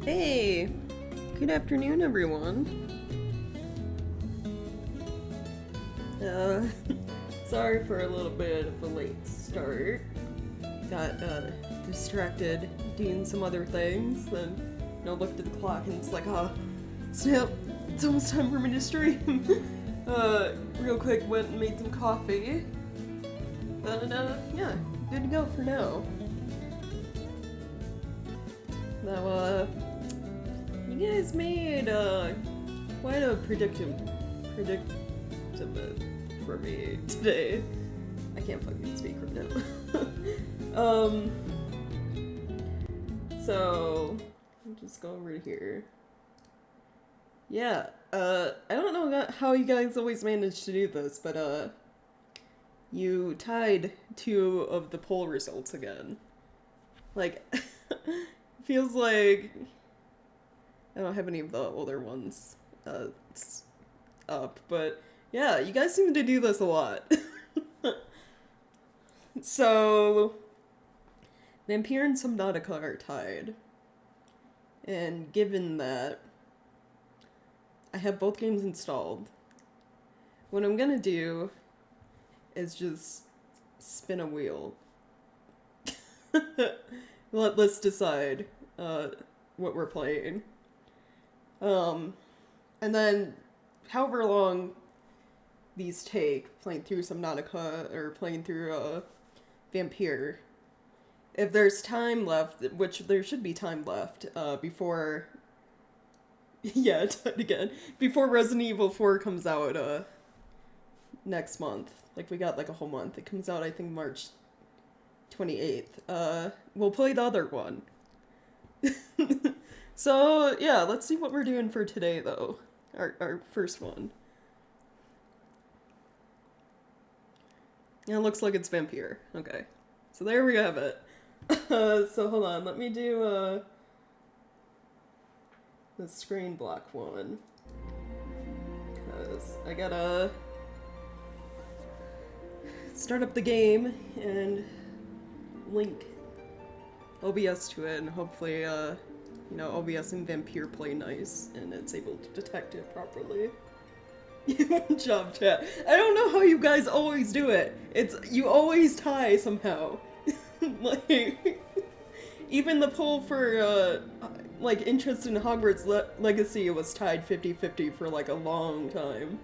Hey! Good afternoon, everyone. Uh, sorry for a little bit of a late start. Got, distracted doing some other things, then, looked at the clock and it's like, snap, it's almost time for me to stream. Real quick went and made some coffee. But, yeah, good to go for now. Now, you guys made, quite a predicament for me today. I can't fucking speak right now. So, I'll just go over here. Yeah, I don't know how you guys always manage to do this, but, you tied 2 of the poll results again. Like, feels like I don't have any of the older ones up, but yeah, you guys seem to do this a lot. So, Vampyr and Subnautica are tied. And given that I have both games installed, what I'm gonna do is just spin a wheel. Let's decide what we're playing. And then however long these take, playing through Subnautica or playing through Vampyr, if there's time left, which there should be time left, before yeah, again, before Resident Evil 4 comes out next month. Like, we got like a whole month. It comes out, I think, March 28th. We'll play the other one. So, yeah, let's see what we're doing for today, though. Our first one. Yeah, it looks like it's Vampyr. Okay. So there we have it. So hold on, let me do, the screen block one. Because I gotta start up the game and link OBS to it, and hopefully, OBS and Vampyr play nice, and it's able to detect it properly. Good job, chat. I don't know how you guys always do it. You always tie somehow. Like, even the poll for, interest in Hogwarts Legacy was tied 50-50 for, like, a long time.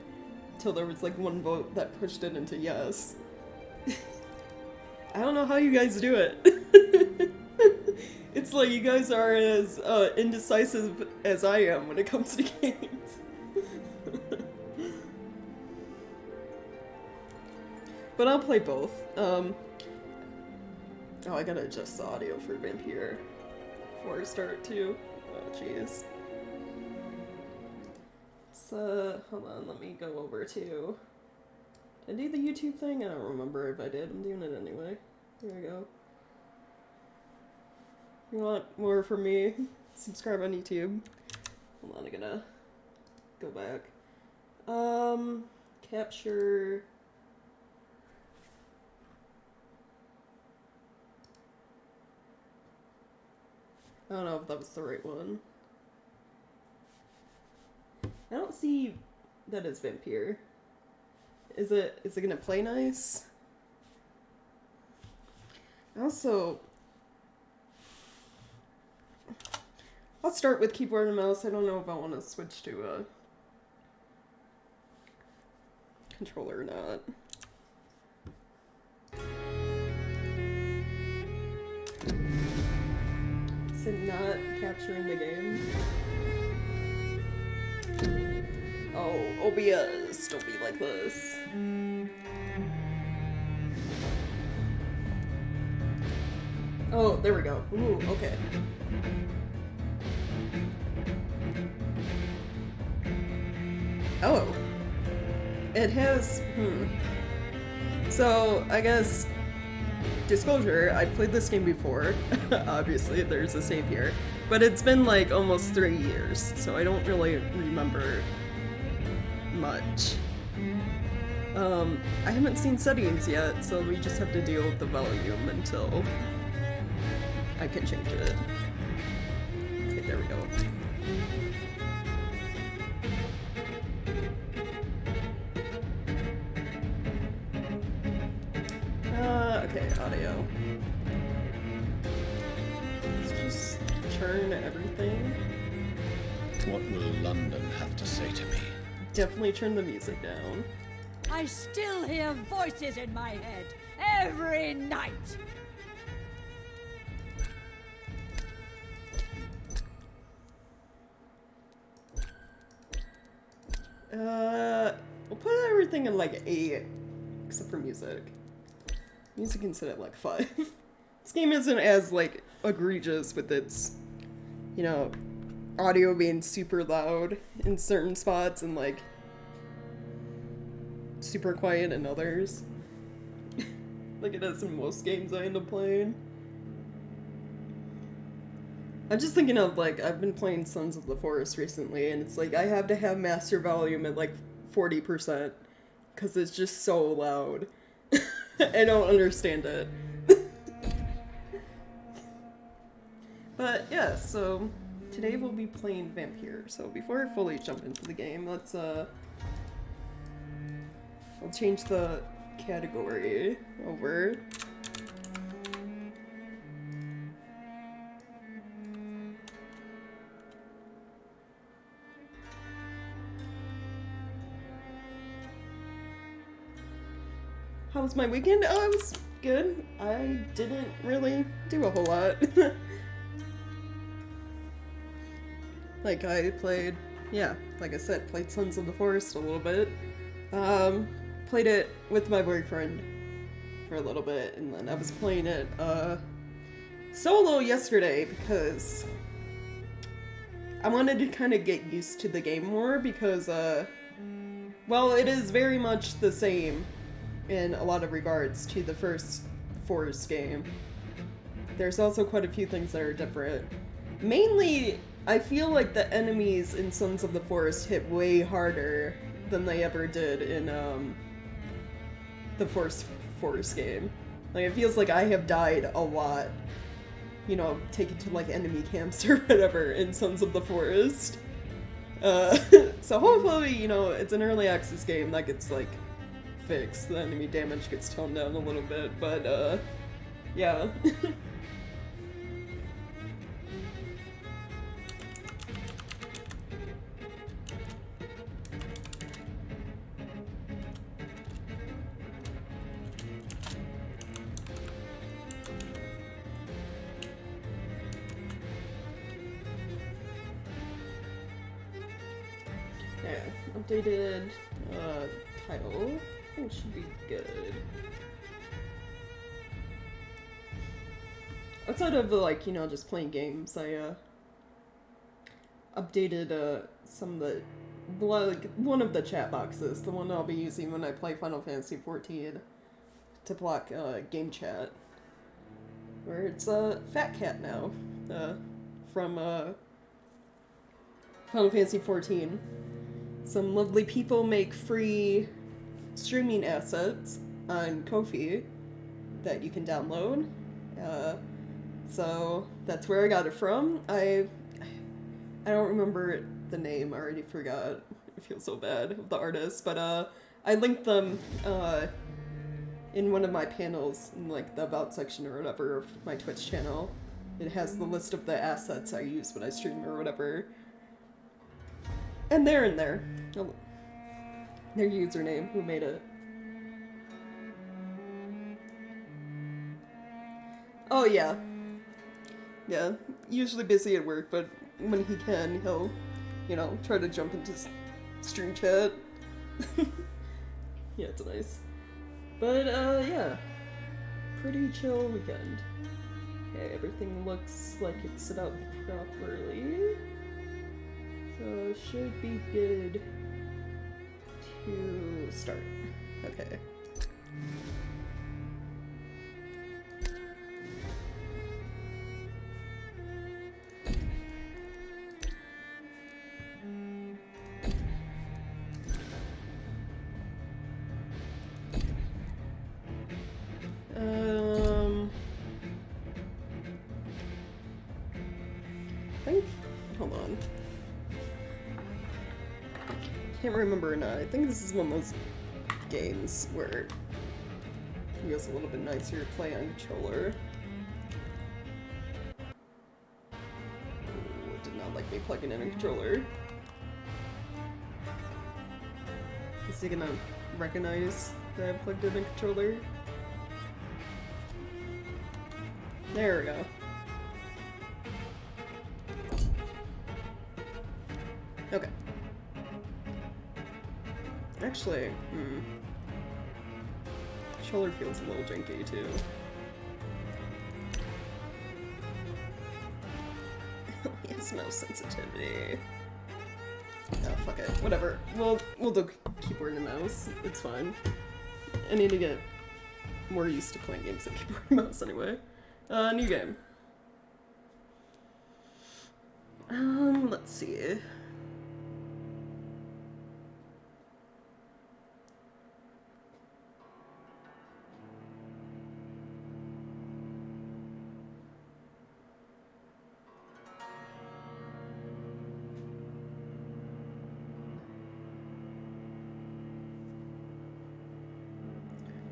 Until there was, like, one vote that pushed it into yes. I don't know how you guys do it. It's like you guys are as indecisive as I am when it comes to games. But I'll play both. Oh, I gotta adjust the audio for Vampyr before I start too. Oh, jeez. So, hold on, let me go over to... Did I do the YouTube thing? I don't remember if I did. I'm doing it anyway. There we go. You want more from me? Subscribe on YouTube. Hold on, I'm gonna go back. Capture... I don't know if that was the right one. I don't see that as Vampyr. Is it gonna play nice? Also, I'll start with keyboard and mouse. I don't know if I want to switch to a controller or not. Is it not capturing the game? Oh, OBS, don't be like this. Oh, there we go. Ooh, okay. Oh. It has, So, I guess, disclosure, I've played this game before. Obviously, there's a save here. But it's been like almost 3 years, so I don't really remember much. I haven't seen settings yet, so we just have to deal with the volume until I can change it. Okay, There we go. Okay, audio. Let's just turn everything. What will London have to say to me? Definitely turn the music down. I still hear voices in my head every night. We'll put everything in like 8, except for music. Music can sit at like 5. This game isn't as like egregious with its, you know, audio being super loud in certain spots and like super quiet in others. Like it is in most games I end up playing. I'm just thinking of like, I've been playing Sons of the Forest recently, and it's like I have to have master volume at like 40% because it's just so loud. I don't understand it. But yeah, so today we'll be playing Vampyr. So before I fully jump into the game, let's I'll change the category over. How was my weekend? Oh, it was good. I didn't really do a whole lot. Like, I played, yeah, like I said, played Sons of the Forest a little bit. Played it with my boyfriend for a little bit, and then I was playing it, solo yesterday because I wanted to kind of get used to the game more because, well, it is very much the same in a lot of regards to the first Forest game. There's also quite a few things that are different. Mainly, I feel like the enemies in Sons of the Forest hit way harder than they ever did in the first Forest game. Like, it feels like I have died a lot, you know, taken to like enemy camps or whatever in Sons of the Forest. So hopefully, you know, it's an early access game that gets like fixed. The enemy damage gets toned down a little bit, but yeah. Yeah, updated title. I think it should be good. Outside of like, you know, just playing games, I updated some of the, like, one of the chat boxes, the one I'll be using when I play Final Fantasy XIV to block game chat, where it's Fat Cat now, from Final Fantasy XIV. Some lovely people make free streaming assets on Ko-fi that you can download. So that's where I got it from. I don't remember the name, I already forgot. I feel so bad of the artist, but I linked them in one of my panels in like the about section or whatever of my Twitch channel. It has the list of the assets I use when I stream or whatever. And they're in there. Oh, their username, who made it. Oh yeah. Yeah, usually busy at work, but when he can, he'll, you know, try to jump into stream chat. Yeah, it's nice. But, yeah. Pretty chill weekend. Okay, everything looks like it's set up properly. So, should be good to start. Okay. I think hold on. Can't remember now. I think this is one of those games where it feels a little bit nicer to play on controller. Ooh, it did not like me plugging in a controller. Is he gonna recognize that I plugged in a controller? There we go. Okay. Actually, controller feels a little janky too. He has mouse sensitivity. Oh, fuck it. Whatever. We'll do keyboard and mouse. It's fine. I need to get more used to playing games with keyboard and mouse anyway. New game. Let's see.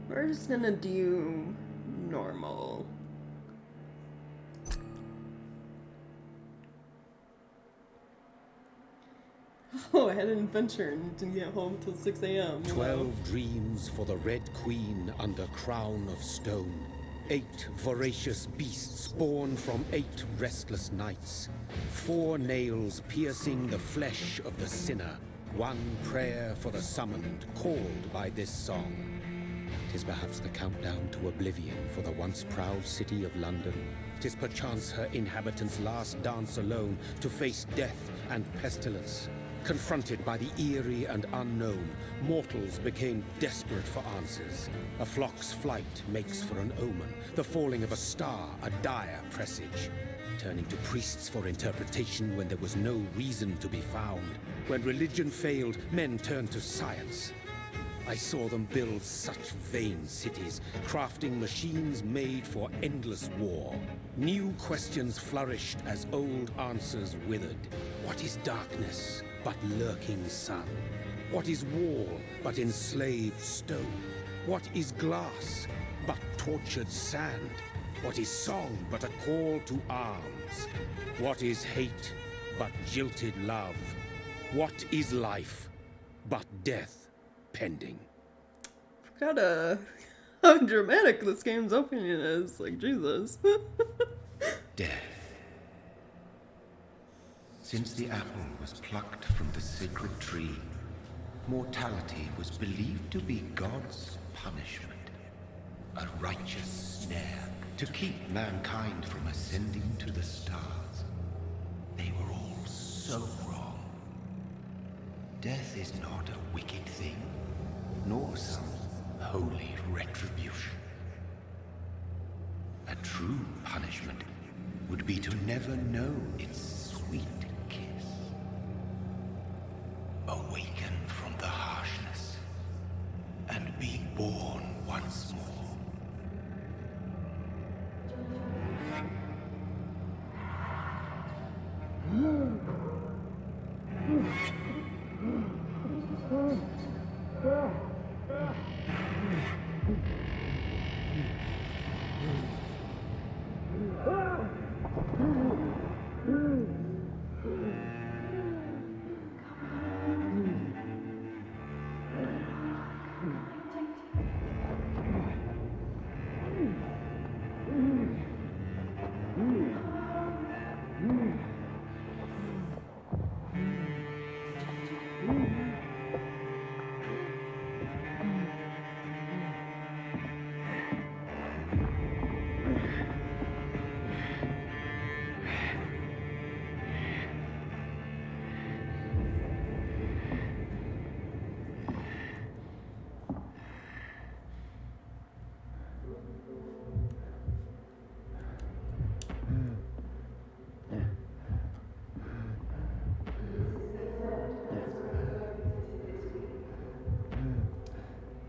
We're just gonna do normal. Oh, I had an adventure and didn't get home till 6 a.m. 12 dreams for the Red Queen under crown of stone. 8 voracious beasts born from 8 restless nights. 4 nails piercing the flesh of the sinner. 1 prayer for the summoned, called by this song. 'Tis perhaps the countdown to oblivion for the once proud city of London. 'Tis perchance her inhabitants' last dance alone to face death and pestilence. Confronted by the eerie and unknown, mortals became desperate for answers. A flock's flight makes for an omen, the falling of a star a dire presage. Turning to priests for interpretation when there was no reason to be found. When religion failed, men turned to science. I saw them build such vain cities, crafting machines made for endless war. New questions flourished as old answers withered. What is darkness but lurking sun? What is wall but enslaved stone? What is glass but tortured sand? What is song but a call to arms? What is hate but jilted love? What is life but death pending? Forgot how dramatic this game's opening is. Like, Jesus. Death. Since the apple was plucked from the sacred tree, mortality was believed to be God's punishment. A righteous snare to keep mankind from ascending to the stars. They were all so wrong. Death is not a wicked thing, nor some holy retribution. A true punishment would be to never know its sweet kiss. Awaken from the harshness and be born once more.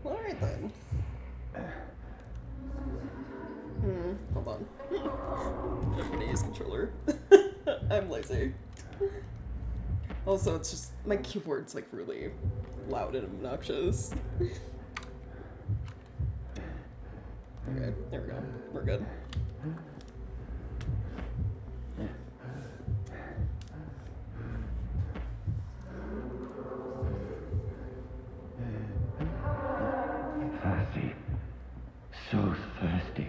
Alright then. Hold on. I'm gonna use controller. I'm lazy. Also, it's just my keyboard's like really loud and obnoxious. Okay, there we go. We're good. Thirsty. So thirsty.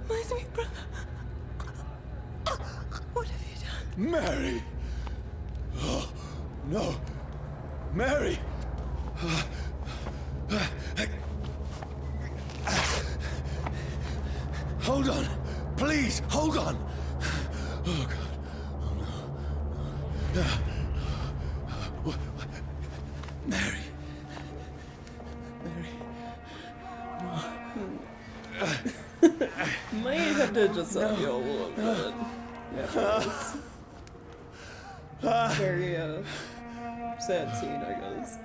My sweet brother. What have you done? Mary! Oh, no! Mary! Hold on! Please, hold on! Oh, God. Oh, no. Mary. Might have to just up you a little bit. Yeah, very sad scene, I guess.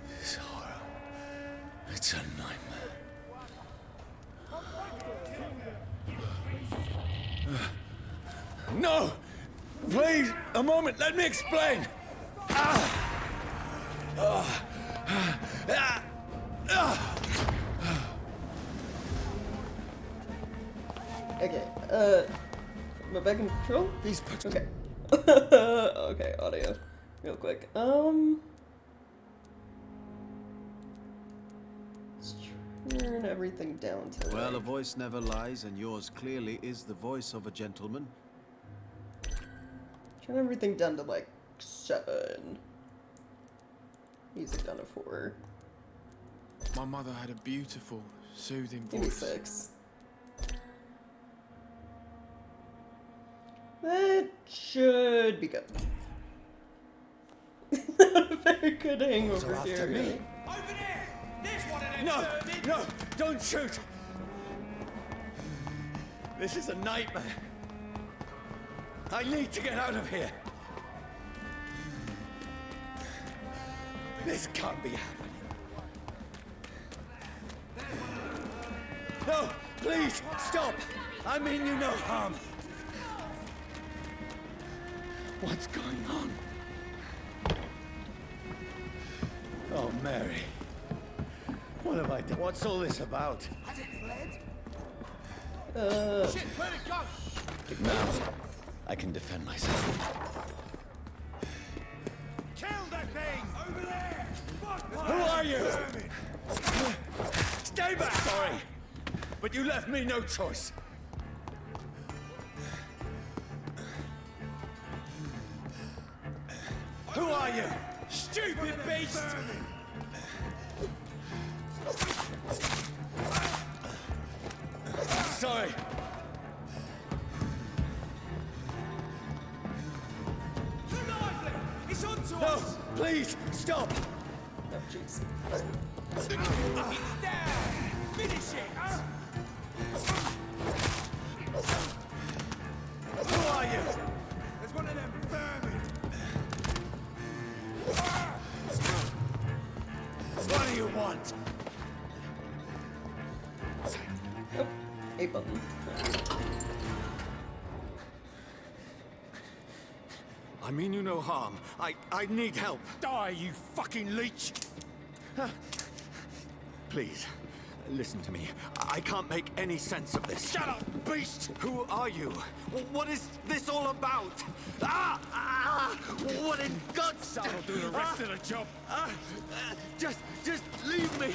This horror. It's a nightmare. No! Please, a moment, let me explain! Okay, am I back in control? These put Okay. Okay, audio. Real quick. Let's turn everything down to Well, a like, voice never lies, and yours clearly is the voice of a gentleman. turn everything down to like 7. Music down to 4. My mother had a beautiful, soothing Maybe voice. 6. That should be good. Very good hangover after here. me. No! No! Don't shoot! This is a nightmare. I need to get out of here. This can't be happening. No! Please! Stop! I mean you no harm. What's going on? Oh, Mary. What have I done? What's all this about? Has it fled? Shit, where'd it go? Now, I can defend myself. Kill that thing! Over there! Who are you? Stay back! Sorry, but you left me no choice. Who are you? Stupid beast! Sorry. Too lively! It's onto No, us! please, stop! Oh, jeez. It's down! Finish it! Who are you? There's one of them vermin! What do you want? Oh, A button. I mean you no harm. I need help. Die, you fucking leech! Please, listen to me. I can't make any sense of this. Shut up, beast! Who are you? What is this all about? What in God's name? That'll do the rest of the job. Just leave me.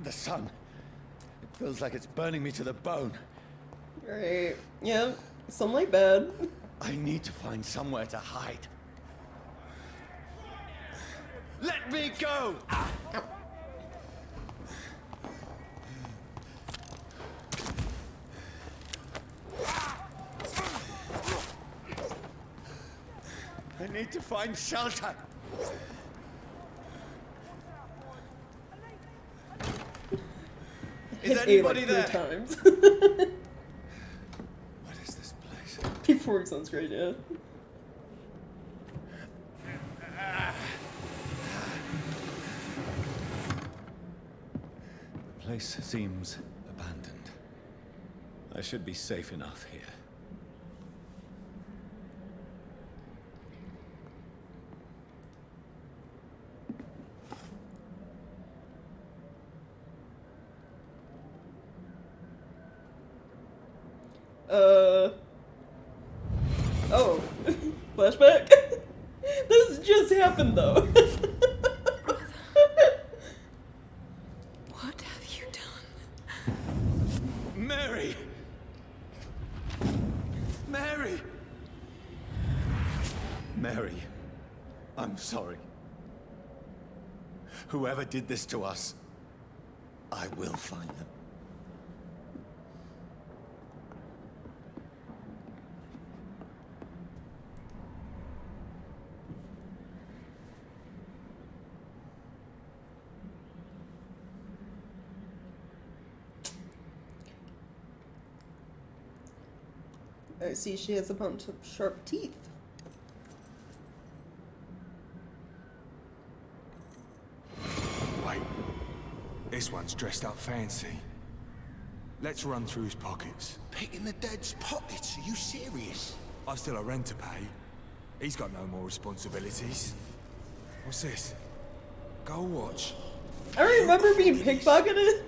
The sun. It feels like it's burning me to the bone. Right. Yeah. Sunlight bad. I need to find somewhere to hide. Let me go! I need to find shelter. Is anybody there? 3 times. What is this place? Before sounds great, yeah. The place seems abandoned. I should be safe enough here. Oh. Flashback? This just happened, though. What have you done? Mary! Mary! Mary, I'm sorry. Whoever did this to us, I will find them. I see she has a bunch of sharp teeth. Wait. This one's dressed up fancy. Let's run through his pockets. Picking the dead's pockets? Are you serious? I've still a rent to pay. He's got no more responsibilities. What's this? Gold watch. I remember being pickpocketed.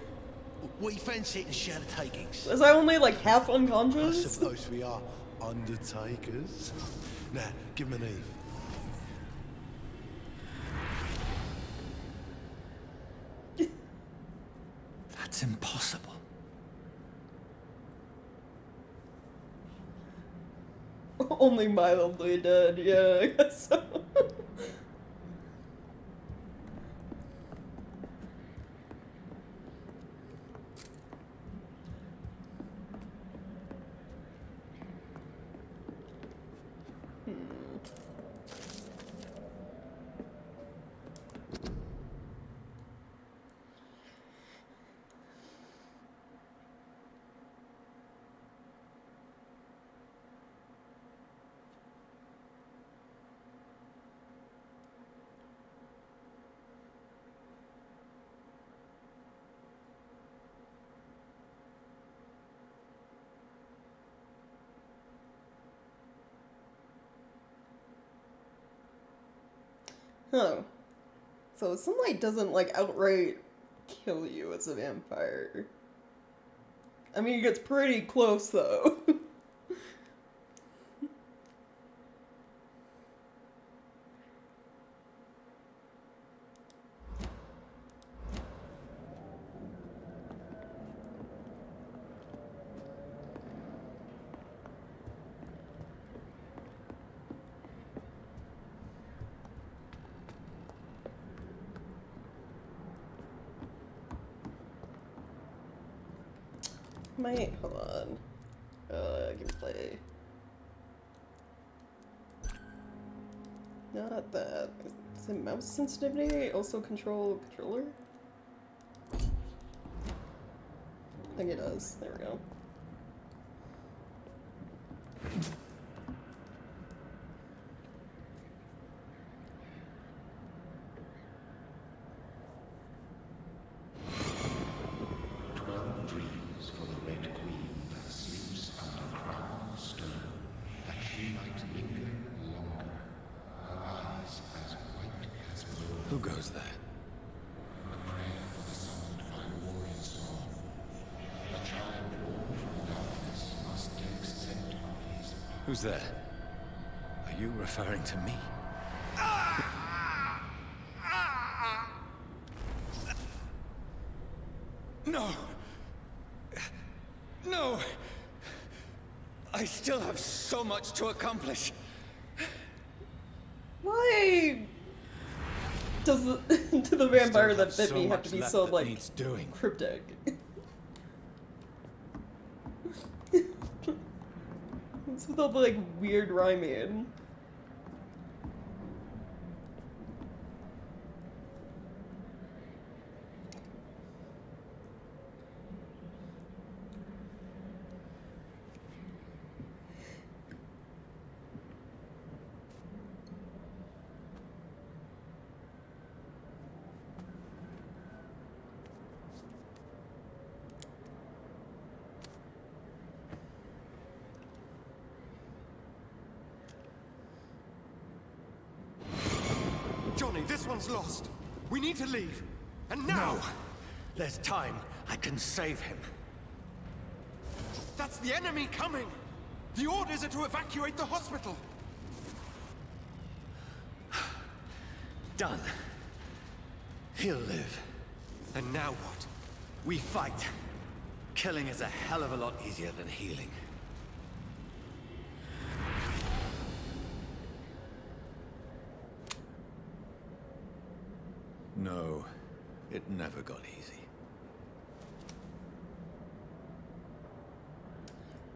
We fancy it and share the takings. Was I only like half I unconscious? suppose we are undertakers. Now, give him an Eve. That's impossible. Only mildly dead, yeah, I guess so. Huh. So sunlight doesn't like outright kill you as a vampire. I mean, it gets pretty close though. Hold on. Gameplay. Not that. Is it mouse sensitivity? Also controller? I think it does. There we go. Who goes there? Who's there? Are you referring to me? No! No! I still have so much to accomplish. Why does the, to the vampire that bit me have to be so, like, cryptic? What's with all the, like, weird rhyming? Johnny, this one's lost. We need to leave. And now! No. There's time. I can save him. That's the enemy coming! The orders are to evacuate the hospital! Done. He'll live. And now what? We fight. Killing is a hell of a lot easier than healing. No, it never got easy.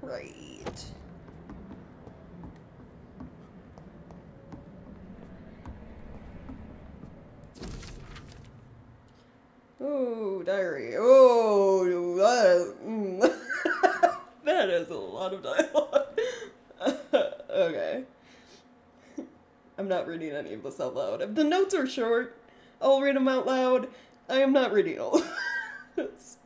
Right. Oh, diary. Oh, that is a lot of dialogue. Okay. I'm not reading any of this out loud. If the notes are short, I'll read them out loud. I am not reading all of this.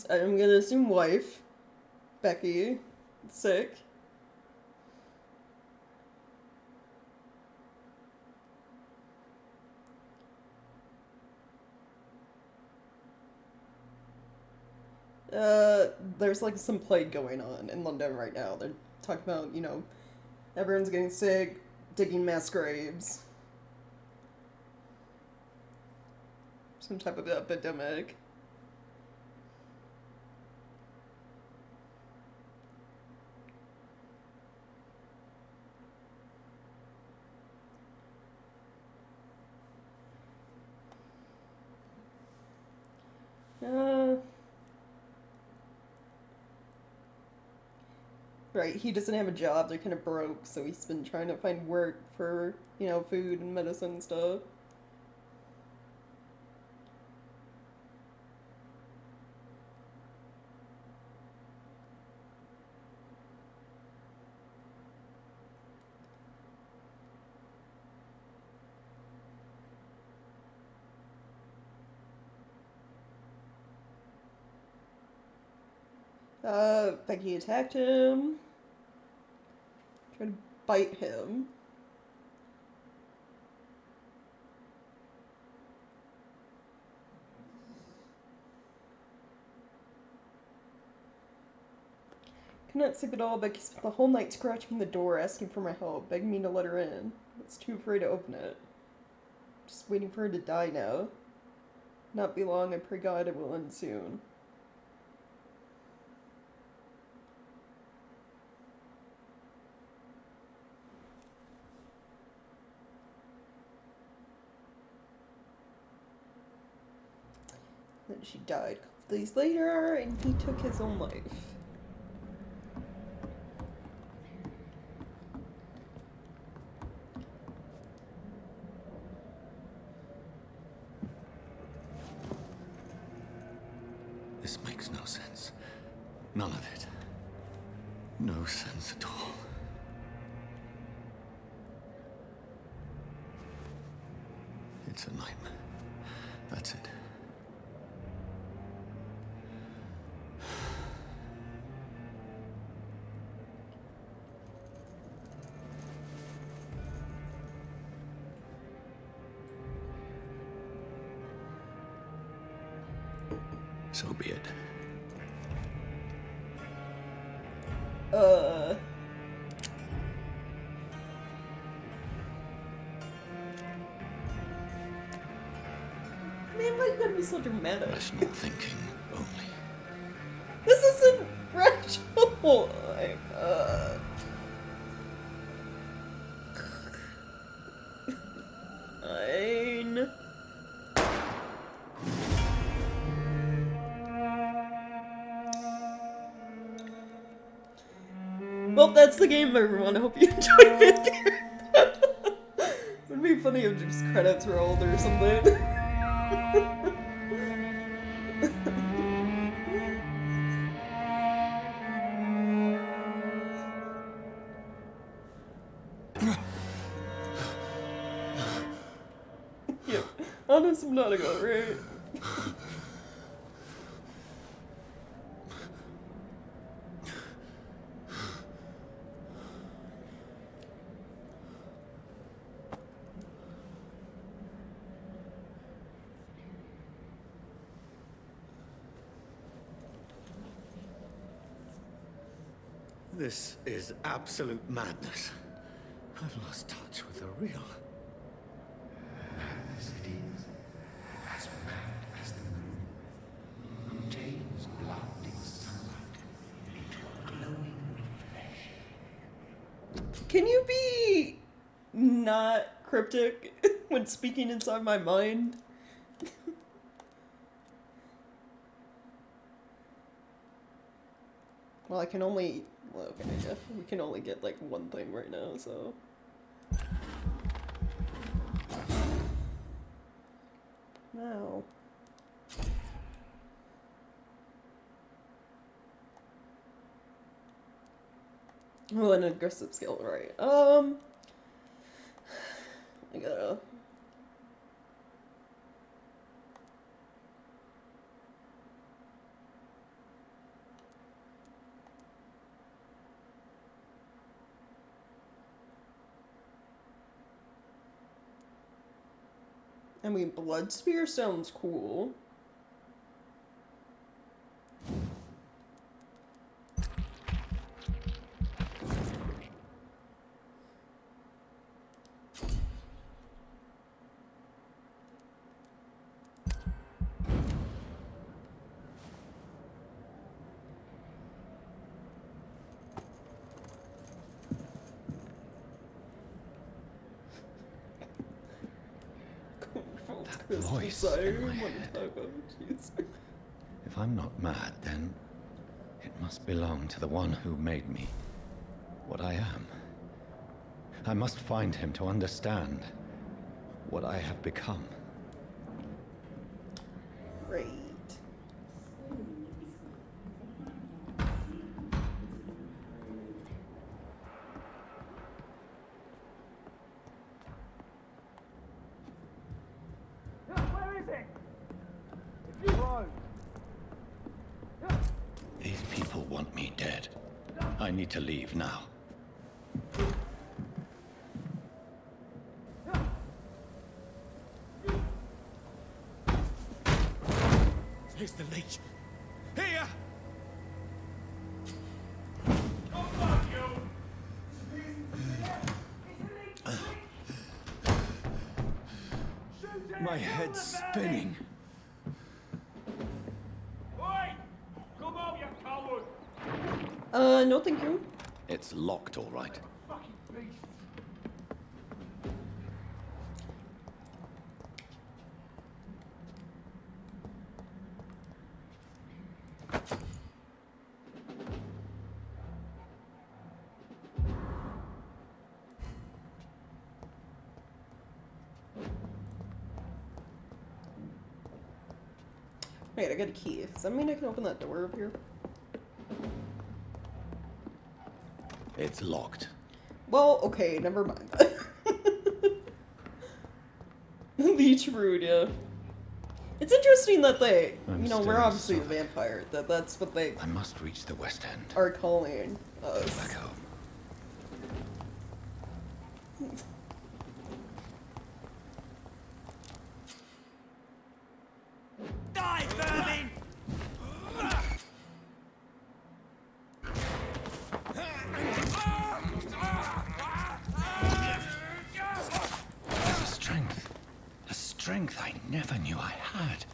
I'm gonna assume wife, Becky, sick. There's like some plague going on in London right now. They're talking about, you know, everyone's getting sick, digging mass graves. Some type of epidemic. Right, he doesn't have a job, they're kind of broke, so he's been trying to find work for, you know, food and medicine and stuff. Becky attacked him. Tried to bite him. Could not sleep at all. Becky spent the whole night scratching the door, asking for my help, begging me to let her in. I was too afraid to open it. Just waiting for her to die now. Not be long, I pray God it will end soon. Then she died a couple days later, and he took his own life. This makes no sense. None of it. No sense at all. It's a nightmare. That's it. So be it. Man, why you gotta be so dramatic? Rational thinking only. This isn't rational! Like, Fine. Well, that's the game, everyone. I hope you enjoyed Vampyr. Would be funny if just credits rolled or something. Yeah, honest Subnautica, right? This is absolute madness. I've lost touch with the real. Madness it is. As mad as the moon. Contains blinding sunlight into a glowing reflection. Can you be not cryptic when speaking inside my mind? Well, I can only... Well, okay, yeah. We can only get, like, one thing right now, so... Now... Oh, an aggressive skill, right. I gotta... I mean, Blood Spear sounds cool. That voice in my head. If I'm not mad, then it must belong to the one who made me what I am. I must find him to understand what I have become. Great. These people want me dead. I need to leave now. Here's the leech. Here! My head's spinning. No thank you. It's locked, all right. Wait, I got a key. Does that mean I can open that door up here? It's locked. Well, okay, never mind. Leech Root, yeah. It's interesting that they, I'm you know, still we're obviously a solid. vampire, that's what they I must reach the West End. are calling Go us. back home. Die, vermin! strength I never knew I had.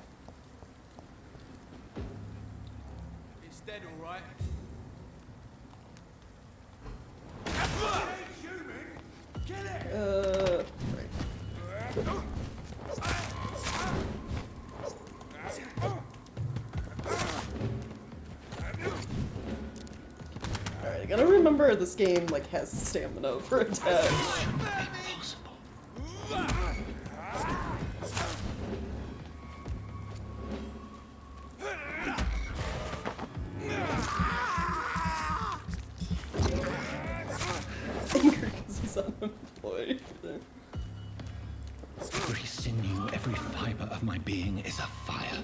It's dead, all right. Alright, I gotta remember this game, like, has stamina for attacks. Anger because he's unemployed. Every sinew, every fiber of my being is afire.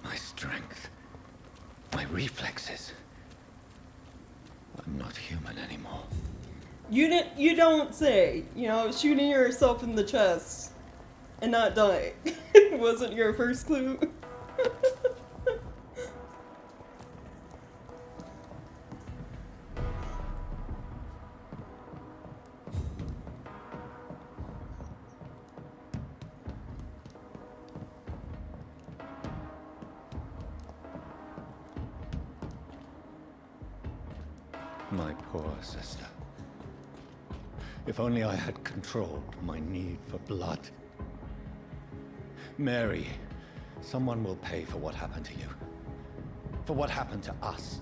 My strength, my reflexes. I'm not human anymore. You don't say. You know, shooting yourself in the chest and not dying wasn't your first clue. My poor sister. If only I had controlled my need for blood. Mary, someone will pay for what happened to you. For what happened to us.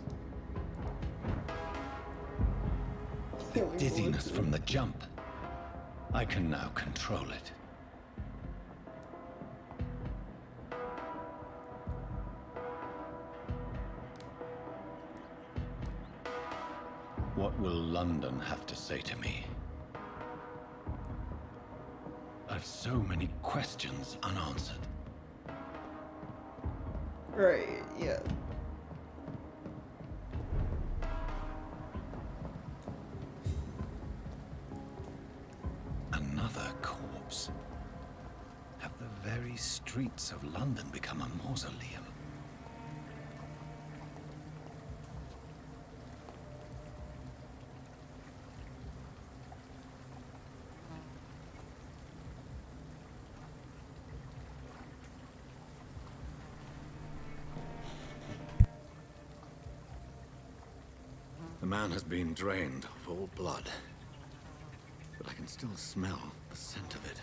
The dizziness from the jump. I can now control it. What will London have to say to me? I've so many questions unanswered. Right, yeah. Another corpse. Have the very streets of London become a mausoleum? The man has been drained of all blood, but I can still smell the scent of it.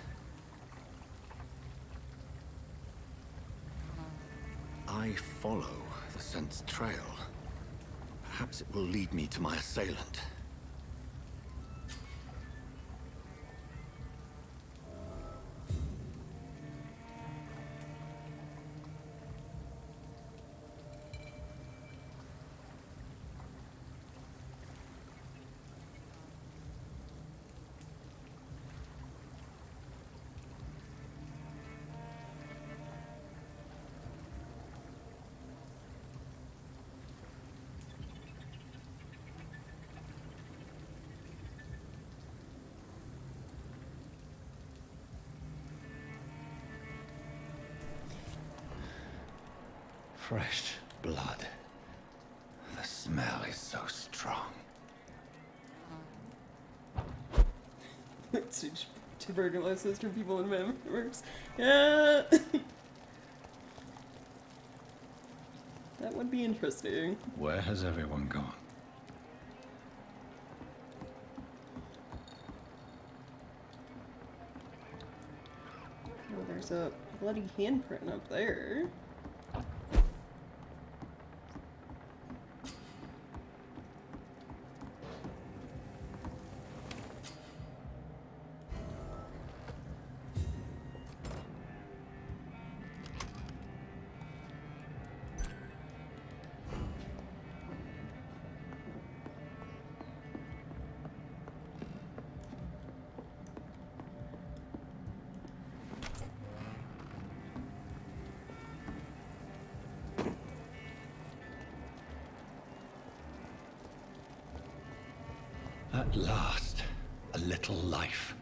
I follow the scent's trail. Perhaps it will lead me to my assailant. Fresh blood. The smell is so strong. Tuberculosis from people in vampires. Yeah. That would be interesting. Where has everyone gone? Oh, there's a bloody handprint up there. At last, a little life.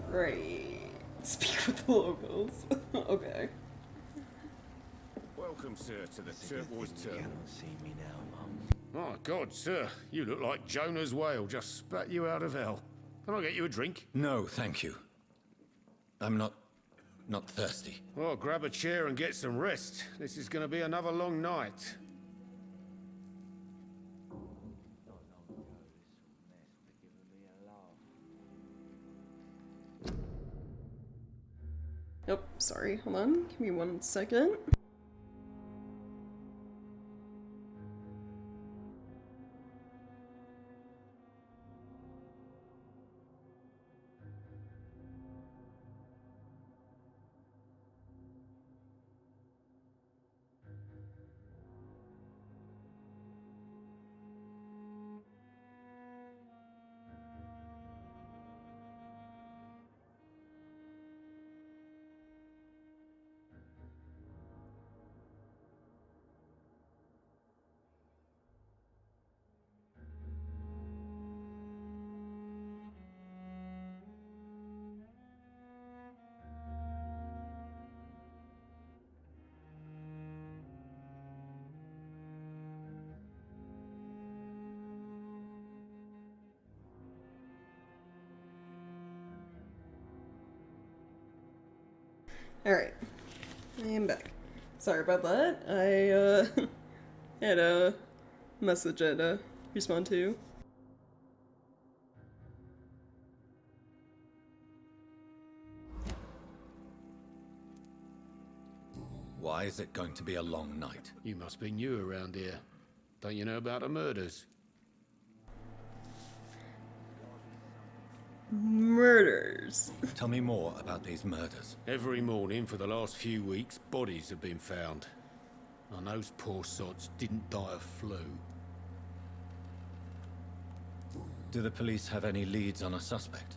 Right. Speak with the locals. Okay. Welcome, sir, to the Turquoise Turtle. See me now, Mum. My God, sir, you look like Jonah's whale just spat you out of hell. Can I get you a drink? No, thank you. I'm not thirsty. Well, grab a chair and get some rest. This is going to be another long night. Nope, sorry, hold on. Give me 1 second. Alright. I am back. Sorry about that. I, had a message to respond to. Why is it going to be a long night? You must be new around here. Don't you know about the murders? Murders. Tell me more about these murders. Every morning for the last few weeks, bodies have been found. And those poor sods didn't die of flu. Do the police have any leads on a suspect?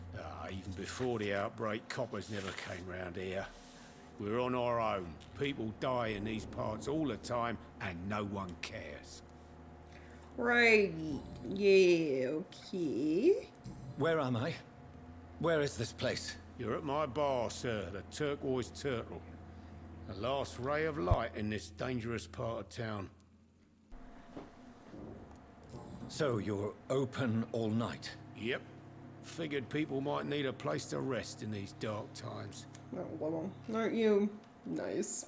Even before the outbreak, coppers never came round here. We're on our own. People die in these parts all the time, and no one cares. Right. Yeah, okay. Where am I? Where is this place? You're at my bar, sir, the Turquoise Turtle. The last ray of light in this dangerous part of town. So you're open all night? Yep. Figured people might need a place to rest in these dark times. Oh, well, aren't you nice?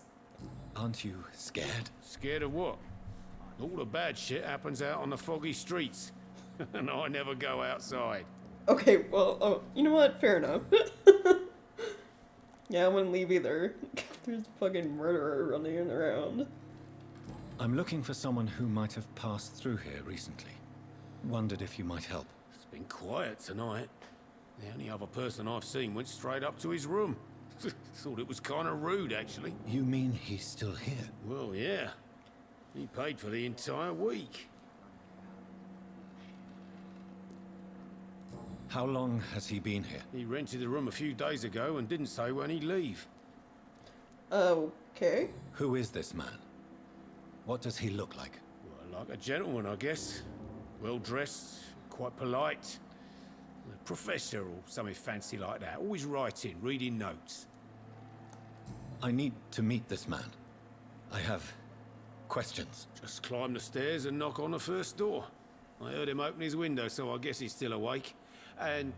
Aren't you scared? Scared of what? All the bad shit happens out on the foggy streets. And I never go outside. Okay, well, oh, you know what? Fair enough. Yeah, I wouldn't leave either. There's a fucking murderer running around. I'm looking for someone who might have passed through here recently. Wondered if you might help. It's been quiet tonight. The only other person I've seen went straight up to his room. Thought it was kind of rude, actually. You mean he's still here? Well, yeah. He paid for the entire week. How long has he been here? He rented the room a few days ago and didn't say when he'd leave. Okay. Who is this man? What does he look like? Well, like a gentleman, I guess. Well-dressed, quite polite. A professor or something fancy like that. Always writing, reading notes. I need to meet this man. I have questions. Just climb the stairs and knock on the first door. I heard him open his window, so I guess he's still awake. And,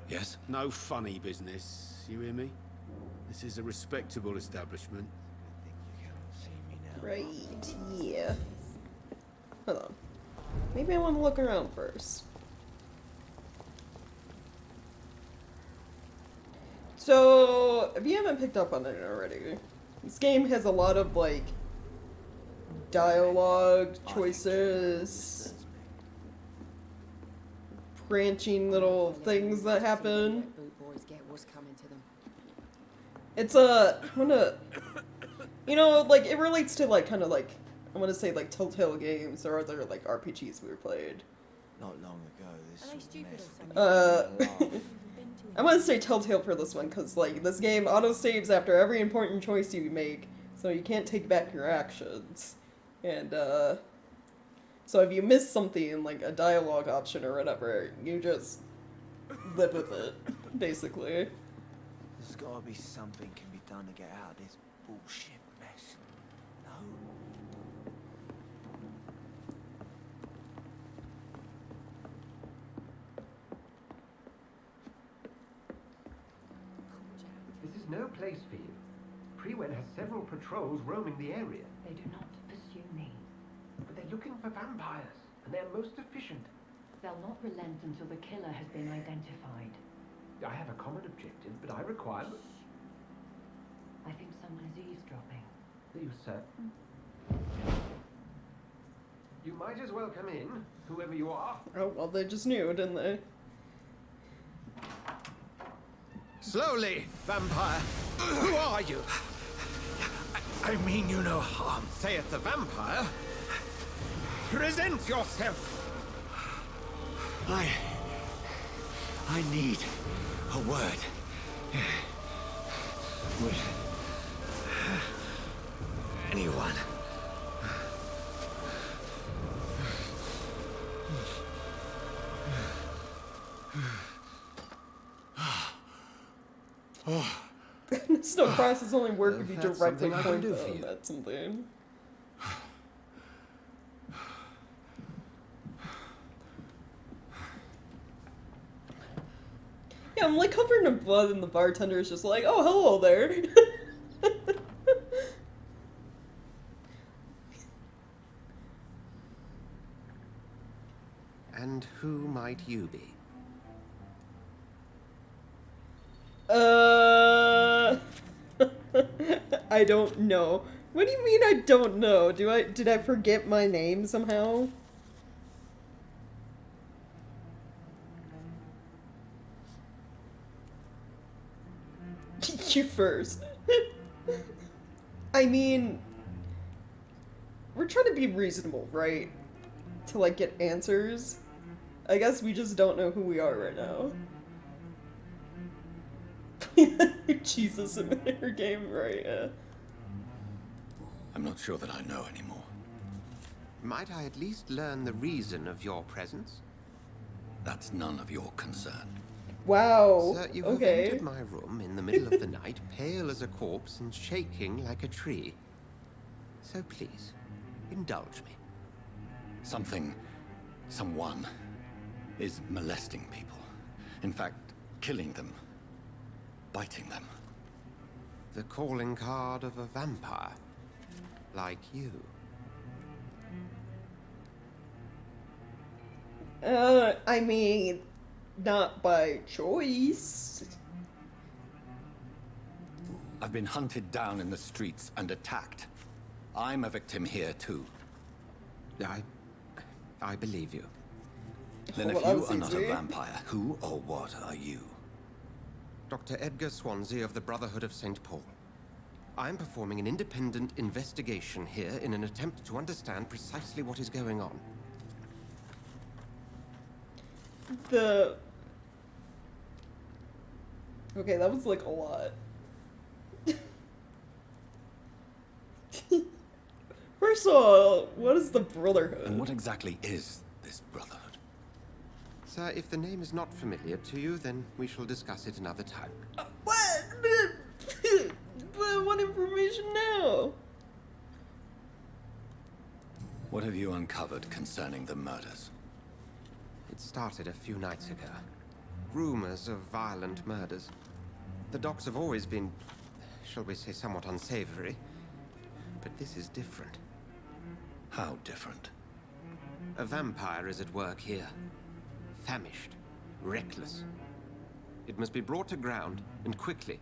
Yes? no funny business. You hear me? This is a respectable establishment. Right, yeah. Hold on. Maybe I want to look around first. So, if you haven't picked up on it already, this game has a lot of, like, dialogue choices, branching little things that happen. It's you know, like, it relates to, like, kind of, like, I want to say, like, Telltale games or other, like, RPGs we played. Not long ago, this Are they was stupid mess. or something? I want to say Telltale for this one, because, like, this game auto-saves after every important choice you make, so you can't take back your actions. And, So if you miss something, like a dialogue option or whatever, you just live with it, basically. There's gotta be something can be done to get out of this bullshit mess. No? This is no place for you. Prewen has several patrols roaming the area. They do not pursue me. But they're looking for vampires, and they're most efficient. They'll not relent until the killer has been identified. I have a common objective, but I require... I think someone is eavesdropping. Are you certain? You might as well come in, whoever you are. Oh, well, they just knew, didn't they? Slowly, vampire. Who are you? I mean you no harm. Saith the vampire. Present yourself. I need a word. Would anyone? Snow crosses only work if you That's directly something I can point do for them you. at something. Yeah, I'm like covered in blood and the bartender is just like, oh, hello there. And who might you be? I don't know. What do you mean I don't know? Did I forget my name somehow? You first. I mean, we're trying to be reasonable, right? To like get answers. I guess we just don't know who we are right now. Jesus, in her game, right? Yeah. I'm not sure that I know anymore. Might I at least learn the reason of your presence? That's none of your concern. Wow. Sir, you okay. have entered my room in the middle of the night, pale as a corpse and shaking like a tree. So please, indulge me. Someone is molesting people. In fact, killing them. Biting them. The calling card of a vampire. Like you. I mean, not by choice. I've been hunted down in the streets and attacked. I'm a victim here, too. I believe you. Then if you are not a vampire, who or what are you? Dr. Edgar Swansea of the Brotherhood of St. Paul. I'm performing an independent investigation here in an attempt to understand precisely what is going on. Okay, that was like a lot. First of all, what is the Brotherhood? And what exactly is this Brotherhood? Sir, if the name is not familiar to you, then we shall discuss it another time. What? What information now? What have you uncovered concerning the murders? It started a few nights ago. Rumors of violent murders. The docks have always been, shall we say, somewhat unsavory. But this is different. How different? A vampire is at work here. Famished. Reckless. It must be brought to ground, and quickly.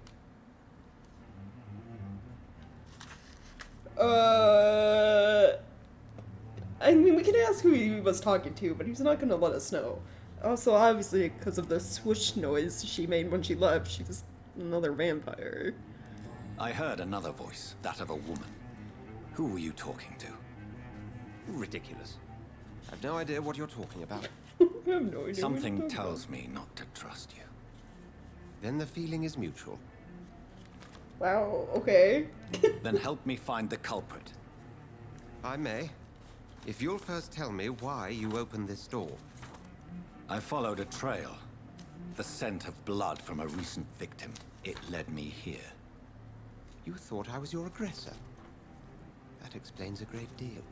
I mean, we can ask who he was talking to, but he's not gonna let us know. Also, obviously, because of the swoosh noise she made when she left, she's another vampire. I heard another voice, that of a woman. Who were you talking to? Ridiculous. I've no idea what you're talking about. I have no idea. Something tells me not to trust you. Then the feeling is mutual. Wow, okay. Then help me find the culprit. I may. If you'll first tell me why you opened this door. I followed a trail. The scent of blood from a recent victim. It led me here. You thought I was your aggressor. That explains a great deal.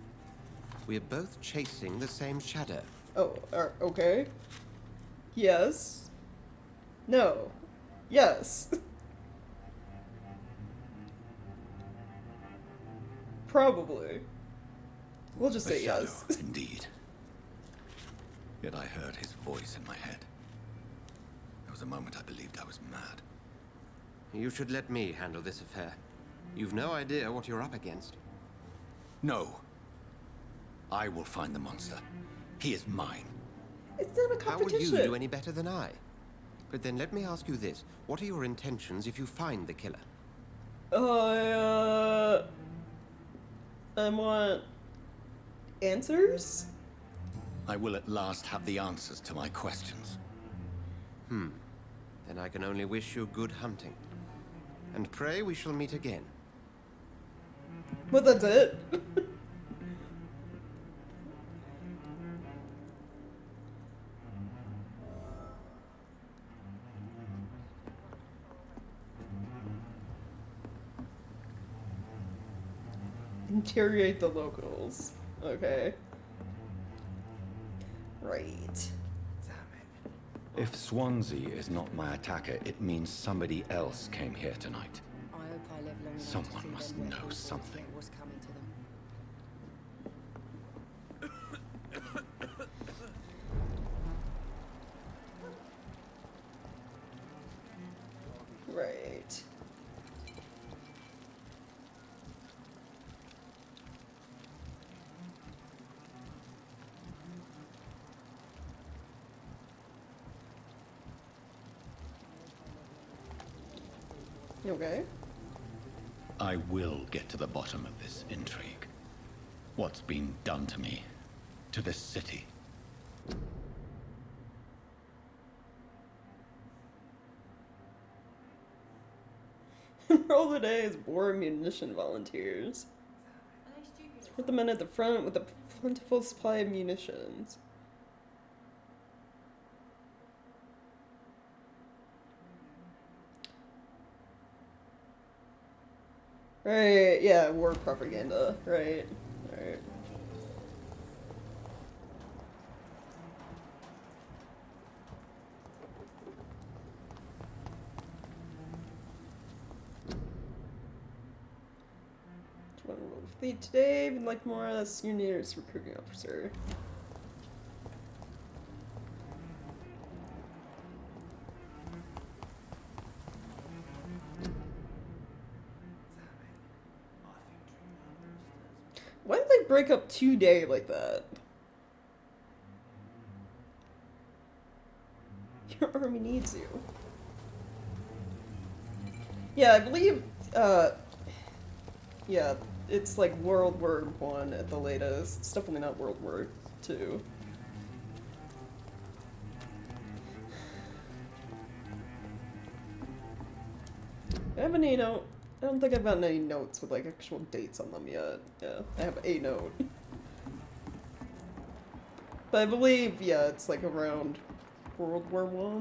We're both chasing the same shadow. Oh, okay. Yes. No. Yes. Probably. We'll just say shadow, yes. Indeed. Yet I heard his voice in my head. There was a moment I believed I was mad. You should let me handle this affair. You've no idea what you're up against. No. I will find the monster. He is mine. It's not a competition. How will you do any better than I? But then let me ask you this. What are your intentions if you find the killer? I want answers? I will at last have the answers to my questions. Then I can only wish you good hunting. And pray we shall meet again. But that's it? Interrogate the locals. Okay. Right. If Swansea is not my attacker, it means somebody else came here tonight. I hope I live long enough to Someone see must them know realize something. what's coming to them. Right. Okay. I will get to the bottom of this intrigue. What's been done to me, to this city. Roll today is war munition volunteers. Put the men at the front with a plentiful supply of munitions. Right, yeah, war propaganda, right. Right. Fleet today, would like more as your nearest recruiting officer. Why did they break up today like that? Your army needs you. Yeah, I believe, yeah, it's like World War I at the latest. It's definitely not World War II. I have any note. I don't think I've gotten any notes with like actual dates on them yet. Yeah, I have a note. But I believe, yeah, it's like around World War I.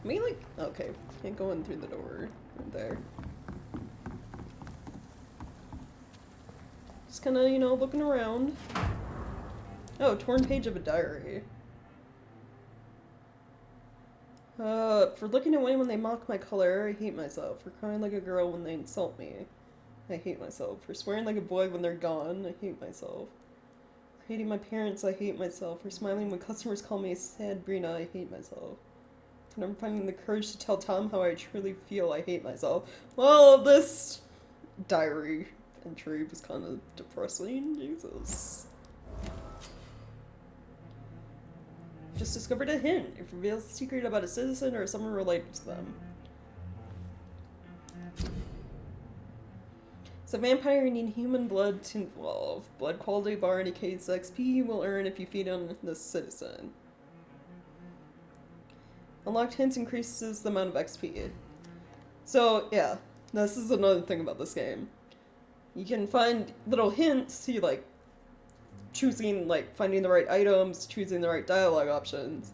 Me like, okay, can't go in through the door right there. Just kind of, you know, looking around. Oh, torn page of a diary. For looking away when they mock my color, I hate myself. For crying like a girl when they insult me, I hate myself. For swearing like a boy when they're gone, I hate myself. For hating my parents, I hate myself. For smiling when customers call me sad Brina, I hate myself. And I'm finding the courage to tell Tom how I truly feel. I hate myself. Well, this diary entry was kind of depressing. Jesus. Just discovered a hint. It reveals a secret about a citizen or someone related to them. So vampire need human blood to evolve. Blood quality bar indicates XP will earn if you feed on the citizen. Unlocked hints increases the amount of XP. So yeah, this is another thing about this game. You can find little hints to like choosing, like finding the right items, choosing the right dialogue options.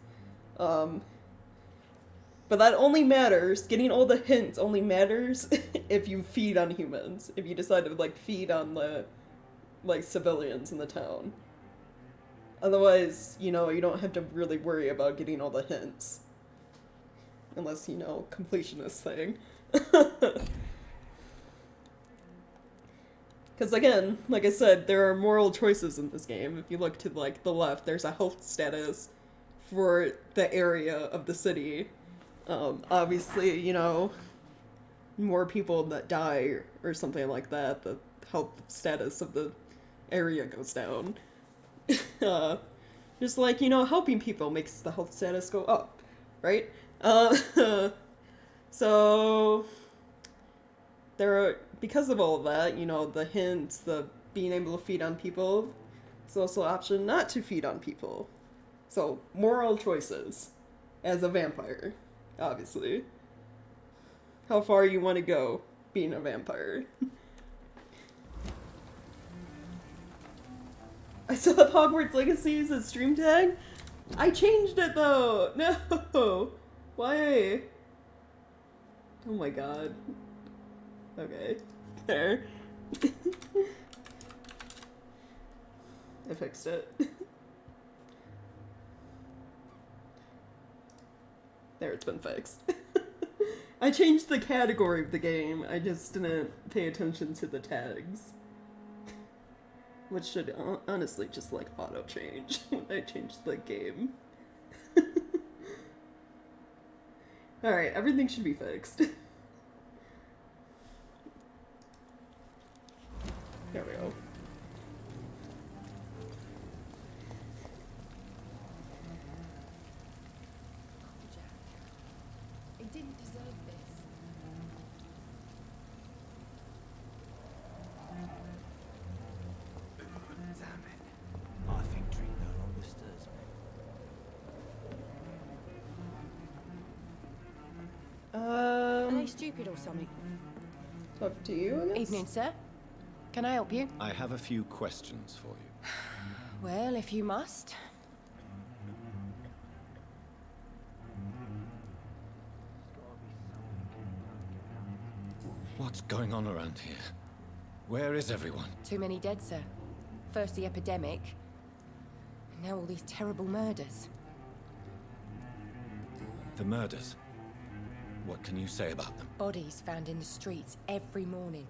But that only matters, getting all the hints only matters if you feed on humans. If you decide to, like, feed on the, like, civilians in the town. Otherwise, you know, you don't have to really worry about getting all the hints. Unless, you know, completionist thing. Because again, like I said, there are moral choices in this game. If you look to, like, the left, there's a health status for the area of the city. Obviously, you know, more people that die or something like that, the health status of the area goes down. Just like, you know, helping people makes the health status go up, right? So, there are, because of all of that, you know, the hints, the being able to feed on people, it's also an option not to feed on people. So, moral choices as a vampire. Obviously. How far you want to go being a vampire. I still have Hogwarts Legacy as a stream tag? I changed it though! No! Why? Oh my god. Okay. There. I fixed it. There, it's been fixed. I changed the category of the game, I just didn't pay attention to the tags. Which should honestly just like auto-change when I change the game. Alright, everything should be fixed. There we go. Didn't deserve this. Damn it. I think drink no longer stirs me. Are they stupid or something? Up to you, I guess? Evening, sir. Can I help you? I have a few questions for you. Well, if you must. What's going on around here? Where is everyone? Too many dead, sir. First the epidemic, and now all these terrible murders. The murders. What can you say about them? Bodies found in the streets every morning.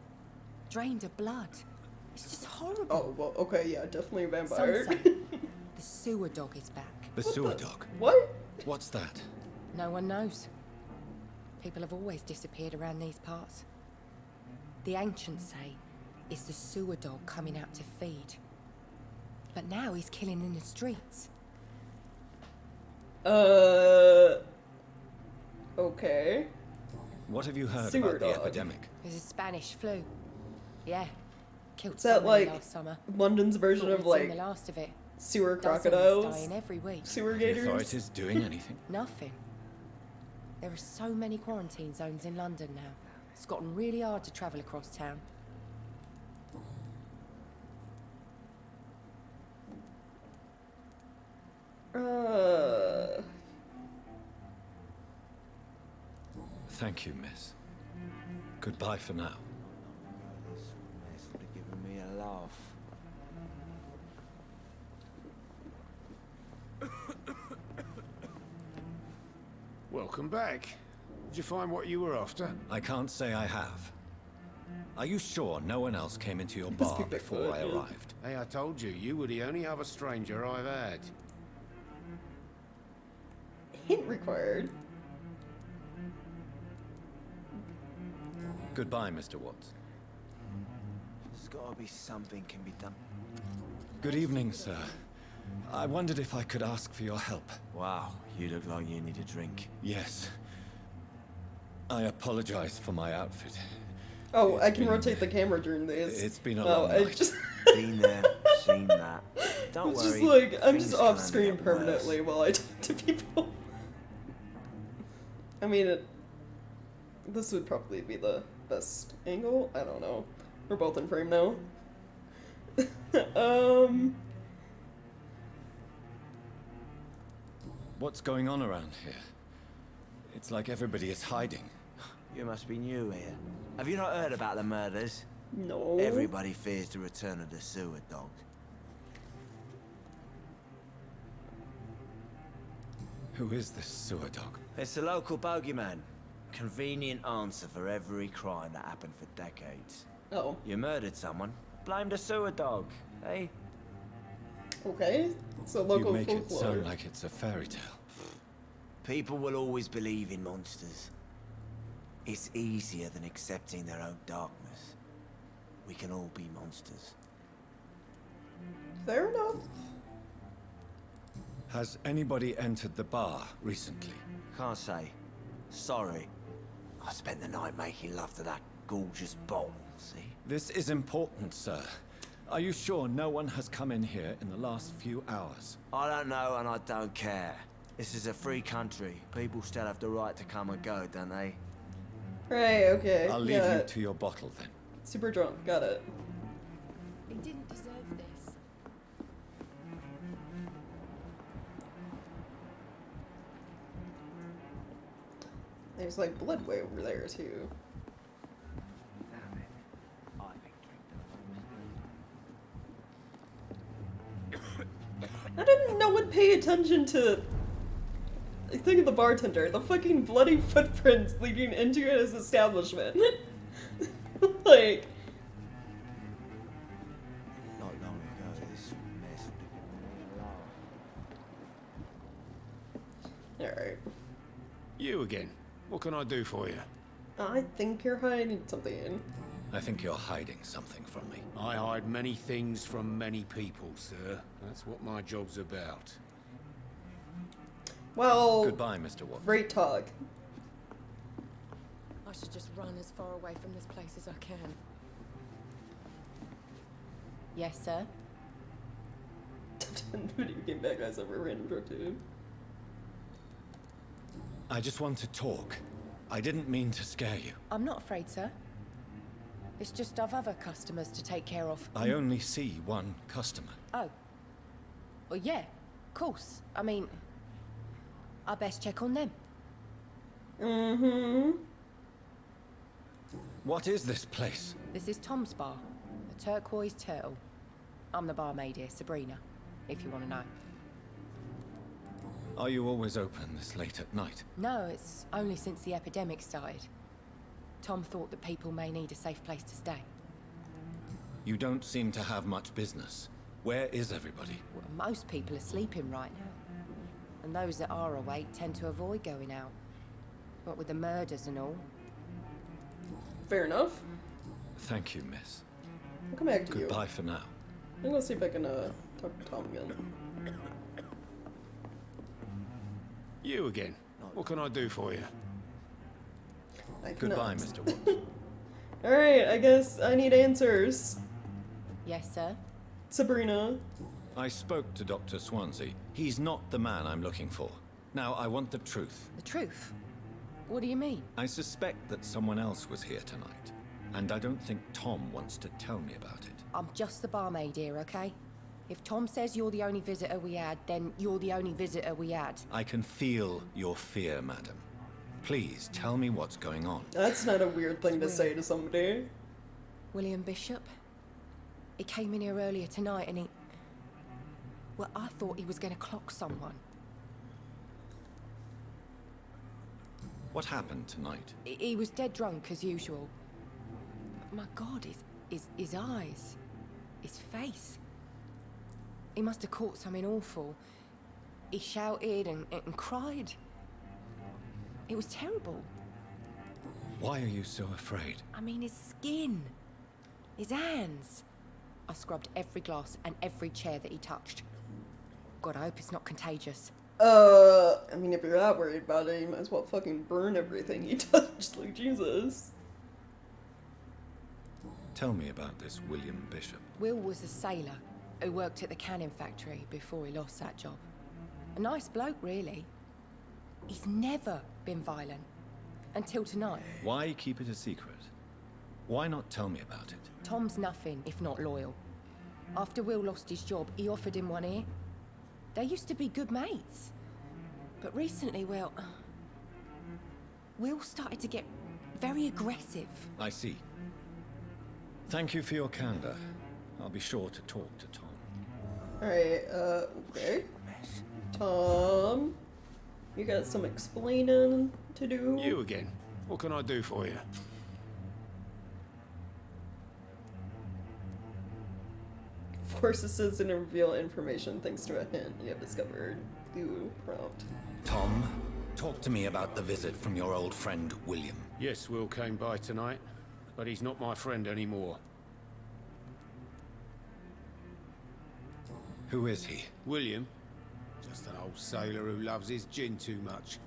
Drained of blood. It's just horrible. Oh, well, okay, yeah, definitely a vampire. Some say the sewer dog is back. The sewer dog? What? What's that? No one knows. People have always disappeared around these parts. The ancients say it's the sewer dog coming out to feed. But now he's killing in the streets. Okay. What have you heard Sewer about the dog. epidemic? There's a Spanish flu. Yeah. Killed Is that so many like last summer. London's version Thought of we'd seen like the last of it. sewer Dozens crocodiles? dying every week. Sewer Are the gators? authorities doing anything? Nothing. There are so many quarantine zones in London now. It's gotten really hard to travel across town. Thank you, miss. Goodbye for now. This would have given me a laugh. Welcome back. Did you find what you were after? I can't say I have. Are you sure no one else came into your Must bar be before Bigfoot, I yeah. arrived? Hey, I told you, you were the only other stranger I've had. Hint required. Goodbye, Mr. Watts. There's gotta be something can be done. Good evening, sir. I wondered if I could ask for your help. Wow, you look like you need a drink. Yes. I apologize for my outfit. Oh, I can rotate the camera during these. It's been a no, long I night. just Been there, seen that. Don't it's worry. just like I'm just things off can screen get worse. permanently while I talk to people. I mean, this would probably be the best angle. I don't know. We're both in frame now. What's going on around here? It's like everybody is hiding. You must be new here. Have you not heard about the murders? No. Everybody fears the return of the sewer dog. Who is this sewer dog? It's the local bogeyman. Convenient answer for every crime that happened for decades. Oh. You murdered someone, blame the sewer dog, eh? Okay. So local You make it folklore. sound like it's a fairy tale. People will always believe in monsters. It's easier than accepting their own darkness. We can all be monsters. Fair enough. Has anybody entered the bar recently? Can't say. Sorry. I spent the night making love to that gorgeous bottle, see? This is important, sir. Are you sure no one has come in here in the last few hours? I don't know and I don't care. This is a free country. People still have the right to come and go, don't they? Right, okay. I'll leave you to your bottle then. Super drunk, got it. He didn't deserve this. There's like blood way over there too. I didn't know would pay attention to. Think of the bartender, the fucking bloody footprints leading into his establishment. Like. Not long ago, this mess would have been Alright. You again. What can I do for you? I think you're hiding something. I think you're hiding something from me. I hide many things from many people, sir. That's what my job's about. Well. Goodbye, Mr. Watson. Great talk. I should just run as far away from this place as I can. Yes, sir? Video game bad guys ever random drug dude. I just want to talk. I didn't mean to scare you. I'm not afraid, sir. It's just I've other customers to take care of. I only see one customer. Oh. Well, yeah, of course. I mean, I best check on them. Mm-hmm. What is this place? This is Tom's bar, the Turquoise Turtle. I'm the barmaid here, Sabrina, if you want to know. Are you always open this late at night? No, it's only since the epidemic started. Tom thought that people may need a safe place to stay. You don't seem to have much business. Where is everybody? Well, most people are sleeping right now. And those that are awake tend to avoid going out. What with the murders and all. Fair enough. Thank you, miss. I'll come back to you. Goodbye for now. I'm gonna see if I can talk to Tom again. You again. What can I do for you? I cannot. Goodbye, Mr. Watson. Alright, I guess I need answers. Yes, sir? Sabrina. I spoke to Dr. Swansea. He's not the man I'm looking for. Now, I want the truth. The truth? What do you mean? I suspect that someone else was here tonight. And I don't think Tom wants to tell me about it. I'm just the barmaid here, okay? If Tom says you're the only visitor we had, then you're the only visitor we had. I can feel your fear, madam. Please, tell me what's going on. That's not a weird thing to say to somebody. William Bishop? He came in here earlier tonight and he... Well, I thought he was going to clock someone. What happened tonight? He was dead drunk, as usual. My God, his eyes. His face. He must have caught something awful. He shouted and cried. It was terrible. Why are you so afraid? I mean, his skin. His hands. I scrubbed every glass and every chair that he touched. God, I hope it's not contagious. I mean, if you're that worried about it, you might as well fucking burn everything you touch, like Jesus. Well, most people are sleeping right now. Tell me about this William Bishop. Will was a sailor who worked at the cannon factory before he lost that job. A nice bloke, really. He's never been violent. Until tonight. Why keep it a secret? Why not tell me about it? Tom's nothing if not loyal. After Will lost his job, he offered him one ear. They used to be good mates. But recently, well... Will started to get very aggressive. I see. Thank you for your candor. I'll be sure to talk to Tom. Alright, okay. Tom, you got some explaining to do? You again. What can I do for you? Force the citizen to reveal information thanks to a hint you have discovered. New prompt. Tom, talk to me about the visit from your old friend, William. Yes, Will came by tonight, but he's not my friend anymore. Who is he? William? Just an old sailor who loves his gin too much.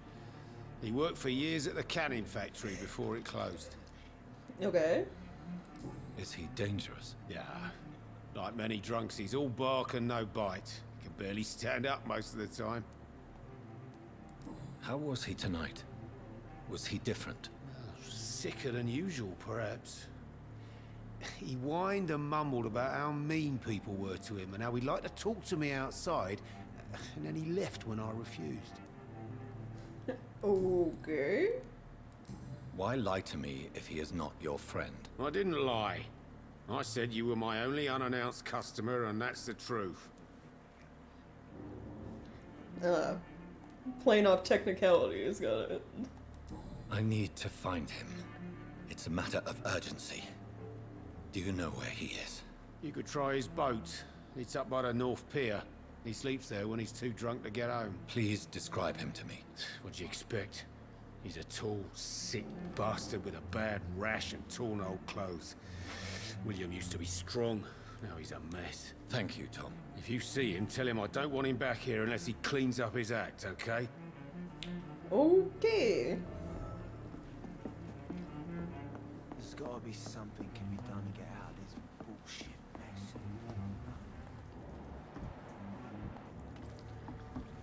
He worked for years at the canning factory before it closed. Okay. Is he dangerous? Yeah. Like many drunks, he's all bark and no bite. He can barely stand up most of the time. How was he tonight? Was he different? Sicker than usual, perhaps. He whined and mumbled about how mean people were to him and how he'd like to talk to me outside, and then he left when I refused. Okay. Why lie to me if he is not your friend? I didn't lie. I said you were my only unannounced customer, and that's the truth. Playing off technicalities, got it. I need to find him. It's a matter of urgency. Do you know where he is? You could try his boat. It's up by the North Pier. He sleeps there when he's too drunk to get home. Please describe him to me. What do you expect? He's a tall, sick bastard with a bad rash and torn old clothes. William used to be strong. Now he's a mess. Thank you, Tom. If you see him, tell him I don't want him back here unless he cleans up his act, okay? Okay. There's gotta be something can be done to get out of this bullshit mess.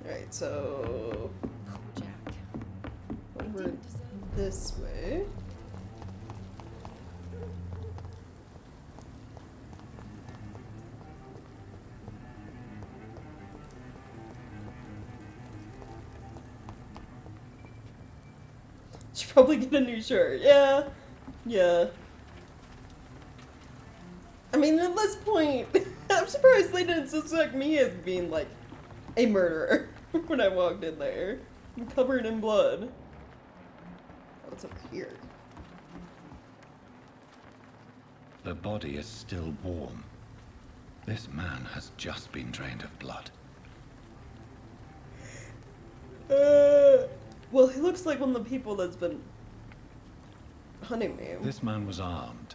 Alright, so... over this way. Should probably get a new shirt. Yeah. Yeah. I mean, at this point, I'm surprised they didn't suspect me as being, like, a murderer when I walked in there. I'm covered in blood. What's over here? The body is still warm. This man has just been drained of blood. Well, he looks like one of the people that's been hunting me. This man was armed.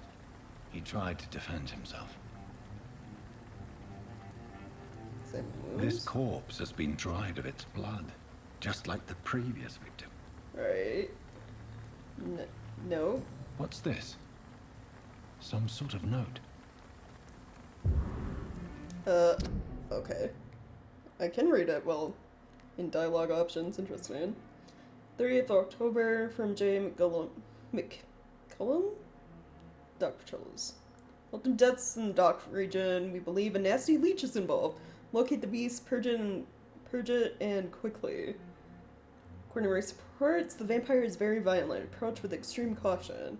He tried to defend himself. This corpse has been dried of its blood, just like the previous victim. Right. No. What's this? Some sort of note. Okay. I can read it, well, in dialogue options, interesting. 30th October from J. McCullum? Dock patrols. Welcome deaths in the dock region. We believe a nasty leech is involved. Locate the beast, purge it, and quickly. According to reports, the vampire is very violent. Approach with extreme caution.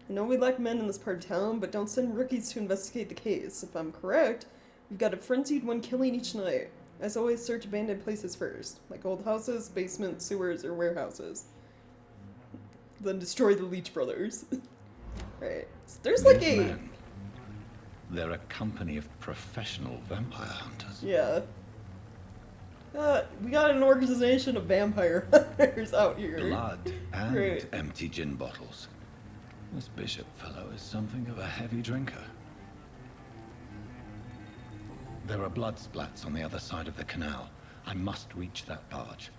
I know we lack men in this part of town, but don't send rookies to investigate the case. If I'm correct, we've got a frenzied one killing each night. As always, search abandoned places first, like old houses, basements, sewers, or warehouses. Then destroy the Leech Brothers. Right. So there's like These a... men, they're a company of professional vampire hunters. Yeah. We got an organization of vampire hunters out here. Blood and Great. empty gin bottles. This bishop fellow is something of a heavy drinker. There are blood splats on the other side of the canal. I must reach that barge.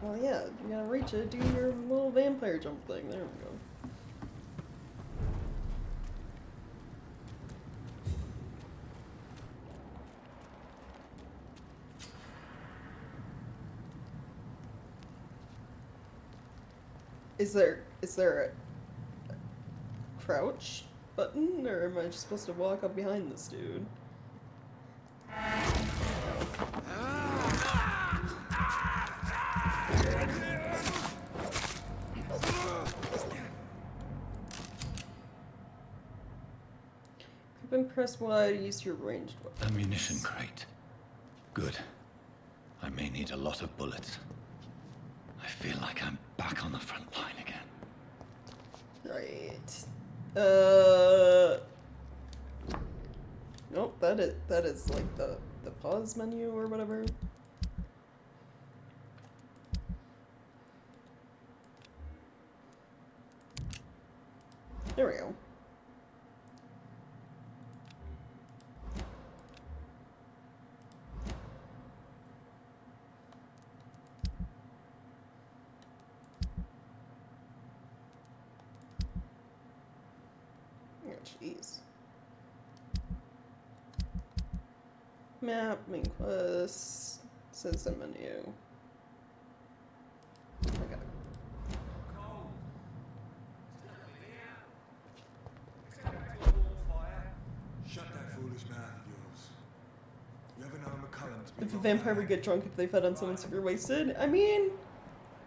Well, yeah, you gotta reach it, do your little vampire jump thing. There we go. Is there a crouch button, or am I just supposed to walk up behind this dude? Keep and press Y to use your ranged weapon. Ammunition crate. Good. I may need a lot of bullets. I feel like I'm back on the front line again. Right. Nope, that is like the pause menu or whatever. There we go. Oh, jeez. Map, main quest, says the menu. Okay. Shut that foolish mouth of yours. You ever known McCullen to be If a vampire would get drunk if they fed on someone super wasted? I mean,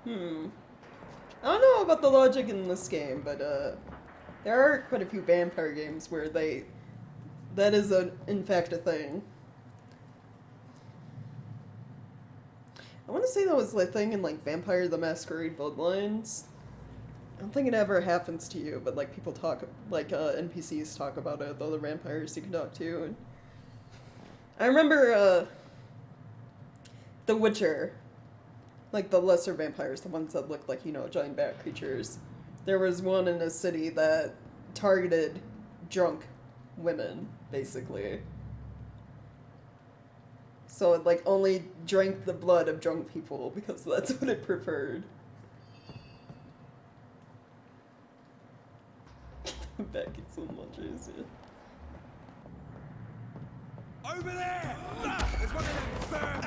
I don't know about the logic in this game, but there are quite a few vampire games where that is in fact a thing. I want to say that was the thing in like Vampire the Masquerade Bloodlines. I don't think it ever happens to you, but like people talk, like NPCs talk about it, the other vampires you can talk to. And I remember The Witcher, like the lesser vampires, the ones that looked like, you know, giant bat creatures. There was one in a city that targeted drunk women, basically. So it like only drank the blood of drunk people because that's what it preferred. Back in some lunches, yeah. Over there! There's one of them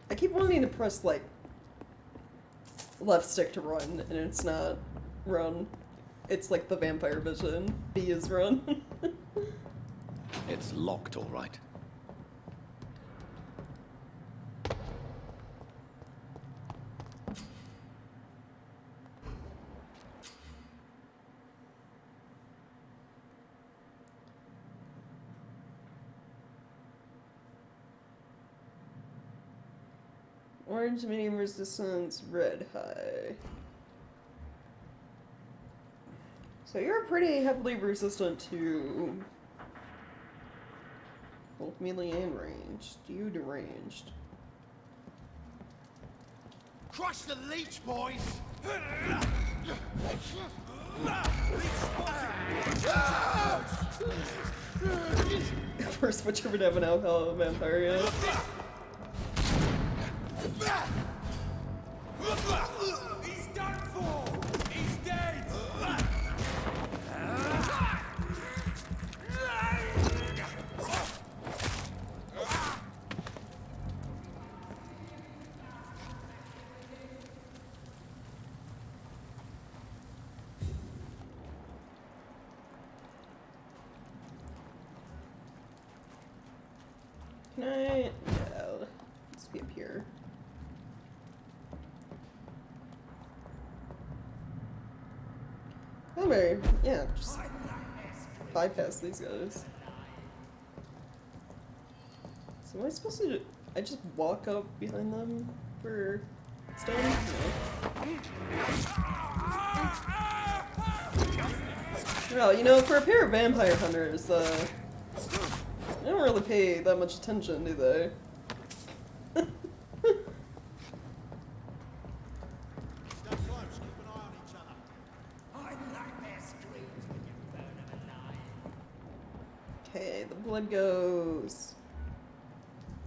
I keep wanting to press like left stick to run, and it's not run. It's like the vampire vision. B is run. It's locked, all right. Orange medium resistance, red high. So you're pretty heavily resistant to both melee and ranged. You deranged. Crush the leech, boys! First butcher would have an alcohol vampire, yeah. He's done for! He's dead! Can I? Yeah, let's be up here. Oh, maybe, yeah, just bypass these guys. So am I supposed to I just walk up behind them for stone? No. Well, you know, for a pair of vampire hunters, they don't really pay that much attention, do they? Okay, the blood goes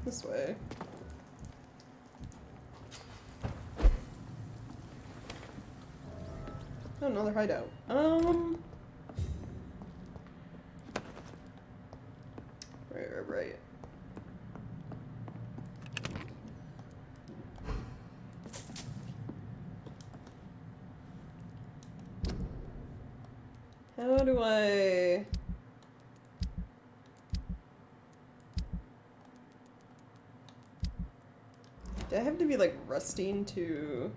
this way. Oh, another hideout. Right. How do I... Do I have to be, like, resting to...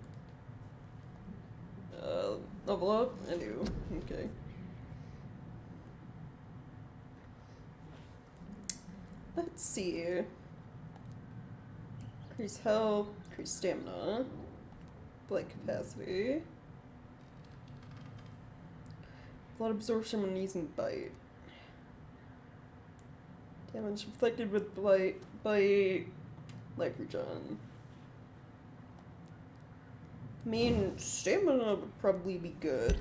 level up? I do. Okay. Let's see. Increase health, increase stamina, blood capacity, blood absorption when using bite. Damage inflicted with bite, life regen. I mean, stamina would probably be good,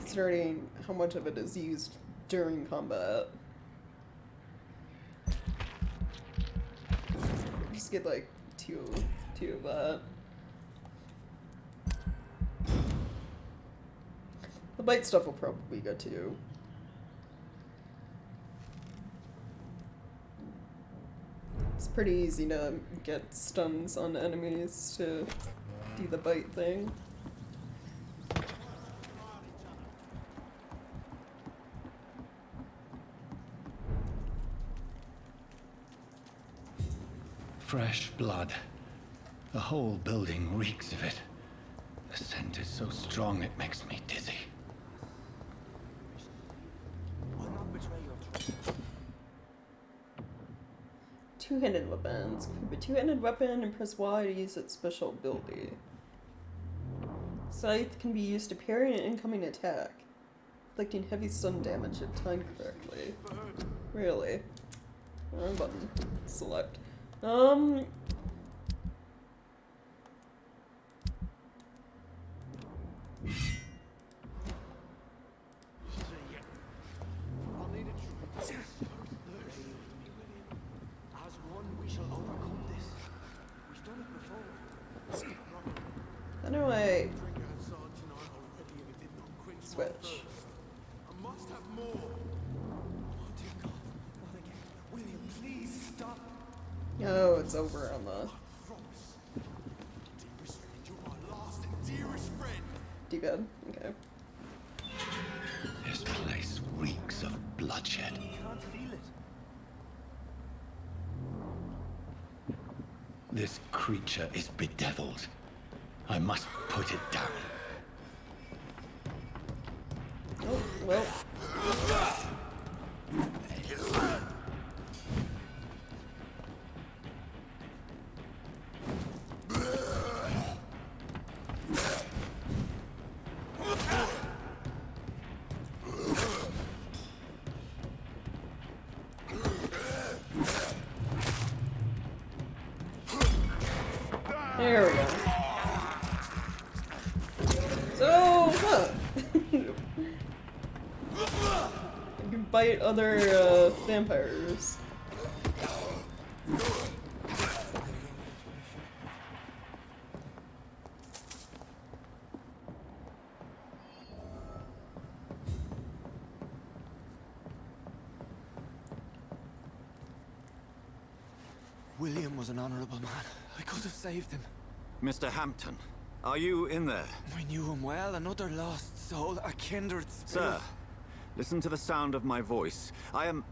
considering how much of it is used during combat. Just get like two of that. The bite stuff will probably go too. It's pretty easy to get stuns on enemies to do the bite thing. Fresh blood. The whole building reeks of it. The scent is so strong it makes me dizzy. Two-handed weapons. Equip a two-handed weapon and press Y to use its special ability. Scythe can be used to parry an incoming attack, inflicting heavy stun damage if timed correctly. Really? Wrong button. Select. How do I switch? Oh, it's over on the D-pad. Okay. This place reeks of bloodshed. This creature is bedeviled. I must put it down. Oh, well. There we go. So, you can bite other vampires. William was an honorable man. I could have saved him. Mr. Hampton, are you in there? I knew him well, another lost soul, a kindred spirit. Sir, listen to the sound of my voice. I'm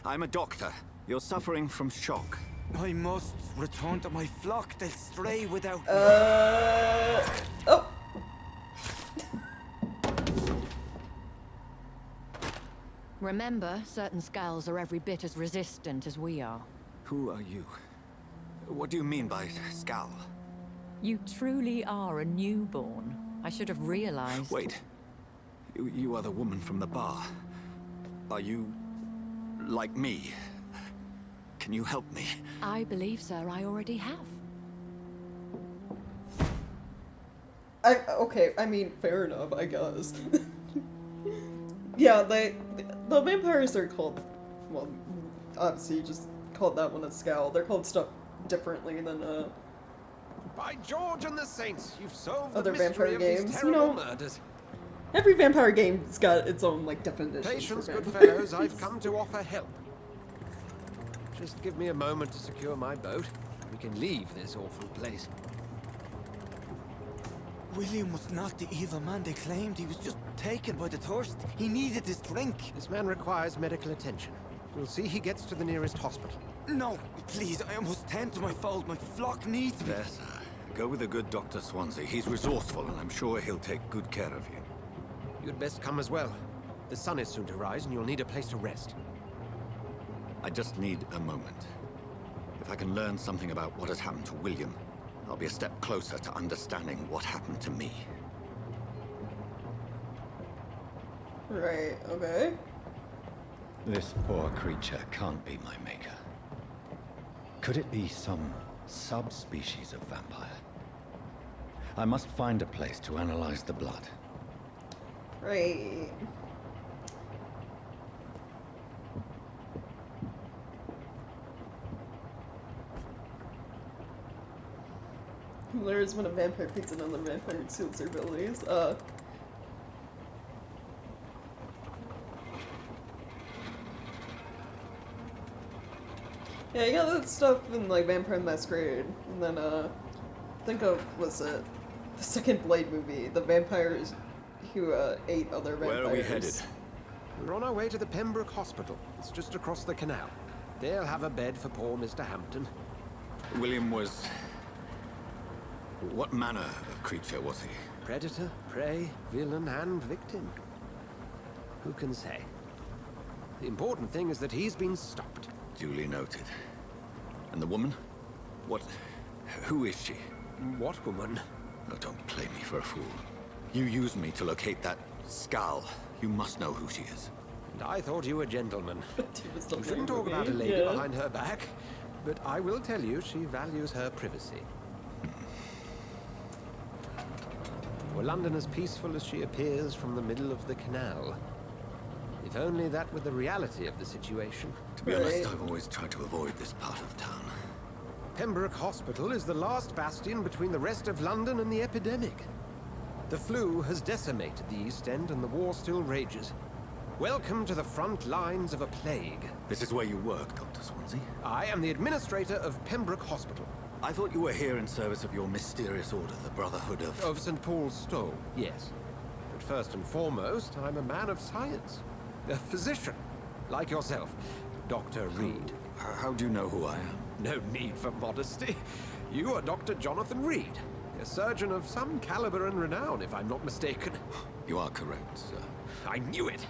a doctor. You're suffering from shock. I must return to my flock. They'll stray without Oh! Remember, certain skulls are every bit as resistant as we are. Who are you? What do you mean by scowl? You truly are a newborn. I should have realized. Wait. You are the woman from the bar. Are you... like me? Can you help me? I believe, sir, I already have. Okay, I mean, fair enough, I guess. Yeah, the vampires are called, well, obviously you just called that one a scowl. They're called stuff differently than By George and the Saints, you've solved other the mystery vampire of games. these You terrible know, murders. every vampire game's got its own like definition. Patience, for good vampires. fellows, I've come to offer help. Just give me a moment to secure my boat. We can leave this awful place. William was not the evil man they claimed. He was just taken by the thirst. He needed this drink. This man requires medical attention. We'll see he gets to the nearest hospital. No, please, I must tend to my fold. My flock needs me. There, sir. Go with the good Dr. Swansea. He's resourceful, and I'm sure he'll take good care of you. You'd best come as well. The sun is soon to rise, and you'll need a place to rest. I just need a moment. If I can learn something about what has happened to William, I'll be a step closer to understanding what happened to me. Right, okay. This poor creature can't be my maker. Could it be some subspecies of vampire? I must find a place to analyze the blood. Right. Hilarious when a vampire picks another vampire and steals their abilities. Yeah, you got that stuff in like Vampire Masquerade, and then think of, what's it, the second Blade movie, the vampires who ate other vampires. Where are we headed? We're on our way to the Pembroke Hospital. It's just across the canal. They'll have a bed for poor Mr. Hampton. William was... What manner of creature was he? Predator, prey, villain, and victim. Who can say? The important thing is that he's been stopped. Duly noted. And the woman? What... Who is she? What woman? Oh, don't play me for a fool. You used me to locate that skull. You must know who she is. And I thought you a gentleman. You shouldn't talk movie, about a lady yeah. behind her back. But I will tell you, she values her privacy. Were London as peaceful as she appears from the middle of the canal? If only that were the reality of the situation. To be honest, I've always tried to avoid this part of town. Pembroke Hospital is the last bastion between the rest of London and the epidemic. The flu has decimated the East End and the war still rages. Welcome to the front lines of a plague. This is where you work, Dr. Swansea? I am the administrator of Pembroke Hospital. I thought you were here in service of your mysterious order, the Brotherhood of... Of St. Paul's Stole, yes. But first and foremost, I'm a man of science. A physician, like yourself, Dr. Reed. How do you know who I am? No need for modesty. You are Dr. Jonathan Reed, a surgeon of some caliber and renown, if I'm not mistaken. You are correct, sir. I knew it.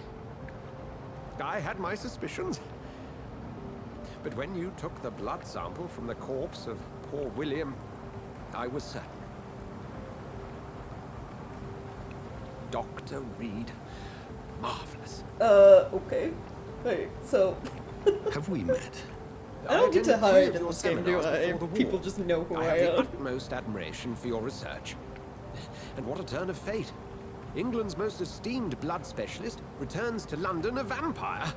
I had my suspicions. But when you took the blood sample from the corpse of poor William, I was certain. Dr. Reed. Marvelous. Okay. Wait, so... Have we met? I don't get to attended hide three in of this your game, do seminars I? before the People war. just know who I have the am. utmost admiration for your research. And what a turn of fate. England's most esteemed blood specialist returns to London a vampire.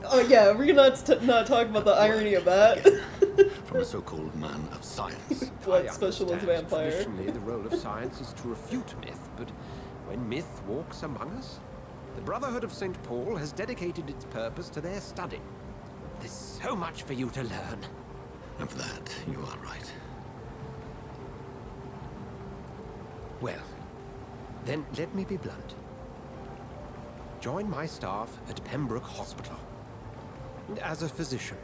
Oh yeah, we're not talk about the irony of that. From a so-called man of science. Blood I specialist understand vampire. Traditionally, the role of science is to refute myth, but when myth walks among us, the Brotherhood of St. Paul has dedicated its purpose to their study. There's so much for you to learn. Of that, you are right. Well, then let me be blunt. Join my staff at Pembroke Hospital. As a physician.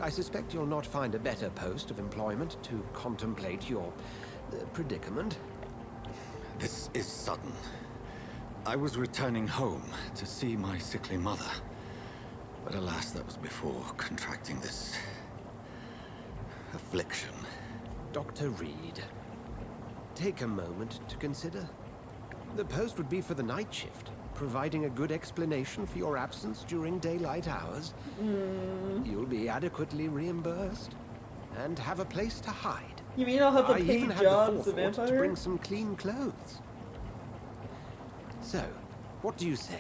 I suspect you'll not find a better post of employment to contemplate your predicament. This is sudden. I was returning home to see my sickly mother. But alas, that was before contracting this... affliction. Dr. Reed, take a moment to consider. The post would be for the night shift, providing a good explanation for your absence during daylight hours. You'll be adequately reimbursed, and have a place to hide. You mean I'll have a I paid even had job the as a forethought to vampire? bring some clean clothes. So, what do you say?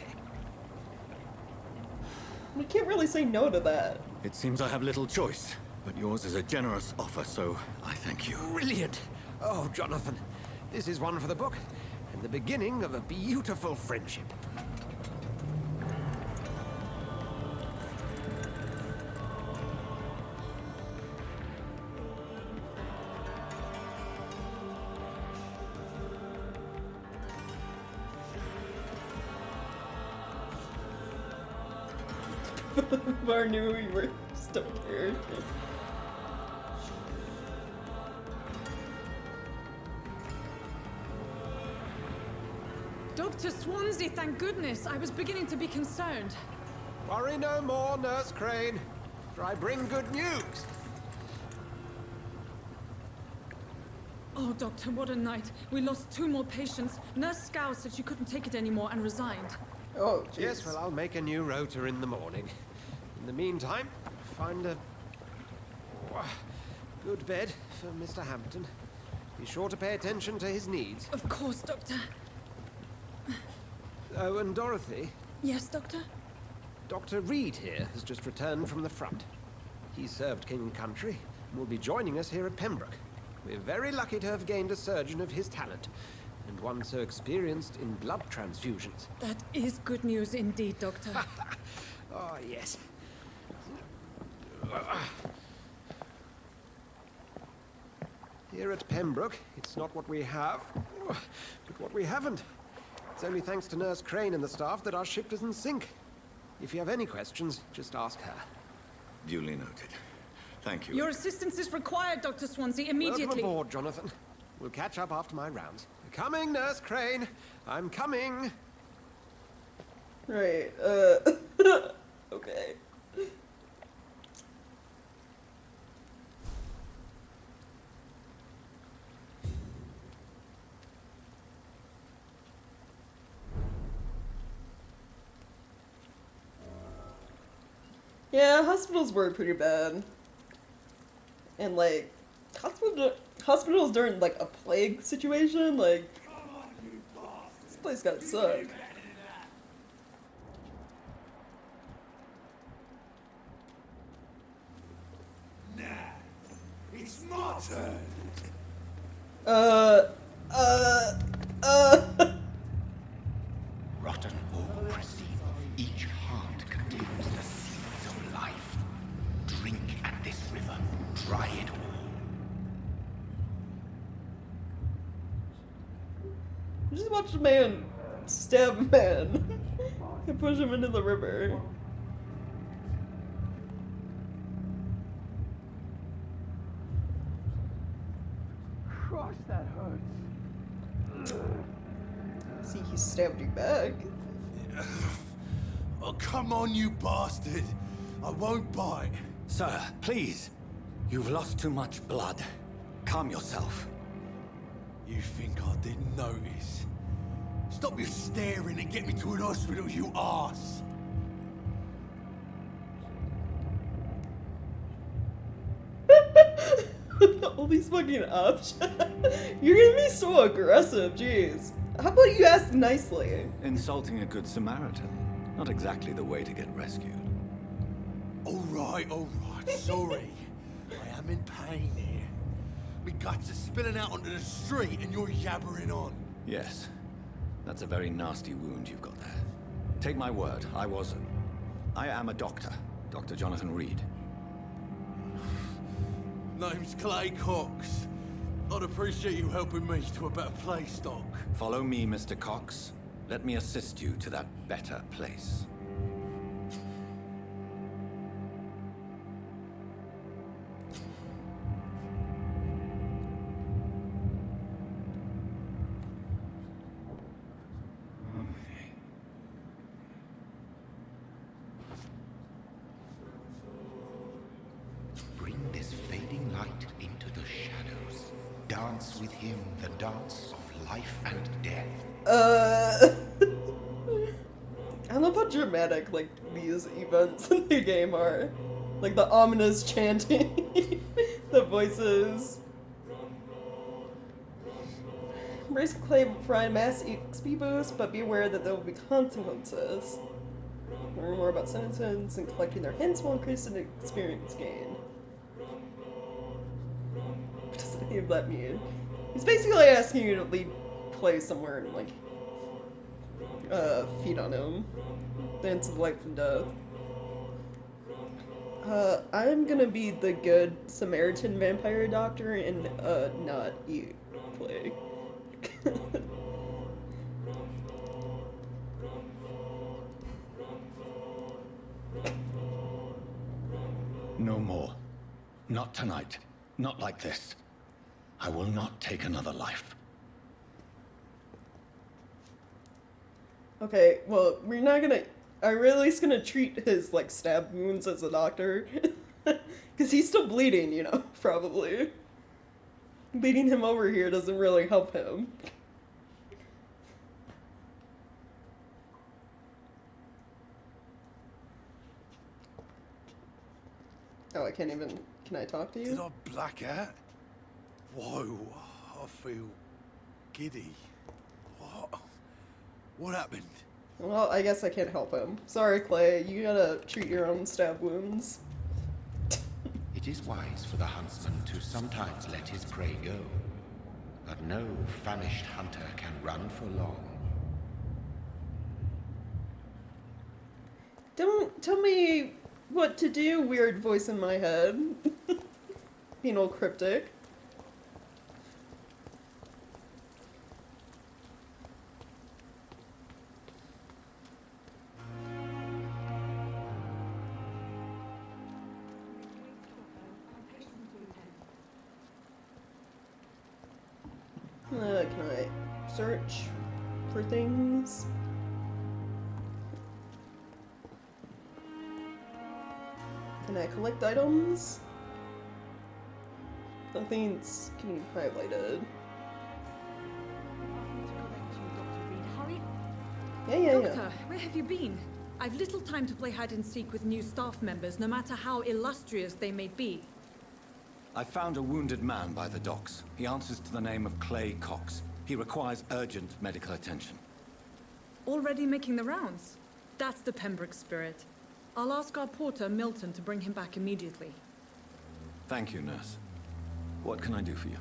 We can't really say no to that. It seems I have little choice, but yours is a generous offer, so I thank you. Brilliant! Oh, Jonathan, this is one for the book, and the beginning of a beautiful friendship. Bar knew we were still here. Dr. Swansea, thank goodness. I was beginning to be concerned. Worry no more, Nurse Crane, for I bring good news. Oh, Doctor, what a night. We lost 2 more patients. Nurse Scow said she couldn't take it anymore and resigned. Oh, jeez. Yes, well, I'll make a new rota in the morning. In the meantime, find a good bed for Mr. Hampton. Be sure to pay attention to his needs. Of course, Doctor. Oh, and Dorothy? Yes, Doctor? Dr. Reed here has just returned from the front. He served King and Country and will be joining us here at Pembroke. We're very lucky to have gained a surgeon of his talent, and one so experienced in blood transfusions. That is good news indeed, Doctor. Oh, yes. Here at Pembroke, it's not what we have, but what we haven't. It's only thanks to Nurse Crane and the staff that our ship doesn't sink. If you have any questions, just ask her. Duly noted. Thank you. Your assistance is required, Dr. Swansea, immediately. Welcome aboard, Jonathan. We'll catch up after my rounds. Coming, Nurse Crane. I'm coming. Right, okay. Yeah, hospitals were pretty bad. And like, hospitals during like a plague situation, like, this place gotta suck. Nah, it's my turn. Rotten all receive. Each heart contains the seeds of life. Drink at this river. Try it all. Just watch a man stab a man and push him into the river. Gosh, that hurts. See, he stabbed you back. Oh, come on, you bastard. I won't bite. Sir, please. You've lost too much blood. Calm yourself. You think I didn't notice? Stop your staring and get me to an hospital, you arse! All these fucking options. You're gonna be so aggressive, jeez. How about you ask nicely? Insulting a good Samaritan. Not exactly the way to get rescued. Alright, sorry. I am in pain here. My guts are spilling out onto the street and you're yabbering on. Yes. That's a very nasty wound you've got there. Take my word, I am a doctor. Dr. Jonathan Reed. Name's Clay Cox. I'd appreciate you helping me to a better place, Doc. Follow me, Mr. Cox. Let me assist you to that better place. Bring this fading light into the shadows. Dance with him the dance of life and death. I love how dramatic, like, these events in the game are. Like, the ominous chanting, the voices. Embrace Clay will provide mass XP boost, but be aware that there will be consequences. Learn more about sentences and collecting their hints will increase an experience gain. What does any of that mean? He's basically asking you to lead play somewhere and, like, feed on him. Dance of life and death. I'm gonna be the good Samaritan vampire doctor and, not eat Clay. No more. Not tonight. Not like this. I will not take another life. Okay, well, we're not gonna... I'm at least gonna treat his, like, stab wounds as a doctor. Because he's still bleeding, you know, probably. Beating him over here doesn't really help him. Oh, I can't even... Can I talk to you? Did I black out? Whoa, I feel giddy. What happened? Well, I guess I can't help him. Sorry, Clay. You gotta treat your own stab wounds. It is wise for the huntsman to sometimes let his prey go, but no famished hunter can run for long. Don't tell me what to do, weird voice in my head. Being all cryptic. Can I search for things? Can I collect items? Nothing's getting highlighted. Yeah. Doctor, where have you been? I've little time to play hide and seek with new staff members, no matter how illustrious they may be. I found a wounded man by the docks. He answers to the name of Clay Cox. He requires urgent medical attention. Already making the rounds? That's the Pembroke spirit. I'll ask our porter, Milton, to bring him back immediately. Thank you, nurse. What can I do for you?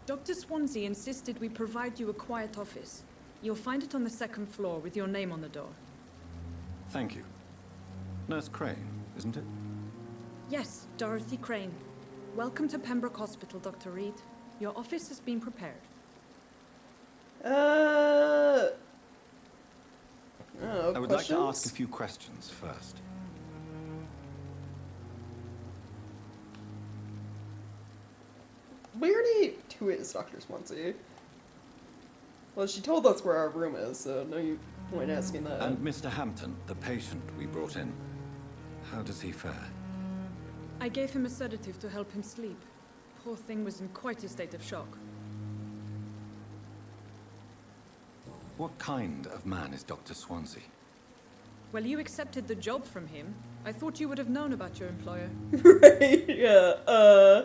Dr. Swansea insisted we provide you a quiet office. You'll find it on the second floor with your name on the door. Thank you. Nurse Crane, isn't it? Yes, Dorothy Crane. Welcome to Pembroke Hospital, Dr. Reed. Your office has been prepared. I would questions? like to ask a few questions first. We already... Who is Dr. Swansea? Well, she told us where our room is, so no point asking that. And Mr. Hampton, the patient we brought in. How does he fare? I gave him a sedative to help him sleep. Poor thing was in quite a state of shock. What kind of man is Dr. Swansea? Well, you accepted the job from him. I thought you would have known about your employer. Right, yeah,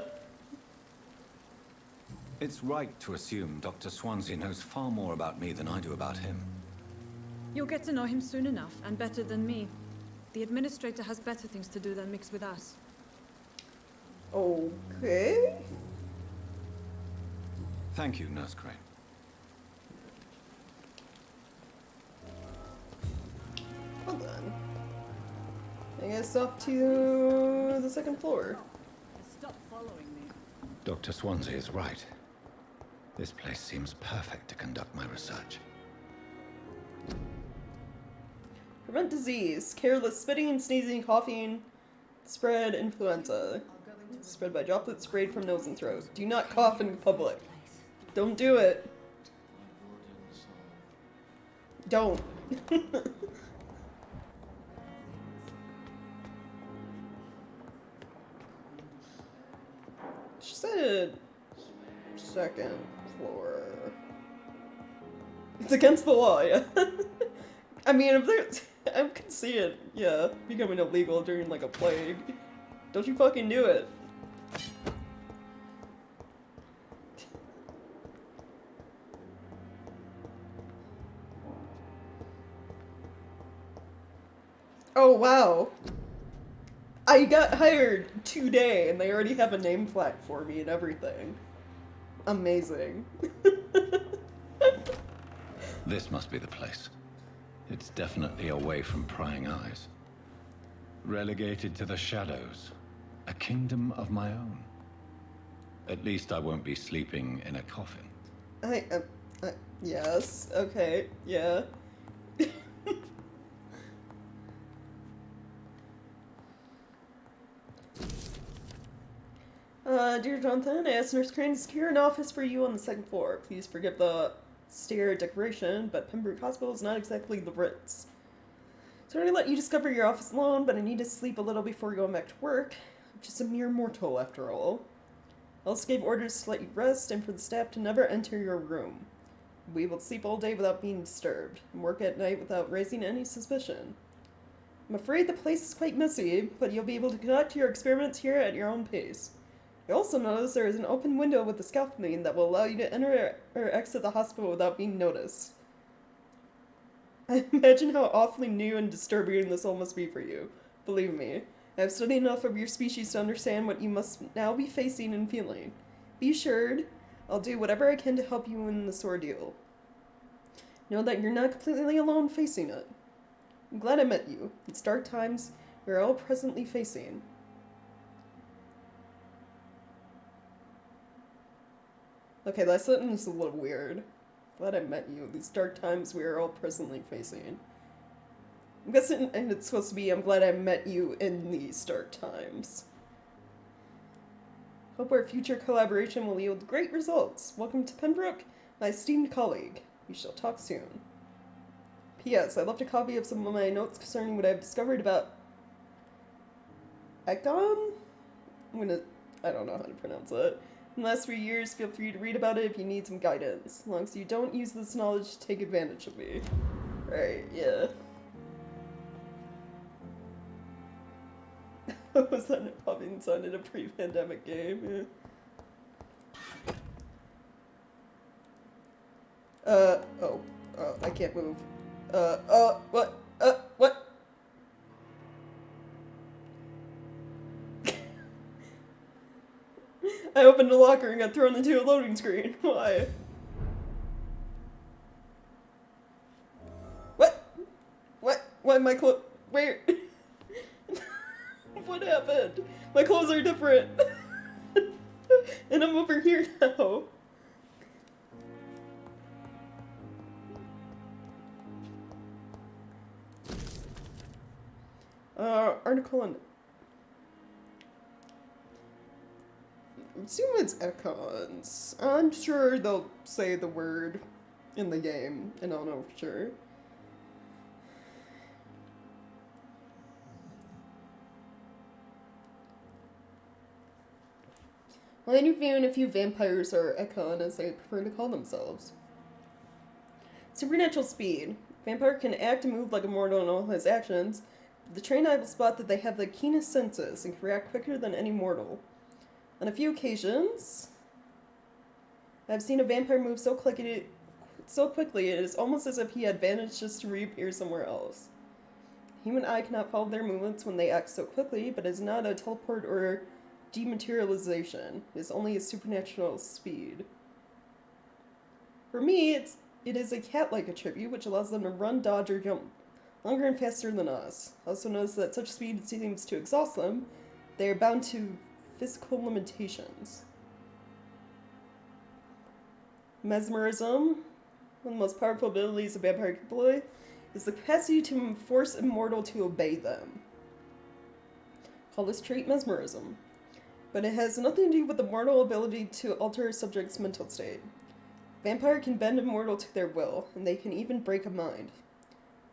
It's right to assume Dr. Swansea knows far more about me than I do about him. You'll get to know him soon enough, and better than me. The administrator has better things to do than mix with us. Okay. Thank you, Nurse Crane. Well then. I guess up to the second floor. Stop following me. Dr. Swansea is right. This place seems perfect to conduct my research. Prevent disease. Careless spitting, sneezing, coughing. Spread influenza. Spread by droplets sprayed from nose and throat. Do not cough in public. Don't do it. Don't. She said second floor. It's against the law, yeah. I mean, if there's... I can see it, yeah, becoming illegal during, like, a plague. Don't you fucking do it. Oh, wow. I got hired today, and they already have a name plaque for me and everything. Amazing. This must be the place. It's definitely away from prying eyes. Relegated to the shadows. A kingdom of my own. At least I won't be sleeping in a coffin. Yes, okay, yeah. Dear Jonathan, I asked Nurse Crane to secure an office for you on the second floor. Please forgive the stair decoration, but Pembroke Hospital is not exactly the Ritz. Sorry to let you discover your office alone, but I need to sleep a little before going back to work. I'm just a mere mortal, after all. I also gave orders to let you rest and for the staff to never enter your room. You'll be able to sleep all day without being disturbed, and work at night without raising any suspicion. I'm afraid the place is quite messy, but you'll be able to conduct your experiments here at your own pace. I also noticed there is an open window with a scaffolding that will allow you to enter or exit the hospital without being noticed. I imagine how awfully new and disturbing this all must be for you. Believe me, I have studied enough of your species to understand what you must now be facing and feeling. Be assured, I'll do whatever I can to help you in this ordeal. Know that you're not completely alone facing it. I'm glad I met you. It's dark times we're all presently facing. Okay, that sentence is a little weird. Glad I met you. These dark times we are all presently facing. I'm guessing, and it's supposed to be, I'm glad I met you in these dark times. Hope our future collaboration will yield great results. Welcome to Pembroke, my esteemed colleague. We shall talk soon. P.S. I left a copy of some of my notes concerning what I've discovered about Ekon? I don't know how to pronounce it. In the last 3 years, feel free to read about it if you need some guidance, as long as you don't use this knowledge to take advantage of me. Right, yeah. Was that a popping sun in a pre-pandemic game? Yeah. I can't move. What? What? I opened the locker and got thrown into a loading screen. Why? What? Why my clothes? Where? What happened? My clothes are different. And I'm over here now. Article on... I assume it's Econs. I'm sure they'll say the word in the game, and I'll know for sure. While interviewing a few vampires, or Econ as they prefer to call themselves. Supernatural speed. Vampire can act and move like a mortal in all his actions, but the trained eye will spot that they have the keenest senses and can react quicker than any mortal. On a few occasions, I've seen a vampire move so quickly it is almost as if he had vanished just to reappear somewhere else. The human eye cannot follow their movements when they act so quickly, but it is not a teleport or dematerialization. It is only a supernatural speed. For me, it is a cat-like attribute, which allows them to run, dodge, or jump longer and faster than us. I also notice that such speed seems to exhaust them. They are bound to physical limitations. Mesmerism, one of the most powerful abilities a vampire can employ, is the capacity to force a mortal to obey them. Call this trait mesmerism. But it has nothing to do with the mortal ability to alter a subject's mental state. Vampire can bend a mortal to their will, and they can even break a mind.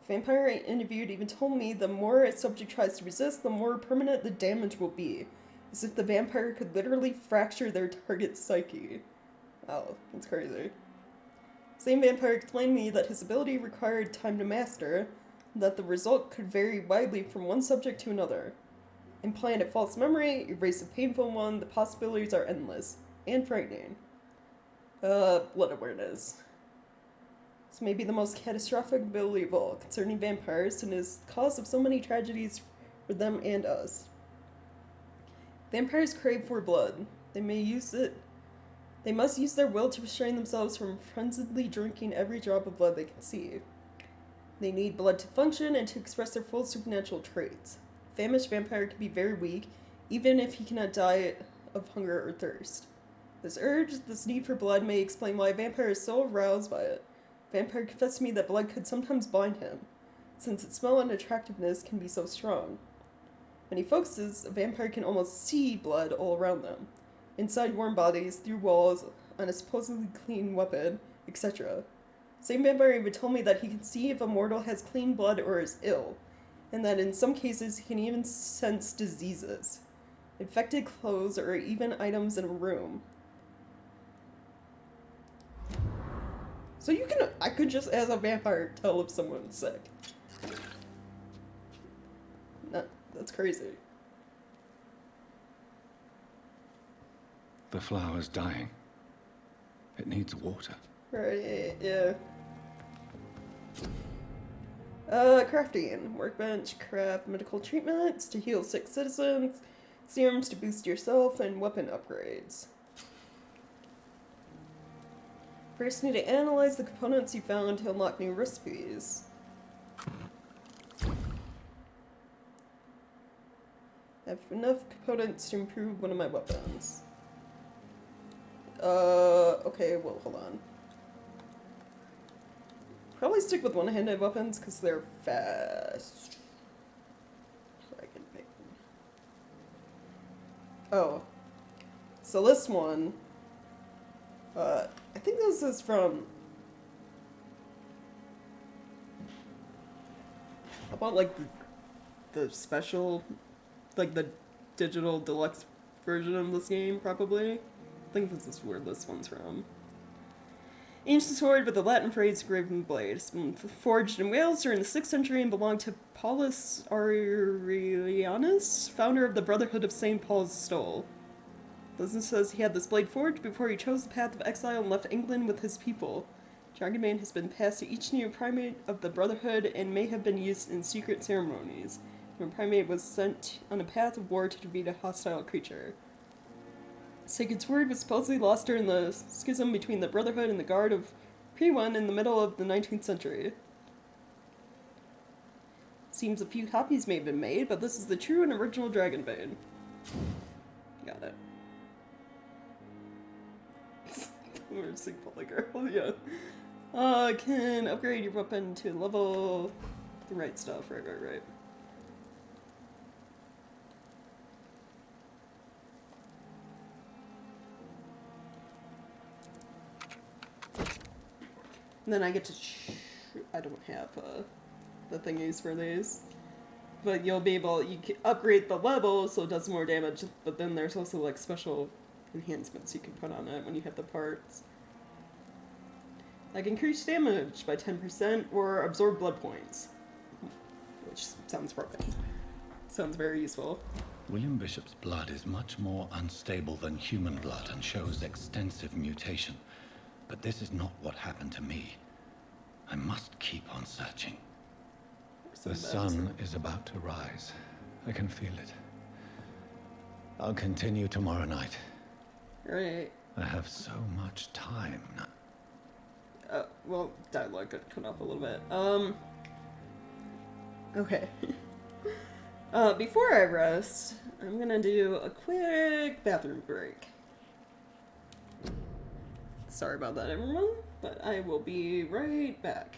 The vampire I interviewed even told me the more a subject tries to resist, the more permanent the damage will be, as if the vampire could literally fracture their target's psyche. Wow, that's crazy. Same vampire explained to me that his ability required time to master, and that the result could vary widely from one subject to another. Implant a false memory, erase a painful one, the possibilities are endless, and frightening. Blood awareness. This may be the most catastrophic ability of all concerning vampires and is the cause of so many tragedies for them and us. Vampires crave for blood. They must use their will to restrain themselves from frenziedly drinking every drop of blood they can see. They need blood to function and to express their full supernatural traits. A famished vampire can be very weak, even if he cannot die of hunger or thirst. This urge, this need for blood, may explain why a vampire is so aroused by it. A vampire confessed to me that blood could sometimes blind him, since its smell and attractiveness can be so strong. When he focuses, a vampire can almost see blood all around them, inside warm bodies, through walls, on a supposedly clean weapon, etc. Same vampire even told me that he can see if a mortal has clean blood or is ill, and that in some cases he can even sense diseases, infected clothes, or even items in a room. So I could just, as a vampire, tell if someone's sick. That's crazy. The flower's dying. It needs water. Right, yeah. Crafting. Workbench, craft medical treatments to heal sick citizens, serums to boost yourself, and weapon upgrades. First, need to analyze the components you found to unlock new recipes. I have enough components to improve one of my weapons. Okay, well, hold on. Probably stick with one-handed weapons because they're fast. I can pick them. Oh. So this one, I think this is from, I bought like the special, like the digital deluxe version of this game, probably. I think this is where this one's from. Ancient sword with the Latin phrase graven blade. It's been forged in Wales during the 6th century and belonged to Paulus Aurelianus, founder of the Brotherhood of St. Paul's Stole. Legend says he had this blade forged before he chose the path of exile and left England with his people. Dragonbane has been passed to each new primate of the Brotherhood and may have been used in secret ceremonies, when a primate was sent on a path of war to defeat a hostile creature. Sacred Sword was supposedly lost during the schism between the Brotherhood and the Guard of Priwen in the middle of the 19th century. Seems a few copies may have been made, but this is the true and original Dragonbane. Got it. We're seeing Polly Girl, yeah. Can upgrade your weapon to level the right stuff, right. And then I get to I don't have the thingies for these. But you can upgrade the level so it does more damage, but then there's also like special enhancements you can put on it when you have the parts. Like increase damage by 10% or absorb blood points. Which sounds perfect. Sounds very useful. William Bishop's blood is much more unstable than human blood and shows extensive mutation. But this is not what happened to me. I must keep on searching. The sun is about to rise. I can feel it. I'll continue tomorrow night. Right. I have so much time now. Well, dialogue got cut off a little bit. Okay. Before I rest, I'm gonna do a quick bathroom break. Sorry about that, everyone, but I will be right back.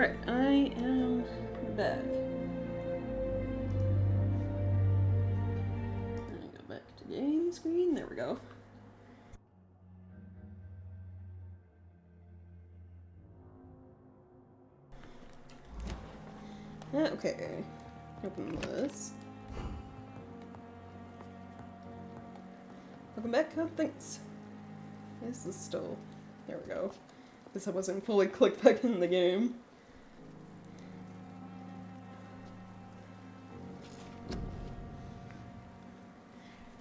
Alright, I am back. Let me go back to game screen. There we go. Okay. Open this. Welcome back. Oh, thanks. This is still... There we go. Guess I wasn't fully clicked back in the game.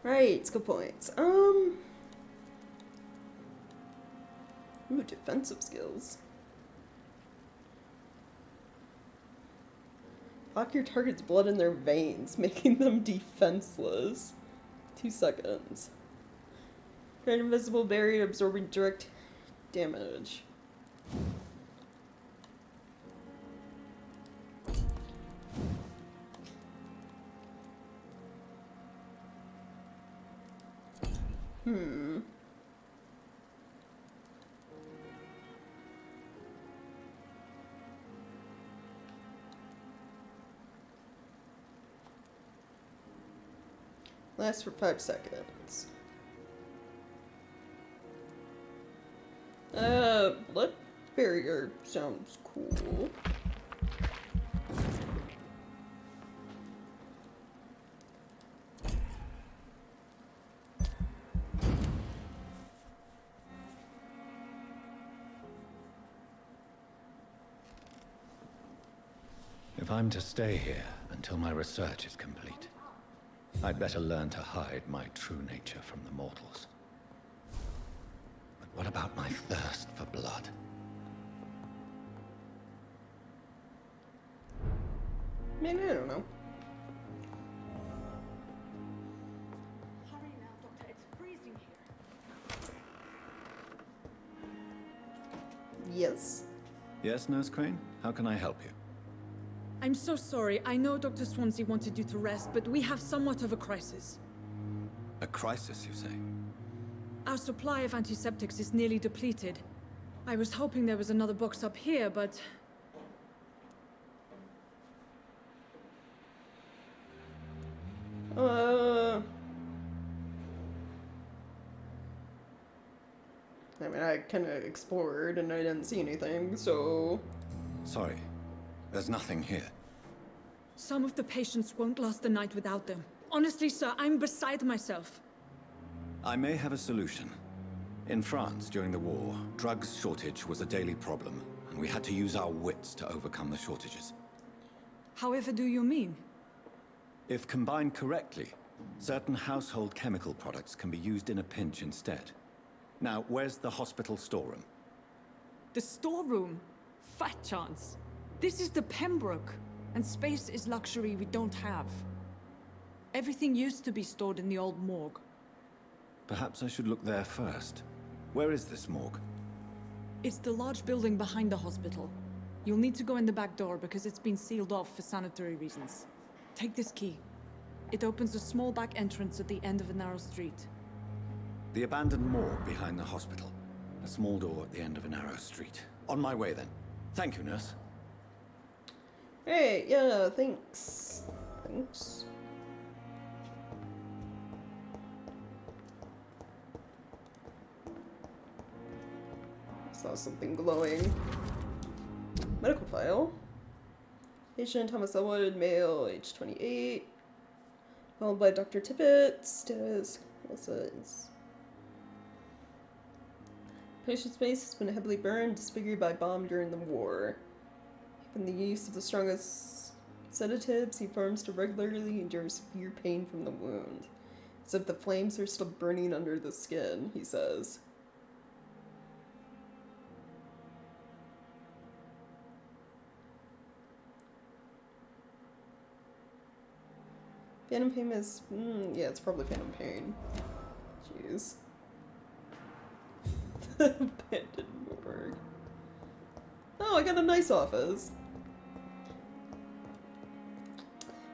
Right, skill points. Ooh, defensive skills. Lock your target's blood in their veins, making them defenseless. 2 seconds. Create an invisible barrier absorbing direct damage. Lasts for 5 seconds. Blood barrier sounds cool. If I'm to stay here until my research is complete, I'd better learn to hide my true nature from the mortals. But what about my thirst for blood? Man, I don't know. Hurry now, Doctor. It's freezing here. Yes. Yes, Nurse Crane? How can I help you? I'm so sorry. I know Dr. Swansea wanted you to rest, but we have somewhat of a crisis. A crisis, you say? Our supply of antiseptics is nearly depleted. I was hoping there was another box up here, but... I mean, I kind of explored and I didn't see anything, so... Sorry. There's nothing here. Some of the patients won't last the night without them. Honestly, sir, I'm beside myself. I may have a solution. In France, during the war, drugs shortage was a daily problem, and we had to use our wits to overcome the shortages. However do you mean? If combined correctly, certain household chemical products can be used in a pinch instead. Now, where's the hospital storeroom? The storeroom? Fat chance. This is the Pembroke, and space is luxury we don't have. Everything used to be stored in the old morgue. Perhaps I should look there first. Where is this morgue? It's the large building behind the hospital. You'll need to go in the back door because it's been sealed off for sanitary reasons. Take this key. It opens a small back entrance at the end of a narrow street. The abandoned morgue behind the hospital. A small door at the end of a narrow street. On my way then. Thank you, nurse. Hey, yeah, thanks. Thanks. Saw something glowing. Medical file. Patient Thomas Elwood, male, age 28. Followed by Dr. Tippett. Status. Melissa is. Patient's face has been heavily burned, disfigured by bomb during the war. Given the use of the strongest sedatives, he farms to regularly endure severe pain from the wound. As if the flames are still burning under the skin, he says. Phantom pain is... yeah, it's probably phantom pain. Jeez. Abandoned morgue. Oh, I got a nice office.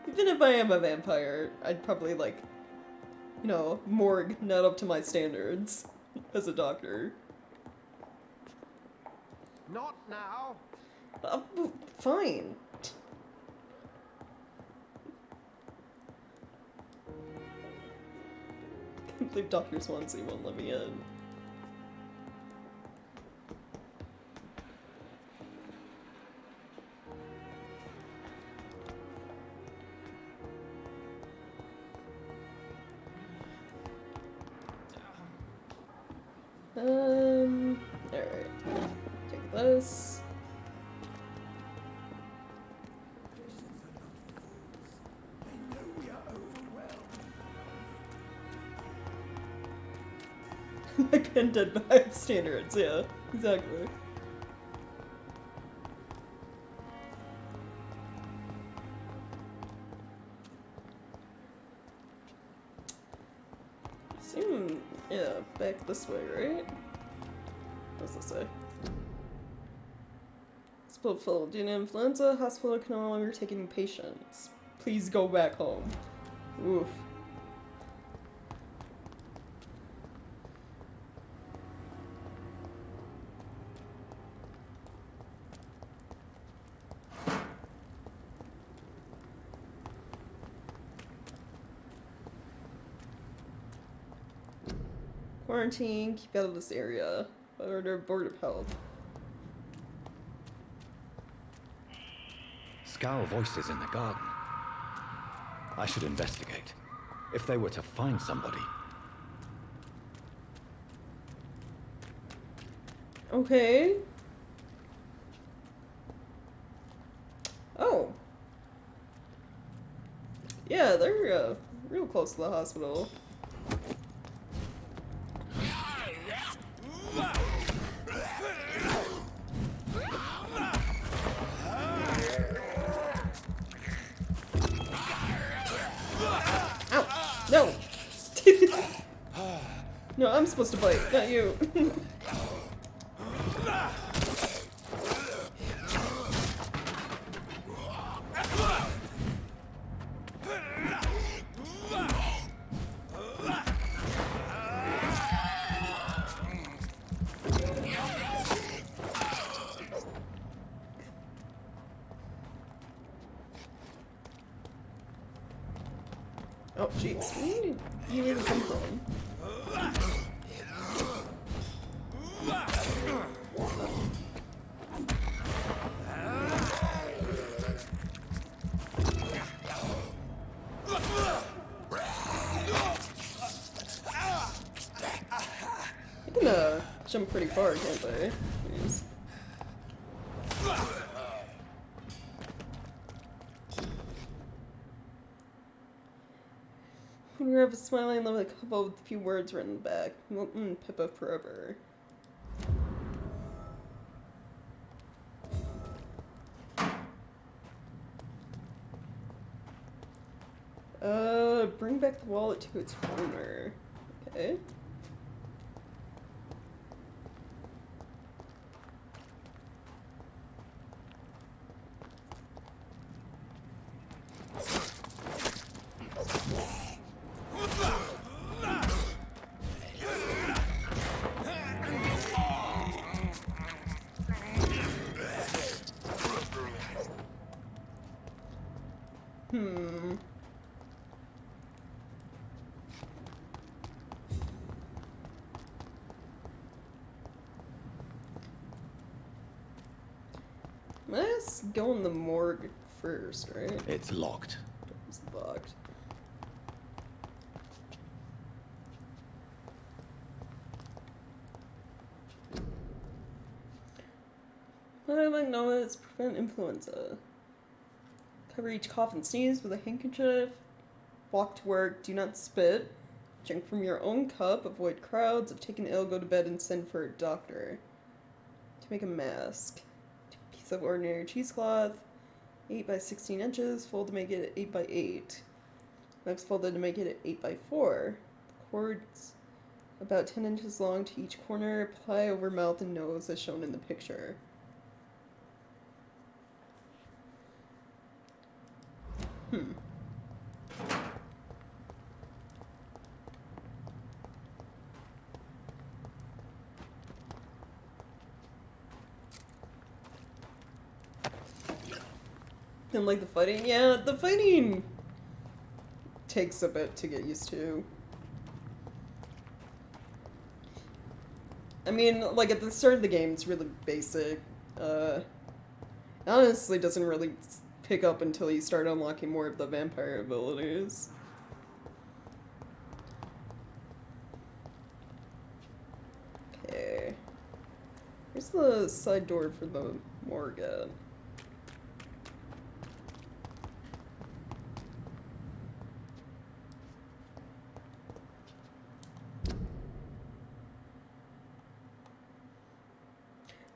Even if I am a vampire, I'd probably, like, you know, morgue not up to my standards as a doctor. Not now. Fine. I can't believe Dr. Swansea won't let me in. Alright. Take this. Like undead vibe standards, yeah, exactly. Yeah, back this way, right? What's this say? Hospital full due to influenza. Hospital can no longer take any patients. Please go back home. Oof. Quarantine, keep out of this area. Order Board of Health. Scowl voices in the garden. I should investigate. If they were to find somebody. Okay. Oh. Yeah, they're real close to the hospital. No! No, I'm supposed to bite, not you. Oh, jeez. Where did you even come from? They can jump pretty far, can't they? Jeez. We have a smiling little couple with a few words written back. Milton Pippa forever. Bring back the wallet to its owner. Okay. Let's go in the morgue first, right? It's locked. It's locked. What do I know is prevent influenza. Cover each cough and sneeze with a handkerchief. Walk to work. Do not spit. Drink from your own cup. Avoid crowds. If taken ill, go to bed and send for a doctor. To make a mask. Piece of ordinary cheesecloth. 8 by 16 inches. Fold to make it 8 by 8. Next folded to make it 8 by 4. The cords about 10 inches long to each corner. Apply over mouth and nose as shown in the picture. Didn't like the fighting? Yeah, the fighting takes a bit to get used to. I mean, like, at the start of the game, it's really basic. It honestly doesn't really pick up until you start unlocking more of the vampire abilities. Okay. Where's the side door for the morgue at?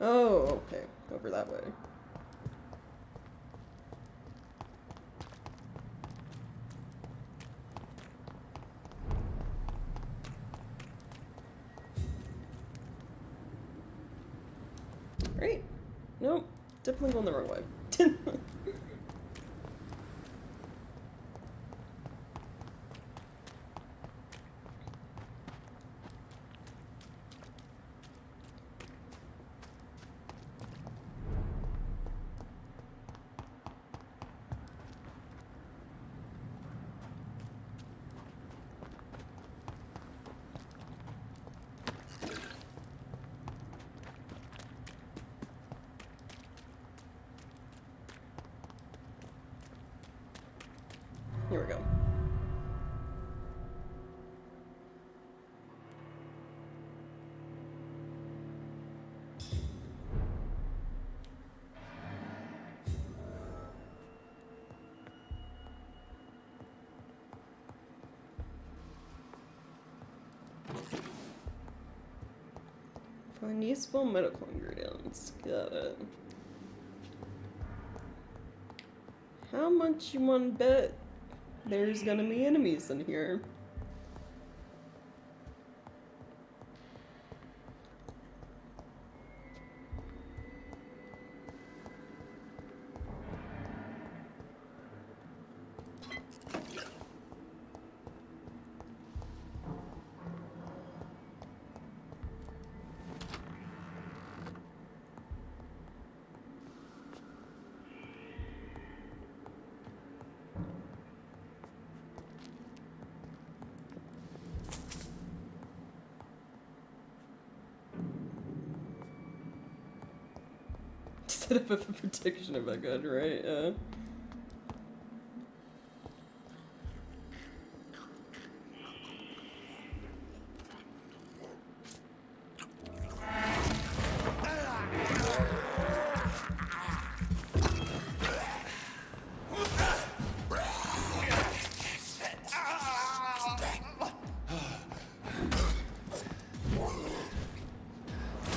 Oh, okay. Over that way. Right? Nope. Definitely going the wrong way. Here we go. Find useful medical ingredients. Got it. How much you want to bet there's gonna be enemies in here? Set up a protection if I could, right?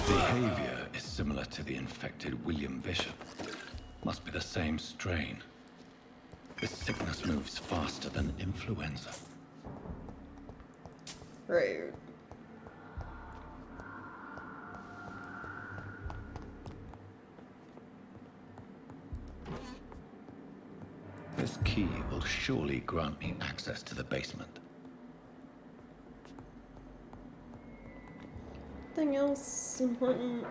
Behavior is similar to the infected William Bishop. Must be the same strain. This sickness moves faster than influenza. Right. This key will surely grant me access to the basement. Anything else important?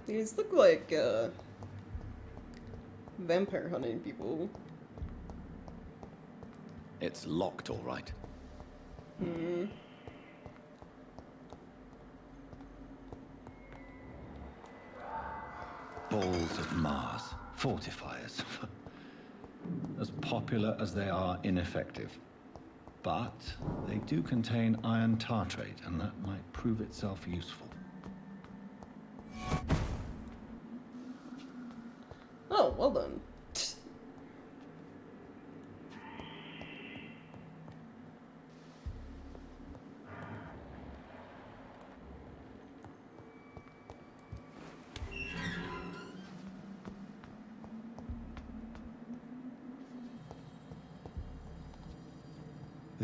These look like, vampire hunting people. It's locked, all right. Hmm. Balls of Mars. Fortifiers. As popular as they are ineffective. But they do contain iron tartrate, and that might prove itself useful. Oh, well done.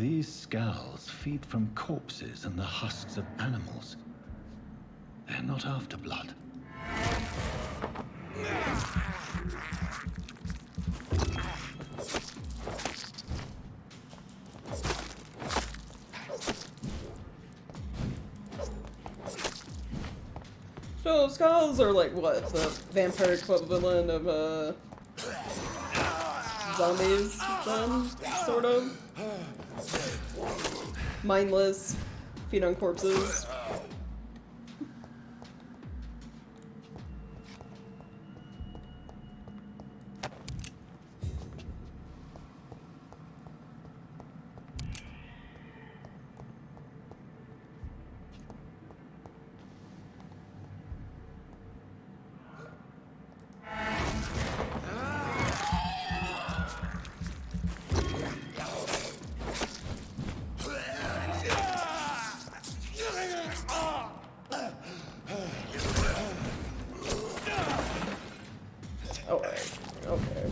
These scowls feed from corpses and the husks of animals. They're not after blood. So skulls are like what? The vampire equivalent of zombies then? Sort of? Mindless, feed on corpses. Alright, okay.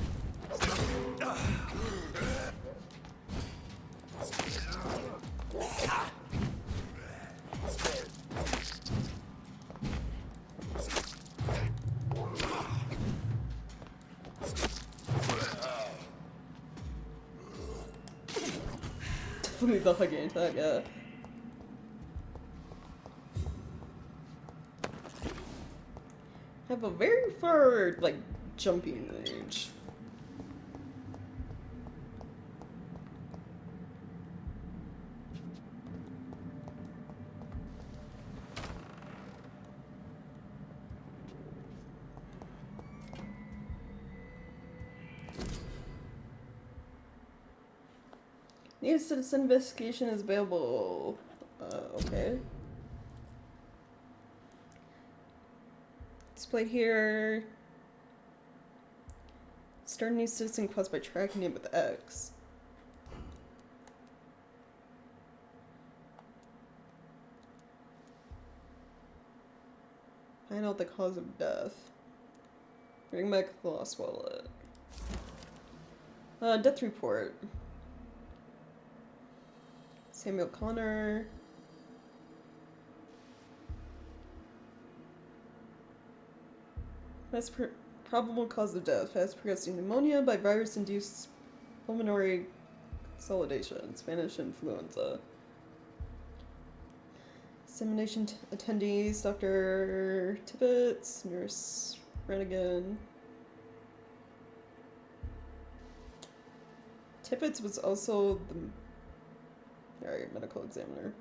Definitely the hugging attack, yeah. Have a very far, like, jumping range. Need citizen investigation is available. Okay. Displayed here. Start a new citizen quest by tracking it with X. Find out the cause of death. Bring back the lost wallet. Death report. Samuel Connor. Probable cause of death. Fast progressing pneumonia by virus-induced pulmonary consolidation. Spanish influenza. Examination attendees. Dr. Tibbetts. Nurse Rennigan. Tibbetts was also the medical examiner.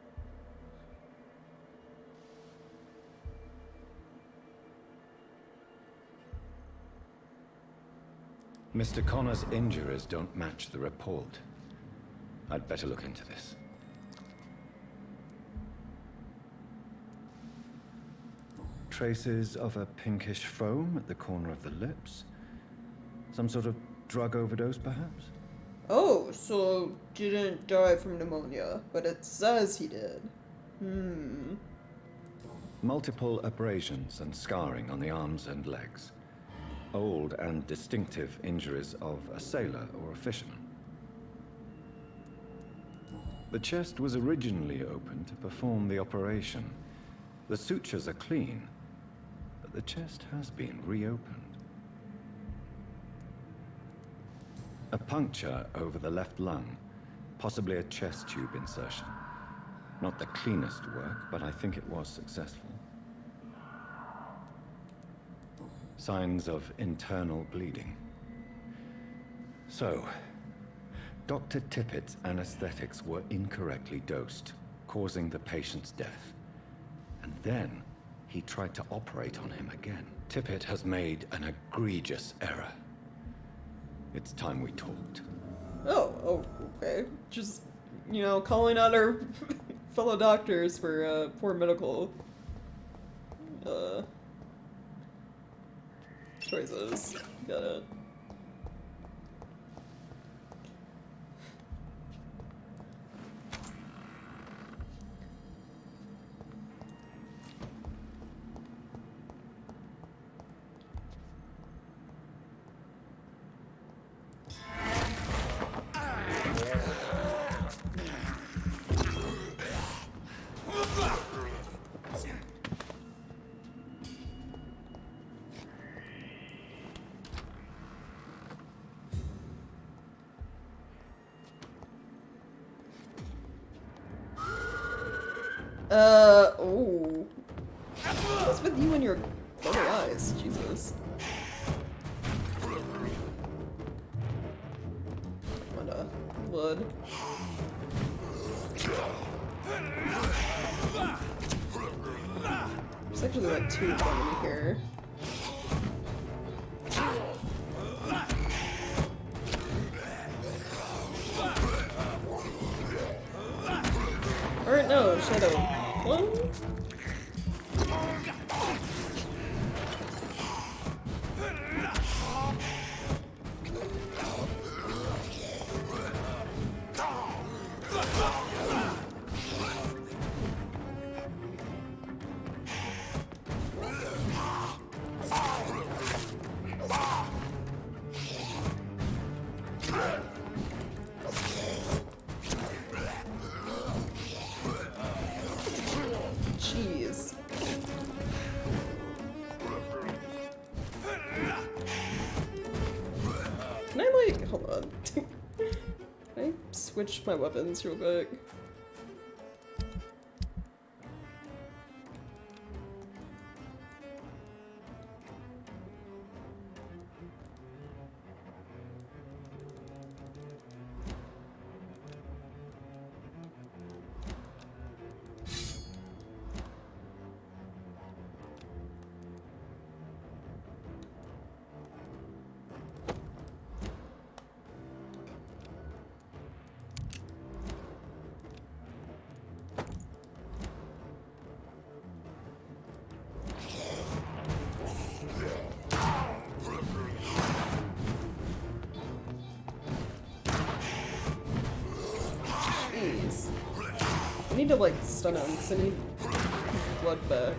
Mr. Connor's injuries don't match the report. I'd better look into this. Traces of a pinkish foam at the corner of the lips. Some sort of drug overdose, perhaps? Oh, so didn't die from pneumonia, but it says he did. Multiple abrasions and scarring on the arms and legs. Old and distinctive injuries of a sailor or a fisherman. The chest was originally opened to perform the operation. The sutures are clean, but the chest has been reopened. A puncture over the left lung, possibly a chest tube insertion. Not the cleanest work, but I think it was successful. Signs of internal bleeding. So, Dr. Tippett's anesthetics were incorrectly dosed, causing the patient's death. And then, he tried to operate on him again. Tippett has made an egregious error. It's time we talked. Oh, okay. Just, you know, calling out our fellow doctors for poor medical choices. Got it. Oh. What's with you and your glowing eyes? Jesus. What blood. There's actually like 2 of them in here. Or no, Shadow 1? Jeez. Can I like, hold on. Can I switch my weapons real quick? Jeez. I need to like stun him because I need blood back.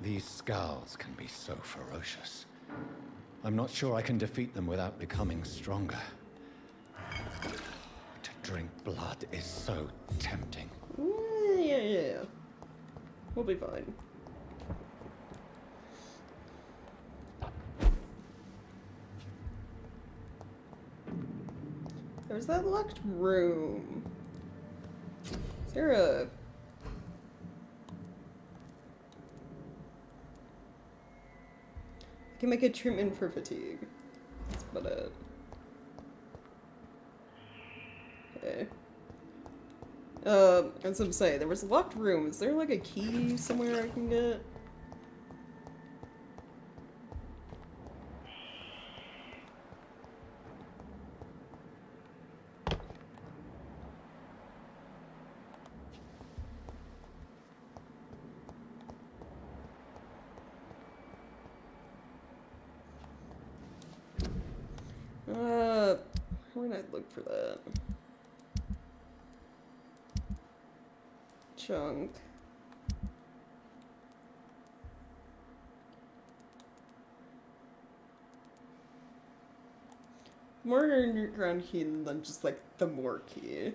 These scowls can be so ferocious. I'm not sure I can defeat them without becoming stronger. To drink blood is so tempting. Yeah. We'll be fine. There's that locked room. Is there a... I can make a treatment for fatigue. That's about it. Okay. As I'm saying, there was a locked room. Is there like a key somewhere I can get? Where did I look for that? Chunk. More underground key than just like the more key.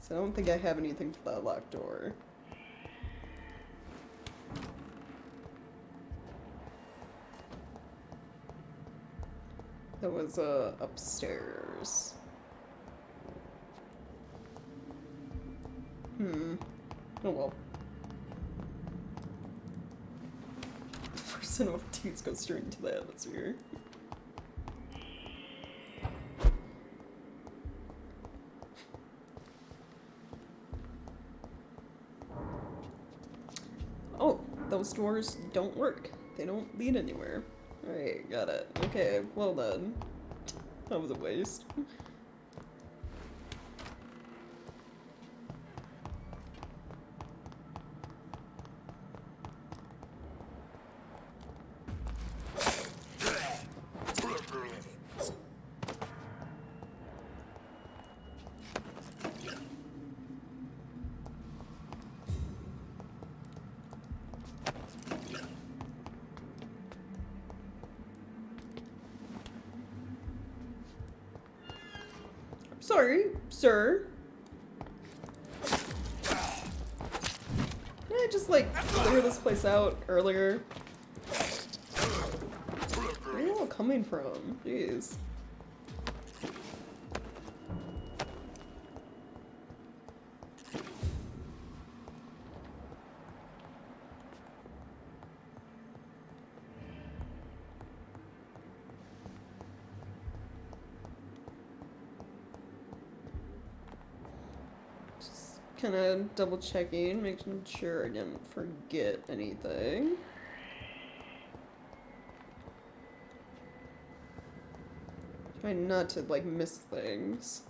So I don't think I have anything for that locked door. That was upstairs. Oh well. First enough dudes go straight into the atmosphere. Oh, those doors don't work. They don't lead anywhere. Alright, got it. Okay, well done. That was a waste. Sorry, sir. Can I just, like, clear this place out earlier? Where are you all coming from? Jeez. Kind of double checking, making sure I didn't forget anything. Trying not to, like, miss things.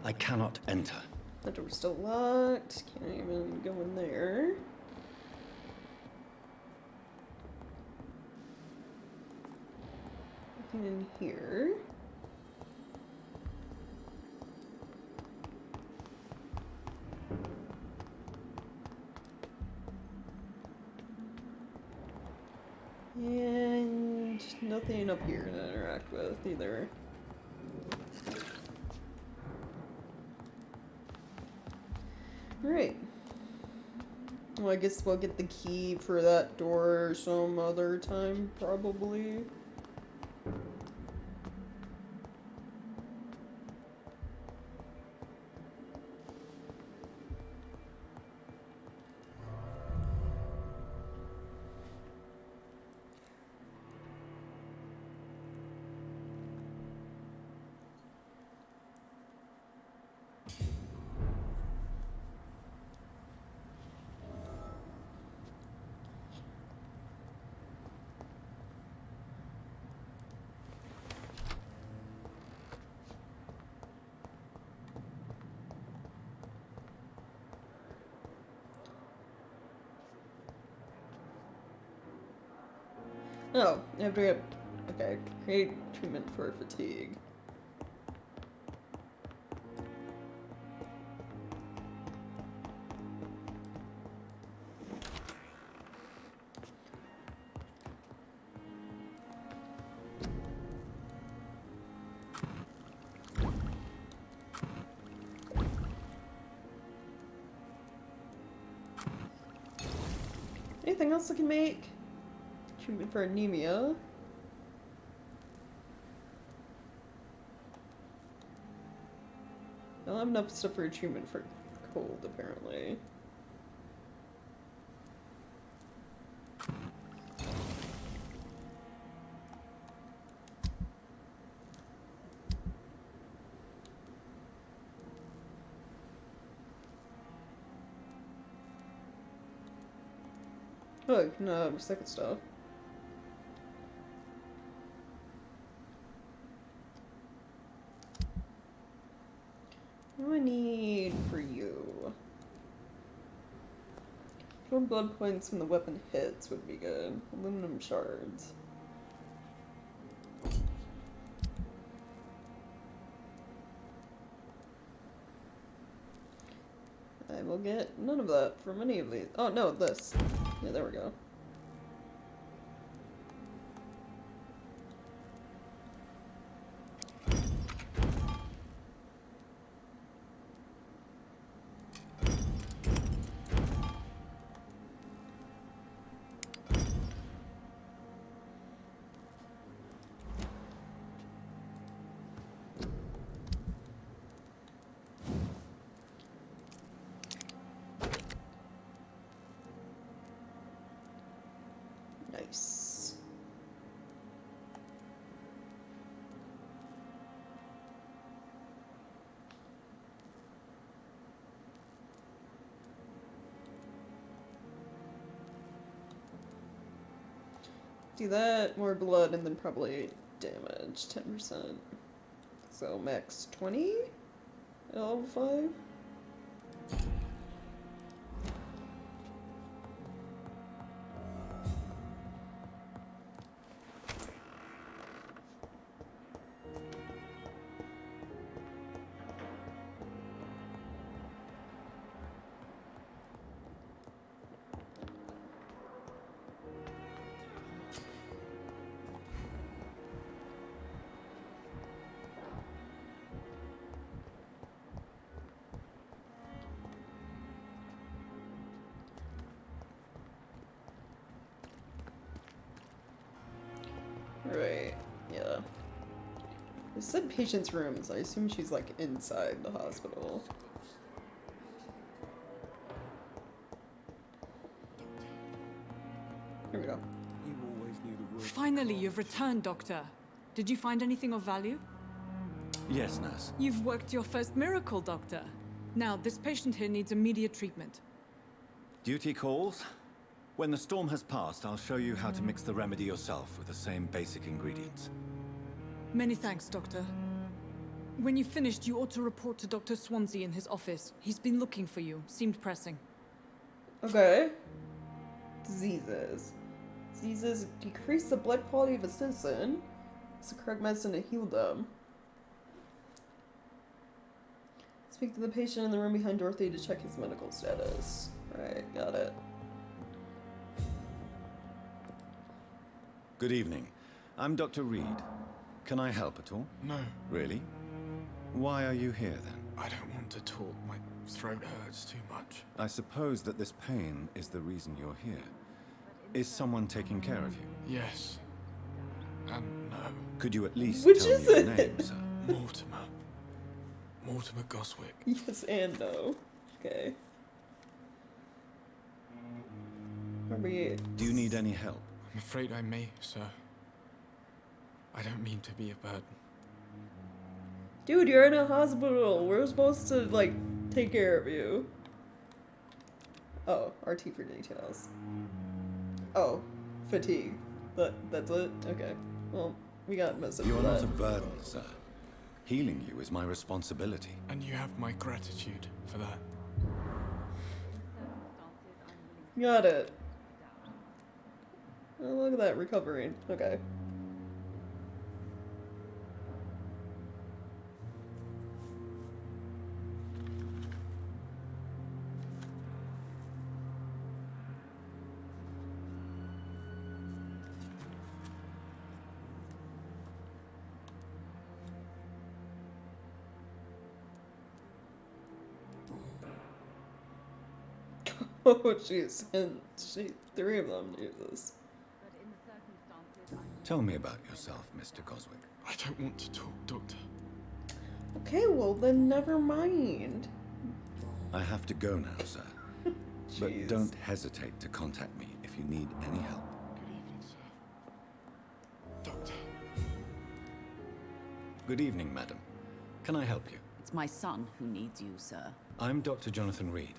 I cannot enter. That door's still locked. Can't even go in there. Nothing in here. And nothing up here to interact with either. Right. Well, I guess we'll get the key for that door some other time, probably. Oh, I have to get... Okay, create treatment for fatigue. Anything else I can make? Treatment for anemia. I don't have enough stuff for a treatment for cold, apparently. Oh, I can recycle stuff. What do I need for you? 4 blood points when the weapon hits would be good. Aluminum shards. I will get none of that from any of these. Oh no, this. Yeah, there we go. Do that, more blood, and then probably damage, 10%. So max 20 at level 5. Right, yeah. It said patient's rooms. I assume she's like inside the hospital. Here we go. Finally, you've returned, Doctor. Did you find anything of value? Yes, nurse. You've worked your first miracle, Doctor. Now, this patient here needs immediate treatment. Duty calls. When the storm has passed, I'll show you how to mix the remedy yourself with the same basic ingredients. Many thanks, Doctor. When you've finished, you ought to report to Dr. Swansea in his office. He's been looking for you. Seemed pressing. Okay. Diseases. Diseases decrease the blood quality of a citizen. It's the correct medicine to heal them. Speak to the patient in the room behind Dorothy to check his medical status. Right, got it. Good evening. I'm Dr. Reed. Can I help at all? No. Really? Why are you here then? I don't want to talk. My throat hurts too much. I suppose that this pain is the reason you're here. Is someone taking care of you? Yes. And no. Could you at least Which tell is me your it? name, sir? Mortimer. Mortimer Goswick. Yes and no. Okay. Do you need any help? I'm afraid I may, sir. I don't mean to be a burden. Dude, you're in a hospital. We're supposed to, like, take care of you. Oh, RT for details. Oh, fatigue. That's it? Okay. Well, we got message You for are not that. a burden, sir. Healing you is my responsibility. And you have my gratitude for that. Got it. Oh, look at that, recovering. Okay. Oh, jeez. And she, 3 of them, Jesus. Tell me about yourself, Mr. Goswick. I don't want to talk, Doctor. Okay, well then never mind. I have to go now, sir. But don't hesitate to contact me if you need any help. Good evening, sir. Doctor. Good evening, madam. Can I help you? It's my son who needs you, sir. I'm Dr. Jonathan Reed.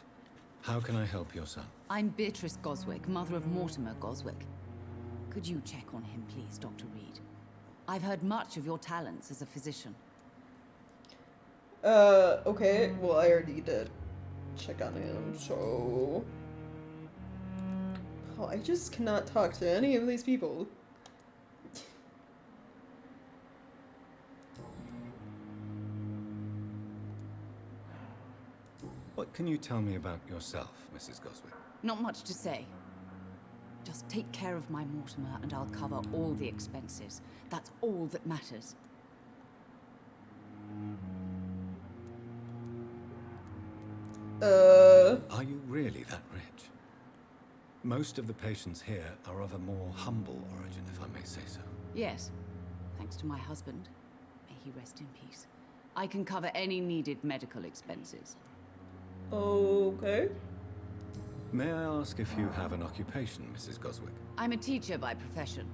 How can I help your son? I'm Beatrice Goswick, mother of Mortimer Goswick. Could you check on him, please, Dr. Reed? I've heard much of your talents as a physician. Okay. Well, I already did check on him, so... Oh, I just cannot talk to any of these people. What can you tell me about yourself, Mrs. Goswick? Not much to say. Just take care of my Mortimer and I'll cover all the expenses. That's all that matters. Are you really that rich? Most of the patients here are of a more humble origin, if I may say so. Yes. Thanks to my husband. May he rest in peace. I can cover any needed medical expenses. Okay. May I ask if you have an occupation, Mrs. Goswick? I'm a teacher by profession.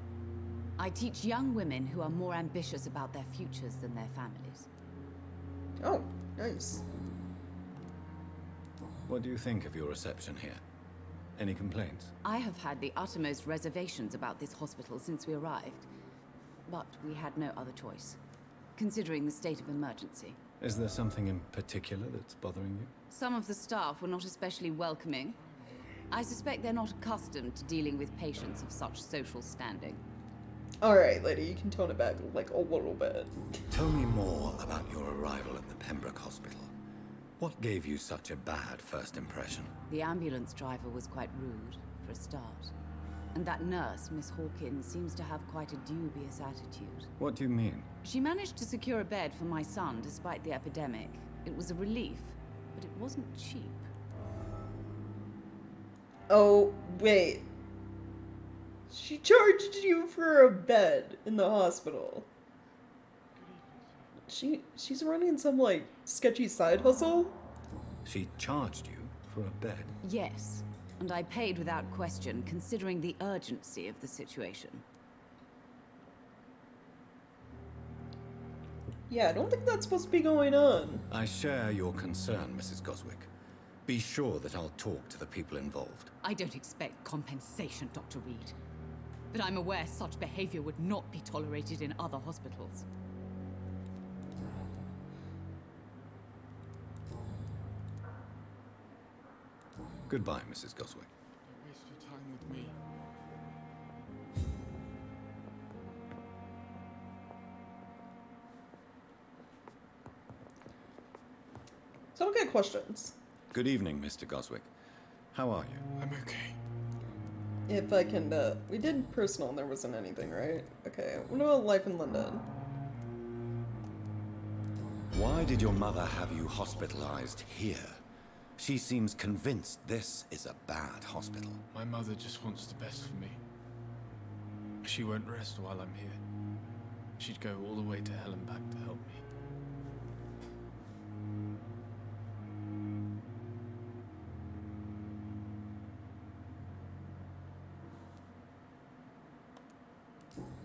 I teach young women who are more ambitious about their futures than their families. Oh, nice. What do you think of your reception here? Any complaints? I have had the uttermost reservations about this hospital since we arrived. But we had no other choice, considering the state of emergency. Is there something in particular that's bothering you? Some of the staff were not especially welcoming. I suspect they're not accustomed to dealing with patients of such social standing. Alright, lady, you can tone it back like a little bit. Tell me more about your arrival at the Pembroke Hospital. What gave you such a bad first impression? The ambulance driver was quite rude, for a start. And that nurse, Miss Hawkins, seems to have quite a dubious attitude. What do you mean? She managed to secure a bed for my son despite the epidemic. It was a relief, but it wasn't cheap. Oh, wait. She charged you for a bed in the hospital. She's running some, like, sketchy side hustle? She charged you for a bed? Yes, and I paid without question, considering the urgency of the situation. Yeah, I don't think that's supposed to be going on. I share your concern, Mrs. Goswick. Be sure that I'll talk to the people involved. I don't expect compensation, Dr. Reed. But I'm aware such behavior would not be tolerated in other hospitals. Goodbye, Mrs. Goswick. Don't waste your time with me. So I don't get questions. Good evening, Mr. Goswick. How are you? I'm okay. If I can, we did personal and there wasn't anything, right? Okay, what about life in London? Why did your mother have you hospitalized here? She seems convinced this is a bad hospital. My mother just wants the best for me. She won't rest while I'm here. She'd go all the way to hell and back to help me.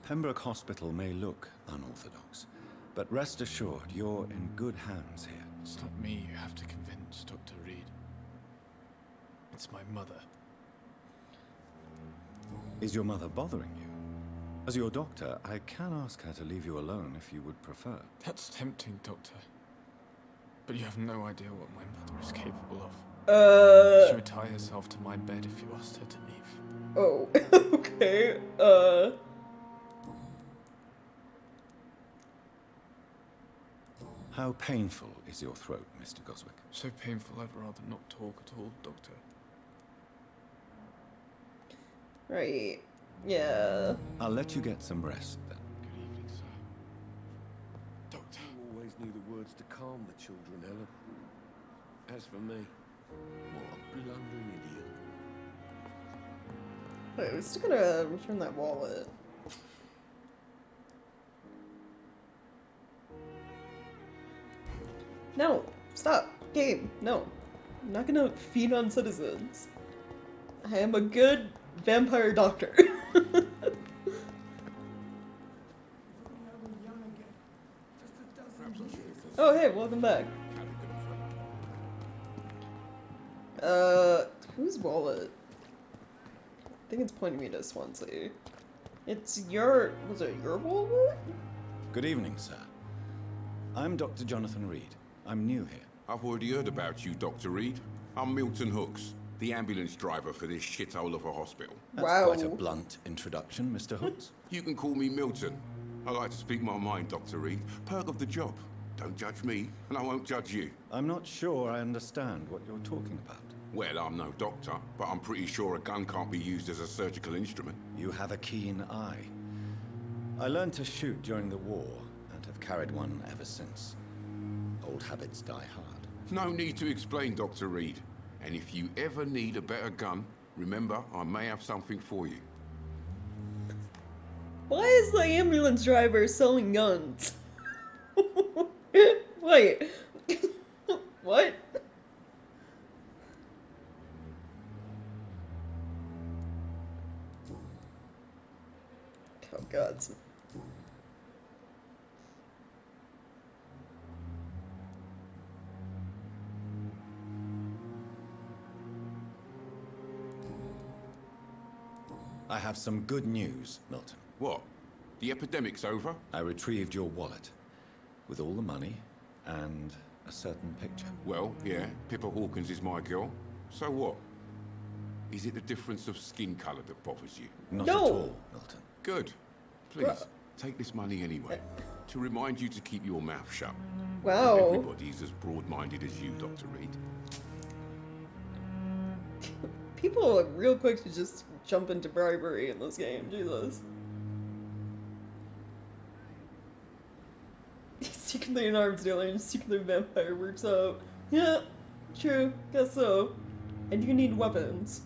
Pembroke Hospital may look unorthodox, but rest assured you're in good hands here. It's not me you have to convince, Dr. Reed. It's my mother. Is your mother bothering you? As your doctor, I can ask her to leave you alone if you would prefer. That's tempting, Doctor. But you have no idea what my mother is capable of. She would tie herself to my bed if you asked her to leave. Oh, okay, How painful is your throat, Mr. Goswick? So painful I'd rather not talk at all, Doctor. Right. Yeah. I'll let you get some rest, then. Good evening, sir. Doctor. You always knew the words to calm the children, Ellen. As for me, what a blundering idiot. Wait, we're still gonna return that wallet. No! Stop! Game! No. I'm not gonna feed on citizens. I am a good vampire doctor. Oh, hey, welcome back. Whose wallet? I think it's pointing me to Swansea. It's your... was it your wallet? Good evening, sir. I'm Dr. Jonathan Reed. I'm new here. I've already heard about you, Dr. Reed. I'm Milton Hooks, the ambulance driver for this shithole of a hospital. That's quite a blunt introduction, Mr. Hooks. You can call me Milton. I like to speak my mind, Dr. Reed. Perk of the job. Don't judge me, and I won't judge you. I'm not sure I understand what you're talking about. Well, I'm no doctor, but I'm pretty sure a gun can't be used as a surgical instrument. You have a keen eye. I learned to shoot during the war, and have carried one ever since. Old habits die hard. No need to explain, Dr. Reed. And if you ever need a better gun, remember, I may have something for you. Why is the ambulance driver selling guns? Wait. What? Oh god. I have some good news, Milton. What? The epidemic's over? I retrieved your wallet. With all the money and a certain picture. Well, yeah, Pippa Hawkins is my girl. So what? Is it the difference of skin colour that bothers you? Not at all, Milton. Good. Please, take this money anyway. To remind you to keep your mouth shut. Wow. Everybody's as broad-minded as you, Dr. Reed. People are real quick to just jump into bribery in this game, Jesus. Secretly an arms dealer and secretly a vampire works out. Yeah, true, guess so. And you need weapons.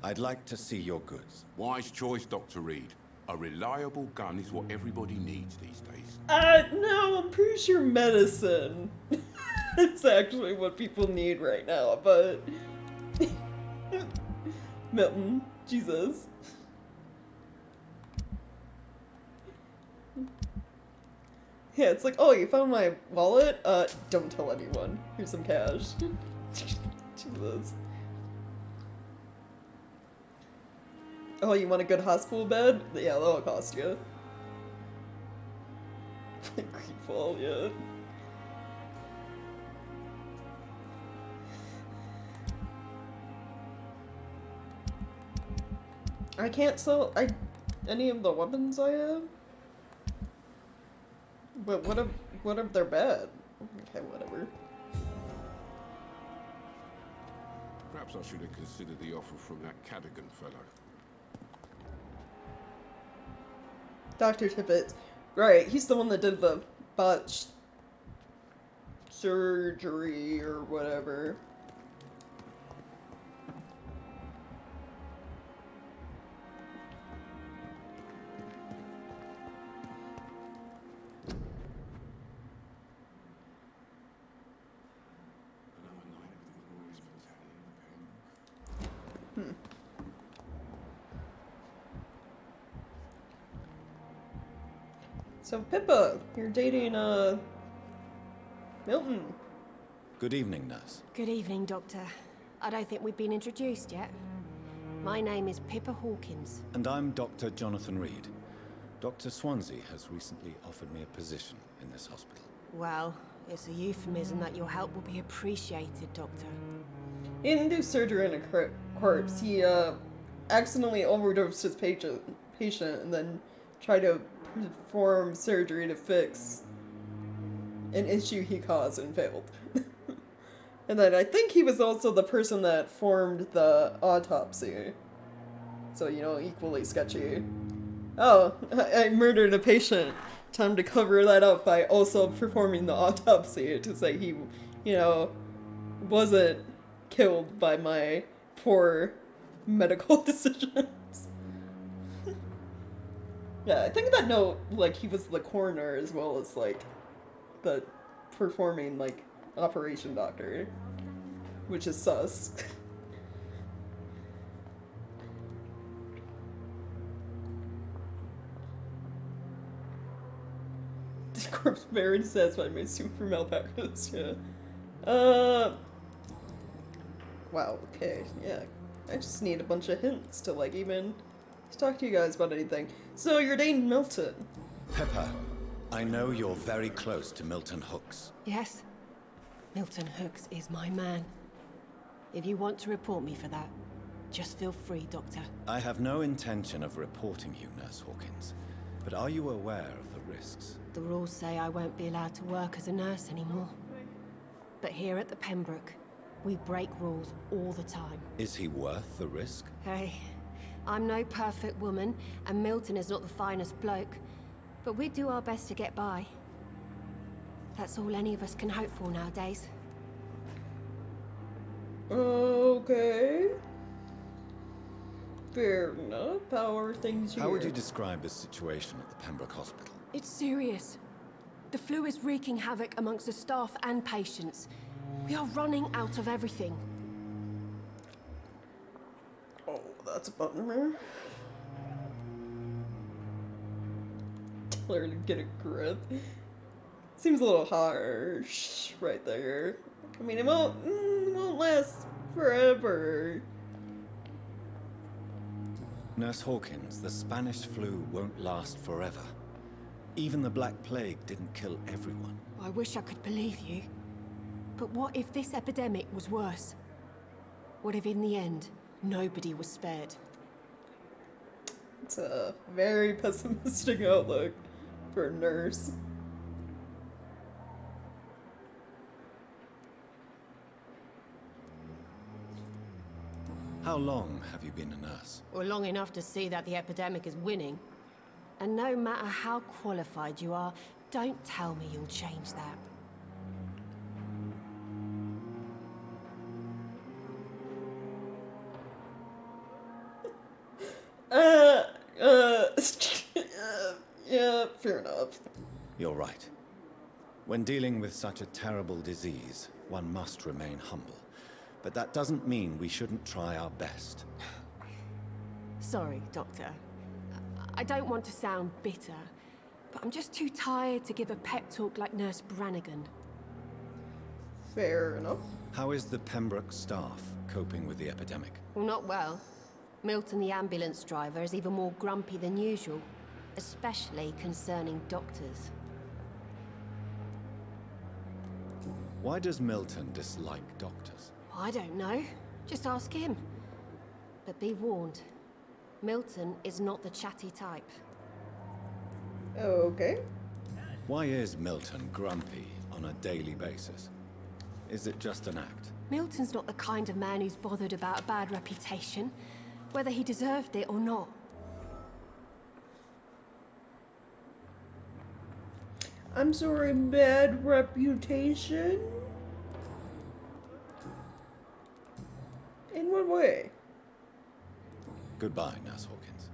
I'd like to see your goods. Wise choice, Dr. Reed. A reliable gun is what everybody needs these days. No, I'm pretty sure medicine is actually what people need right now, but... Milton, Jesus. Yeah, it's like, oh, you found my wallet? Don't tell anyone. Here's some cash. Jesus. Oh, you want a good hospital bed? Yeah, that'll cost you. Creepfall, yeah. I can't sell any of the weapons I have. But what if they're bad? Okay, whatever. Perhaps I should have considered the offer from that Cadogan fellow. Dr. Tippett. Right, he's the one that did the botched surgery or whatever. So Pippa, you're dating Milton. Good evening, nurse. Good evening, Doctor. I don't think we've been introduced yet. My name is Pippa Hawkins. And I'm Dr. Jonathan Reed. Dr. Swansea has recently offered me a position in this hospital. Well, it's a euphemism that your help will be appreciated, Doctor. He didn't do surgery on a corpse. He accidentally overdosed his patient and then tried to perform surgery to fix an issue he caused and failed. And then I think he was also the person that formed the autopsy. So, you know, equally sketchy. Oh, I murdered a patient. Time to cover that up by also performing the autopsy to say he, you know, wasn't killed by my poor medical decisions. Yeah, I think that note, like, he was the coroner as well as, like, the performing, like, operation doctor. Which is sus. The corpse very dissatisfied my super malpractice, yeah. Wow, okay, yeah. I just need a bunch of hints to, like, even talk to you guys about anything. So, you're dating Milton. Pippa, I know you're very close to Milton Hooks. Yes? Milton Hooks is my man. If you want to report me for that, just feel free, Doctor. I have no intention of reporting you, Nurse Hawkins. But are you aware of the risks? The rules say I won't be allowed to work as a nurse anymore. But here at the Pembroke, we break rules all the time. Is he worth the risk? Hey, I'm no perfect woman, and Milton is not the finest bloke. But we do our best to get by. That's all any of us can hope for nowadays. Okay. Fair enough. How are things here? How would you describe the situation at the Pembroke Hospital? It's serious. The flu is wreaking havoc amongst the staff and patients. We are running out of everything. Oh, that's a bummer. Tell her to get a grip. Seems a little harsh right there. I mean, it won't last forever. Nurse Hawkins, the Spanish flu won't last forever. Even the Black Plague didn't kill everyone. I wish I could believe you. But what if this epidemic was worse? What if in the end, nobody was spared? It's a very pessimistic outlook for a nurse. How long have you been a nurse? Or long enough to see that the epidemic is winning. And no matter how qualified you are, don't tell me you'll change that. Yeah, fair enough. You're right. When dealing with such a terrible disease, one must remain humble. But that doesn't mean we shouldn't try our best. Sorry, Doctor. I don't want to sound bitter, but I'm just too tired to give a pep talk like Nurse Brannigan. Fair enough. How is the Pembroke staff coping with the epidemic? Well, not well. Milton, the ambulance driver, is even more grumpy than usual, especially concerning doctors. Why does Milton dislike doctors? I don't know. Just ask him. But be warned, Milton is not the chatty type. Okay. Why is Milton grumpy on a daily basis? Is it just an act? Milton's not the kind of man who's bothered about a bad reputation, whether he deserved it or not. I'm sorry, bad reputation? In what way? Goodbye, Nurse Hawkins.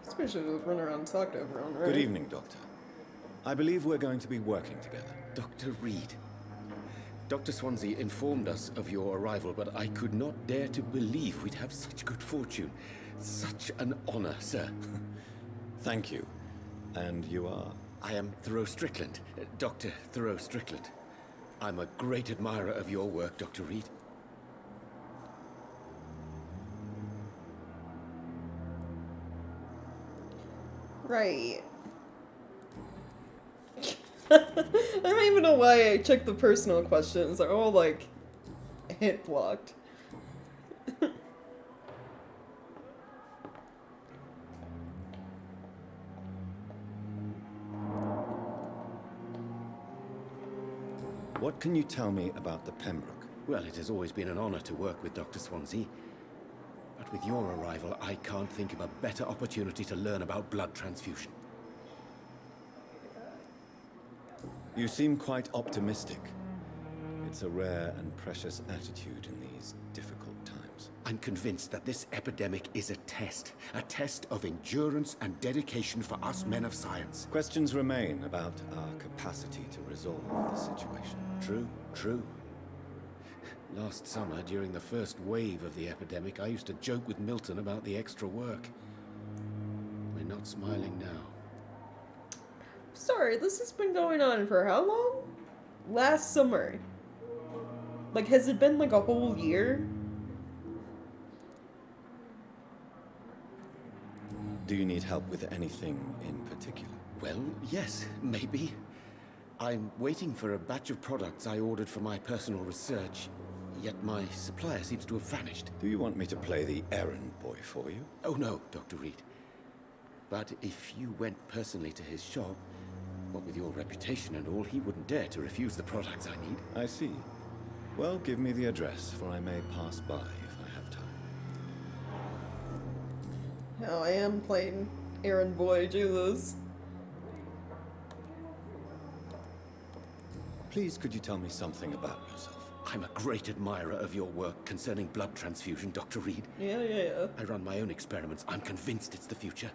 Especially to run around and talk to everyone, right? Good evening, Doctor. I believe we're going to be working together. Dr. Reed. Dr. Swansea informed us of your arrival, but I could not dare to believe we'd have such good fortune. Such an honor, sir. Thank you. And you are? I am Thoreau Strickland, Dr. Thoreau Strickland. I'm a great admirer of your work, Dr. Reed. Right. I don't even know why I checked the personal questions. They're all like hit blocked. What can you tell me about the Pembroke? Well, it has always been an honor to work with Dr. Swansea. But with your arrival, I can't think of a better opportunity to learn about blood transfusion. You seem quite optimistic. It's a rare and precious attitude in these difficult times. I'm convinced that this epidemic is a test of endurance and dedication for us men of science. Questions remain about our capacity to resolve the situation. True. Last summer, during the first wave of the epidemic, I used to joke with Milton about the extra work. We're not smiling now. Sorry, this has been going on for how long? Last summer. Like, has it been like a whole year? Do you need help with anything in particular? Well, yes, maybe. I'm waiting for a batch of products I ordered for my personal research, yet my supplier seems to have vanished. Do you want me to play the errand boy for you? Oh no, Dr. Reed. But if you went personally to his shop, what with your reputation and all, he wouldn't dare to refuse the products I need. I see. Well, give me the address, for I may pass by if I have time. Oh, I am playing errand boy, Jesus. Please, could you tell me something about yourself? I'm a great admirer of your work concerning blood transfusion, Dr. Reed. Yeah. I run my own experiments. I'm convinced it's the future.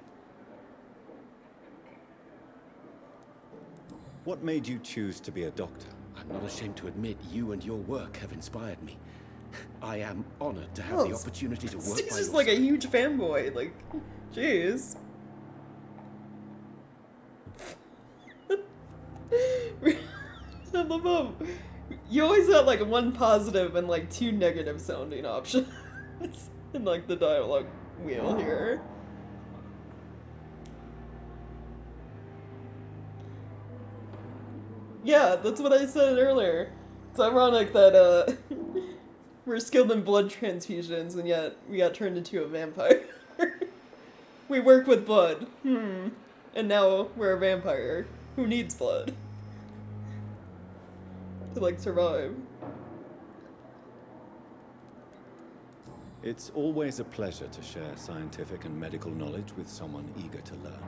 What made you choose to be a doctor? I'm not ashamed to admit you and your work have inspired me. I am honored to have the opportunity to work by He's just your like a side. huge fanboy. Like, jeez. I love him. You always got like one positive and like two negative sounding options in like the dialogue wheel here. Yeah, that's what I said earlier. It's ironic that we're skilled in blood transfusions and yet we got turned into a vampire. We work with blood. And now we're a vampire who needs blood to like survive. It's always a pleasure to share scientific and medical knowledge with someone eager to learn.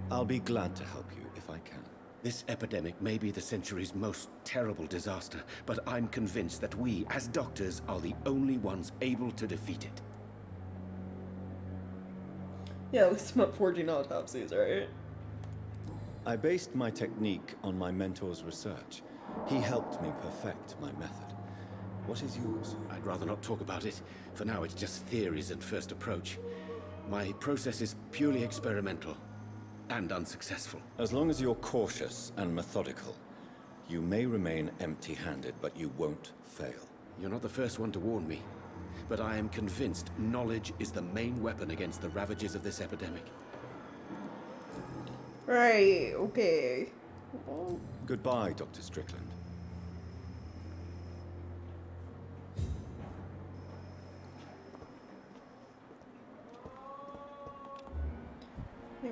I'll be glad to help you if I can. This epidemic may be the century's most terrible disaster, but I'm convinced that we, as doctors, are the only ones able to defeat it. Yeah, at least I'm not forging autopsies, right? I based my technique on my mentor's research. He helped me perfect my method. What is yours? I'd rather not talk about it. For now, it's just theories and first approach. My process is purely experimental and unsuccessful. As long as you're cautious and methodical, you may remain empty-handed, but you won't fail. You're not the first one to warn me, but I am convinced knowledge is the main weapon against the ravages of this epidemic. Right, okay. Well, goodbye, Dr. Strickland.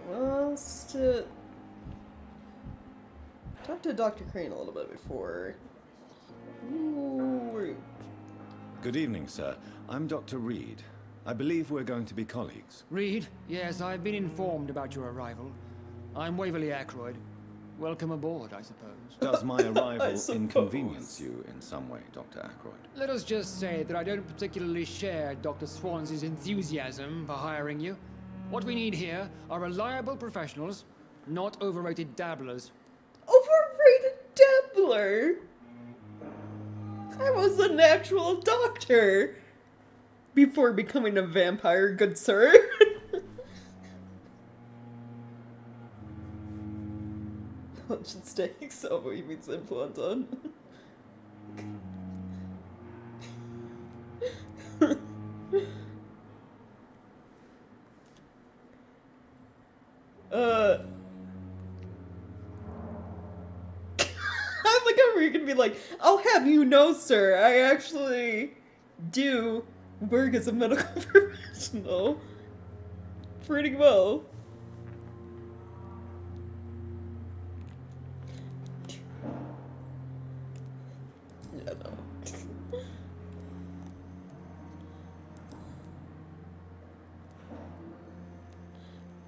Wants to talk to Dr. Crane a little bit before. Ooh. Good evening, sir. I'm Dr. Reed. I believe we're going to be colleagues. Reed? Yes, I've been informed about your arrival. I'm Waverly Ackroyd. Welcome aboard, I suppose. Does my arrival inconvenience you in some way, Dr. Ackroyd? Let us just say that I don't particularly share Dr. Swans's enthusiasm for hiring you. What we need here are reliable professionals, not overrated dabblers. Overrated dabbler? I was an actual doctor before becoming a vampire, good sir. Lunch and steaks. Oh, he means influenza. I like how you can be like, I'll have you know, sir, I actually do work as a medical professional pretty well. Yeah, no.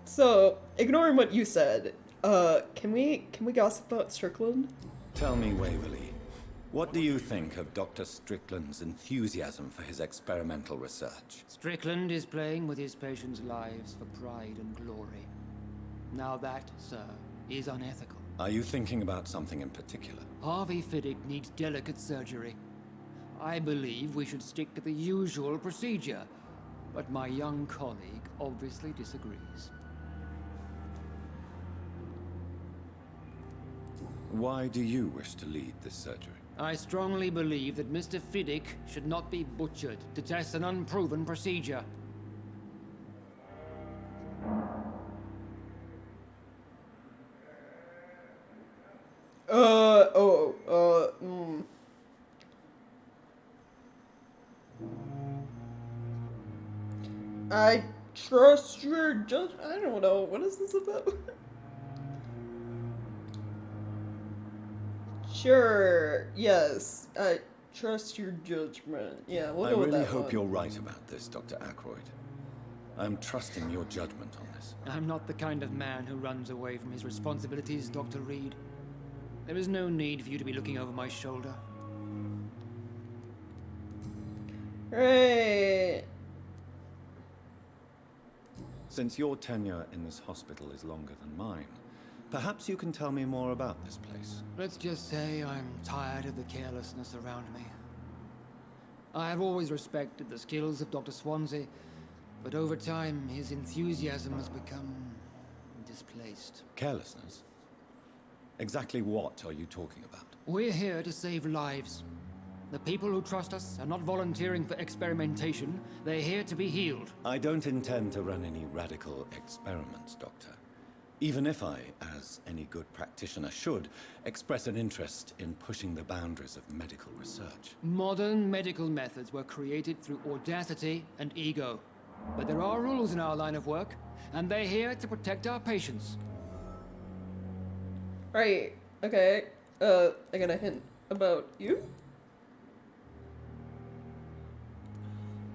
So, ignoring what you said, can we gossip about Strickland? Tell me, Waverly, what do you think of Dr. Strickland's enthusiasm for his experimental research? Strickland is playing with his patients' lives for pride and glory. Now that, sir, is unethical. Are you thinking about something in particular? Harvey Fiddick needs delicate surgery. I believe we should stick to the usual procedure, but my young colleague obviously disagrees. Why do you wish to lead this surgery? I strongly believe that Mr. Fiddick should not be butchered to test an unproven procedure. I trust your judge. I don't know. What is this about? Sure. Yes. I trust your judgment. Yeah, we'll go with that. I really hope one. you're right about this, Dr. Ackroyd. I'm trusting your judgment on this. I'm not the kind of man who runs away from his responsibilities, Dr. Reed. There is no need for you to be looking over my shoulder. Right. Since your tenure in this hospital is longer than mine, Perhaps you can tell me more about this place. Let's just say I'm tired of the carelessness around me. I have always respected the skills of Dr. Swansea, but over time his enthusiasm has become displaced. Carelessness? Exactly what are you talking about? We're here to save lives. The people who trust us are not volunteering for experimentation. They're here to be healed. I don't intend to run any radical experiments, Doctor. Even if I, as any good practitioner should, express an interest in pushing the boundaries of medical research. Modern medical methods were created through audacity and ego. But there are rules in our line of work, and they're here to protect our patients. Right. Okay. I got a hint about you?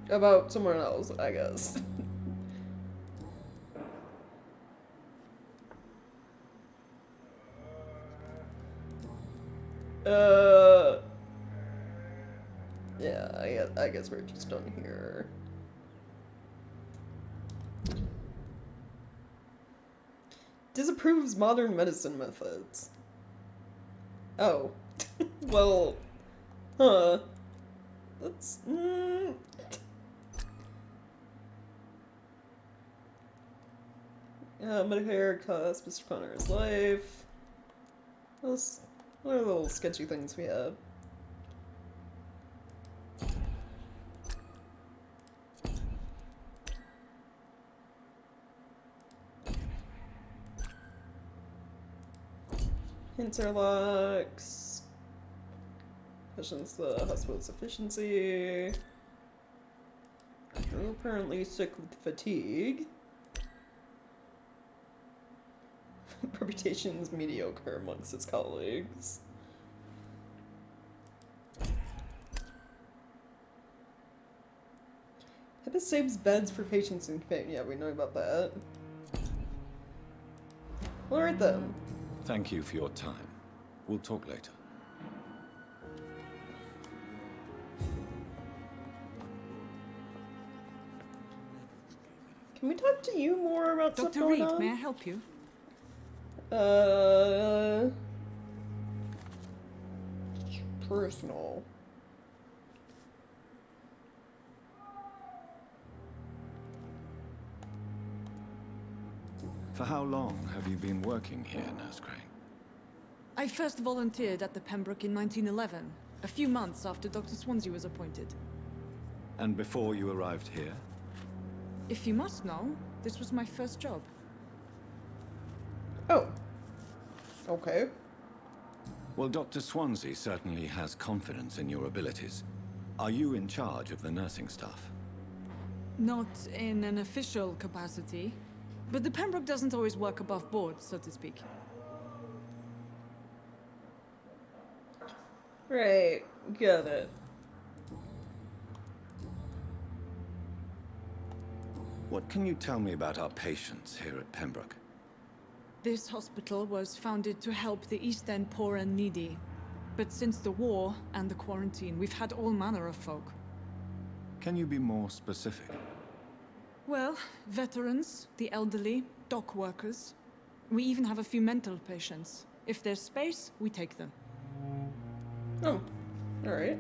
About someone else, I guess. Yeah, I guess we're just done here. Disapproves modern medicine methods. Oh. Well. Huh. That's... Medicare cost Mr. Connor's life. What are the little sketchy things we have? Interlocks. Questions the hospital's efficiency. You're apparently sick with fatigue. Reputation is mediocre amongst its colleagues. Hepus saves beds for patients in pain. Yeah, we know about that. Alright then. Thank you for your time. We'll talk later. Can we talk to you more about stuff Dr. going Reed, on? may I help you? Personal. For how long have you been working here, Nurse Crane? I first volunteered at the Pembroke in 1911, a few months after Dr. Swansea was appointed. And before you arrived here? If you must know, this was my first job. Oh. Okay. Well, Dr. Swansea certainly has confidence in your abilities. Are you in charge of the nursing staff? Not in an official capacity, but the Pembroke doesn't always work above board, so to speak. Right. Got it. What can you tell me about our patients here at Pembroke? This hospital was founded to help the East End poor and needy. But since the war and the quarantine, we've had all manner of folk. Can you be more specific? Well, veterans, the elderly, dock workers. We even have a few mental patients. If there's space, we take them. Oh, alright.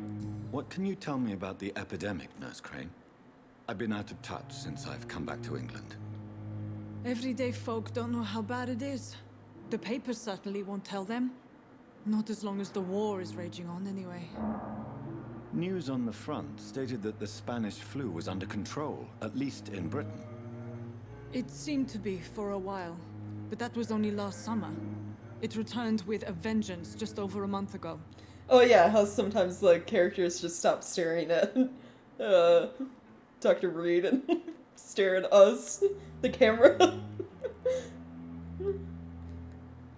What can you tell me about the epidemic, Nurse Crane? I've been out of touch since I've come back to England. Everyday folk don't know how bad it is. The papers certainly won't tell them. Not as long as the war is raging on, anyway. News on the front stated that the Spanish flu was under control, at least in Britain. It seemed to be for a while, but that was only last summer. It returned with a vengeance just over a month ago. Oh yeah, how sometimes like characters just stop staring at Dr. Reed and stare at us, the camera.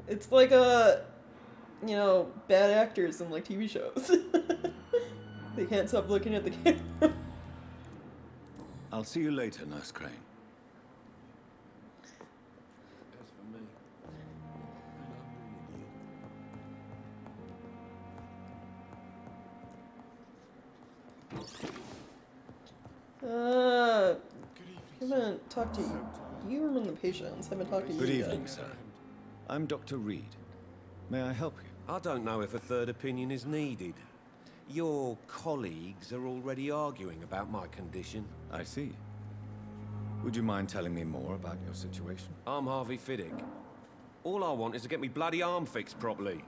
It's like you know, bad actors in like TV shows. They can't stop looking at the camera. I'll see you later, Nurse Crane. As for me, Haven't talked to you. You were one of the patients. Haven't talked to you Good yet. evening, sir. I'm Dr. Reed. May I help you? I don't know if a third opinion is needed. Your colleagues are already arguing about my condition. I see. Would you mind telling me more about your situation? I'm Harvey Fiddick. All I want is to get me bloody arm fixed properly.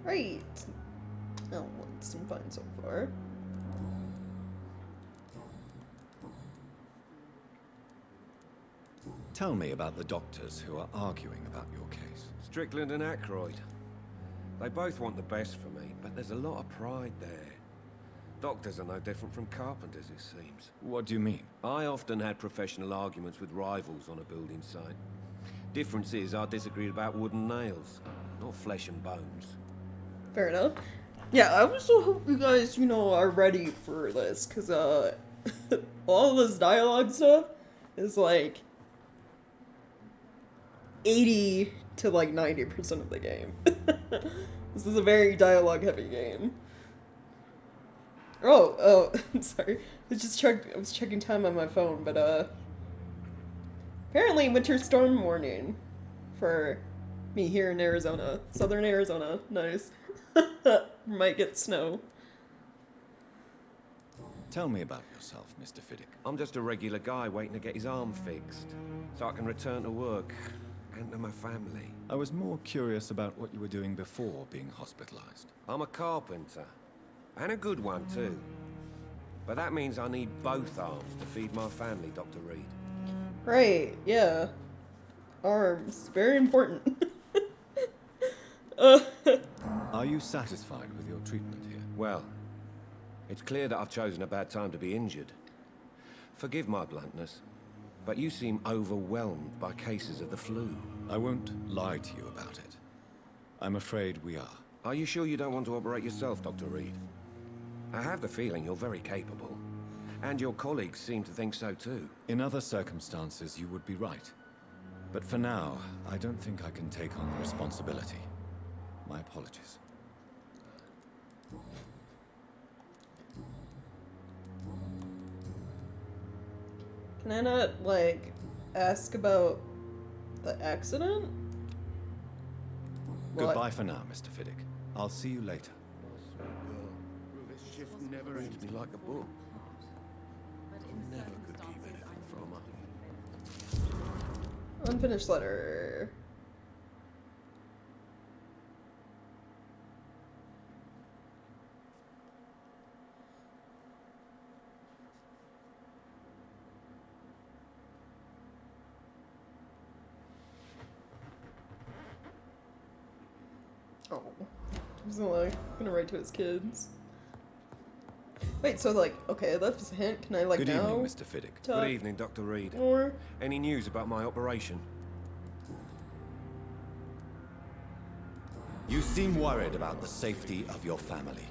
Right. Oh, well, it's been fine so far. Tell me about the doctors who are arguing about your case. Strickland and Aykroyd. They both want the best for me, but there's a lot of pride there. Doctors are no different from carpenters, it seems. What do you mean? I often had professional arguments with rivals on a building site. Difference is, I disagreed about wooden nails, not flesh and bones. Fair enough. Yeah, I also hope you guys, you know, are ready for this, because, all this dialogue stuff is, like, 80 to, like, 90% of the game. This is a very dialogue-heavy game. Oh, I'm sorry. I was checking time on my phone, but, apparently winter storm warning for me here in Arizona. Southern Arizona. Nice. Might get snow. Tell me about yourself, Mr. Fiddick. I'm just a regular guy waiting to get his arm fixed, so I can return to work and to my family. I was more curious about what you were doing before being hospitalized. I'm a carpenter, and a good one too. But that means I need both arms to feed my family, Dr. Reed. Right, yeah. Arms. Very important. Are you satisfied with your treatment here? Well, it's clear that I've chosen a bad time to be injured. Forgive my bluntness, but you seem overwhelmed by cases of the flu. I won't lie to you about it. I'm afraid we are. Are you sure you don't want to operate yourself, Dr. Reed? I have the feeling you're very capable. And your colleagues seem to think so too. In other circumstances, you would be right. But for now, I don't think I can take on the responsibility. My apologies. Can I not, like, ask about the accident? Goodbye for now, Mr. Fiddick. I'll see you later. This shift never reads me like a book. Never could keep anything from her. Unfinished letter. Oh. He's gonna write to his kids. Wait, so like, okay, that's just a hint. Can I like Good now? evening, Mr. Fiddick. Good evening, Dr. Reed. Or any news about my operation? You seem worried about the safety of your family.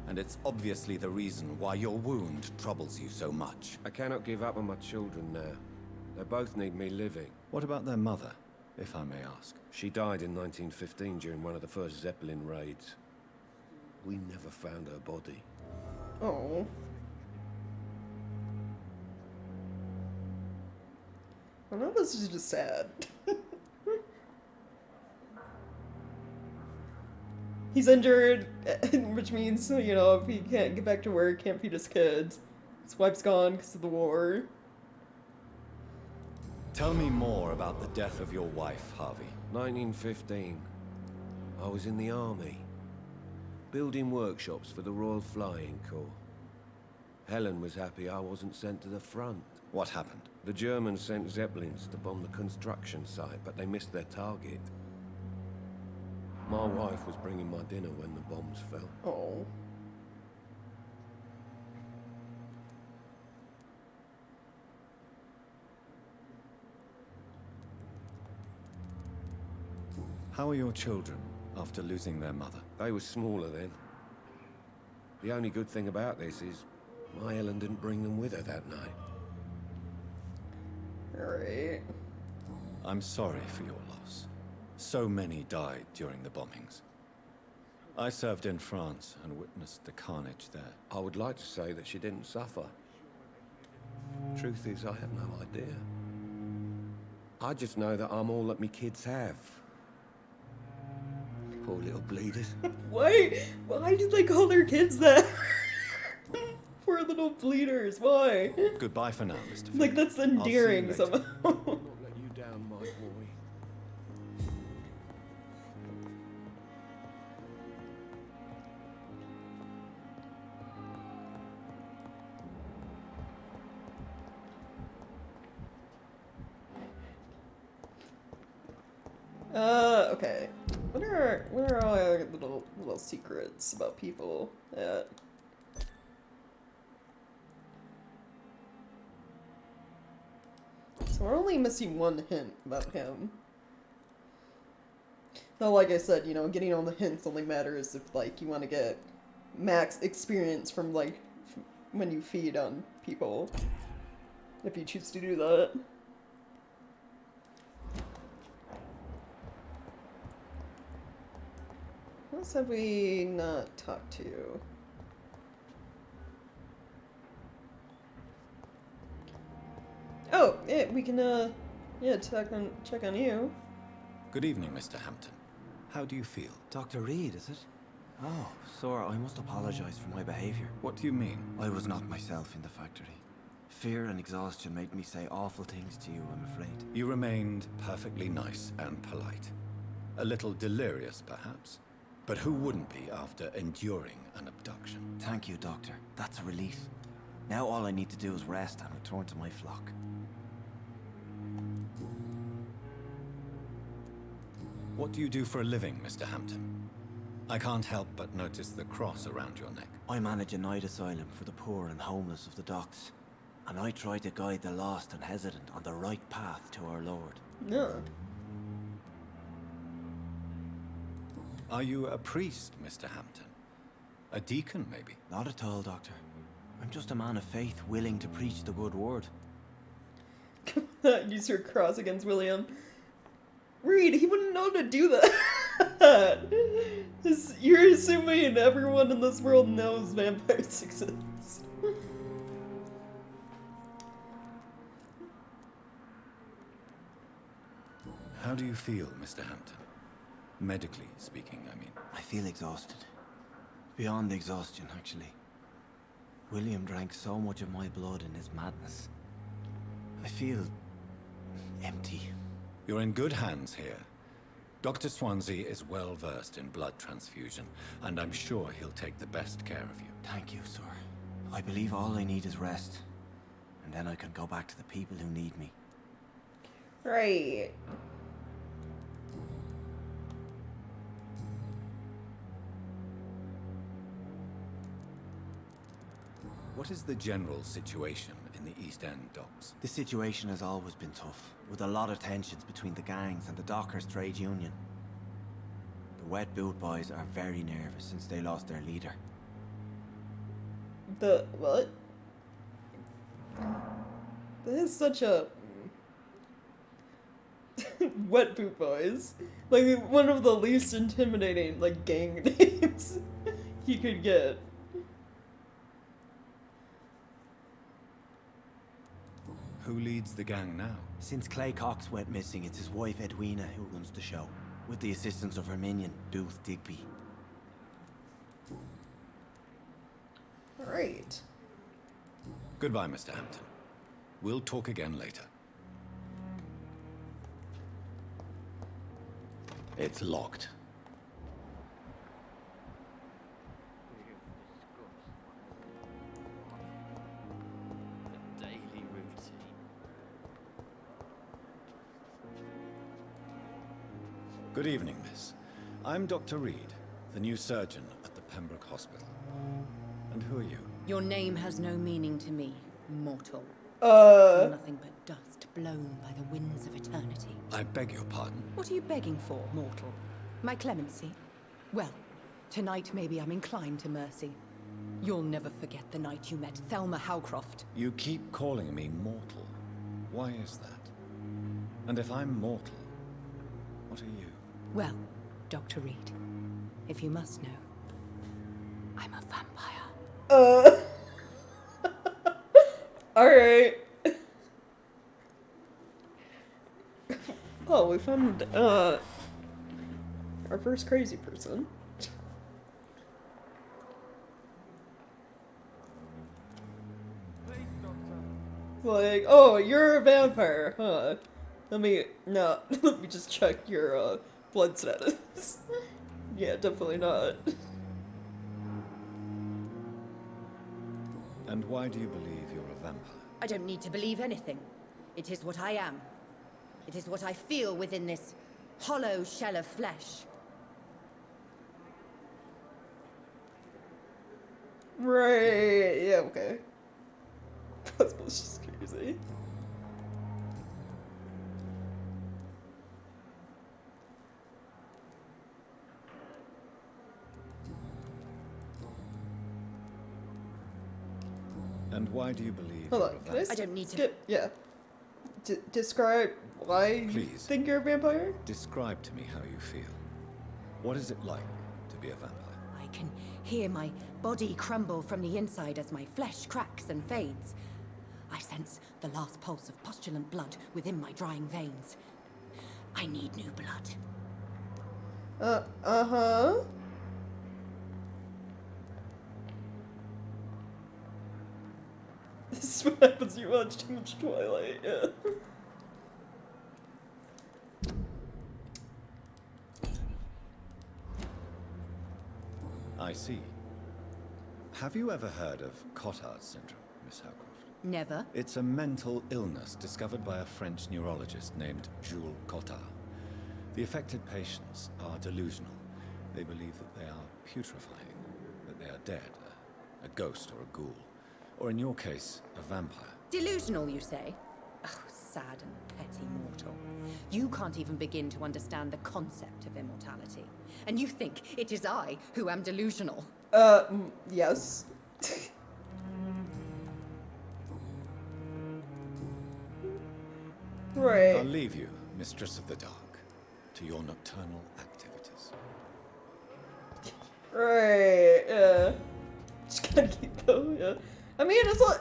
And it's obviously the reason why your wound troubles you so much. I cannot give up on my children now. They both need me living. What about their mother, if I may ask? She died in 1915 during one of the first Zeppelin raids. We never found her body. oh. I know this is just sad. He's injured, which means, you know, if he can't get back to work, can't feed his kids. His wife's gone because of the war. Tell me more about the death of your wife, Harvey. 1915. I was in the army, building workshops for the Royal Flying Corps. Helen was happy I wasn't sent to the front. What happened? The Germans sent Zeppelins to bomb the construction site, but they missed their target. My wife was bringing my dinner when the bombs fell. Oh. How are your children after losing their mother? They were smaller then. The only good thing about this is my Helen didn't bring them with her that night. Alright. I'm sorry for your loss. So many died during the bombings. I served in France and witnessed the carnage there. I would like to say that she didn't suffer. Truth is, I have no idea. I just know that I'm all that me kids have. Poor little bleeders. Why did they call their kids that? Poor little bleeders, why? Goodbye for now, Mr. Finn. Like, that's endearing I'll see you later. somehow. Not let you down, my boy. Okay. What are all our little secrets about people that... So we're only missing one hint about him. Now, like I said, you know, getting all the hints only matters if, like, you want to get max experience from, like, when you feed on people. If you choose to do that. Who else have we not talked to? Oh, yeah, we can, yeah, check on you. Good evening, Mr. Hampton. How do you feel? Dr. Reed, is it? Oh, sir, I must apologize for my behavior. What do you mean? I was not myself in the factory. Fear and exhaustion made me say awful things to you, I'm afraid. You remained perfectly nice and polite. A little delirious, perhaps. But who wouldn't be after enduring an abduction? Thank you, Doctor. That's a relief. Now all I need to do is rest and return to my flock. What do you do for a living, Mr. Hampton? I can't help but notice the cross around your neck. I manage a night asylum for the poor and homeless of the docks. And I try to guide the lost and hesitant on the right path to our Lord. No. Are you a priest, Mr. Hampton? A deacon, maybe? Not at all, Doctor. I'm just a man of faith, willing to preach the good word. Use your cross against William. Reed, he wouldn't know to do that. You're assuming everyone in this world knows vampires exist. How do you feel, Mr. Hampton? Medically speaking, I mean. I feel exhausted. Beyond exhaustion, actually. William drank so much of my blood in his madness. I feel empty. You're in good hands here. Dr. Swansea is well versed in blood transfusion, and I'm sure he'll take the best care of you. Thank you, sir. I believe all I need is rest. And then I can go back to the people who need me. Right. What is the general situation in the East End docks? The situation has always been tough, with a lot of tensions between the gangs and the dockers' trade union. The Wet Boot Boys are very nervous since they lost their leader. The what? That is such a Wet Boot Boys. Like one of the least intimidating like gang names you could get. Who leads the gang now? Since Clay Cox went missing, it's his wife Edwina who runs the show, with the assistance of her minion, Booth Digby. Alright. Goodbye, Mr. Hampton. We'll talk again later. It's locked. Good evening, miss. I'm Dr. Reed, the new surgeon at the Pembroke Hospital. And who are you? Your name has no meaning to me, mortal. You're nothing but dust blown by the winds of eternity. I beg your pardon. What are you begging for, mortal? My clemency? Well, tonight maybe I'm inclined to mercy. You'll never forget the night you met Thelma Howcroft. You keep calling me mortal. Why is that? And if I'm mortal, what are you? Well, Dr. Reed, if you must know, I'm a vampire. Alright. Oh, we found, our first crazy person. Like, oh, you're a vampire, huh? Let me just check your, blood status. Yeah, definitely not. And why do you believe you're a vampire? I don't need to believe anything. It is what I am. It is what I feel within this hollow shell of flesh. Right, yeah, okay. That's just crazy. And why do you believe Hold you're on, a can I vampire? I don't need to. skip? Yeah. Describe why you think you're a vampire? Describe to me how you feel. What is it like to be a vampire? I can hear my body crumble from the inside as my flesh cracks and fades. I sense the last pulse of postulant blood within my drying veins. I need new blood. Uh-huh. This is what happens when you watch too much Twilight, yeah. I see. Have you ever heard of Cotard's syndrome, Miss Howcroft? Never. It's a mental illness discovered by a French neurologist named Jules Cotard. The affected patients are delusional. They believe that they are putrefying, that they are dead, a ghost or a ghoul, or in your case, a vampire. Delusional, you say? Oh, sad and petty mortal. You can't even begin to understand the concept of immortality. And you think it is I who am delusional? Yes. Right. I'll leave you, Mistress of the Dark, to your nocturnal activities. Right, yeah. Just gotta keep going, yeah. I mean, it's like,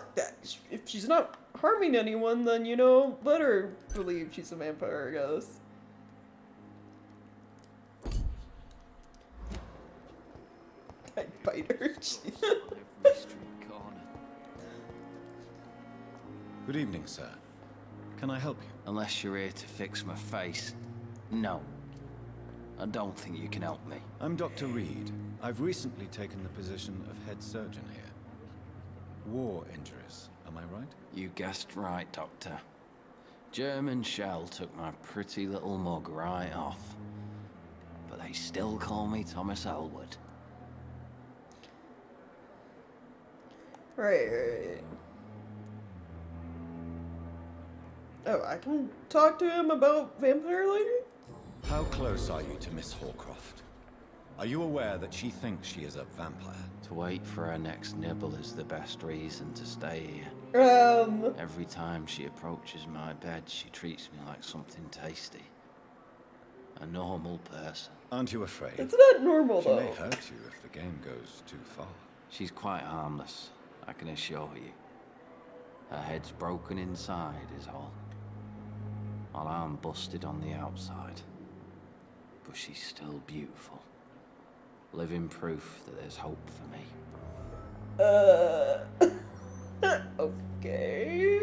if she's not harming anyone, then, you know, let her believe she's a vampire, I guess. I bite her. Good evening, sir. Can I help you? Unless you're here to fix my face. No. I don't think you can help me. I'm Dr. Reed. I've recently taken the position of head surgeon here. War injuries, am I right? You guessed right, Doctor. German shell took my pretty little mug right off. But they still call me Thomas Elwood. Right. Oh, I can talk to him about Vampire later? How close are you to Miss Hallcroft? Are you aware that she thinks she is a vampire? To wait for her next nibble is the best reason to stay here. Every time she approaches my bed, she treats me like something tasty. A normal person. Aren't you afraid? It's not normal, though. She may hurt you if the game goes too far. She's quite harmless, I can assure you. Her head's broken inside is all. While I'm busted on the outside. But she's still beautiful. Living proof that there's hope for me. Okay.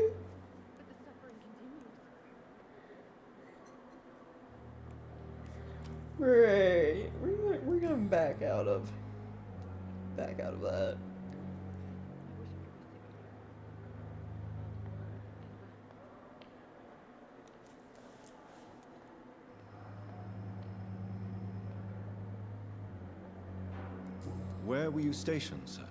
Right. We're gonna back out of that. Where were you stationed, sir?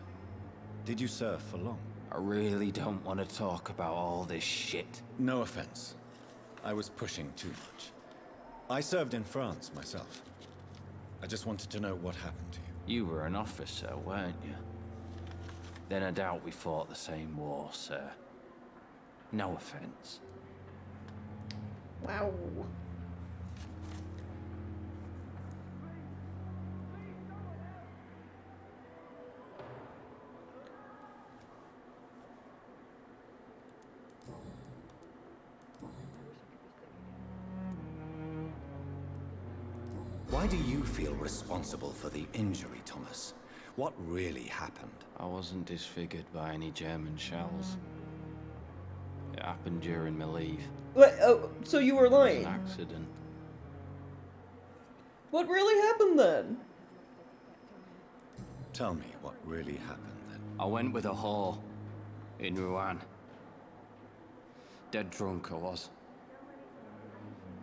Did you serve for long? I really don't want to talk about all this shit. No offense. I was pushing too much. I served in France myself. I just wanted to know what happened to you. You were an officer, weren't you? Then I doubt we fought the same war, sir. No offense. Wow. Why do you feel responsible for the injury, Thomas? What really happened? I wasn't disfigured by any German shells. It happened during my leave. Wait, oh, so you were It was lying? an accident. What really happened then? Tell me what really happened then. I went with a whore in Rouen. Dead drunk I was.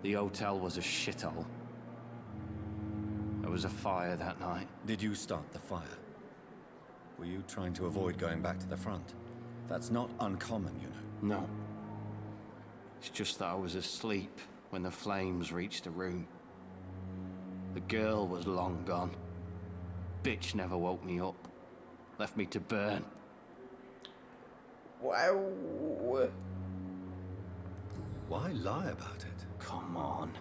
The hotel was a shithole. There was a fire that night. Did you start the fire? Were you trying to avoid going back to the front? That's not uncommon, you know. No. It's just that I was asleep when the flames reached the room. The girl was long gone. Bitch never woke me up. Left me to burn. Wow. Why lie about it? Come on.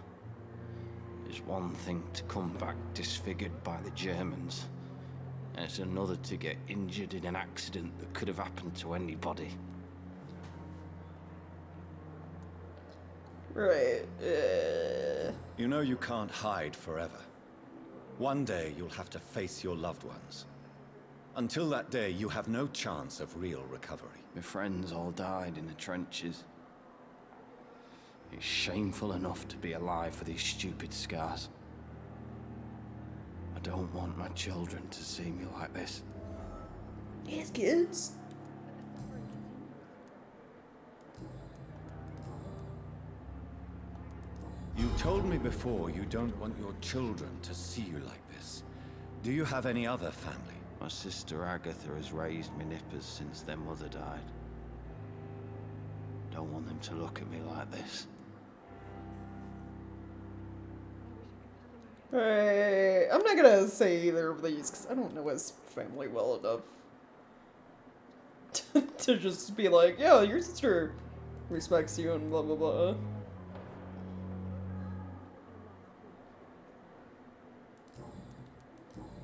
It's one thing to come back disfigured by the Germans, and it's another to get injured in an accident that could have happened to anybody. Right. You know you can't hide forever. One day you'll have to face your loved ones. Until that day, you have no chance of real recovery. My friends all died in the trenches. It's shameful enough to be alive for these stupid scars. I don't want my children to see me like this. Yes, kids. You told me before you don't want your children to see you like this. Do you have any other family? My sister Agatha has raised me nippers since their mother died. Don't want them to look at me like this. Right. I'm not gonna say either of these because I don't know his family well enough to just be like, yeah, your sister respects you and blah blah blah.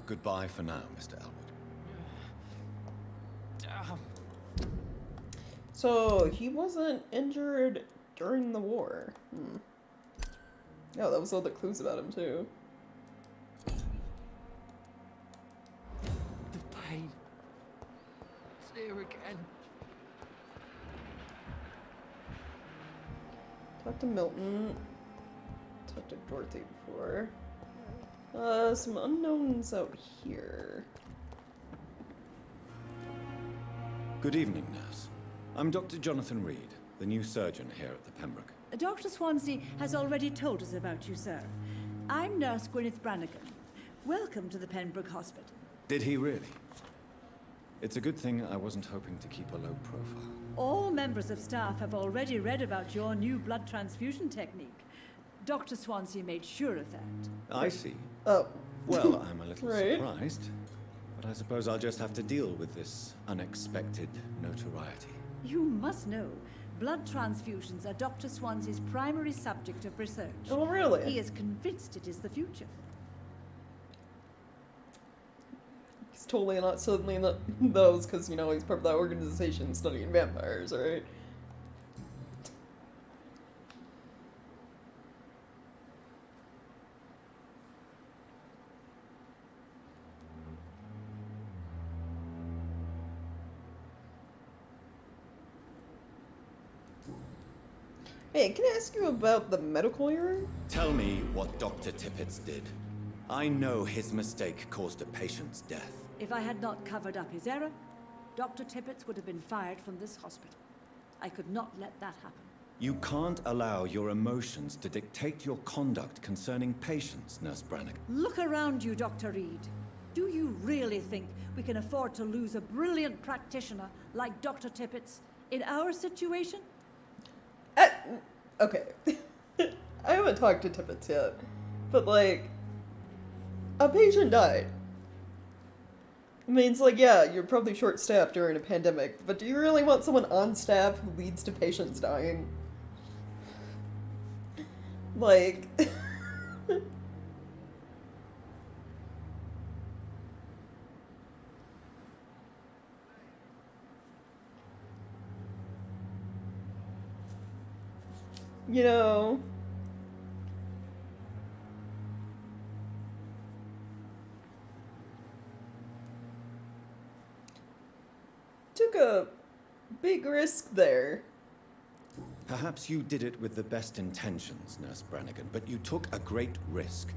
Goodbye for now, Mr. Elwood. So he wasn't injured during the war. Oh, that was all the clues about him too. The pain. It's here again. Talked to Milton. Talked to Dorothy before. Some unknowns out here. Good evening, nurse. I'm Dr. Jonathan Reed, the new surgeon here at the Pembroke. Dr. Swansea has already told us about you, sir. I'm Nurse Gwyneth Brannigan. Welcome to the Pembroke Hospital. Did he really? It's a good thing I wasn't hoping to keep a low profile. All members of staff have already read about your new blood transfusion technique. Dr. Swansea made sure of that. I see. Oh. Well, I'm a little Right. surprised, but I suppose I'll just have to deal with this unexpected notoriety. You must know, blood transfusions are Dr. Swansea's primary subject of research. Oh, really? He is convinced it is the future. He's totally not suddenly in those because, you know, he's part of that organization studying vampires, right? Hey, can I ask you about the medical error? Tell me what Dr. Tippett did. I know his mistake caused a patient's death. If I had not covered up his error, Dr. Tippett would have been fired from this hospital. I could not let that happen. You can't allow your emotions to dictate your conduct concerning patients, Nurse Brannigan. Look around you, Dr. Reed. Do you really think we can afford to lose a brilliant practitioner like Dr. Tippett's in our situation? Okay. I haven't talked to Tippett yet, but like, a patient died. I mean, it's like, yeah, you're probably short-staffed during a pandemic, but do you really want someone on staff who leads to patients dying? Like... You know... took a big risk there. Perhaps you did it with the best intentions, Nurse Brannigan, but you took a great risk.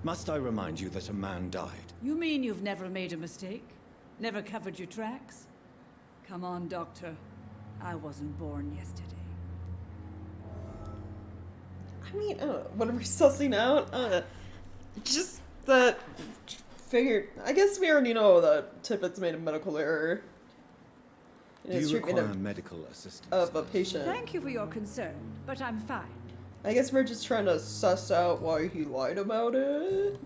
Must I remind you that a man died? You mean you've never made a mistake? Never covered your tracks? Come on, Doctor. I wasn't born yesterday. I mean, whatever sussing out, just that figured. I guess we already know that Tippett's made a medical error. Do you require medical assistance of a patient? Thank you for your concern, but I'm fine. I guess we're just trying to suss out why he lied about it.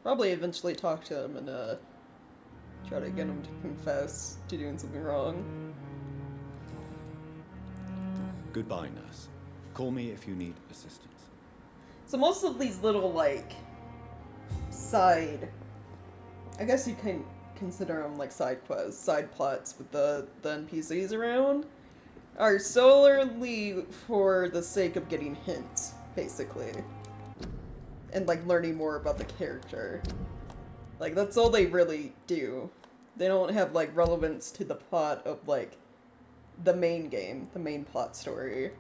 Probably eventually talk to him and try to get him to confess to doing something wrong. Goodbye, nurse. Call me if you need assistance. So most of these little, like, side... I guess you can consider them like side quests, side plots with the NPCs around, are solely for the sake of getting hints, basically. And, like, learning more about the character. Like, that's all they really do. They don't have, like, relevance to the plot of, like, the main game, the main plot story.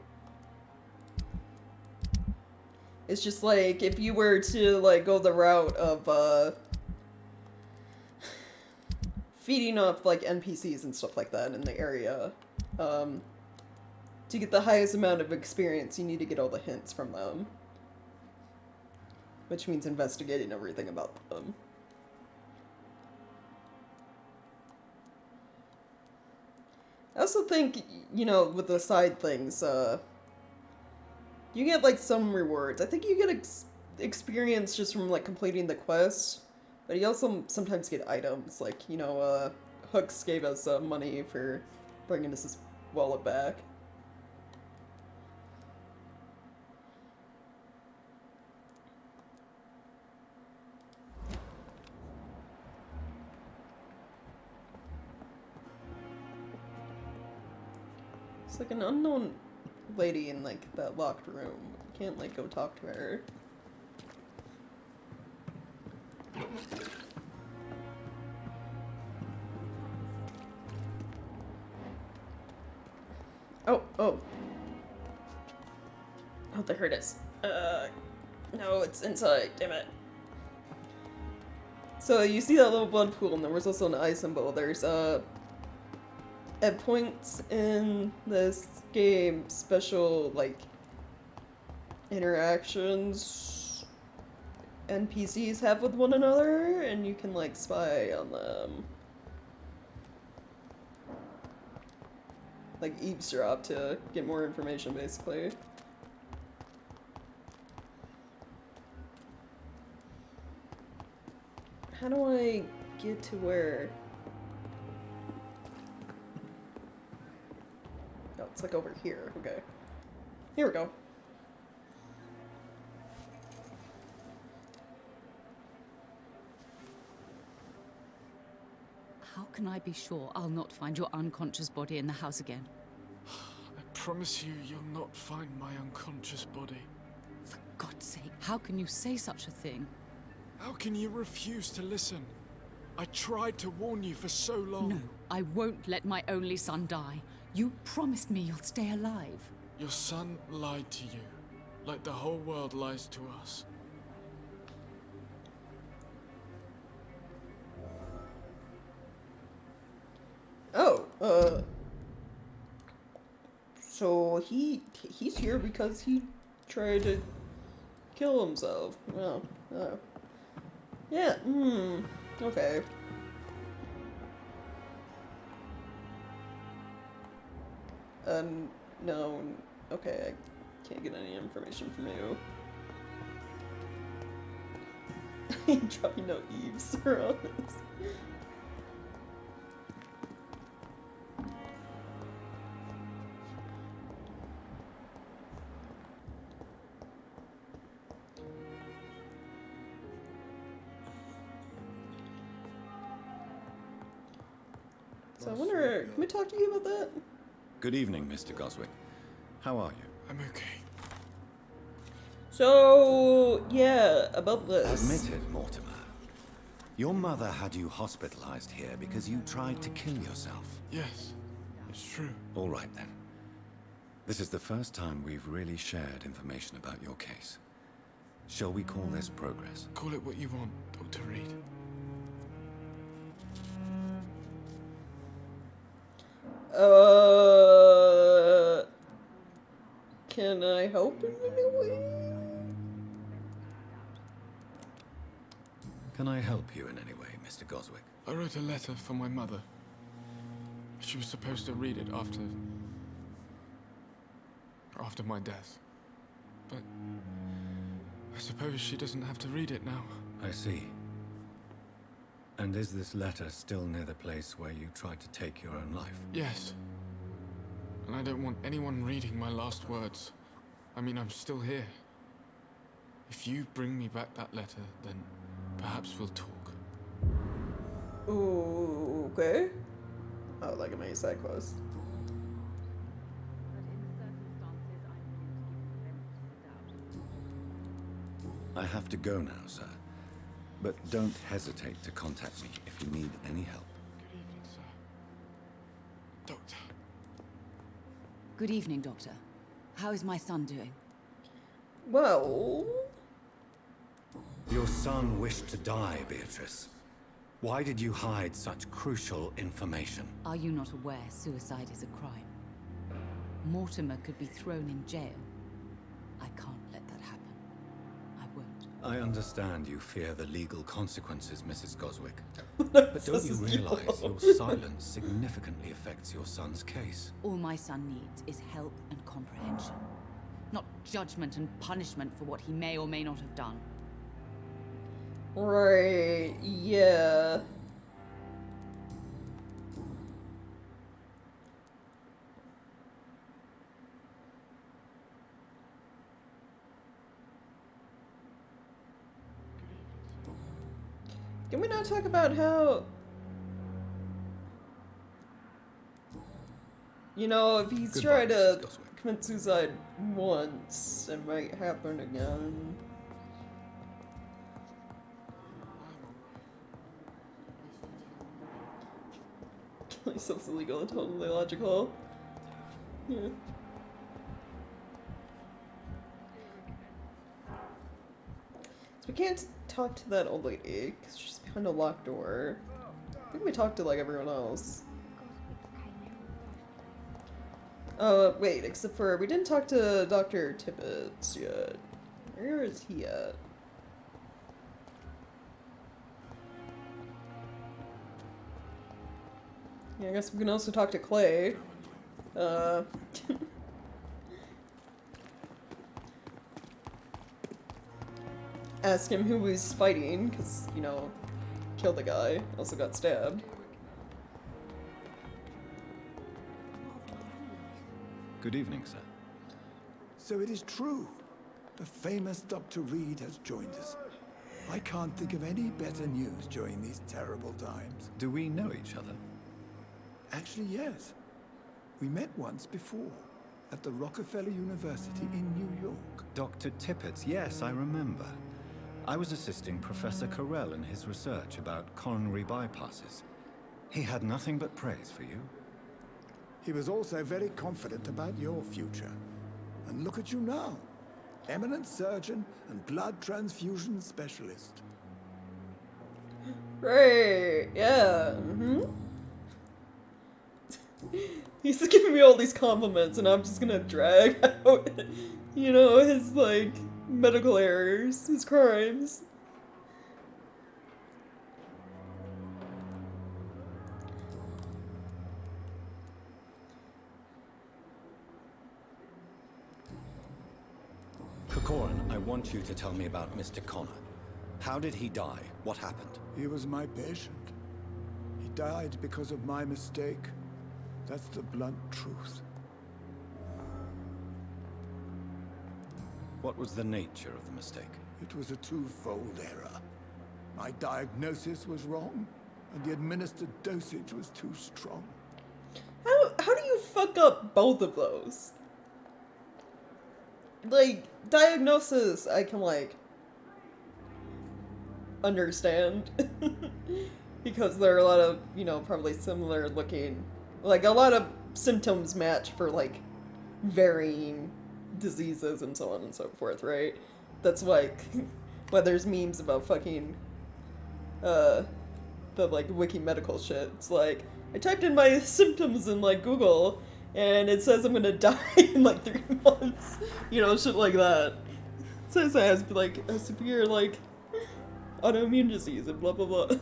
It's just like, if you were to, like, go the route of, feeding off, like, NPCs and stuff like that in the area, to get the highest amount of experience, you need to get all the hints from them. Which means investigating everything about them. I also think, you know, with the side things, you get, like, some rewards. I think you get experience just from, like, completing the quest, but you also sometimes get items. Like, you know, Hooks gave us money for bringing us his wallet back. It's like an unknown lady in, like, that locked room. You can't, like, go talk to her. Oh. Oh, there it is. No, it's inside, damn it. So, you see that little blood pool, and there was also an eye symbol. There's, at points in this game, special, like, interactions NPCs have with one another, and you can, like, spy on them. Like, eavesdrop to get more information, basically. How do I get to where? Oh, it's like over here. Okay. Here we go. How can I be sure I'll not find your unconscious body in the house again? I promise you, you'll not find my unconscious body. For God's sake, how can you say such a thing? How can you refuse to listen? I tried to warn you for so long. No, I won't let my only son die. You promised me you'll stay alive. Your son lied to you, like the whole world lies to us. Oh, so he's here because he tried to kill himself. Well, yeah, okay. No, okay, I can't get any information from you. Dropping no eaves around this. So I wonder, can we talk to you about that? Good evening, Mr. Goswick. How are you? I'm okay. So, yeah, about this. Admit it, Mortimer. Your mother had you hospitalized here because you tried to kill yourself. Yes, it's true. All right then. This is the first time we've really shared information about your case. Shall we call this progress? Call it what you want, Dr. Reed. Can I help in any way? Can I help you in any way, Mr. Goswick? I wrote a letter for my mother. She was supposed to read it after my death. But I suppose she doesn't have to read it now. I see. And is this letter still near the place where you tried to take your own life? Yes. And I don't want anyone reading my last words. I mean, I'm still here. If you bring me back that letter, then perhaps we'll talk. Ooh, okay. I would like a main side quest. I have to go now, sir. But don't hesitate to contact me if you need any help. Good evening, sir. Doctor. Good evening, Doctor. How is my son doing? Well... Your son wished to die, Beatrice. Why did you hide such crucial information? Are you not aware suicide is a crime? Mortimer could be thrown in jail. I can't let that happen. I won't. I understand you fear the legal consequences, Mrs. Goswick. But don't you realize your silence significantly affects your son's case? All my son needs is help and comprehension. Not judgment and punishment for what he may or may not have done. Right, yeah. Can we not talk about how, you know, if he's tried to commit suicide once, it might happen again. Killing yourself's illegal and totally logical. Yeah. So we can't talk to that old lady, because she's behind a locked door. I think we talked to, like, everyone else. Wait, except for, we didn't talk to Dr. Tippett yet. Where is he at? Yeah, I guess we can also talk to Clay. Ask him who he's fighting, because, you know, killed the guy, also got stabbed. Good evening, sir. So it is true. The famous Dr. Reed has joined us. I can't think of any better news during these terrible times. Do we know each other? Actually, yes. We met once before, at the Rockefeller University in New York. Dr. Tippett, yes, I remember. I was assisting Professor Carell in his research about coronary bypasses. He had nothing but praise for you. He was also very confident about your future. And look at you now. Eminent surgeon and blood transfusion specialist. Right, yeah, He's just giving me all these compliments and I'm just gonna drag out, you know, his, like, medical errors, his crimes. Corcoran, I want you to tell me about Mr. Connor. How did he die? What happened? He was my patient. He died because of my mistake. That's the blunt truth. What was the nature of the mistake? It was a twofold error. My diagnosis was wrong, and the administered dosage was too strong. How do you fuck up both of those? Like, diagnosis, I can, like... understand. Because there are a lot of, you know, probably similar looking, like a lot of symptoms match for like varying diseases and so on and so forth, right? That's like why there's memes about fucking the like wiki medical shit. It's like I typed in my symptoms in like Google and it says I'm gonna die in like 3 months. You know, shit like that. It says I have like a severe like autoimmune disease and blah blah blah.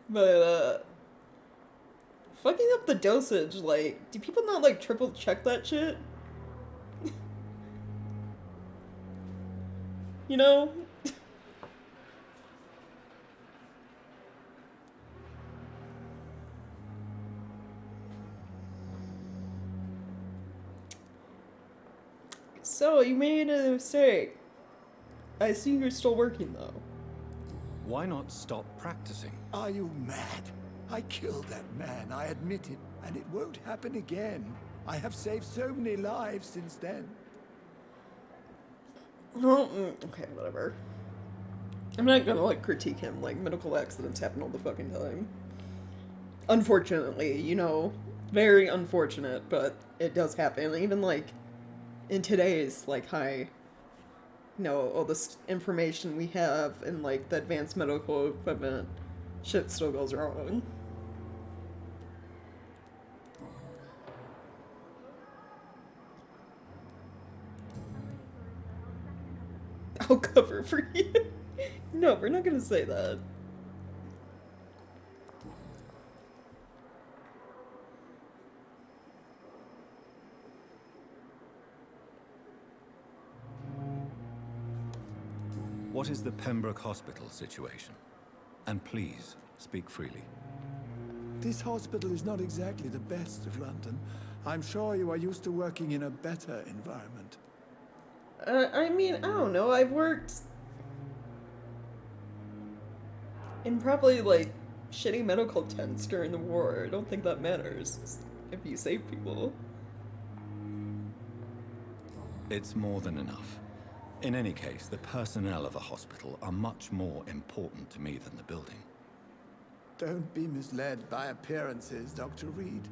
But fucking up the dosage, like, do people not like triple check that shit? You know? So, you made a mistake. I assume you're still working, though. Why not stop practicing? Are you mad? I killed that man, I admit it, and it won't happen again. I have saved so many lives since then. Well, okay, whatever. I'm not gonna, like, critique him. Like, medical accidents happen all the fucking time. Unfortunately, you know, very unfortunate, but it does happen. Even, like, in today's, like, high, you know, all this information we have and, like, the advanced medical equipment, shit still goes wrong. I'll cover for you. No, we're not gonna say that. What is the Pembroke Hospital situation? And please, speak freely. This hospital is not exactly the best of London. I'm sure you are used to working in a better environment. I mean, I don't know, I've worked in probably, like, shitty medical tents during the war. I don't think that matters if you save people. It's more than enough. In any case, the personnel of a hospital are much more important to me than the building. Don't be misled by appearances, Dr. Reed.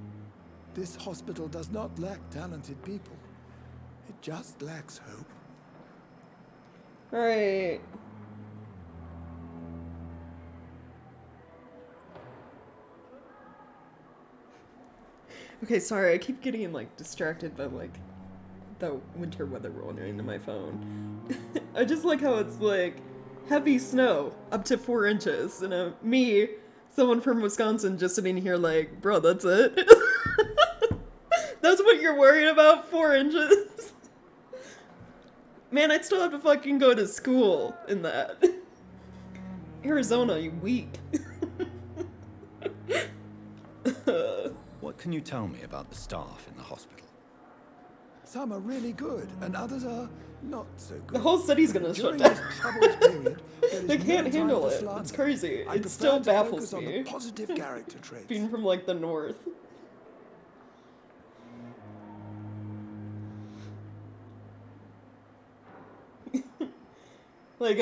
This hospital does not lack talented people. It just lacks hope. Right. Okay, sorry, I keep getting, like, distracted by, like, the winter weather rolling into my phone. I just like how it's, like, heavy snow, up to 4 inches, and me, someone from Wisconsin, just sitting here like, bro, that's it? That's what you're worried about, 4 inches? Man, I'd still have to fucking go to school in that. Arizona, you weak. What can you tell me about the staff in the hospital? Some are really good, and others are not so good. The whole city's gonna shut During down. this troubled period, there is They no can't time handle for it. slander. It's crazy. I It prefer still to baffles focus on the me. positive character traits. Being from, like, the north. Like,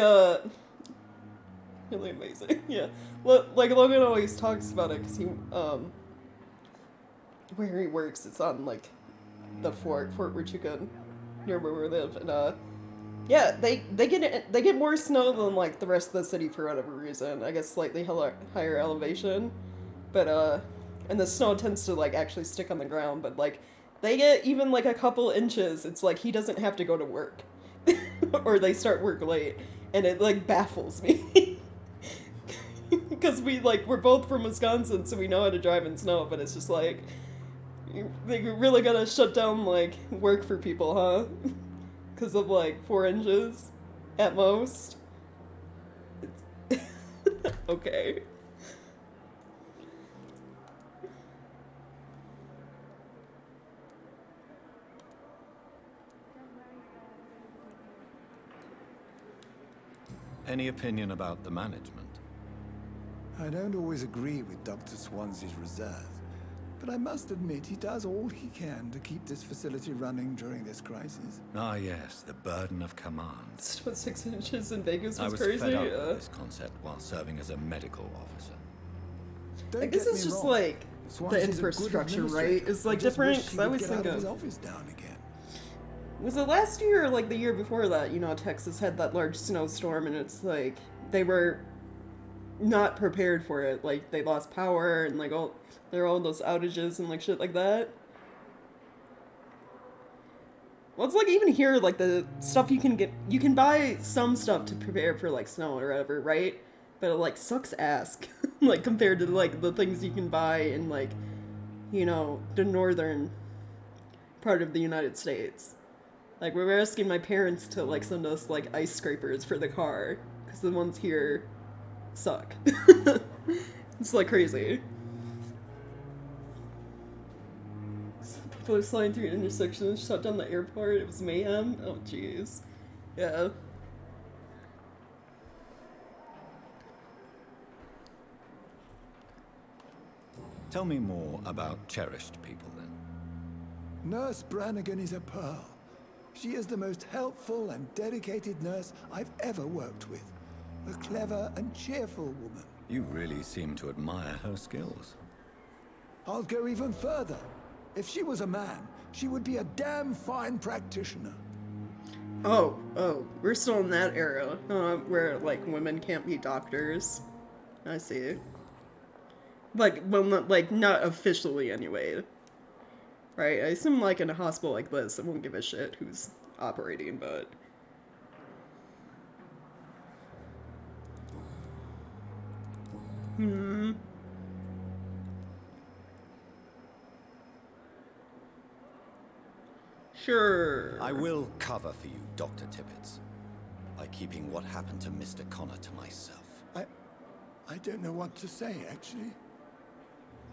really amazing. Yeah. Like, Logan always talks about it, because he, where he works, it's on, like, the Fort Huachuca, near where we live, and, yeah, they get more snow than, like, the rest of the city for whatever reason. I guess slightly higher elevation, but, and the snow tends to, like, actually stick on the ground, but, like, they get even, like, a couple inches. It's like he doesn't have to go to work. Or they start work late, and it, like, baffles me. Because we're both from Wisconsin, so we know how to drive in snow, but it's just like, they really gotta shut down, like, work for people, huh? Because of, like, 4 inches at most. It's okay. Any opinion about the management? I don't always agree with Dr. Swansea's reserve, but I must admit he does all he can to keep this facility running during this crisis. Ah, yes, the burden of command. 6 inches in Vegas I was was crazy. fed up with this concept while serving as a medical officer. Don't I guess get it's me just wrong. like Swansea's the a good infrastructure, right? administrator. It's like I just different. wish he Because I would always get think out of his of. office down again. Was it last year or like the year before that? You know, Texas had that large snowstorm, and it's like they were not prepared for it. Like they lost power, and like there were all those outages and like shit like that. Well, it's like even here, like the stuff you can buy some stuff to prepare for like snow or whatever, right? But it like sucks ass, like compared to like the things you can buy in like, you know, the northern part of the United States. Like we were asking my parents to like send us like ice scrapers for the car, because the ones here suck. It's like crazy. People are sliding through intersections, shut down the airport. It was mayhem. Oh, jeez. Yeah. Tell me more about cherished people, then. Nurse Brannigan is a pearl. She is the most helpful and dedicated nurse I've ever worked with. A clever and cheerful woman. You really seem to admire her skills. I'll go even further. If she was a man, she would be a damn fine practitioner. Oh, we're still in that era, where, like, women can't be doctors. I see. Like, well, not officially, anyway. Right? I assume, like, in a hospital like this, I won't give a shit who's operating, but... Sure. I will cover for you, Dr. Tibbets, by keeping what happened to Mr. Connor to myself. I don't know what to say, actually.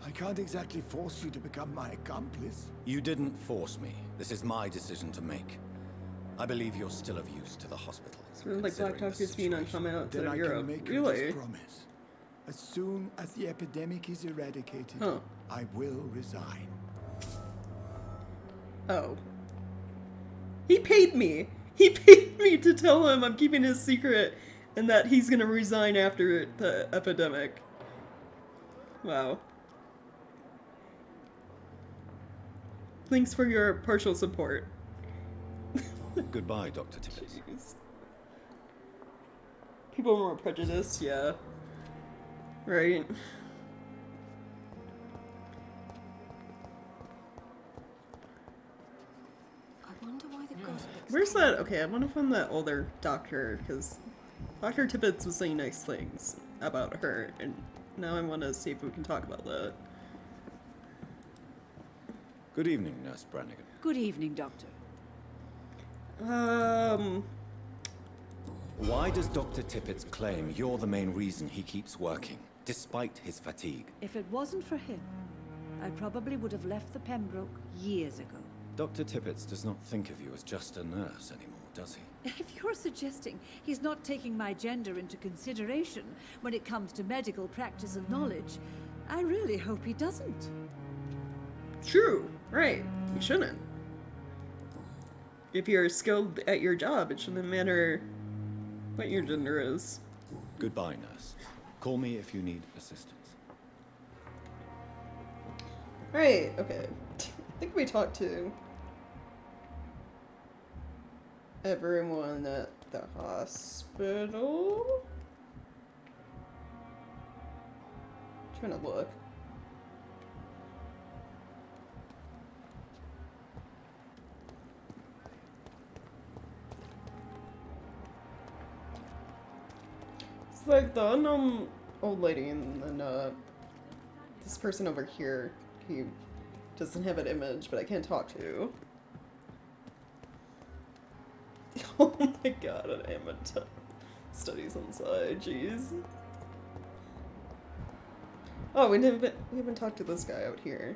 I can't exactly force you to become my accomplice. You didn't force me. This is my decision to make. I believe you're still of use to the hospital. It's really like Black Doctors being uncommon outside Then of I Europe. can make you Really? this promise. As soon as the epidemic is eradicated, I will resign. Oh. He paid me! He paid me to tell him I'm keeping his secret and that he's gonna resign after the epidemic. Wow. Thanks for your partial support. Goodbye, Dr. Tibbets. Jeez. People are more prejudiced, yeah. Right. I wonder why the gossip. Where's that? Okay, I want to find that older doctor, because Dr. Tibbets was saying nice things about her, and now I want to see if we can talk about that. Good evening, Nurse Brannigan. Good evening, Doctor. Why does Dr. Tippets claim you're the main reason he keeps working, despite his fatigue? If it wasn't for him, I probably would have left the Pembroke years ago. Dr. Tippets does not think of you as just a nurse anymore, does he? If you're suggesting he's not taking my gender into consideration when it comes to medical practice and knowledge, I really hope he doesn't. True, right. You shouldn't. If you're skilled at your job, it shouldn't matter what your gender is. Goodbye, nurse. Call me if you need assistance. Right, okay. I think we talked to everyone at the hospital. Trying to look. It's like the unknown old lady and then this person over here who doesn't have an image, but I can't talk to. Oh my god, an amateur studies on the side, jeez. Oh, we haven't talked to this guy out here.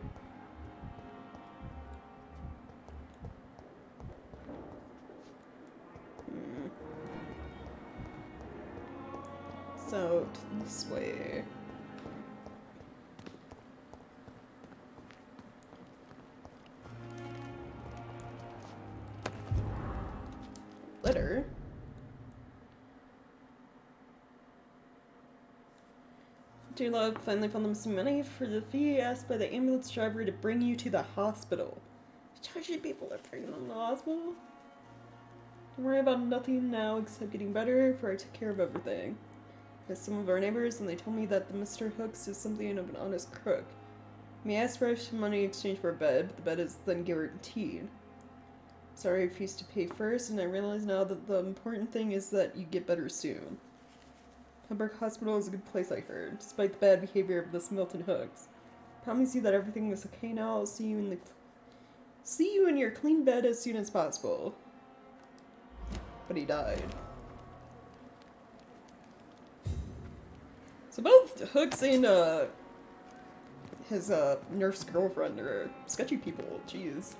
So, this way. letter. Dear love, finally found them some money for the fee asked by the ambulance driver to bring you to the hospital. Charging people to bring them to the hospital? Don't worry about nothing now except getting better, for I took care of everything. With some of our neighbors, and they told me that the Mr. Hooks is something of an honest crook. He may ask for some money in exchange for a bed, but the bed is then guaranteed. Sorry I refused to pay first, and I realize now that the important thing is that you get better soon. Pembroke Hospital is a good place, I heard, despite the bad behavior of this Milton Hooks. I promise you that everything is okay now. I'll see you in your clean bed as soon as possible. But he died. So both Hooks and his nurse girlfriend are sketchy people. Jeez.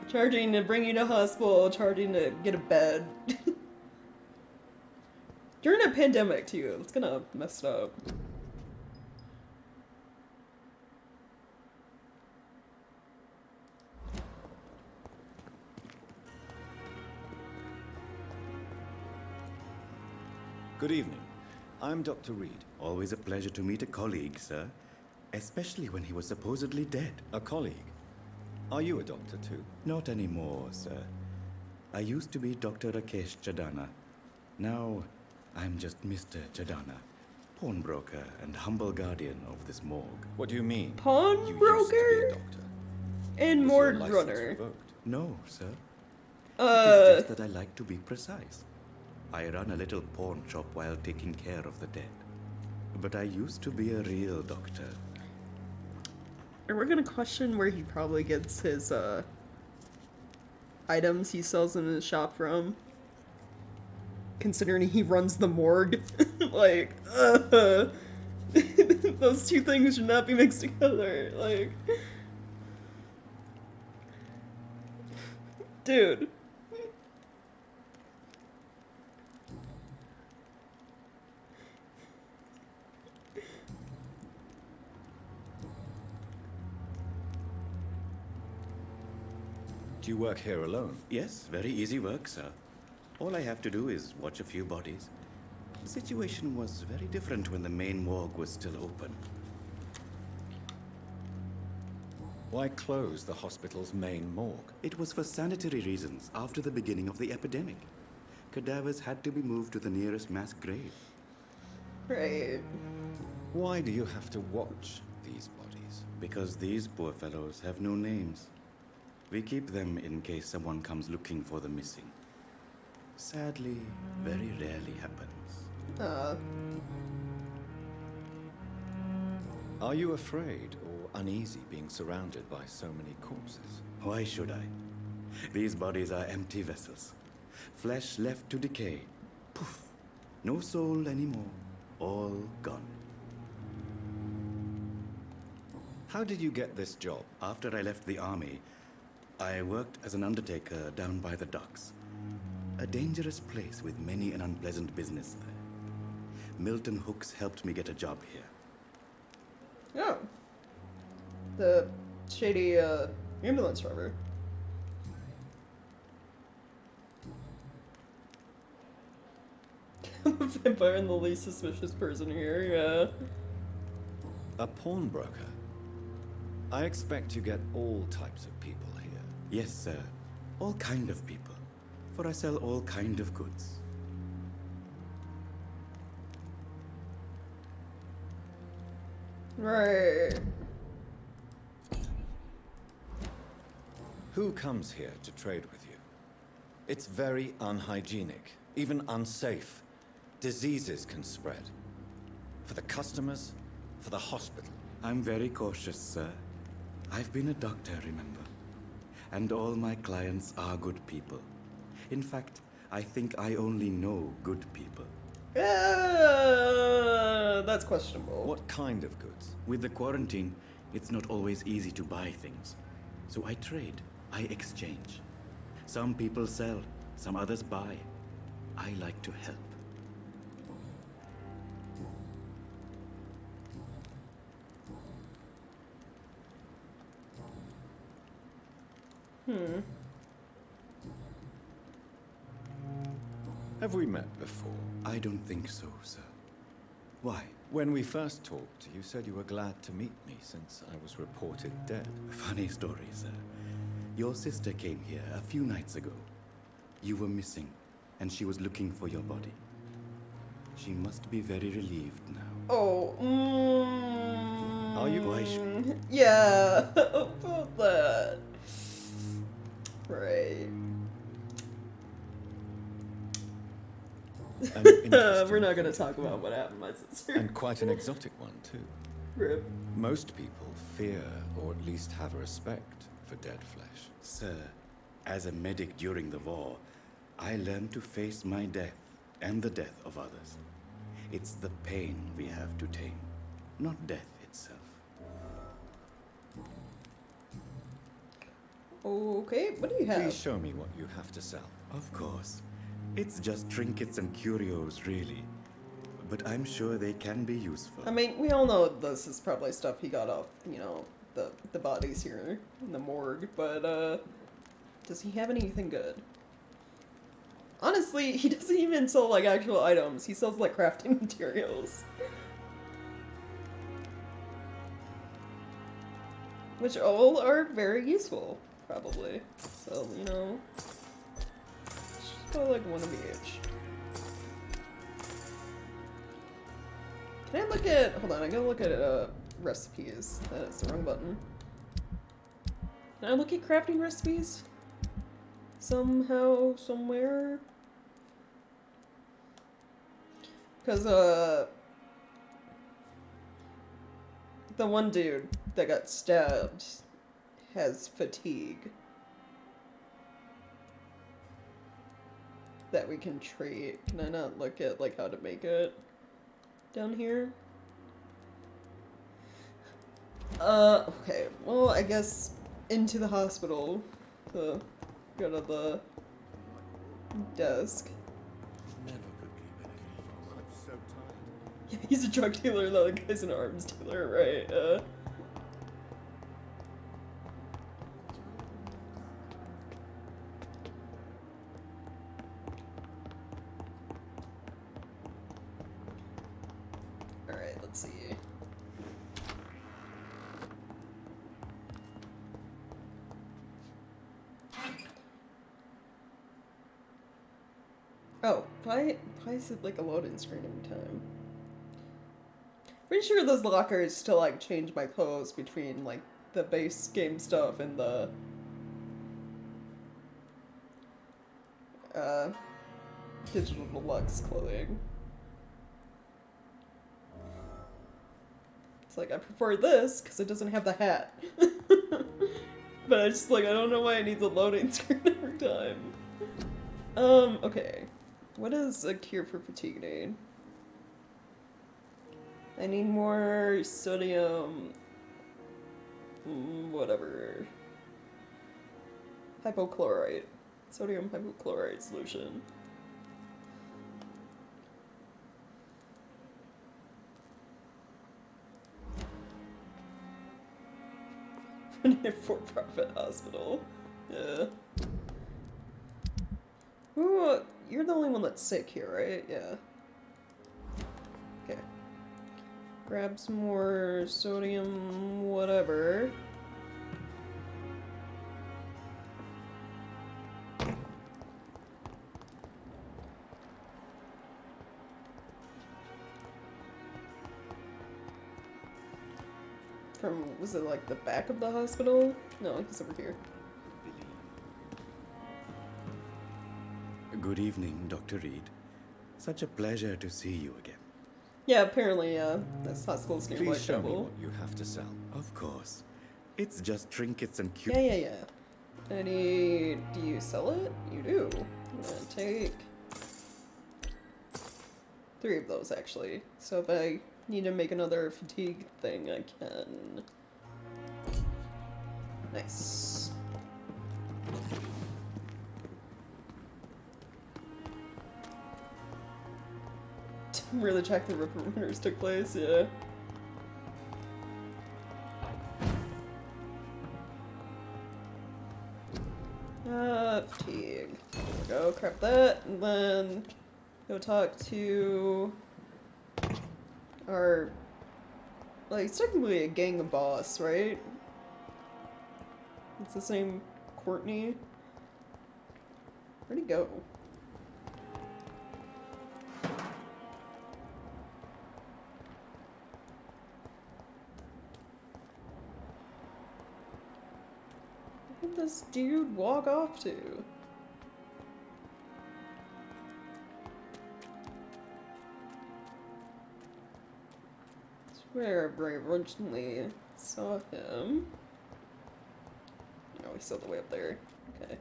Charging to bring you to hospital, charging to get a bed. During a pandemic, too. It's gonna mess up. Good evening. I'm Dr. Reed. Always a pleasure to meet a colleague, sir. Especially when he was supposedly dead. A colleague? Are you a doctor too? Not anymore, sir. I used to be Dr. Rakesh Chadana. Now, I'm just Mr. Chadana, pawnbroker and humble guardian of this morgue. What do you mean? Pawnbroker? And morgue runner. Revoked? No, sir. It is just that I like to be precise. I run a little pawn shop while taking care of the dead. But I used to be a real doctor. And we're gonna question where he probably gets his, items he sells in his shop from. Considering he runs the morgue. Like, those two things should not be mixed together. Like, dude. Do you work here alone? Yes, very easy work, sir. All I have to do is watch a few bodies. The situation was very different when the main morgue was still open. Why close the hospital's main morgue? It was for sanitary reasons after the beginning of the epidemic. Cadavers had to be moved to the nearest mass grave. Right. Why do you have to watch these bodies? Because these poor fellows have no names. We keep them in case someone comes looking for the missing. Sadly, very rarely happens. Are you afraid or uneasy being surrounded by so many corpses? Why should I? These bodies are empty vessels. Flesh left to decay. Poof. No soul anymore. All gone. How did you get this job? After I left the army, I worked as an undertaker down by the docks. A dangerous place with many an unpleasant business there. Milton Hooks helped me get a job here. Oh. The shady, ambulance driver. Vampire and the least suspicious person here, yeah. A pawnbroker? I expect you get all types of people here. Yes, sir. All kind of people. For I sell all kind of goods. Right. Who comes here to trade with you? It's very unhygienic, even unsafe. Diseases can spread. For the customers, for the hospital. I'm very cautious, sir. I've been a doctor, remember? And all my clients are good people. In fact, I think I only know good people. That's questionable. What kind of goods? With the quarantine, it's not always easy to buy things. So I trade, I exchange. Some people sell, some others buy. I like to help. Have we met before? I don't think so, sir. Why? When we first talked, you said you were glad to meet me since I was reported dead. Funny story, sir. Your sister came here a few nights ago. You were missing, and she was looking for your body. She must be very relieved now. Oh, Are you quite yeah, about that. Right. We're not gonna talk about what happened to my sister. And quite an exotic one, too. Rip. Most people fear, or at least have a respect, for dead flesh. Sir, as a medic during the war, I learned to face my death and the death of others. It's the pain we have to tame, not death itself. Okay, what do you have? Please show me what you have to sell. Of course. It's just trinkets and curios, really. But I'm sure they can be useful. I mean, we all know this is probably stuff he got off, you know, the bodies here in the morgue, but, does he have anything good? Honestly, he doesn't even sell, like, actual items. He sells, like, crafting materials. Which all are very useful, probably. So, you know, just go, like, one of each. Can I look at, hold on, I gotta look at, recipes. That's the wrong button. Can I look at crafting recipes? Somehow, somewhere? Because, the one dude that got stabbed has fatigue that we can trade. Can I not look at, like, how to make it down here? Okay. Well, I guess into the hospital to go to the desk. Yeah, he's a drug dealer, though. The guy's an arms dealer, right? Alright, let's see. Oh, why is it like a loading screen every time? Pretty sure those lockers to like change my clothes between like the base game stuff and the digital deluxe clothing. It's like I prefer this because it doesn't have the hat. But I just like I don't know why it needs a loading screen every time. Okay. What is a cure for fatigue need? I need more sodium... whatever. Hypochlorite. Sodium hypochlorite solution. For-profit hospital. Yeah. Ooh, you're the only one that's sick here, right? Yeah. Okay. Grab some more sodium, whatever. From, was it like the back of the hospital? No, he's over here. Good evening, Dr. Reed. Such a pleasure to see you again. Yeah, apparently, this hospital's getting Please like show me trouble. what you have to sell. Of course. It's just trinkets and Yeah. Do you sell it? You do. I'm gonna take 3 of those, actually. So if I need to make another fatigue thing, I can. Nice. Really check the rumors took place, yeah. Fatigue. There we go, crap that, and then Go talk to our, like, it's technically a gang boss, right? It's the same Courtney. Where'd he go? Where did this dude walk off to? Where I originally saw him. Oh, he's still the way up there. Okay.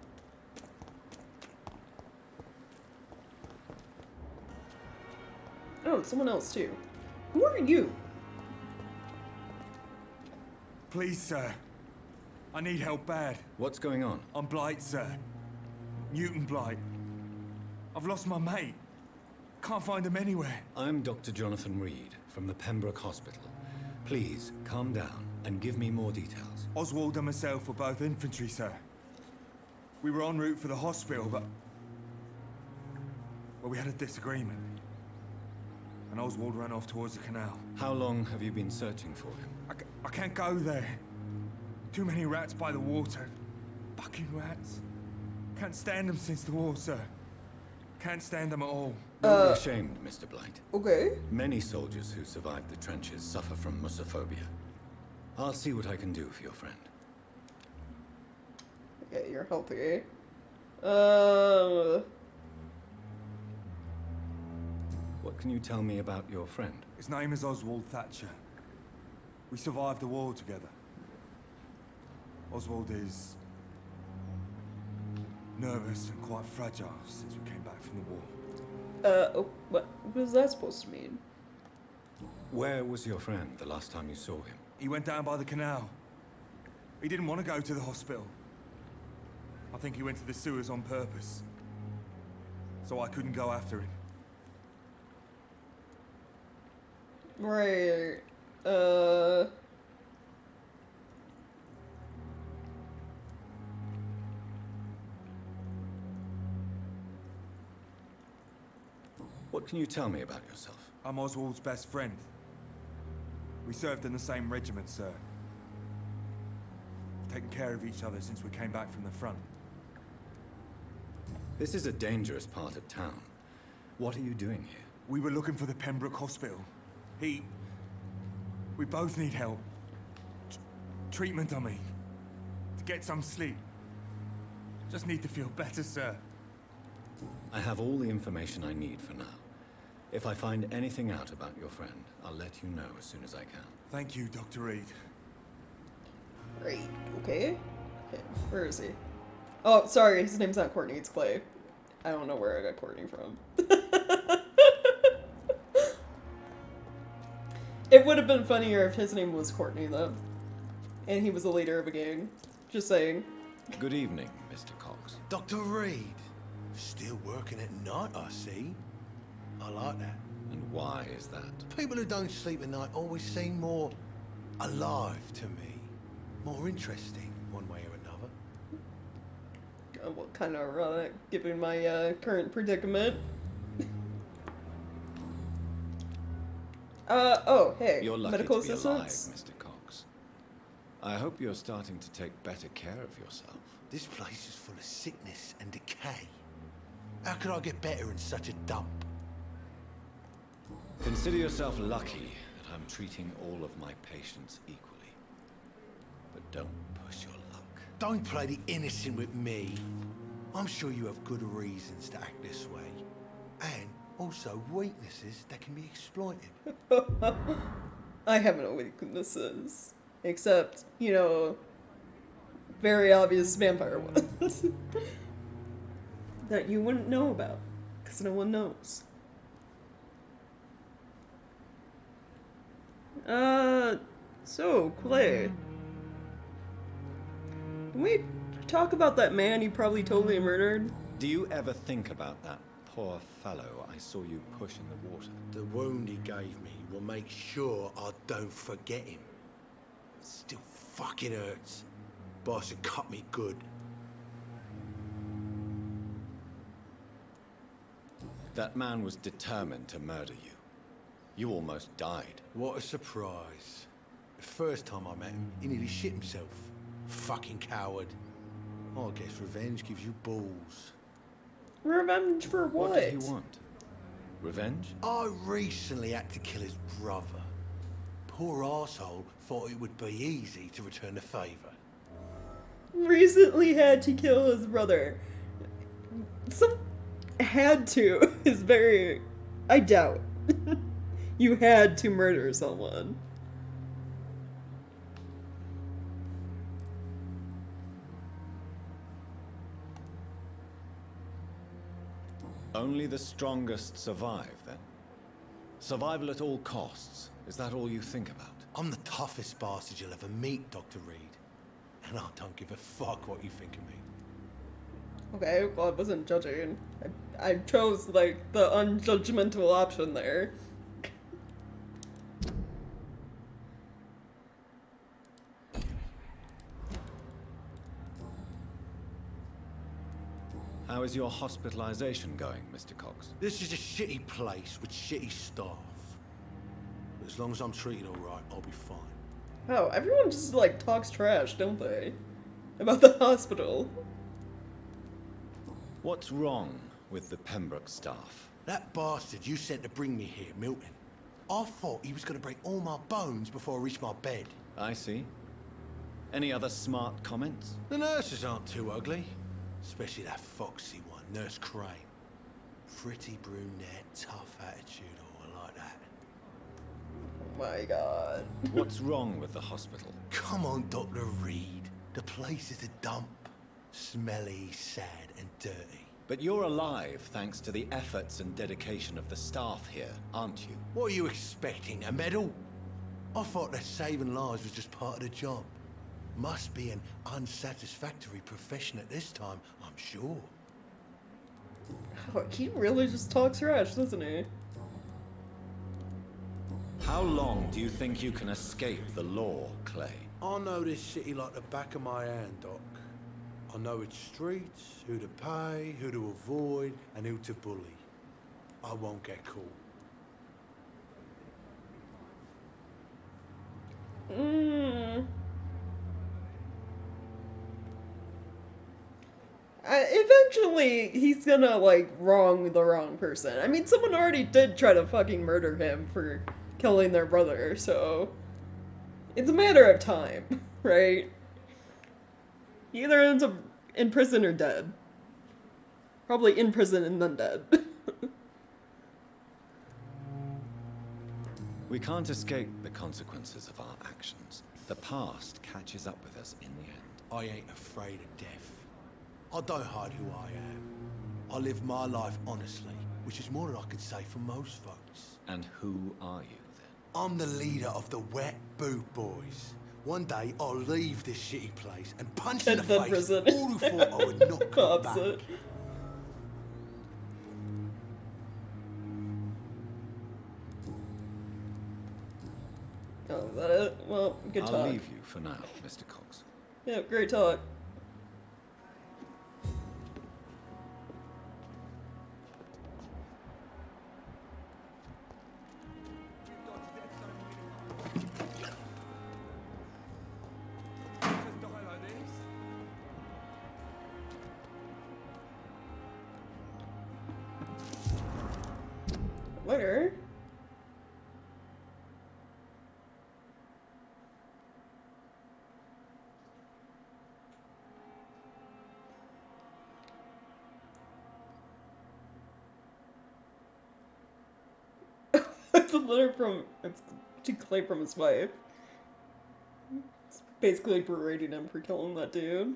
Oh, it's someone else too. Who are you? Please, sir. I need help bad. What's going on? I'm Blight, sir. Newton Blight. I've lost my mate. Can't find him anywhere. I'm Dr. Jonathan Reed from the Pembroke Hospital. Please, calm down and give me more details. Oswald and myself were both infantry, sir. We were en route for the hospital, but... well, we had a disagreement. And Oswald ran off towards the canal. How long have you been searching for him? I can't go there. Too many rats by the water. Fucking rats. Can't stand them since the war, sir. Can't stand them at all. Don't be ashamed, Mr. Blight. Okay. Many soldiers who survived the trenches suffer from musophobia. I'll see what I can do for your friend. Okay, you're healthy. What can you tell me about your friend? His name is Oswald Thatcher. We survived the war together. Oswald is... nervous and quite fragile since we came back from the war. What was that supposed to mean? Where was your friend the last time you saw him? He went down by the canal. He didn't want to go to the hospital. I think he went to the sewers on purpose. So I couldn't go after him. Right, What can you tell me about yourself? I'm Oswald's best friend. We served in the same regiment, sir. We've taken care of each other since we came back from the front. This is a dangerous part of town. What are you doing here? We were looking for the Pembroke Hospital. We both need help. Treatment, I mean. To get some sleep. Just need to feel better, sir. I have all the information I need for now. If I find anything out about your friend, I'll let you know as soon as I can. Thank you, Dr. Reed. Great. Okay. Okay. Where is he? Oh, sorry. His name's not Courtney. It's Clay. I don't know where I got Courtney from. It would have been funnier if his name was Courtney, though. And he was the leader of a gang. Just saying. Good evening, Mr. Cox. Dr. Reed. Still working at night, I see. I like that. And why is that? People who don't sleep at night always seem more alive to me. More interesting, one way or another. Well, kind of ironic, given my current predicament. Oh, hey, You're lucky medical to be assistance? alive, Mr. Cox. I hope you're starting to take better care of yourself. This place is full of sickness and decay. How could I get better in such a dump? Consider yourself lucky that I'm treating all of my patients equally. But don't push your luck. Don't play the innocent with me. I'm sure you have good reasons to act this way. And also weaknesses that can be exploited. I have no weaknesses. Except, you know, very obvious vampire ones. That you wouldn't know about. Because no one knows. So, Clay. Can we talk about that man you probably totally murdered? Do you ever think about that poor fellow I saw you push in the water? The wound he gave me will make sure I don't forget him. Still fucking hurts. Boss had cut me good. That man was determined to murder you. You almost died. What a surprise. The first time I met him, he nearly shit himself. Fucking coward. I guess revenge gives you balls. Revenge for what? What did he want? Revenge? I recently had to kill his brother. Poor arsehole thought it would be easy to return the favour. Recently had to kill his brother. Some had to is very... I doubt. You had to murder someone. Only the strongest survive, then? Survival at all costs. Is that all you think about? I'm the toughest bastard you'll ever meet, Dr. Reed. And I don't give a fuck what you think of me. Okay, well, I wasn't judging. I chose, like, the unjudgmental option there. How is your hospitalization going, Mr. Cox? This is a shitty place with shitty staff. But as long as I'm treated alright, I'll be fine. Oh, everyone just, like, talks trash, don't they? About the hospital. What's wrong with the Pembroke staff? That bastard you sent to bring me here, Milton. I thought he was going to break all my bones before I reached my bed. I see. Any other smart comments? The nurses aren't too ugly. Especially that foxy one, Nurse Crane. Pretty brunette, tough attitude, all like that. Oh my god. What's wrong with the hospital? Come on, Dr. Reed. The place is a dump. Smelly, sad, and dirty. But you're alive thanks to the efforts and dedication of the staff here, aren't you? What are you expecting, a medal? I thought that saving lives was just part of the job. Must be an unsatisfactory profession at this time, I'm sure. Oh, he really just talks trash, doesn't he? How long do you think you can escape the law, Clay? I know this city like the back of my hand, Doc. I know its streets, who to pay, who to avoid, and who to bully. I won't get caught. Eventually, he's gonna, like, wrong the wrong person. I mean, someone already did try to fucking murder him for killing their brother, so... It's a matter of time, right? He either ends up in prison or dead. Probably in prison and then dead. We can't escape the consequences of our actions. The past catches up with us in the end. I ain't afraid of death. I don't hide who I am. I live my life honestly, which is more than I can say for most folks. And who are you, then? I'm the leader of the Wet Boot Boys. One day, I'll leave this shitty place and punch in the face prison. all who thought I would not come back. Opposite. Oh, is that it? Well, good talk. I'll leave you for now, Mr. Cox. Yeah, great talk. Letter? It's a letter from... It's to Clay from his wife. It's basically berating him for killing that dude.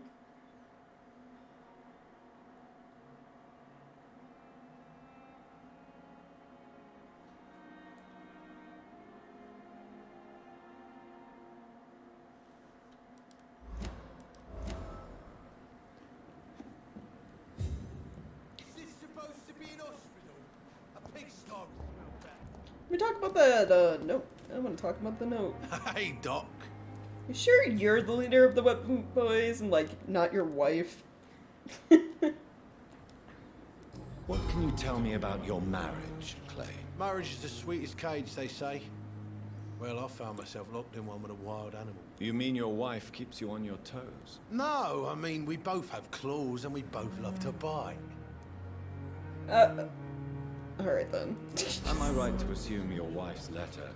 We talk about that, note. I want to talk about the note. Hey, Doc. You sure you're the leader of the Weapon Boys and, like, not your wife? What can you tell me about your marriage, Clay? Marriage is the sweetest cage, they say. Well, I found myself locked in one with a wild animal. You mean your wife keeps you on your toes? No, I mean, we both have claws and we both love to bite. Alright then. Am I right to assume your wife's letter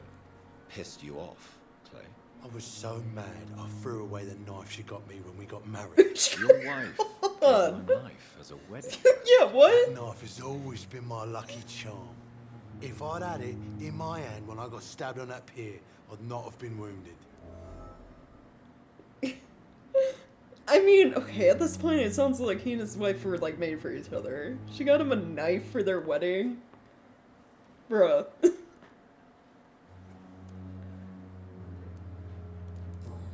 pissed you off, Clay? I was so mad, I threw away the knife she got me when we got married. Your wife gave you a knife as a wedding. Yeah, what? That knife has always been my lucky charm. If I'd had it in my hand when I got stabbed on that pier, I'd not have been wounded. I mean, okay, at this point it sounds like he and his wife were like made for each other. She got him a knife for their wedding. Bruh.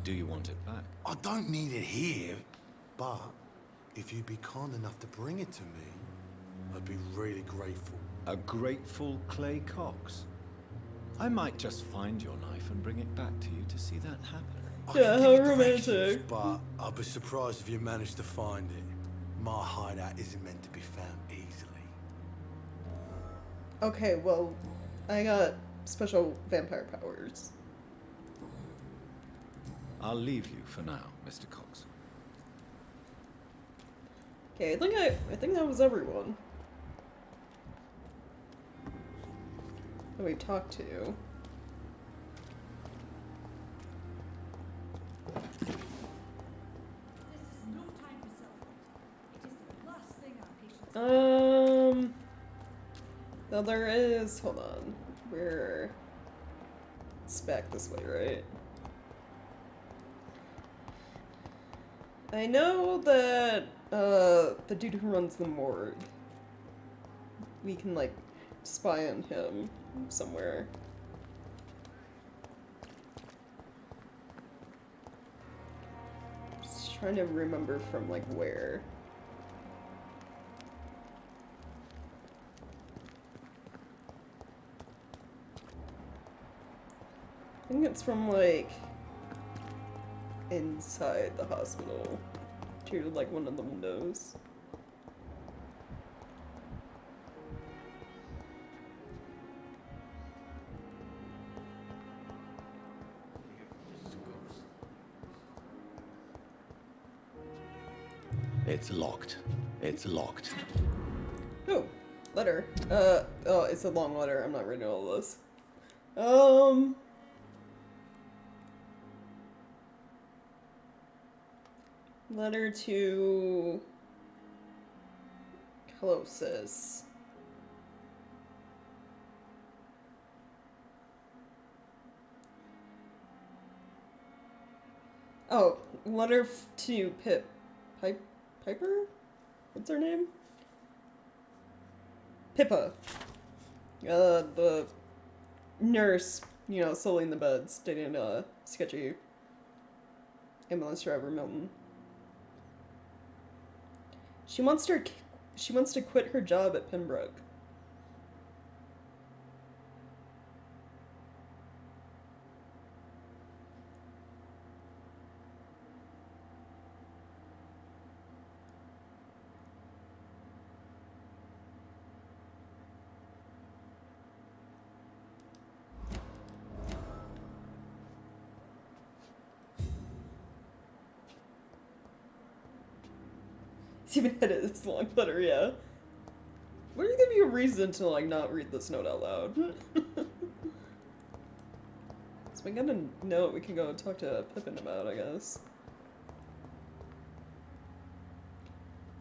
Do you want it back? I don't need it here, but if you'd be kind enough to bring it to me, I'd be really grateful. A grateful Clay Cox? I might just find your knife and bring it back to you to see that happen. Yeah, how romantic. But I'll be surprised if you manage to find it. My hideout isn't meant to be found easily. Okay, well, I got special vampire powers. I'll leave you for now, Mr. Cox. Okay, I think that was everyone that we talked to. Now there is, hold on, it's back this way, right? I know that, the dude who runs the morgue, we can, like, spy on him somewhere. Just trying to remember from, like, where. I think it's from, like, inside the hospital to, like, one of the windows. It's locked. It's locked. Oh, letter. Oh, it's a long letter. I'm not reading all this. Letter to Colossus. Oh, letter to Piper? What's her name? Pippa. The nurse, you know, sullying the beds, dating sketchy ambulance driver Milton. She wants to quit her job at Pembroke. It's even had this long letter, yeah. What do you give you a reason to, like, not read this note out loud? So we got a note we can go talk to Pippin about, I guess.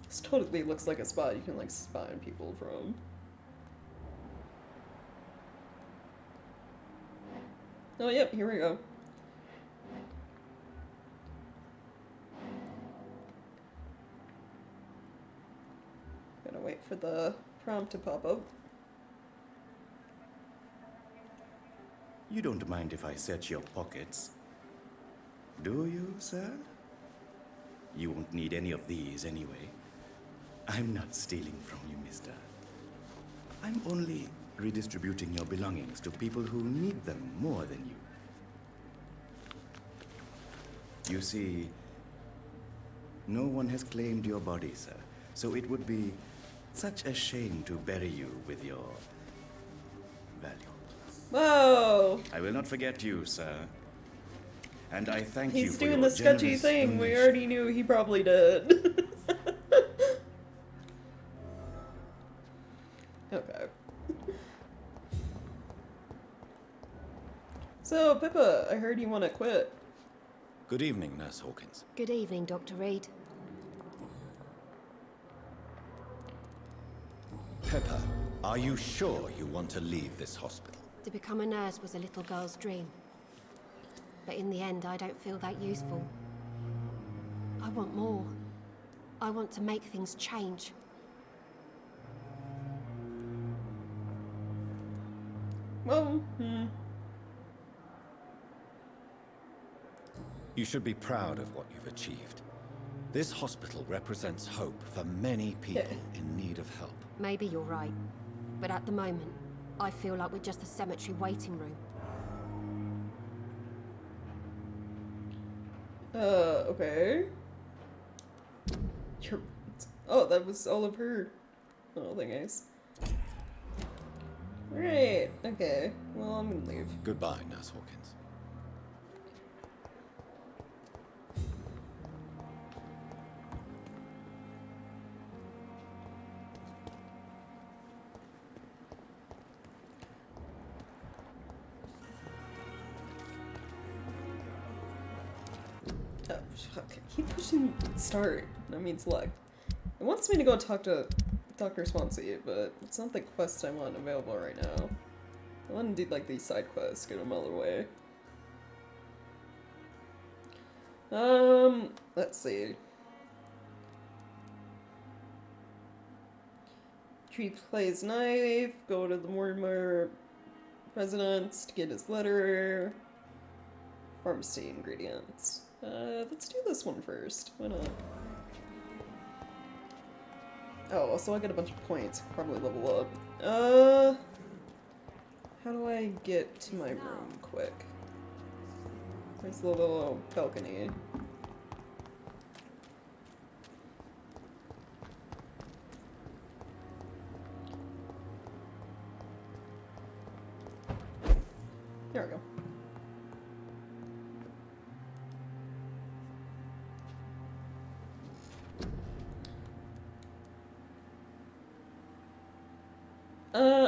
This totally looks like a spot you can, like, spy on people from. Oh, yep, here we go. Gotta wait for the prompt to pop up. You don't mind if I search your pockets, do you, sir? You won't need any of these anyway. I'm not stealing from you, mister. I'm only redistributing your belongings to people who need them more than you. You see, no one has claimed your body, sir, so it would be Such a shame to bury you with your valuables. Whoa! I will not forget you, sir. And I thank you He's for doing your the sketchy generous thing we donation. already knew he probably did. Okay. So, Pippa, I heard you want to quit. Good evening, Nurse Hawkins. Good evening, Dr. Reed. Pepper, are you sure you want to leave this hospital? To become a nurse was a little girl's dream. But in the end, I don't feel that useful. I want more. I want to make things change. Well, You should be proud of what you've achieved. This hospital represents hope for many people in need of help. Maybe you're right. But at the moment, I feel like we're just a cemetery waiting room. Okay. Oh, that was all of her. Oh, thanks. Right, okay. Well, I'm gonna leave. Goodbye, Nurse Hawkins. Oh, fuck. I keep pushing start. That means select. It wants me to go talk to Dr. Swansea, but it's not the quest I want available right now. I want to do, like, these side quests, get them out of the way. Let's see. Treat Clay's knife, go to the Mortimer residence to get his letter. Pharmacy ingredients. Let's do this one first. Why not? Oh, so I get a bunch of points. Probably level up. How do I get to my room quick? There's the little balcony. There we go.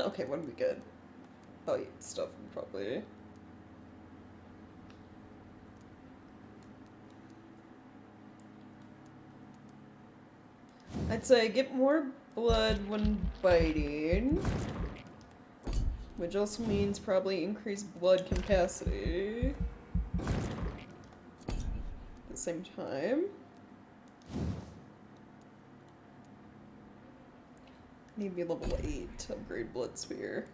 Okay, what do we get? I'll eat stuff, probably. I'd say get more blood when biting, which also means probably increased blood capacity at the same time. Need to be level 8 to upgrade Blood Sphere.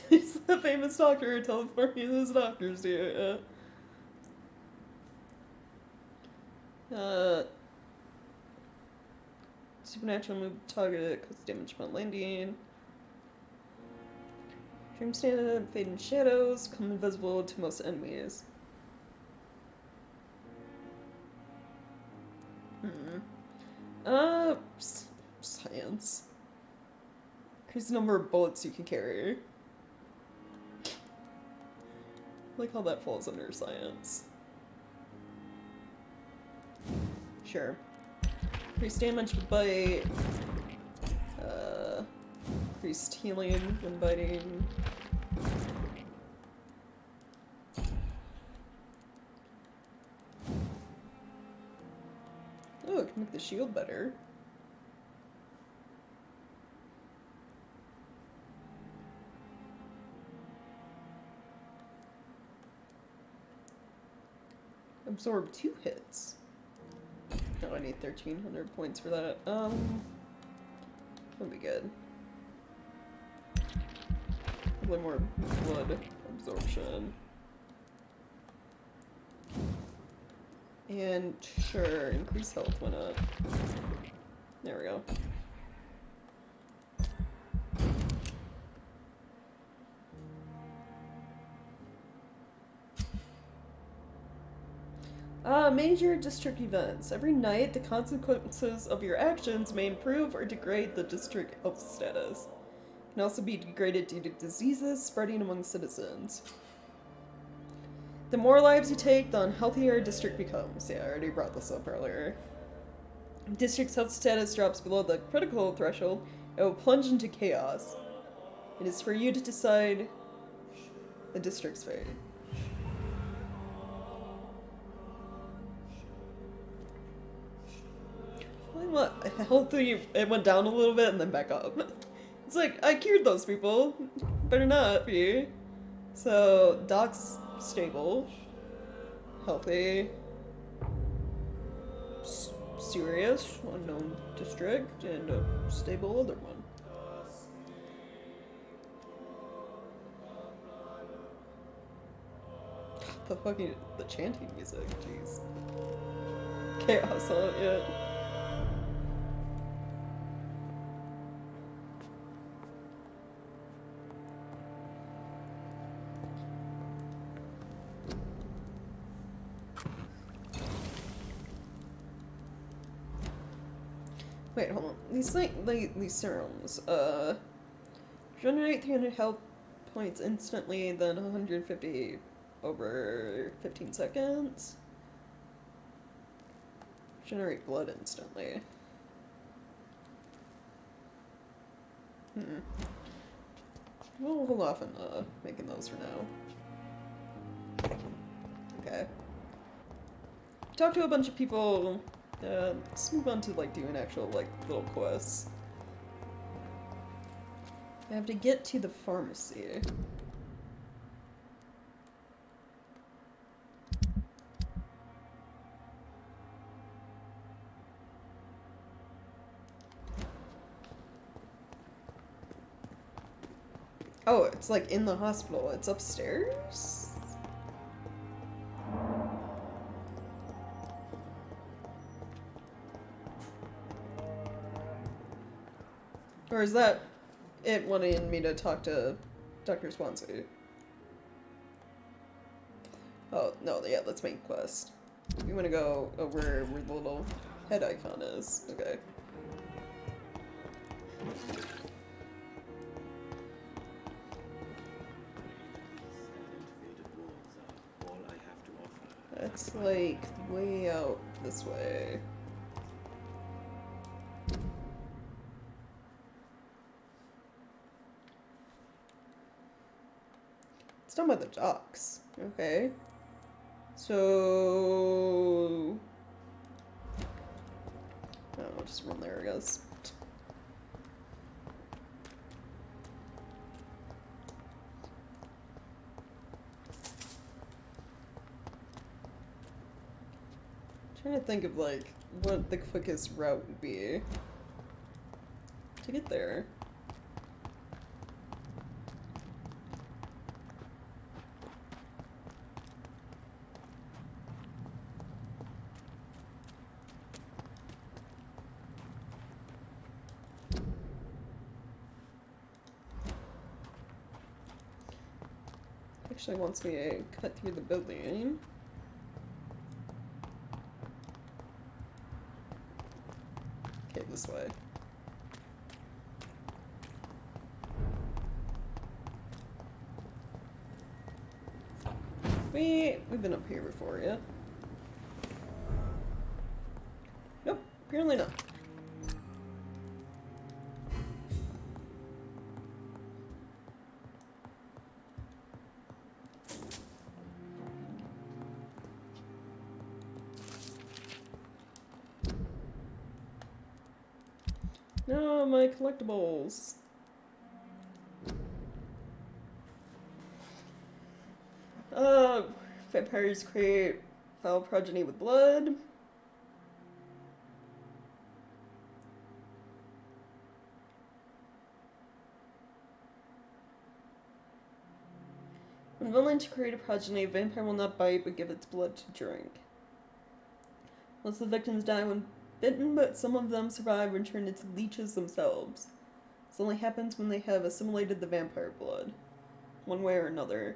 He's the famous doctor teleporting his doctors do. Supernatural move targeted cause damage upon landing. Dream stand fade in shadows, become invisible to most enemies. Science. Increase the number of bullets you can carry. I like how that falls under science. Sure. Increase damage with bite. Increased healing when biting. Oh, it can make the shield better. Absorb 2 hits. Oh, I need 1,300 points for that. That'll be good. Probably more blood absorption. And sure, increase health went up. There we go. Major district events. Every night, the consequences of your actions may improve or degrade the district health status. Can also be degraded due to diseases spreading among citizens. The more lives you take, the unhealthier a district becomes. Yeah, I already brought this up earlier. If district's health status drops below the critical threshold, it will plunge into chaos. It is for you to decide the district's fate. Healthy, it went down a little bit and then back up. It's like, I cured those people. Better not be. So, Doc's stable. Healthy. Serious. Unknown district. And a stable other one. The chanting music. Jeez. Chaos on it, yeah. Wait, hold on. These serums, generate 300 health points instantly, then 150 over 15 seconds. Generate blood instantly. We'll hold off on making those for now. Okay. Talk to a bunch of people. Let's move on to like doing actual like little quests. I have to get to the pharmacy. Oh, it's like in the hospital. It's upstairs? Or is that it wanting me to talk to Dr. Swansea? Oh, no, yeah, let's make a quest. We want to go over where the little head icon is. Okay. That's like way out this way. It's down by the docks. Okay. So... oh, I'll just run there, I guess. Trying to think of like what the quickest route would be to get there. Actually wants me to cut through the building. Okay, this way. We've been up here before, yeah? Nope, apparently not. No, my collectibles. Vampires create foul progeny with blood. When willing to create a progeny, a vampire will not bite but give its blood to drink. Most of the victims die when bitten, but some of them survive and turn into leeches themselves. This only happens when they have assimilated the vampire blood, one way or another.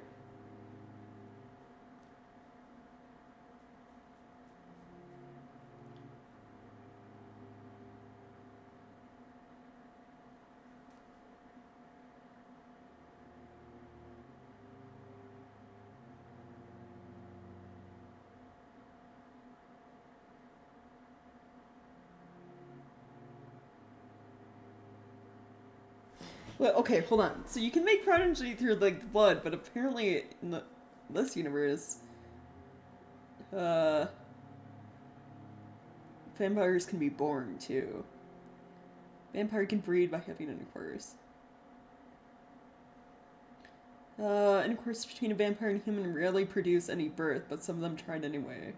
Well, okay, hold on. So you can make prodigy through like blood, but apparently in this universe, vampires can be born too. Vampire can breed by having intercourse. Intercourse between a vampire and human rarely produce any birth, but some of them tried anyway.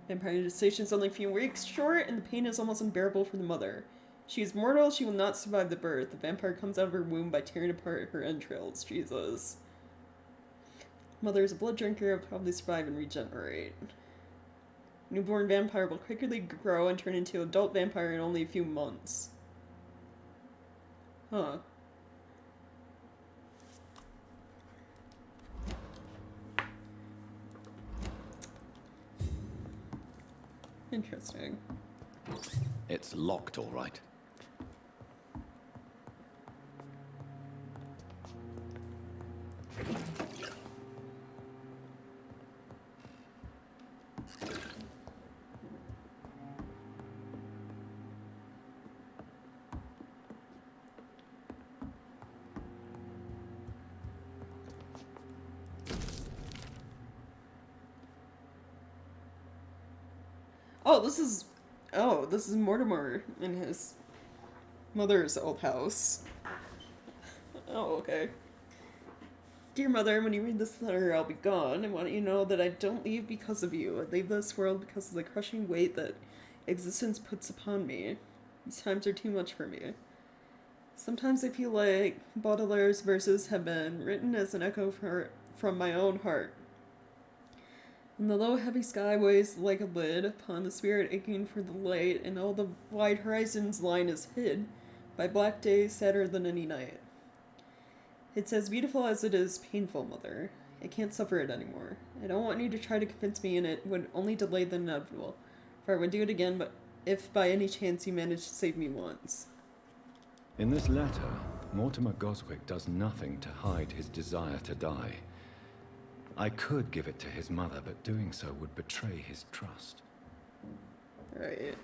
Vampire gestation is only a few weeks short, and the pain is almost unbearable for the mother. She is mortal, she will not survive the birth. The vampire comes out of her womb by tearing apart her entrails. Jesus. Mother is a blood drinker, will probably survive and regenerate. Newborn vampire will quickly grow and turn into adult vampire in only a few months. Huh. Interesting. It's locked, all right. This is Mortimer in his mother's old house. Oh, okay. Dear Mother, when you read this letter, I'll be gone. I want you to know that I don't leave because of you. I leave this world because of the crushing weight that existence puts upon me. These times are too much for me. Sometimes I feel like Baudelaire's verses have been written as an echo from my own heart. And the low, heavy sky weighs like a lid upon the spirit aching for the light, and all the wide horizon's line is hid by black days sadder than any night. It's as beautiful as it is painful, Mother. I can't suffer it anymore. I don't want you to try to convince me, and it would only delay the inevitable. For I would do it again, but if by any chance you manage to save me once. In this letter, Mortimer Goswick does nothing to hide his desire to die. I could give it to his mother, but doing so would betray his trust. Right.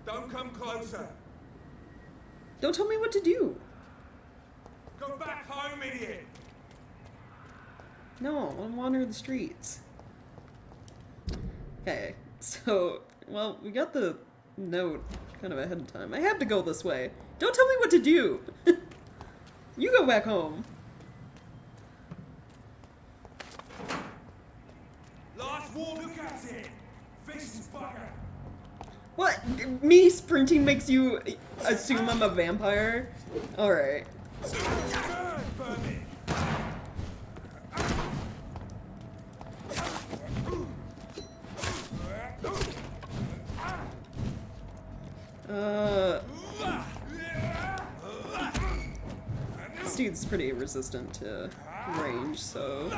Don't come closer. Don't tell me what to do. Go back home, idiot. No, I want to wander the streets. Okay, so, well, we got the note kind of ahead of time. I have to go this way. Don't tell me what to do. You go back home. Last war, look at it. Vicious bugger. What? Me sprinting makes you assume I'm a vampire? Alright. This dude's pretty resistant to range, so...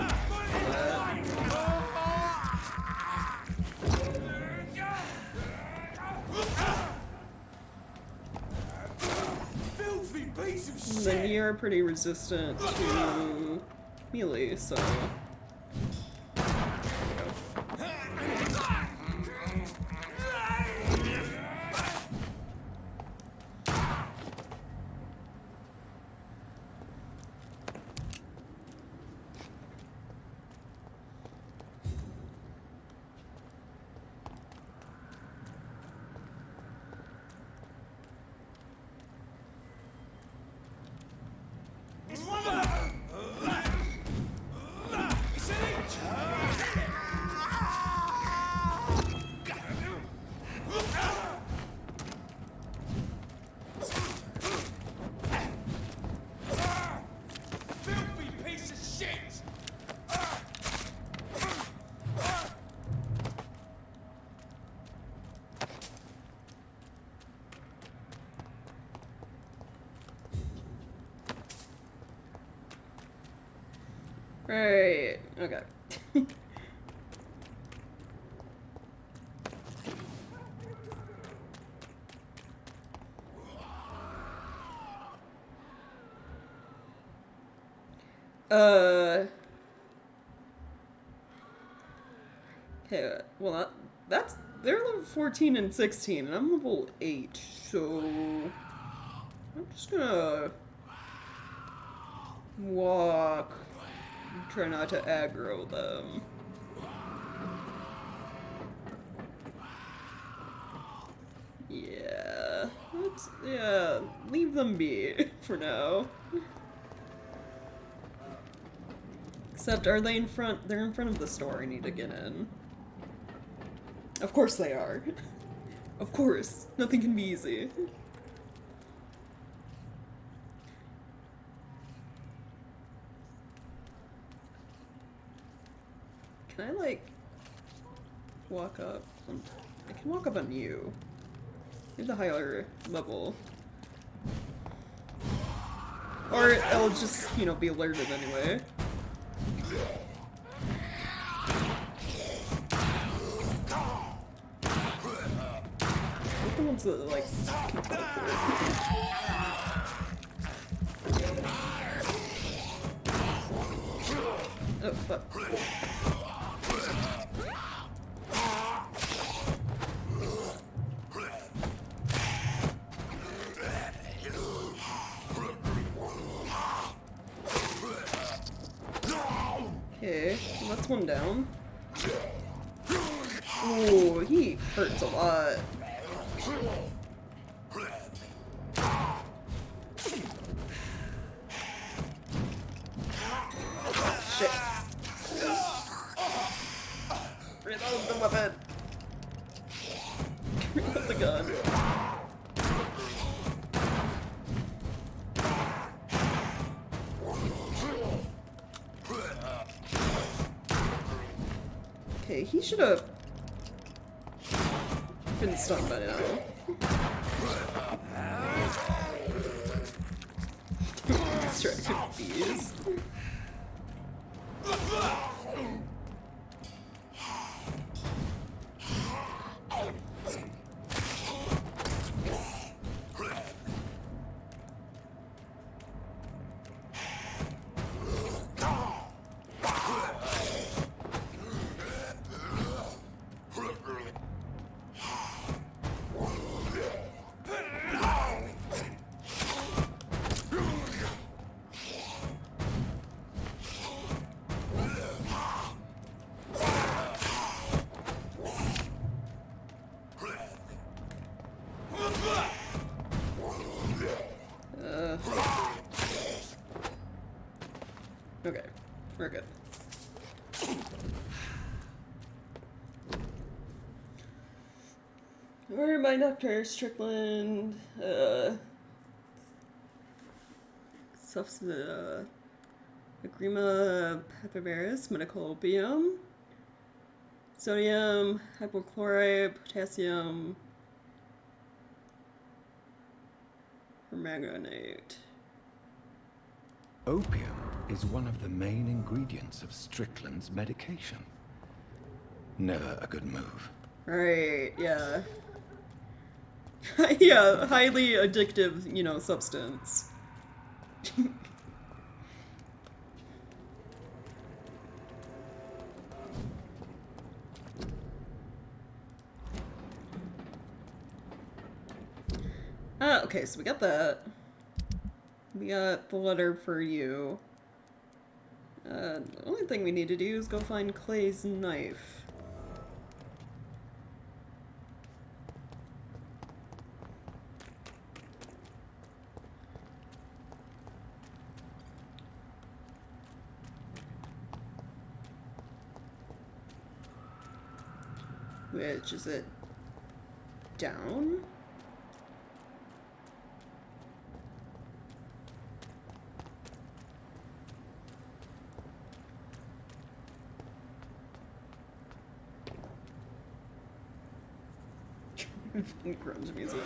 Filthy piece of shit. And then you're pretty resistant to melee, so... Right, okay. Okay, well, that's they're level 14 and 16, and I'm level 8, so I'm just gonna walk and try not to aggro them. Yeah, leave them be for now. Except, are they in front? They're in front of the store. I need to get in. Of course they are. Of course. Nothing can be easy. Can I, like, walk up? I can walk up on you. You're the higher level. Or I'll just, you know, be alerted anyway. What the ones that, like, can teleport? Oh, fuck. Okay, well, that's one down. Ooh, he hurts a lot. Shit. Reload the weapon. Reload the gun. Okay, he should have been stunned by now. Distracted bees. Okay, we're good. Where am I, Dr. Strickland? Agrima papaverus, medical opium, sodium, hypochlorite, potassium, permanganate. Opium is one of the main ingredients of Strickland's medication. Never a good move. Right, yeah. Yeah, highly addictive, you know, substance. Okay, so we got that. We got the letter for you. The only thing we need to do is go find Clay's knife. Which is it? Down? Grunge music.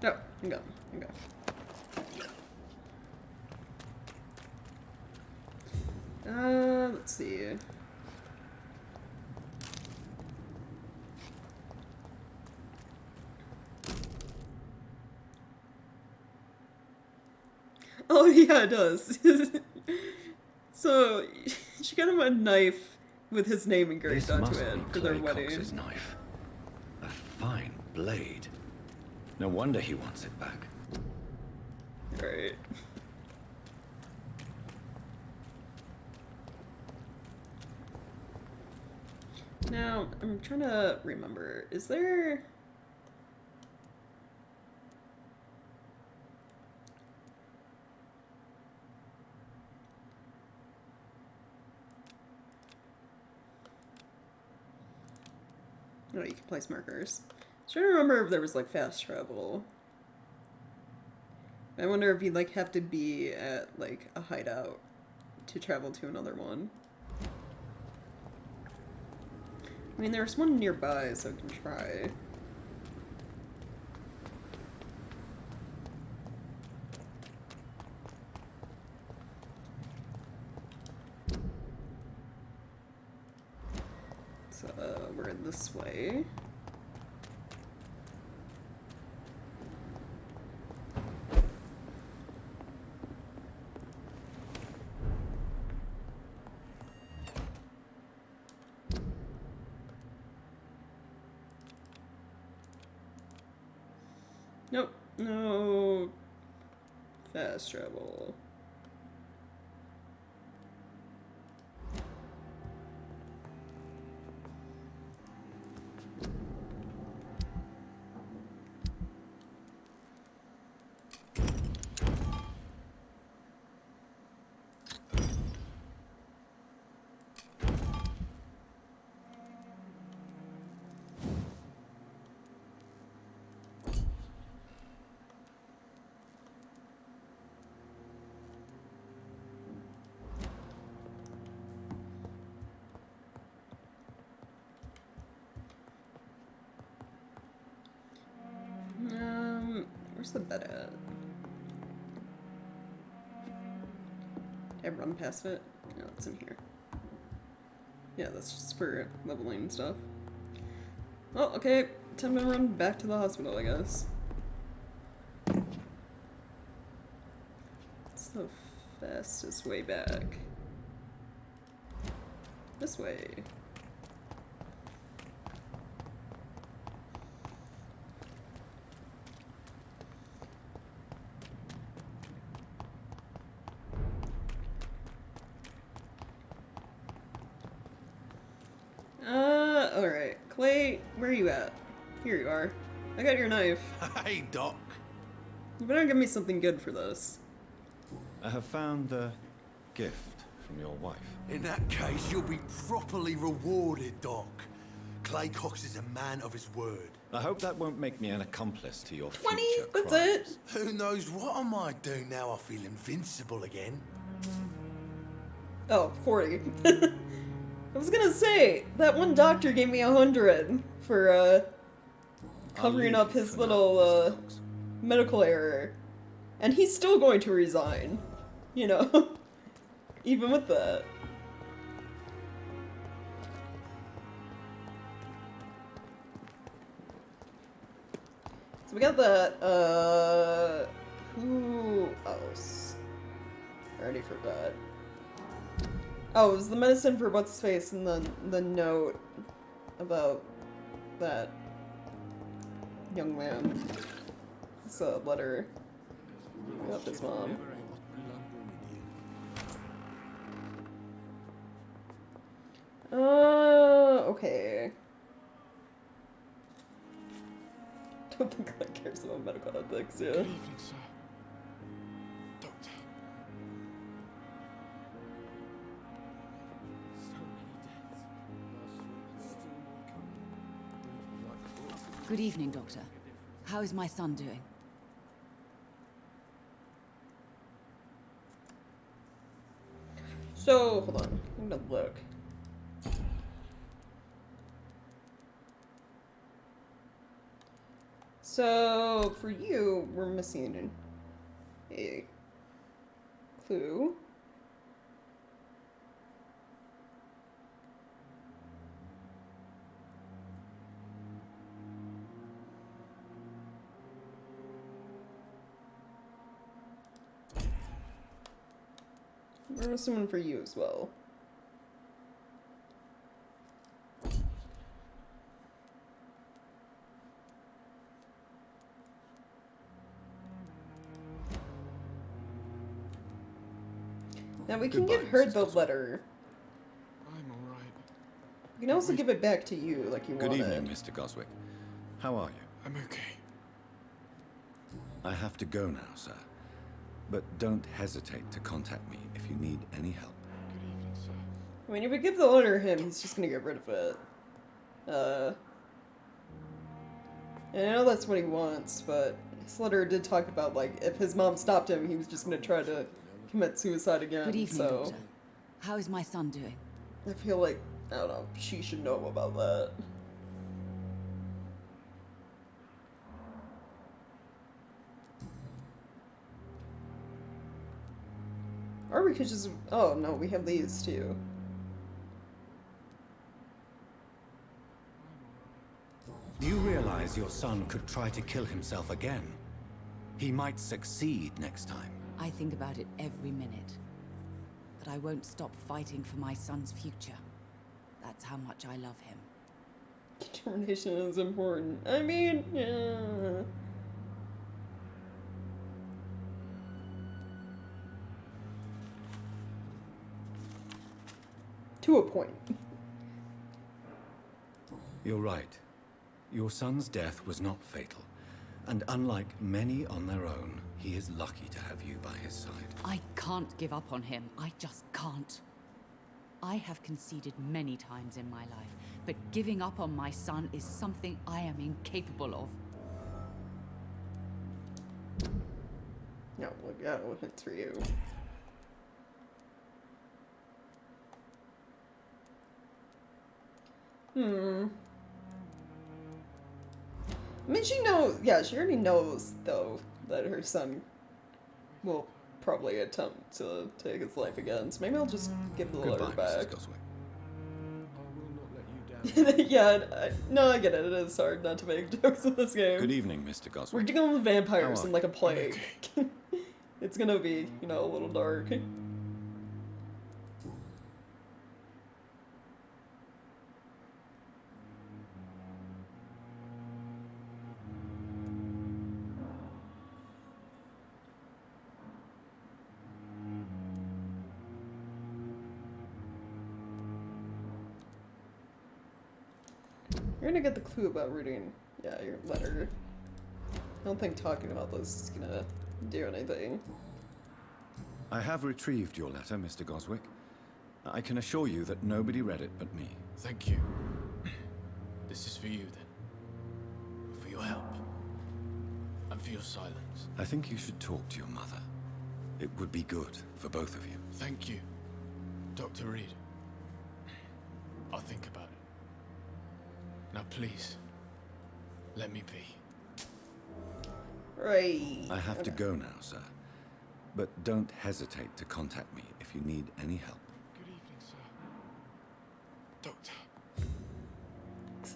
Oh, go. Let's see. Oh yeah, it does. So she got him a knife with his name engraved This onto must it be for their Clay wedding. Cox's knife. A fine blade. No wonder he wants it back. Right. Now, I'm trying to remember. Is there... Oh, you can place markers. I was trying to remember if there was, like, fast travel. I wonder if you'd, like, have to be at, like, a hideout to travel to another one. I mean, there's one nearby, so I can try. So, we're this way. Nope, no fast travel. Where's the bed at? Did I run past it? No, it's in here. Yeah, that's just for leveling and stuff. Well, okay, time to run back to the hospital, I guess. It's the fastest way back. This way. Alright. Clay, where are you at? Here you are. I got your knife. Hey, Doc. You better give me something good for this. I have found the gift from your wife. In that case, you'll be properly rewarded, Doc. Clay Cox is a man of his word. I hope that won't make me an accomplice to your 20, future that's crimes. it. Who knows what I might do now I feel invincible again. Oh, 40. I was gonna say, that one doctor gave me 100 for, covering up his little, medical error. And he's still going to resign. You know? Even with that. So we got that, who else? I already forgot. Oh, it was the medicine for what's face and the note about that young man. It's a letter about his mom. Okay. Don't think I cares about medical ethics, yeah. Good evening, sir. Doctor. Good evening, Doctor. How is my son doing? So, hold on. I'm gonna look. So, for you, we're missing a clue. I'm assuming for you as well. Now we can Goodbye, give her Mrs. the letter. I'm alright. We can also give it back to you like you Good wanted. evening, Mr. Goswick. How are you? I'm okay. I have to go now, sir. But don't hesitate to contact me if you need any help. Good evening, sir. I mean, if we give the letter to him, he's just gonna get rid of it. And I know that's what he wants, but his letter did talk about, like, if his mom stopped him, he was just gonna try to commit suicide again. Good evening, so Doctor. How is my son doing? I feel like, I don't know, she should know about that. Or we could just, oh no, we have these too. Do you realize your son could try to kill himself again? He might succeed next time. I think about it every minute. But I won't stop fighting for my son's future. That's how much I love him. Determination is important. I mean, yeah. To a point. You're right. Your son's death was not fatal. And unlike many on their own, he is lucky to have you by his side. I can't give up on him. I just can't. I have conceded many times in my life, but giving up on my son is something I am incapable of. No, look out, it's for you. I mean, she knows, yeah, she already knows, though, that her son will probably attempt to take his life again, so maybe I'll just give the letter back. Yeah, no, I get it. It is hard not to make jokes in this game. Good evening, Mr. Goswick. We're dealing with vampires How are and like a plague. It's gonna be, you know, a little dark. You're gonna get the clue about reading, yeah, your letter. I don't think talking about this is gonna do anything. I have retrieved your letter, Mr. Goswick. I can assure you that nobody read it but me. Thank you. This is for you, then. For your help. And for your silence. I think you should talk to your mother. It would be good for both of you. Thank you, Dr. Reed. I'll think about it. Now please, let me be. Right. I have to go now, sir. But don't hesitate to contact me if you need any help. Good evening, sir. Doctor.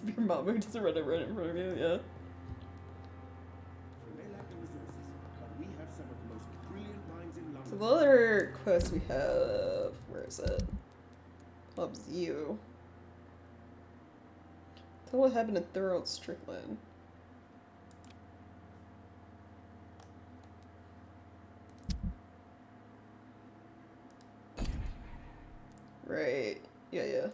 Your mom who doesn't read it right in front of you, yeah. So the other quest we have, where is it? Loves you. Tell what happened to Thorold Strickland. Right. Yeah, yeah.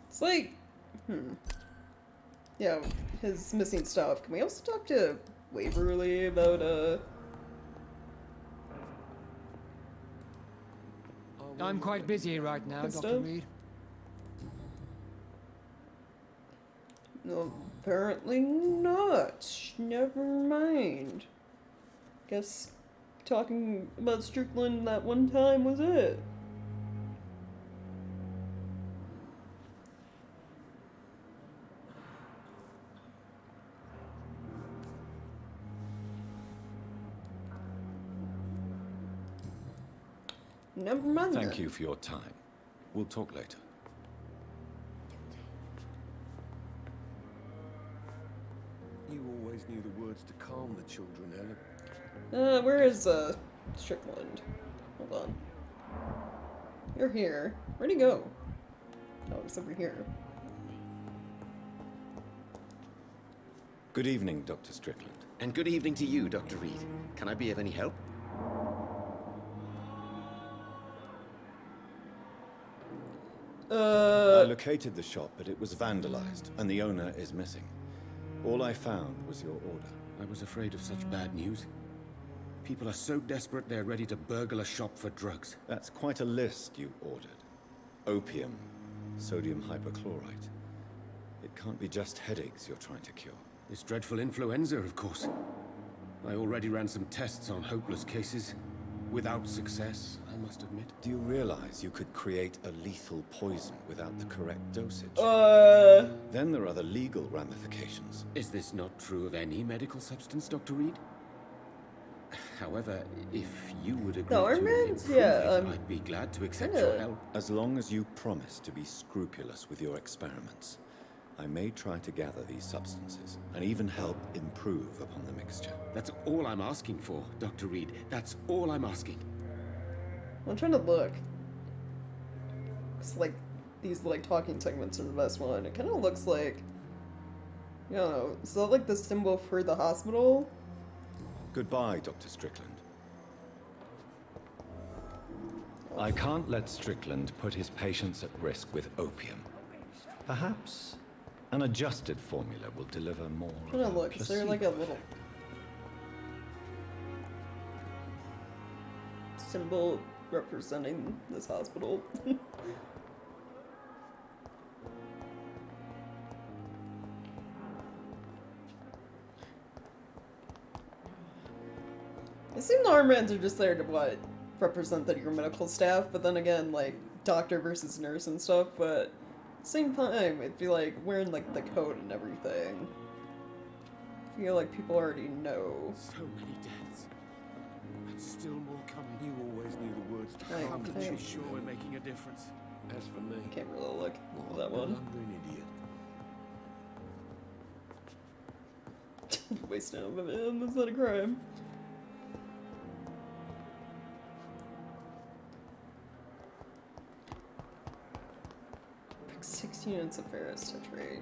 It's like, yeah, his missing stuff. Can we also talk to Waverly about, I'm quite busy right now, Good Dr. stuff. Reed. No, apparently not. Never mind. Guess talking about Strickland that one time was it. Never mind. Thank you for your time. We'll talk later. You always knew the words to calm the children, Ellen. Where is, Strickland? Hold on. You're here. Where'd he go? Oh, it's over here. Good evening, Dr. Strickland. And good evening to you, Dr. Reed. Can I be of any help? I located the shop, but it was vandalized, and the owner is missing. All I found was your order. I was afraid of such bad news. People are so desperate they're ready to burgle a shop for drugs. That's quite a list you ordered. Opium, sodium hypochlorite. It can't be just headaches you're trying to cure. This dreadful influenza, of course. I already ran some tests on hopeless cases. Without success, I must admit. Do you realize you could create a lethal poison without the correct dosage? Then there are the legal ramifications. Is this not true of any medical substance, Dr. Reed? However, if you would agree to improve it, I'd be glad to accept your help. As long as you promise to be scrupulous with your experiments, I may try to gather these substances, and even help improve upon the mixture. That's all I'm asking for, Dr. Reed. That's all I'm asking. I'm trying to look. It's like, these, like, talking segments are the best one. It kind of looks like, you know, is that like the symbol for the hospital? Goodbye, Dr. Strickland. I can't let Strickland put his patients at risk with opium. Perhaps an adjusted formula will deliver more. I'm trying to look. Is there like a little symbol representing this hospital? It seems the armbands are just there to, what, represent your medical staff, but then again, like, doctor versus nurse and stuff, but at the same time, it'd be like wearing, like, the coat and everything. I feel like people already know. So many deaths. And still more coming. You always knew the words to calm the children. Sure we're making a difference. As for me, I can't really look at that one. Wasting a minute, that's not a crime. Pick 16 units of ferrous citrate.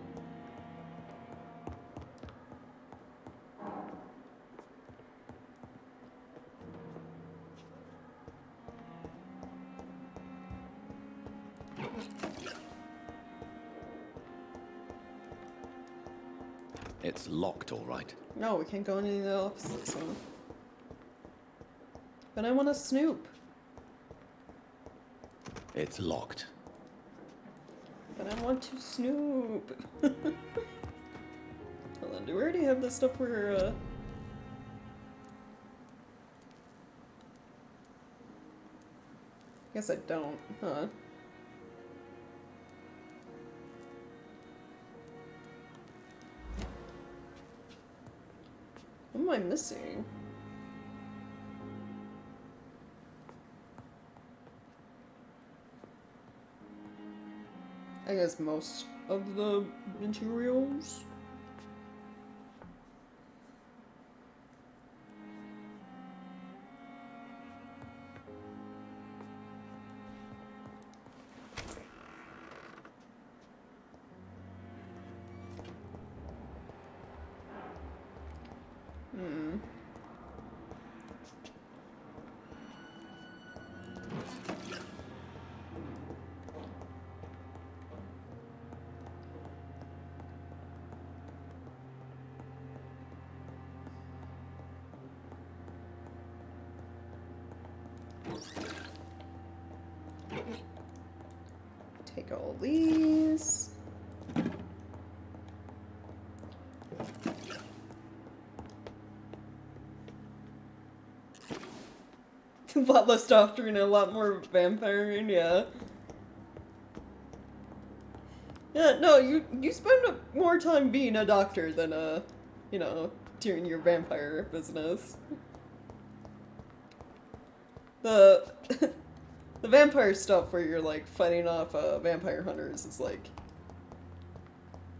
It's locked, all right. No, we can't go into the offices, so. But I want to snoop. It's locked. But I want to snoop. Hold on, do we already have this stuff where, Guess I don't, huh? What am I missing? I guess most of the materials. Take all these. A lot less doctrine and a lot more vampiring, yeah. Yeah, no, you spend more time being a doctor than you know, doing your vampire business. The The vampire stuff where you're like fighting off vampire hunters is like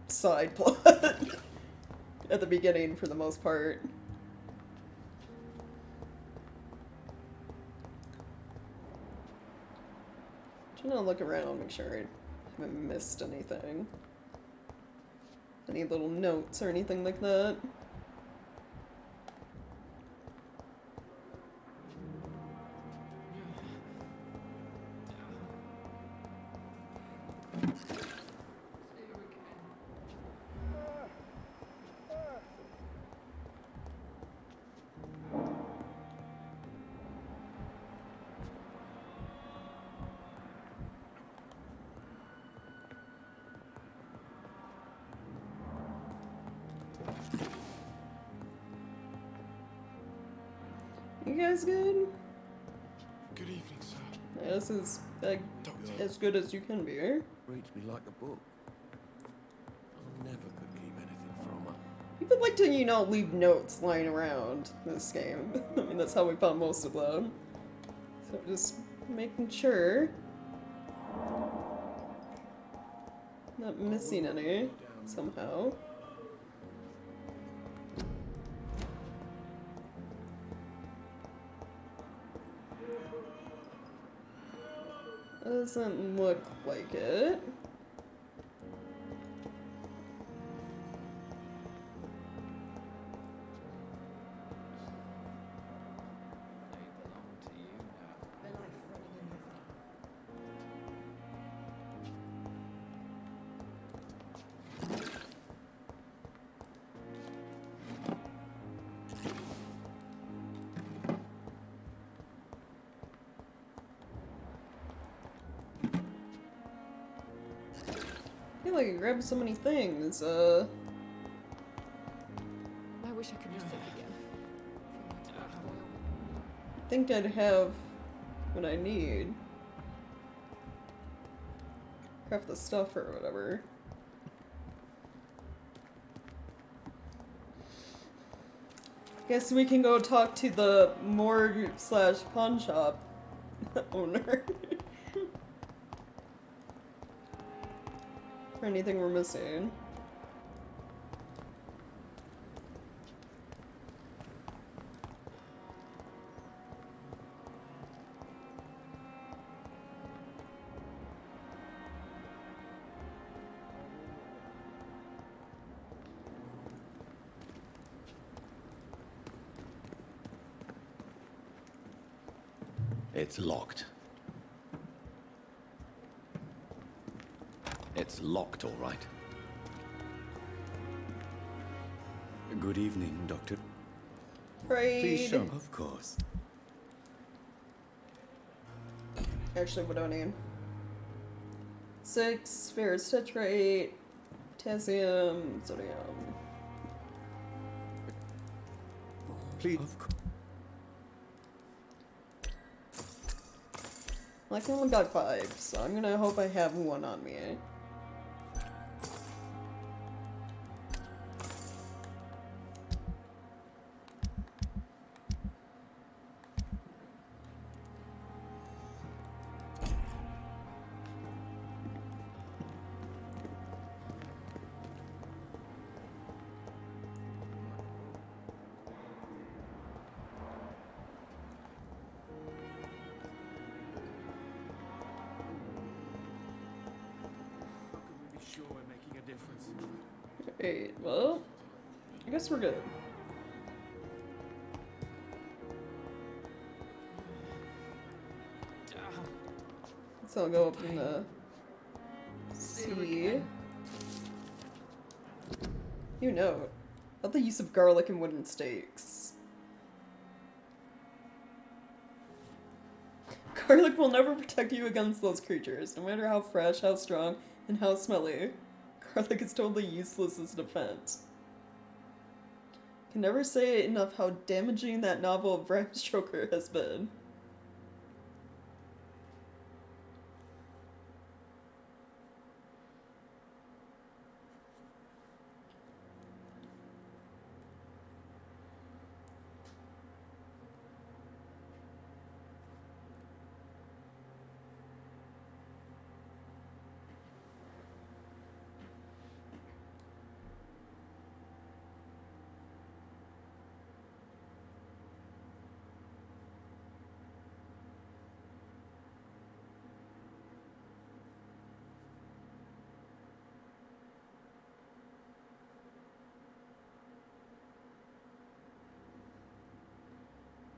side plot at the beginning for the most part. Trying to look around, make sure I haven't missed anything. Any little notes or anything like that. You guys good? Good evening, sir. Yeah, this is as good as you can be, right? Reads me like a book. I never could keep anything from her. People like to, you know, leave notes lying around this game. I mean, that's how we found most of them. So just making sure. Not missing any, somehow. Doesn't look like it. I feel like I grabbed so many things, I wish I could use it again. I think I'd have what I need. Craft the stuff or whatever. Guess we can go talk to the morgue slash pawn shop owner. For anything we're missing. It's locked. It's locked, all right. Good evening, Doctor. Right. Please show me. Of course. Actually, what do I need? 6 ferrous tetrate, potassium, sodium. Please. Like, I only got 5, so I'm gonna hope I have 1 on me. Sure we're making a difference. Great, well, I guess we're good. So I'll go up in the sea. You know, about the use of garlic and wooden stakes. Garlic will never protect you against those creatures, no matter how fresh, how strong, and how smelly. Garlic is totally useless as a defense. Can never say enough how damaging that novel of Bram Stoker has been.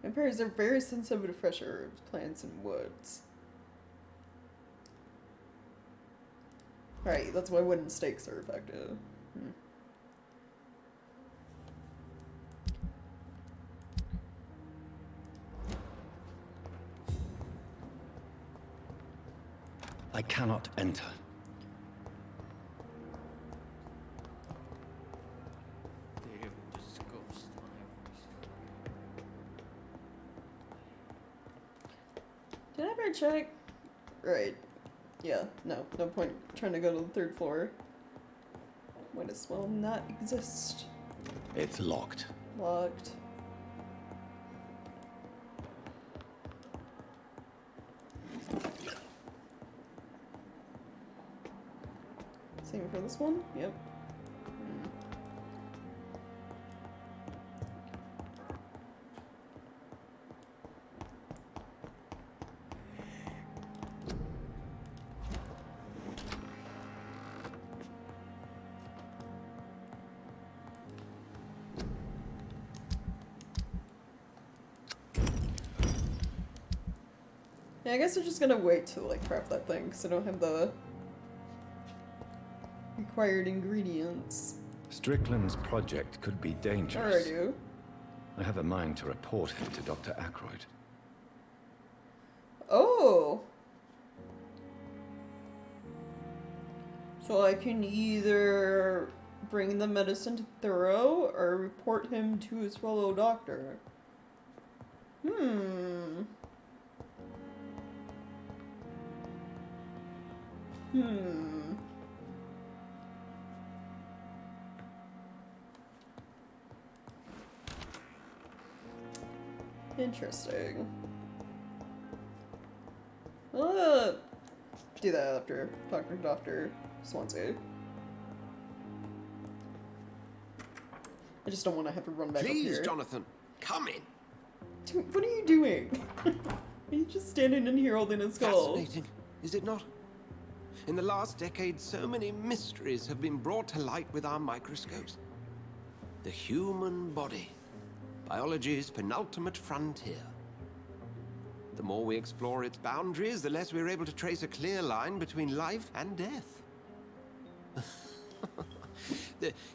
Vampires are very sensitive to fresh herbs, plants, and woods. Right, that's why wooden stakes are effective. I cannot enter. Did I ever check? Right. Yeah, no point trying to go to the 3rd floor. Might as well not exist. It's locked. Locked. Same for this one? Yep. Yeah, I guess I'm just gonna wait to like craft that thing because I don't have the required ingredients. Strickland's project could be dangerous. Sure I do. I have a mind to report it to Dr. Aykroyd. Oh! So I can either bring the medicine to Thoreau or report him to his fellow doctor. Interesting. I'll do that after talking to Dr. Swansea. I just don't want to have to run back up here. Please, Jonathan, come in. Dude, what are you doing? Are you just standing in here holding a skull? Fascinating, is it not? In the last decade, so many mysteries have been brought to light with our microscopes. The human body, biology's penultimate frontier. The more we explore its boundaries, the less we're able to trace a clear line between life and death.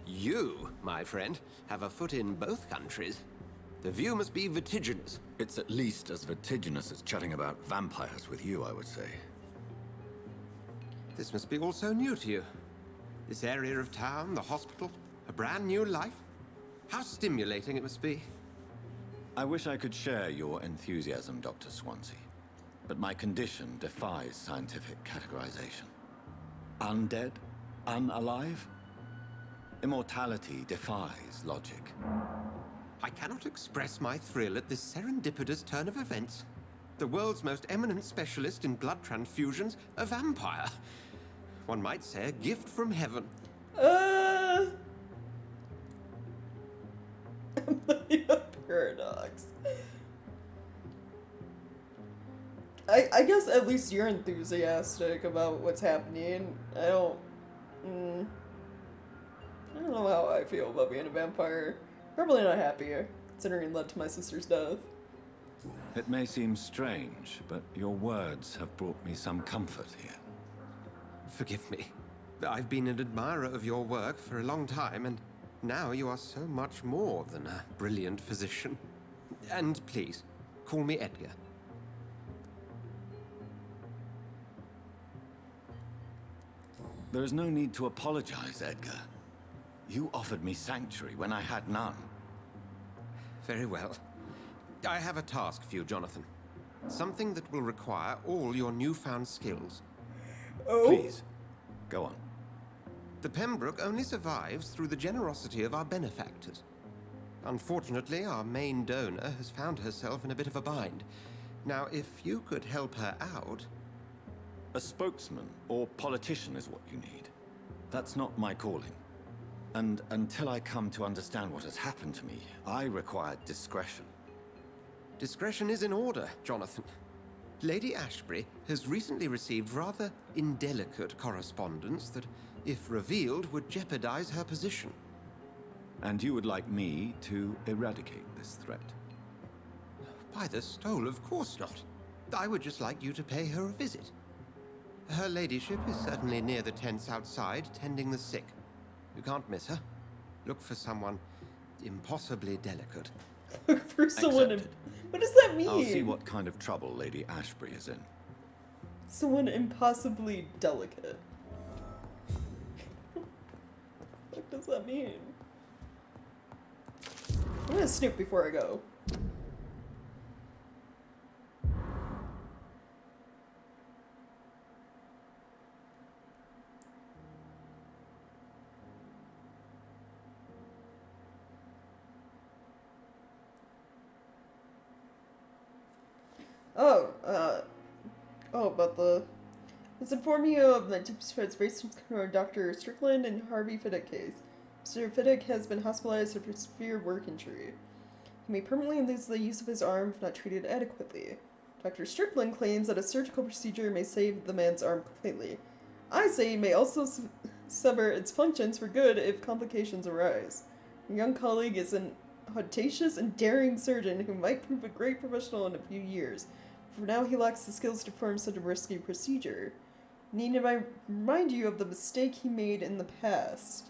You, my friend, have a foot in both countries. The view must be vertiginous. It's at least as vertiginous as chatting about vampires with you, I would say. This must be all so new to you. This area of town, the hospital, a brand new life. How stimulating it must be. I wish I could share your enthusiasm, Dr. Swansea, but my condition defies scientific categorization. Undead? Unalive? Immortality defies logic. I cannot express my thrill at this serendipitous turn of events. The world's most eminent specialist in blood transfusions, a vampire. One might say a gift from heaven. Paradox. I guess at least you're enthusiastic about what's happening. I don't know how I feel about being a vampire. Probably not happy, considering it led to my sister's death. It may seem strange, but your words have brought me some comfort here. Forgive me. I've been an admirer of your work for a long time, and now you are so much more than a brilliant physician. And please, call me Edgar. There is no need to apologize, Edgar. You offered me sanctuary when I had none. Very well. I have a task for you, Jonathan. Something that will require all your newfound skills. Oh. Please, go on. The Pembroke only survives through the generosity of our benefactors. Unfortunately, our main donor has found herself in a bit of a bind. Now, if you could help her out... A spokesman or politician is what you need. That's not my calling. And until I come to understand what has happened to me, I require discretion. Discretion is in order, Jonathan. Lady Ashbury has recently received rather indelicate correspondence that, if revealed, would jeopardize her position. And you would like me to eradicate this threat? By the stole, of course not. I would just like you to pay her a visit. Her ladyship is certainly near the tents outside, tending the sick. You can't miss her. Look for someone impossibly delicate. Look for someone. Accepted. What does that mean? I'll see what kind of trouble Lady Ashbury is in. Someone impossibly delicate. What does that mean? I'm gonna snoop before I go. About the... Let's inform you of the tips based on Dr. Strickland and Harvey Fiddick case. Mr. Fiddick has been hospitalized for severe work injury. He may permanently lose the use of his arm if not treated adequately. Dr. Strickland claims that a surgical procedure may save the man's arm completely. I say he may also sever its functions for good if complications arise. Your young colleague is an audacious and daring surgeon who might prove a great professional in a few years. For now, he lacks the skills to perform such a risky procedure. Need to remind you of the mistake he made in the past.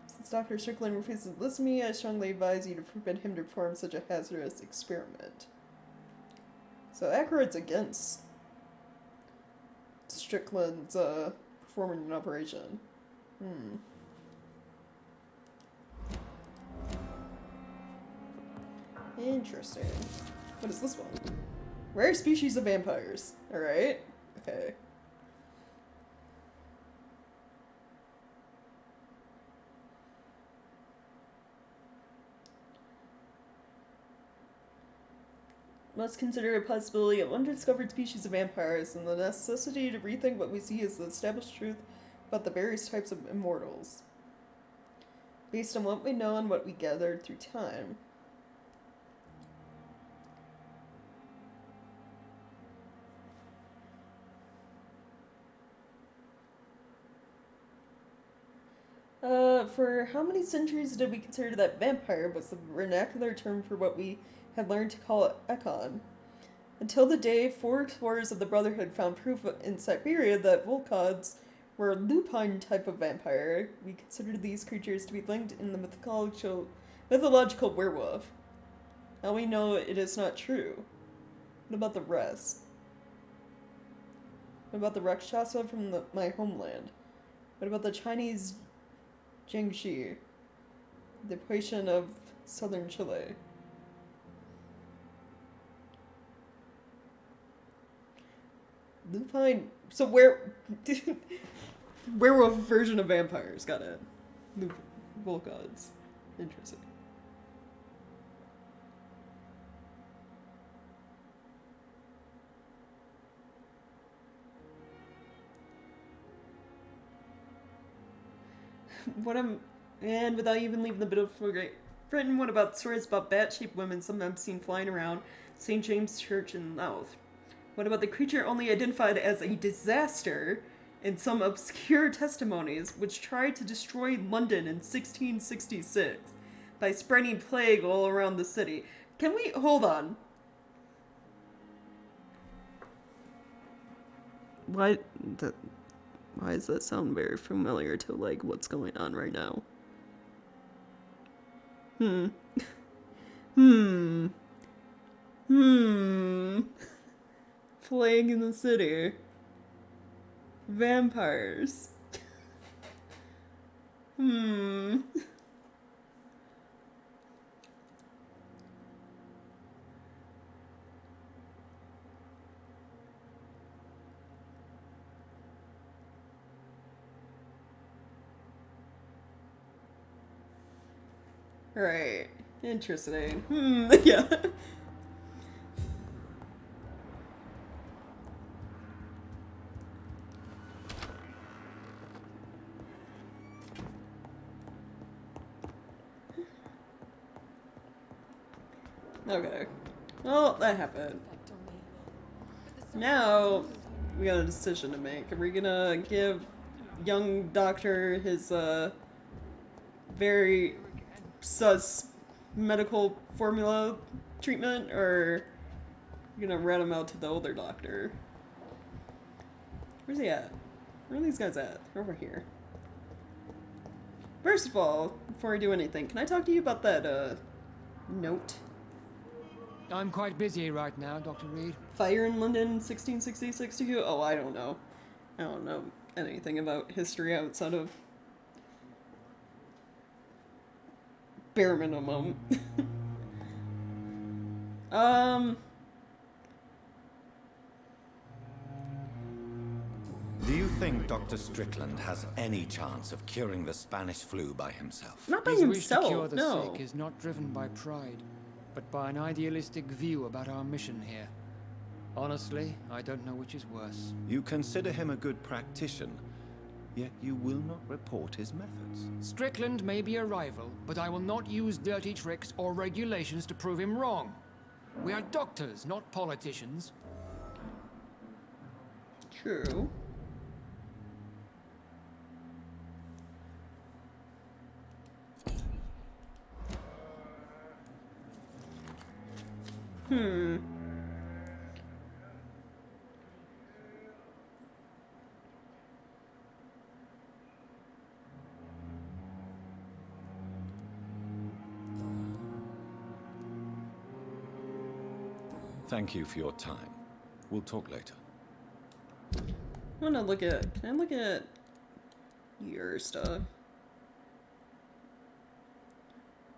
Since Dr. Strickland refuses to listen to me, I strongly advise you to forbid him to perform such a hazardous experiment. So Ackroyd's against Strickland's performing an operation. Interesting. What is this one? Rare species of vampires. Alright. Okay. Must consider a possibility of undiscovered species of vampires and the necessity to rethink what we see as the established truth about the various types of immortals, based on what we know and what we gathered through time. For how many centuries did we consider that vampire was the vernacular term for what we had learned to call Ekon? Until the day 4 explorers of the Brotherhood found proof in Siberia that Volkods were a lupine type of vampire, we considered these creatures to be linked in the mythological werewolf. Now we know it is not true. What about the rest? What about the Rakshasa from my homeland? What about the Chinese Jiangxi, the Paitian of southern Chile? Lupine. So werewolf version of vampires. Got it. Volkods. Interesting. And without even leaving the bit of Great Britain, what about stories about bat-shaped women sometimes seen flying around St. James Church in Louth? What about the creature only identified as a disaster in some obscure testimonies which tried to destroy London in 1666 by spreading plague all around the city? Can we hold on? Why does that sound very familiar to, like, what's going on right now? Plague in the city. Vampires. Right. Interesting. Yeah. Okay. Well, that happened. Now, we got a decision to make. Are we gonna give young doctor his, very sus medical formula treatment, or you're gonna rat him out to the older doctor? Where's he at? Where are these guys at? They're over here. First of all, before I do anything, can I talk to you about that, note? I'm quite busy right now, Dr. Reed. Fire in London, 1660-62? Oh, I don't know. I don't know anything about history outside of bare minimum. Do you think Dr. Strickland has any chance of curing the Spanish flu by himself? Not by His himself, wish to cure the no. sick is not driven by pride, but by an idealistic view about our mission here. Honestly, I don't know which is worse. You consider him a good practitioner, yet you will not report his methods. Strickland may be a rival, but I will not use dirty tricks or regulations to prove him wrong. We are doctors, not politicians. True. Thank you for your time. We'll talk later. I wanna look at, can I look at your stuff?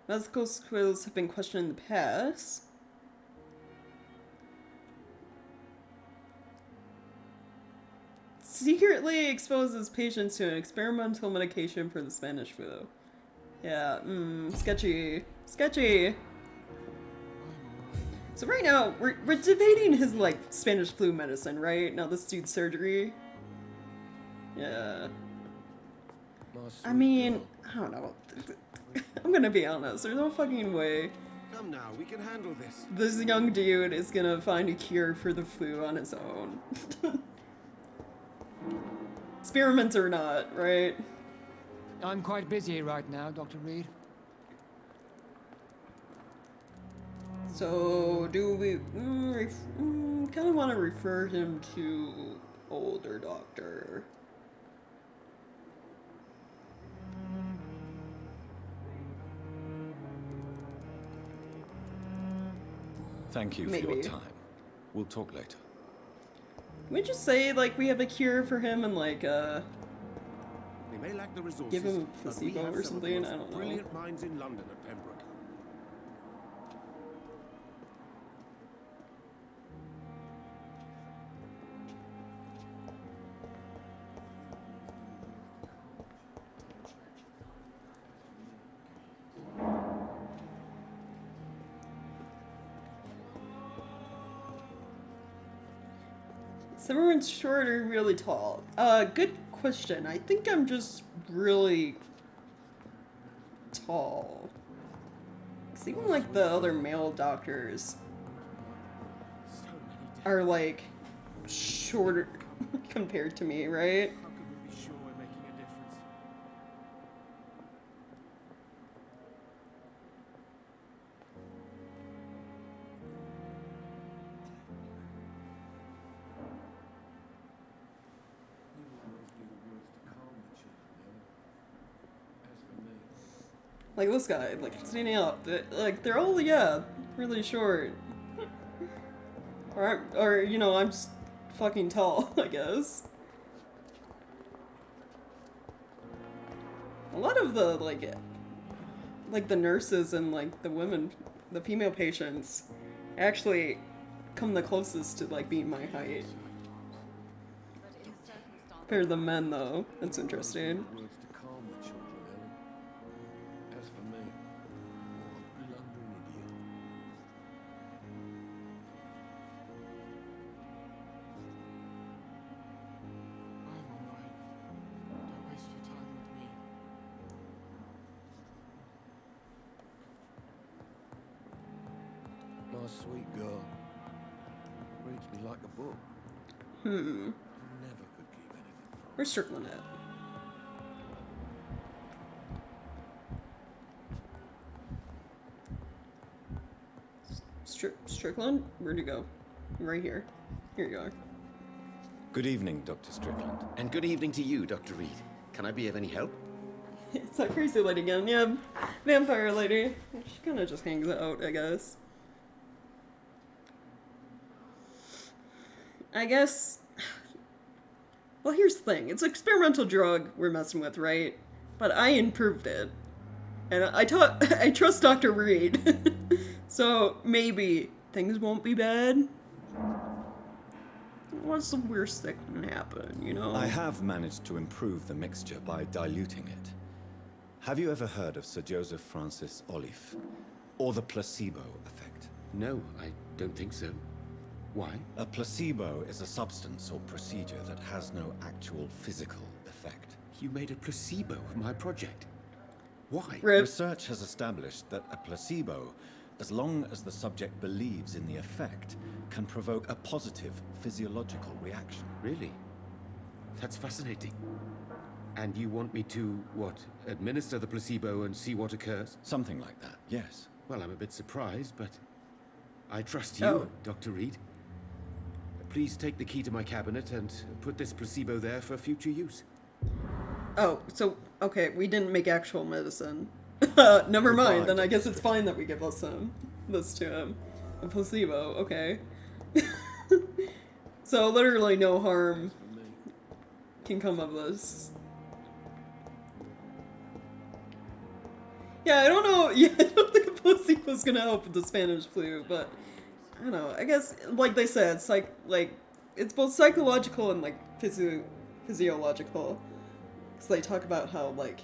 Medical skills have been questioned in the past. Secretly exposes patients to an experimental medication for the Spanish flu. Yeah, sketchy. Sketchy. So right now, we're debating his, like, Spanish flu medicine, right? Now this dude's surgery. Yeah. I mean, I don't know. I'm gonna be honest, there's no fucking way Come now, we can handle this. this young dude is gonna find a cure for the flu on his own. Experiments or not, right? I'm quite busy right now, Dr. Reed. So, do we kind of want to refer him to older doctor? Thank you for Maybe. your time. We'll talk later. Can we just say, like, we have a cure for him and, like, We may lack the resources, give him a but we placebo have or some of the something? most I don't know. brilliant minds in London at Pembroke. Everyone's short or really tall? Good question. I think I'm just really tall. 'Cause even like the other male doctors are like shorter compared to me, right? How could we be sure we're making a difference? Like this guy, like standing up, like they're all, yeah, really short. Or you know, I'm just fucking tall, I guess. A lot of the like the nurses and like the women, the female patients, actually come the closest to like being my height. Compared to the men, though, that's interesting. Words to calm the children, Ellen. As for me, what a blundering idiot. I'm alright. Don't waste your time with me. My sweet girl. Reads me like a book. Hmm. Never could keep anything from Where's Strickland at? Strickland? Where'd you go? Right here. Here you are. Good evening, Dr. Strickland. And good evening to you, Dr. Reed. Can I be of any help? It's that crazy lady again. Yeah, vampire lady. She kind of just hangs out, I guess. I guess... Well, here's the thing. It's an experimental drug we're messing with, right? But I improved it. And I trust Dr. Reed. So, maybe things won't be bad. What's the worst that can happen, you know? I have managed to improve the mixture by diluting it. Have you ever heard of Sir Joseph Francis Olive? Or the placebo effect? No, I don't think so. Why? A placebo is a substance or procedure that has no actual physical effect. You made a placebo of my project. Why? Research has established that a placebo, as long as the subject believes in the effect, can provoke a positive physiological reaction. Really? That's fascinating. And you want me to, what, administer the placebo and see what occurs? Something like that, yes. Well, I'm a bit surprised, but I trust you, Dr. Reed. Please take the key to my cabinet and put this placebo there for future use. Oh, so, okay, we didn't make actual medicine. Never mind, then I guess it's fine that we give us this to him. A placebo, okay. So literally no harm can come of this. Yeah, I don't know, yeah, I don't think a placebo's gonna help with the Spanish flu, but I don't know, I guess, like they said, it's it's both psychological and, like, physiological. So they talk about how, like,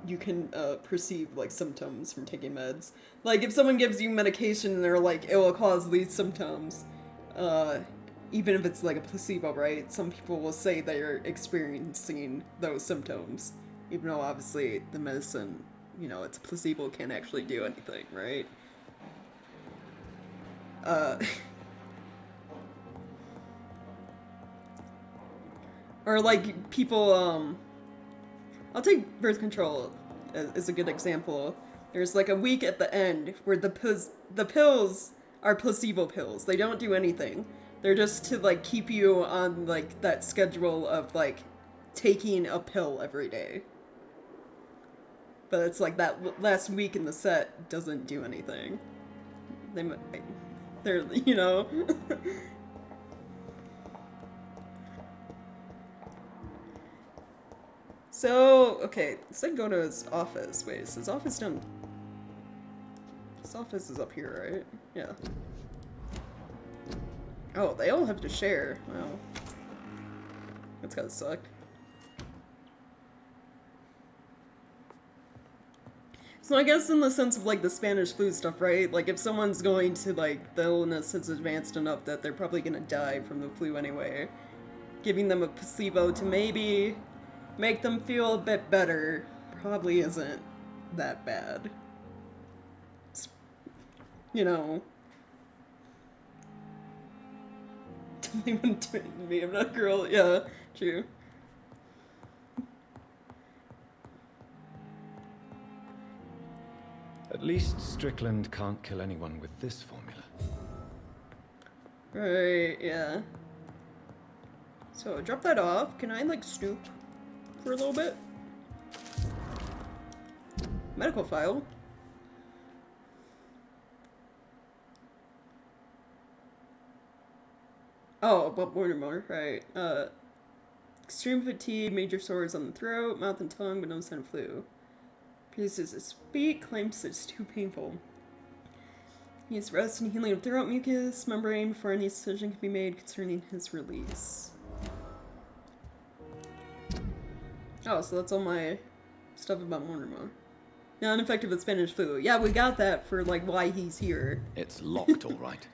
you can perceive, like, symptoms from taking meds. Like, if someone gives you medication and they're like, it will cause these symptoms, even if it's, like, a placebo, right? Some people will say they're experiencing those symptoms, even though, obviously, the medicine, you know, it's a placebo, can't actually do anything, right? Or, like, people, I'll take birth control as a good example. There's, like, a week at the end where the pills are placebo pills. They don't do anything. They're just to, like, keep you on, like, that schedule of, like, taking a pill every day. But it's like that last week in the set doesn't do anything. They're, you know... So, okay, let's like go to his office. Wait, is his office down? His office is up here, right? Yeah. Oh, they all have to share. Wow. That's gotta suck. So I guess in the sense of like the Spanish flu stuff, right? Like if someone's going to like, the illness has advanced enough that they're probably gonna die from the flu anyway. Giving them a placebo to maybe make them feel a bit better probably isn't that bad. It's, you know. Definitely wouldn't do it to me. I'm not a girl. Yeah, true. At least Strickland can't kill anyone with this formula. Right, yeah. So, drop that off. Can I, like, snoop for a little bit? Medical file. Oh, but more, right. Extreme fatigue, major sores on the throat, mouth and tongue, but no sign of flu. Refuses to speak, claims it's too painful. He needs rest and healing of throat mucus, membrane before any decision can be made concerning his release. Oh, so that's all my stuff about Mortimer. Non-effective with Spanish flu. Yeah, we got that for, like, why he's here. It's locked, all right.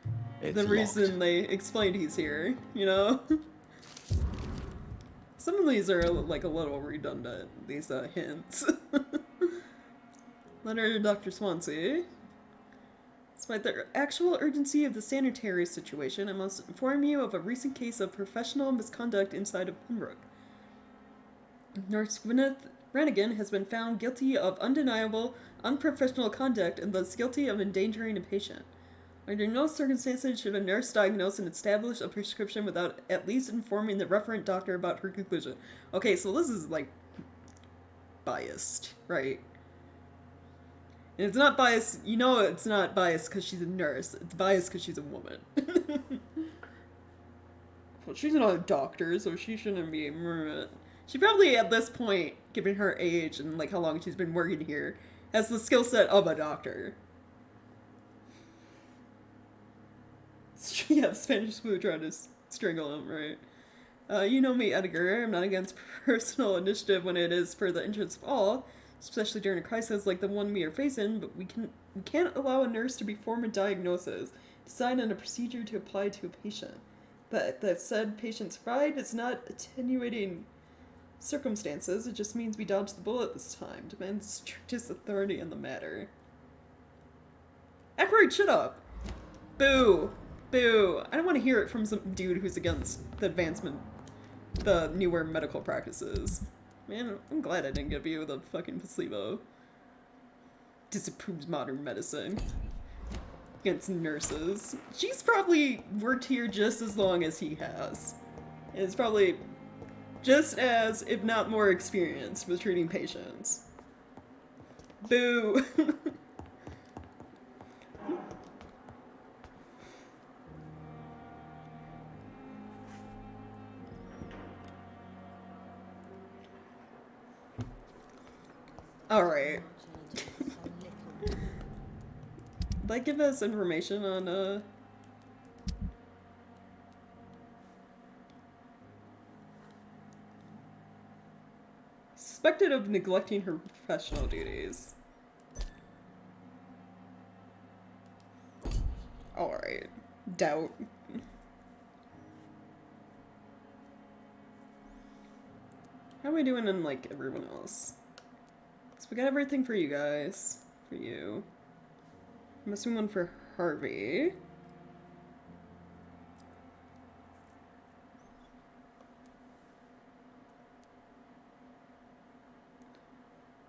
It's the reason they explained he's here, you know? Some of these are, like, a little redundant, these hints. Letter to Dr. Swansea. Despite the actual urgency of the sanitary situation, I must inform you of a recent case of professional misconduct inside of Pembroke. Nurse Gwyneth Rannigan has been found guilty of undeniable, unprofessional conduct and thus guilty of endangering a patient. Under no circumstances should a nurse diagnose and establish a prescription without at least informing the referent doctor about her conclusion. Okay, so this is, like, biased, right? And it's not biased, you know it's not biased because she's a nurse. It's biased because she's a woman. Well, she's not a doctor, so she shouldn't be... She probably, at this point, given her age and, like, how long she's been working here, has the skill set of a doctor. Yeah, Spanish flu trying to strangle him, right? You know me, Edgar. I'm not against personal initiative when it is for the interests of all, especially during a crisis like the one we are facing, but we can't allow a nurse to perform a diagnosis, decide on a procedure to apply to a patient. But that said patient survived, it's not attenuating circumstances, it just means we dodged the bullet this time. Demand strictest authority in the matter. Ackroyd, shut up! Boo! Boo! I don't want to hear it from some dude who's against the advancement, the newer medical practices. Man, I'm glad I didn't give you the fucking placebo. Disapproves modern medicine. Against nurses. She's probably worked here just as long as he has. And is probably just as, if not more, experienced with treating patients. Boo! Alright. Like, give us information on, suspected of neglecting her professional duties. Alright. Doubt. How are we doing in, like, everyone else? So we got everything for you guys. For you. I'm assuming one for Harvey.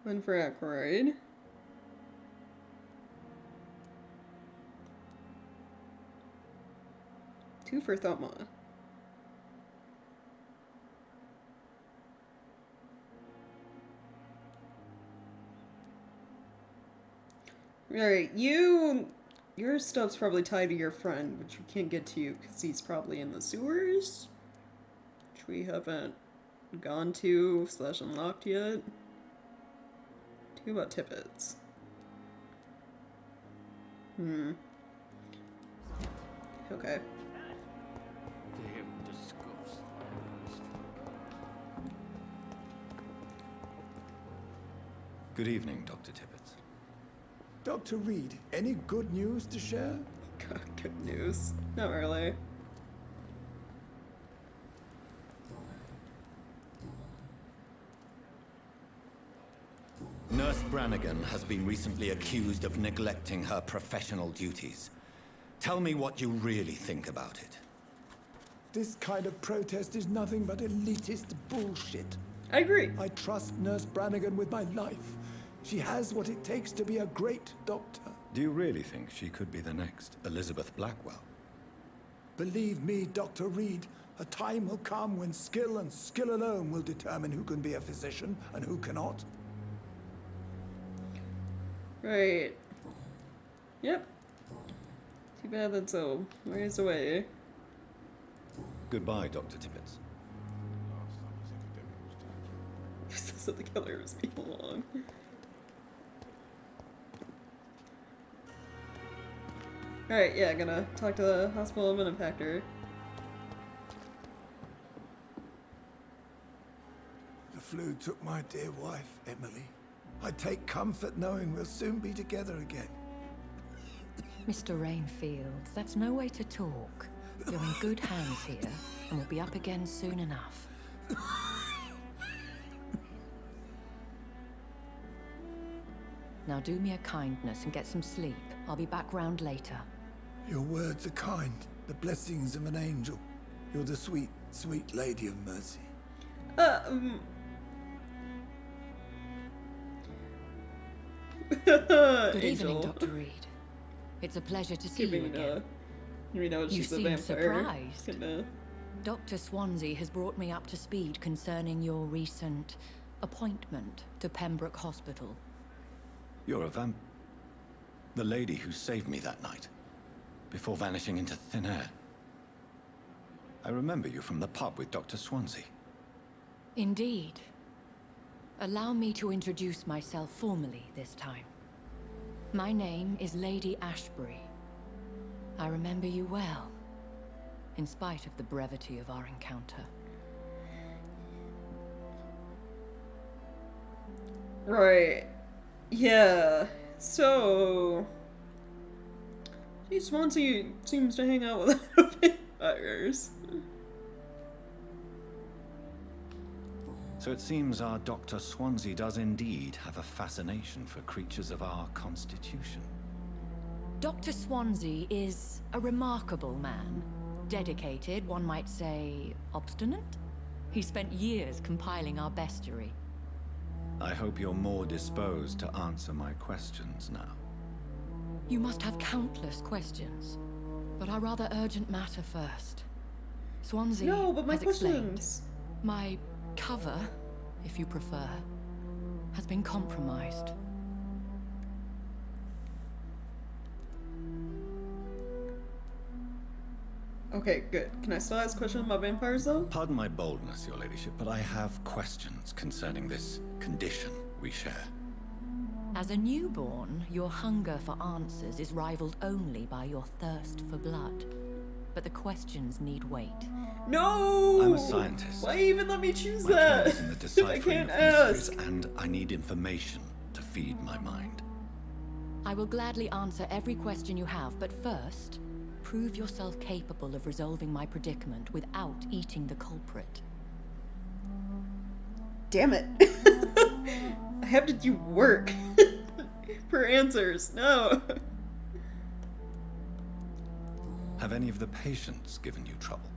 One for Ackroyd. Two for Thoma. Alright, your stuff's probably tied to your friend, which we can't get to because he's probably in the sewers, which we haven't gone to / unlocked yet. Tell you about Tippets. Okay. Good evening, Dr. Tippets. Dr. Reed, any good news to share? God, good news. Not really. Nurse Brannigan has been recently accused of neglecting her professional duties. Tell me what you really think about it. This kind of protest is nothing but elitist bullshit. I agree. I trust Nurse Brannigan with my life. She has what it takes to be a great doctor. Do you really think she could be the next Elizabeth Blackwell? Believe me, Dr. Reed, a time will come when skill and skill alone will determine who can be a physician and who cannot. Right. Yep. Too bad that's so ways away. Goodbye, Dr. Tippets. So the killer was being along. Alright, yeah, gonna talk to the hospital benefactor. The flu took my dear wife, Emily. I take comfort knowing we'll soon be together again. Mr. Rainfield, that's no way to talk. You're in good hands here, and we'll be up again soon enough. Now do me a kindness and get some sleep. I'll be back round later. Your words are kind, the blessings of an angel. You're the sweet, sweet Lady of Mercy. Good evening, Dr. Reed. It's a pleasure to see you again. You know You she's a seem vampire. surprised. Kinda. Dr. Swansea has brought me up to speed concerning your recent appointment to Pembroke Hospital. You're a the lady who saved me that night, before vanishing into thin air. I remember you from the pub with Dr. Swansea. Indeed. Allow me to introduce myself formally this time. My name is Lady Ashbury. I remember you well, in spite of the brevity of our encounter. Right. Yeah. So... Swansea seems to hang out with vampires. So it seems our Dr. Swansea does indeed have a fascination for creatures of our constitution. Dr. Swansea is a remarkable man. Dedicated, one might say, obstinate? He spent years compiling our bestiary. I hope you're more disposed to answer my questions now. You must have countless questions, but our rather urgent matter first. Swansea No, but my has explained. questions. My cover, if you prefer, has been compromised. Okay, good. Can I still ask questions about vampires, though? Pardon my boldness, your ladyship, but I have questions concerning this condition we share. As a newborn, your hunger for answers is rivaled only by your thirst for blood. But the questions need wait. No! I'm a scientist. Why even let me choose My that? trade is in the If I deciphering can't of mysteries, ask. and I need information to feed my mind. I will gladly answer every question you have, but first, prove yourself capable of resolving my predicament without eating the culprit. Damn it. I have to do work for answers. No. Have any of the patients given you trouble?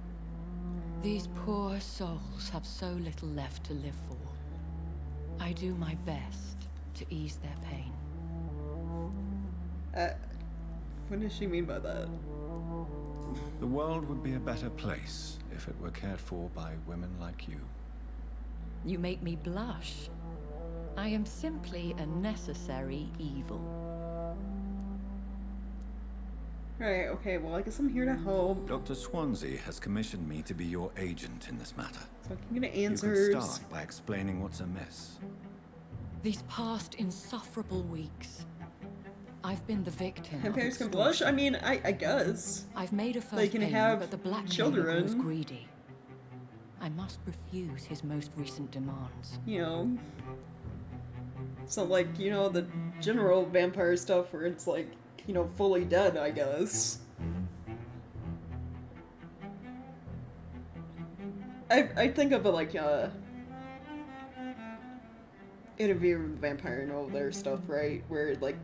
These poor souls have so little left to live for. I do my best to ease their pain. What does she mean by that? The world would be a better place if it were cared for by women like you. You make me blush. I am simply a necessary evil. Right, okay, well I guess I'm here to help. Dr. Swansea has commissioned me to be your agent in this matter. So I can get answers. You can start by explaining what's amiss. These past insufferable weeks, I've been the victim of Vampires can extortion. blush? I mean, I guess. I've made a first They can payment, have but the blackmailer children. grows greedy. I must refuse his most recent demands. You know. It's not like, you know, the general vampire stuff where it's like, you know, fully dead, I guess. I think of it like, Interview with a Vampire and all their stuff, right? Where, like,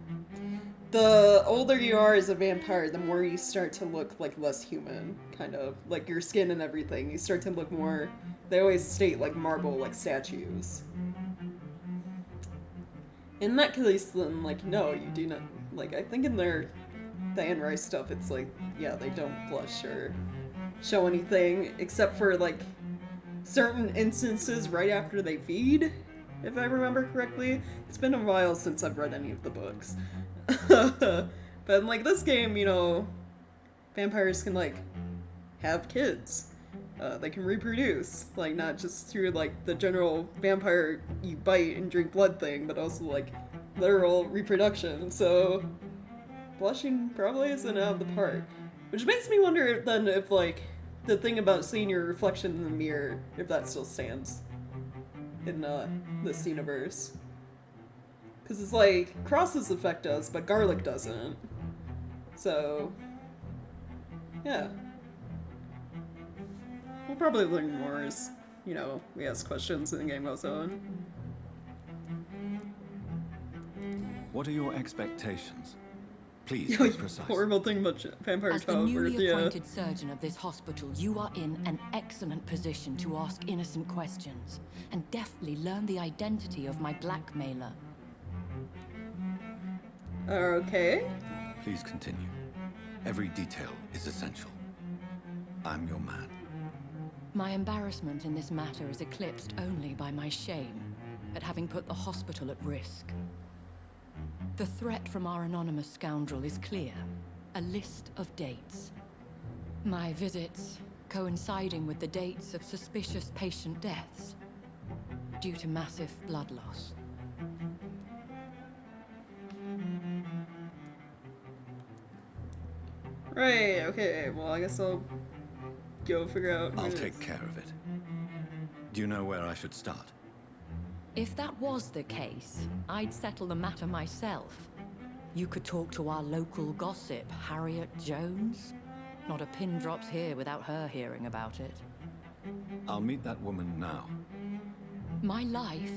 the older you are as a vampire, the more you start to look, like, less human, kind of. Like, your skin and everything. You start to look more, they always state, like, marble, like statues. In that case, then, like, no, you do not, like, I think in the Anne Rice stuff, it's like, yeah, they don't blush or show anything, except for, like, certain instances right after they feed, if I remember correctly. It's been a while since I've read any of the books. But in, like, this game, you know, vampires can, like, have kids. They can reproduce, like, not just through, like, the general vampire you bite and drink blood thing, but also, like, literal reproduction, so blushing probably isn't out of the park. Which makes me wonder then if, like, the thing about seeing your reflection in the mirror, if that still stands in, this universe. Because it's like, crosses affect us, but garlic doesn't. So, yeah. We'll probably learn more as, you know, we ask questions and the game goes on. What are your expectations? Please Yeah, be the precise. horrible thing about vampire As the childbirth, newly yeah. appointed surgeon of this hospital, you are in an excellent position to ask innocent questions and deftly learn the identity of my blackmailer. Okay. Please continue. Every detail is essential. I'm your man. My embarrassment in this matter is eclipsed only by my shame at having put the hospital at risk. The threat from our anonymous scoundrel is clear. A list of dates. My visits coinciding with the dates of suspicious patient deaths due to massive blood loss. Right, okay, well I guess I'll go figure out who I'll it take is. care of it. Do you know where I should start? If that was the case, I'd settle the matter myself. You could talk to our local gossip, Harriet Jones. Not a pin drops here without her hearing about it. I'll meet that woman now. My life,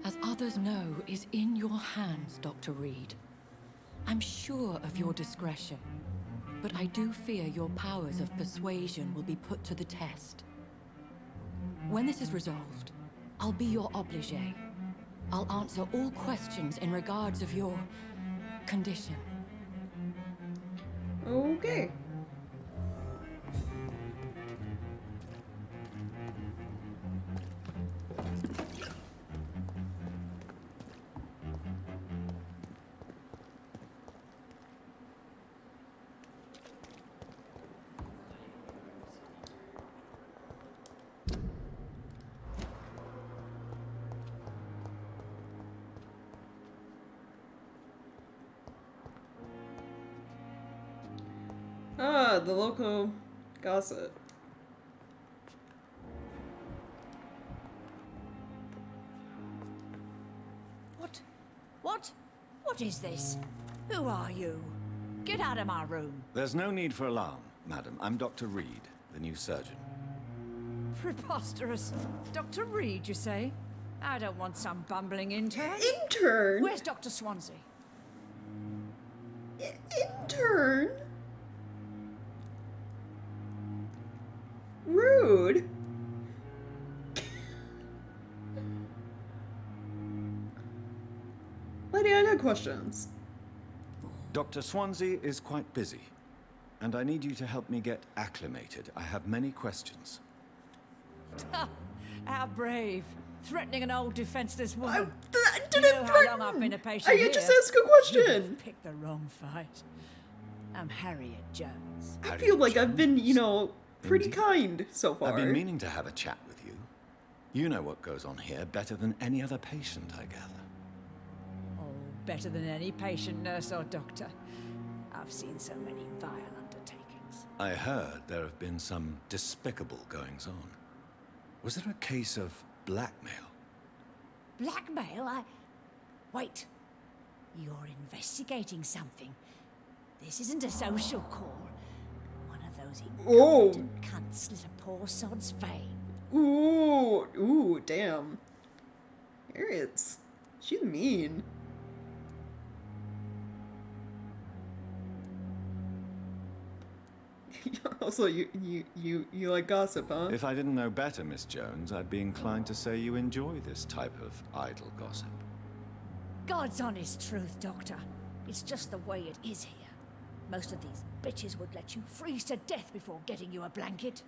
as others know, is in your hands, Dr. Reed. I'm sure of your discretion, but I do fear your powers of persuasion will be put to the test. When this is resolved, I'll be your obligé. I'll answer all questions in regards of your condition. Okay. Ah, the local gossip. What? What? What is this? Who are you? Get out of my room. There's no need for alarm, madam. I'm Dr. Reed, the new surgeon. Preposterous. Dr. Reed, you say? I don't want some bumbling intern. Intern? Where's Dr. Swansea? Intern? Rude. Lady, I got questions. Dr. Swansea is quite busy, and I need you to help me get acclimated. I have many questions. How brave. Threatening an old defenseless woman. I You know how long I've been a patient I here. just asked a question. You've picked the wrong fight. I'm Harriet Jones. I feel like I've been, you know, pretty kind so far. I've been meaning to have a chat with you. You know what goes on here better than any other patient, I gather. Oh, better than any patient, nurse, or doctor. I've seen so many vile undertakings. I heard there have been some despicable goings-on. Was there a case of blackmail? Blackmail? Wait. You're investigating something. This isn't a social call. One of those incompetent cunts slit a poor sod's vein. Ooh, damn. Harriet's, she's mean. Also, you like gossip, huh? If I didn't know better, Miss Jones, I'd be inclined to say you enjoy this type of idle gossip. God's honest truth, Doctor. It's just the way it is here. Most of these bitches would let you freeze to death before getting you a blanket.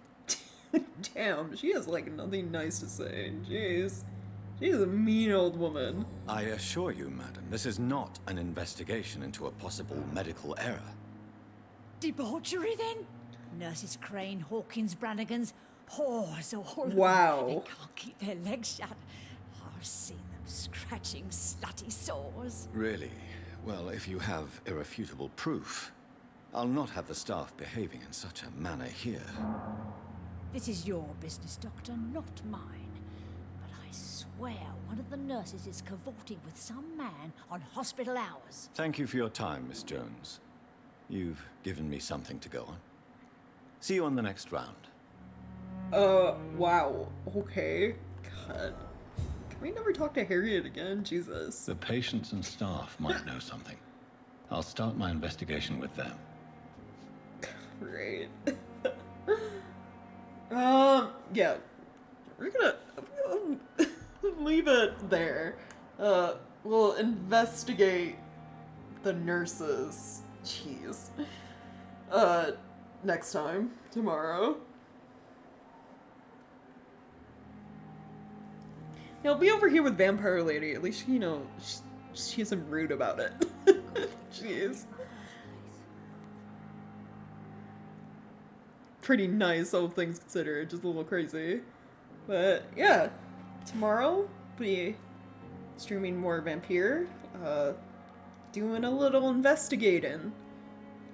Damn, she has like nothing nice to say. Jeez. She's a mean old woman. I assure you, madam, this is not an investigation into a possible medical error. Debauchery, then? Nurses Crane, Hawkins, Brannigans, whores all of them. Wow. They can't keep their legs shut. I've seen them scratching slutty sores. Really? Well, if you have irrefutable proof, I'll not have the staff behaving in such a manner here. This is your business, Doctor, not mine. But I swear one of the nurses is cavorting with some man on hospital hours. Thank you for your time, Miss Jones. You've given me something to go on. See you on the next round. Wow. Okay. God. Can we never talk to Harriet again? Jesus. The patients and staff might know something. I'll start my investigation with them. Great. Yeah. We're gonna leave it there. We'll investigate the nurses Jeez. Next time. Tomorrow. Yeah, I'll be over here with Vampire Lady. At least, you know, she isn't rude about it. Jeez. Pretty nice, all things considered. Just a little crazy. But, yeah. Tomorrow, be streaming more Vampyr. Doing a little investigating.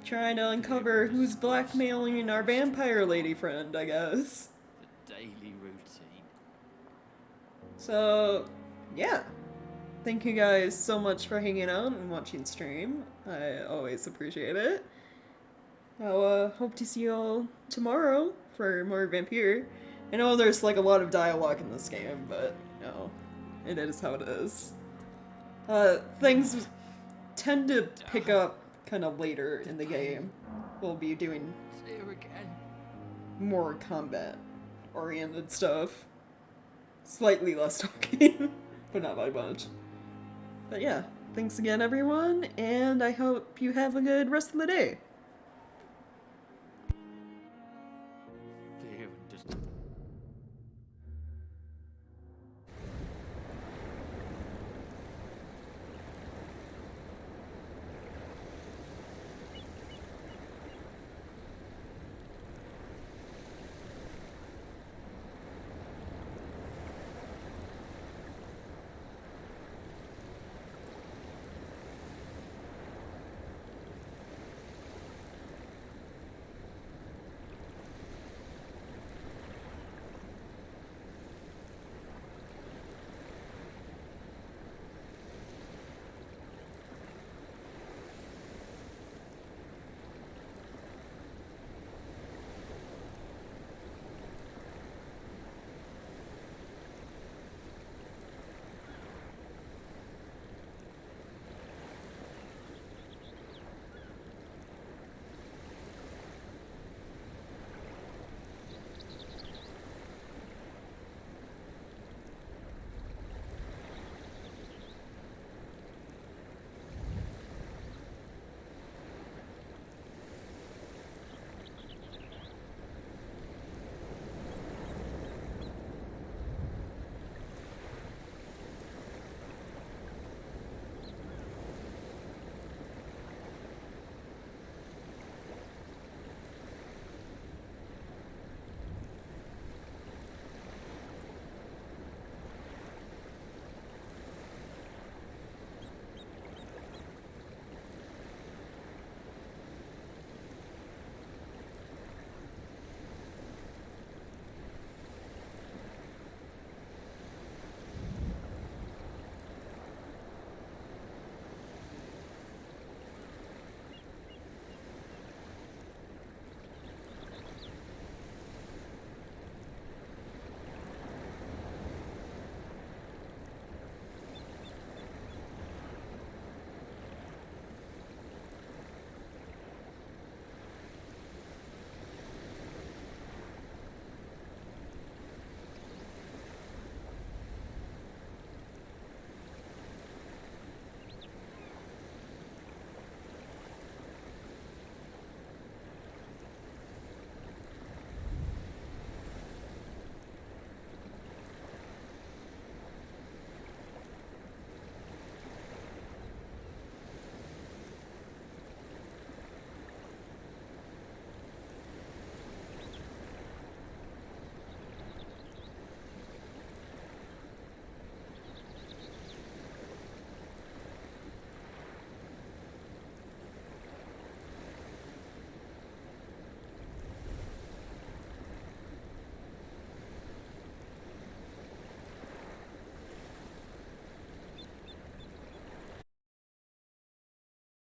Trying to uncover who's blackmailing our Vampire Lady friend, I guess. The daily routine. So, yeah. Thank you guys so much for hanging out and watching stream. I always appreciate it. I'll hope to see you all tomorrow for more Vampyr. I know there's like a lot of dialogue in this game, but you know, it is how it is. Things tend to pick up kind of later in the game. We'll be doing more combat oriented stuff. Slightly less talking, but not by much. But yeah, thanks again everyone, and I hope you have a good rest of the day.